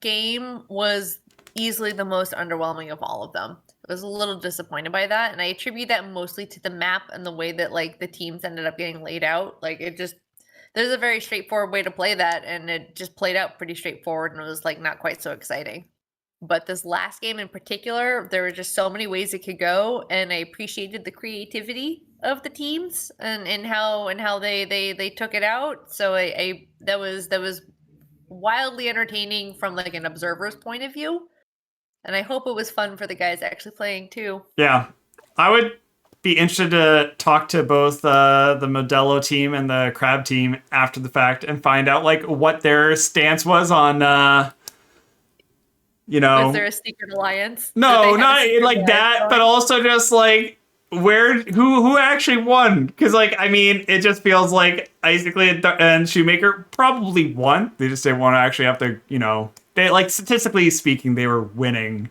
game was easily the most underwhelming of all of them. I was a little disappointed by that, and I attribute that mostly to the map and the way that like the teams ended up getting laid out. Like it just there's a very straightforward way to play that, and it just played out pretty straightforward and it was like not quite so exciting. But this last game in particular, there were just so many ways it could go, and I appreciated the creativity of the teams and how they took it out. So I that was wildly entertaining from like an observer's point of view, and I hope it was fun for the guys actually playing too. Yeah, I would be interested to talk to both the Modelo team and the Crab team after the fact and find out like what their stance was on. Was there a secret alliance? No, Did they have a not secret like alliance that, going? but also just like who actually won? Because like I mean, it just feels like Icically and Shoemaker probably won. They just didn't want to actually have to, they like statistically speaking, they were winning.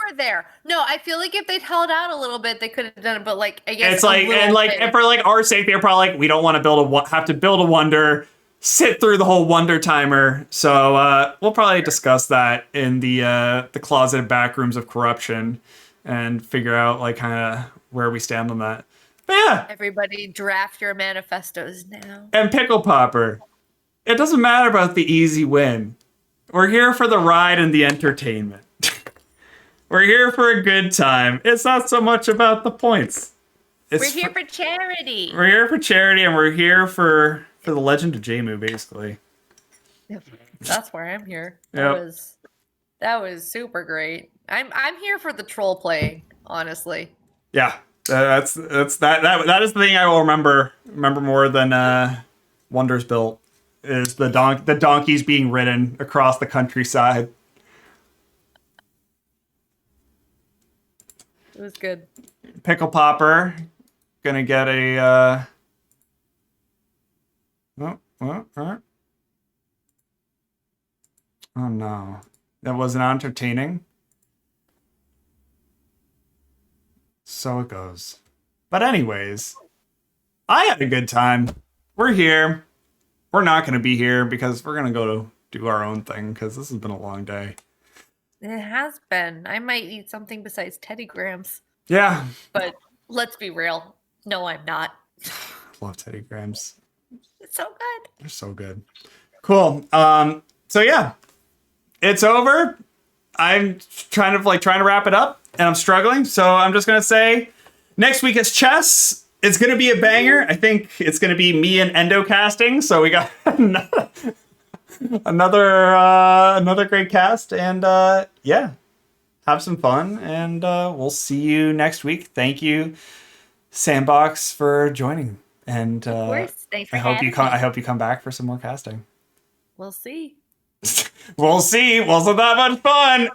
are there. No, I feel like if they'd held out a little bit, they could have done it. But like, I guess It's like, and for like our sake, they're probably like, we don't want to have to build a wonder, sit through the whole wonder timer. So we'll probably discuss that in the closeted back rooms of corruption and figure out like kind of where we stand on that. But yeah, Everybody draft your manifestos now. and Pickle Popper, it doesn't matter about the easy win. We're here for the ride and the entertainment. We're here for a good time. It's not so much about the points. We're here for charity. We're here for charity, and we're here for the Legend of Jamu, basically. That's where I'm here. Yep. That was super great. I'm here for the troll playing, honestly. Yeah, that is the thing I will remember more than Wonders Built is the donkeys being ridden across the countryside. It was good. Pickle Popper gonna get a oh no, that wasn't entertaining. So it goes. But anyways, I had a good time. We're here. We're not gonna be here because we're gonna go to do our own thing because this has been a long day. It has been. I might eat something besides Teddy Grahams. Yeah. But let's be real. No, I'm not. Love Teddy Grahams. It's so good. They're so good. Cool. So yeah, it's over. I'm trying to wrap it up and I'm struggling. So I'm just going to say next week is chess. It's going to be a banger. I think it's going to be me and Endo casting. So we got another great cast, and yeah, have some fun, and we'll see you next week. Thank you, Sandbox, for joining, and Of course. Thanks for I hope having you come. me. I hope you come back for some more casting. We'll see. We'll see. Wasn't that much fun?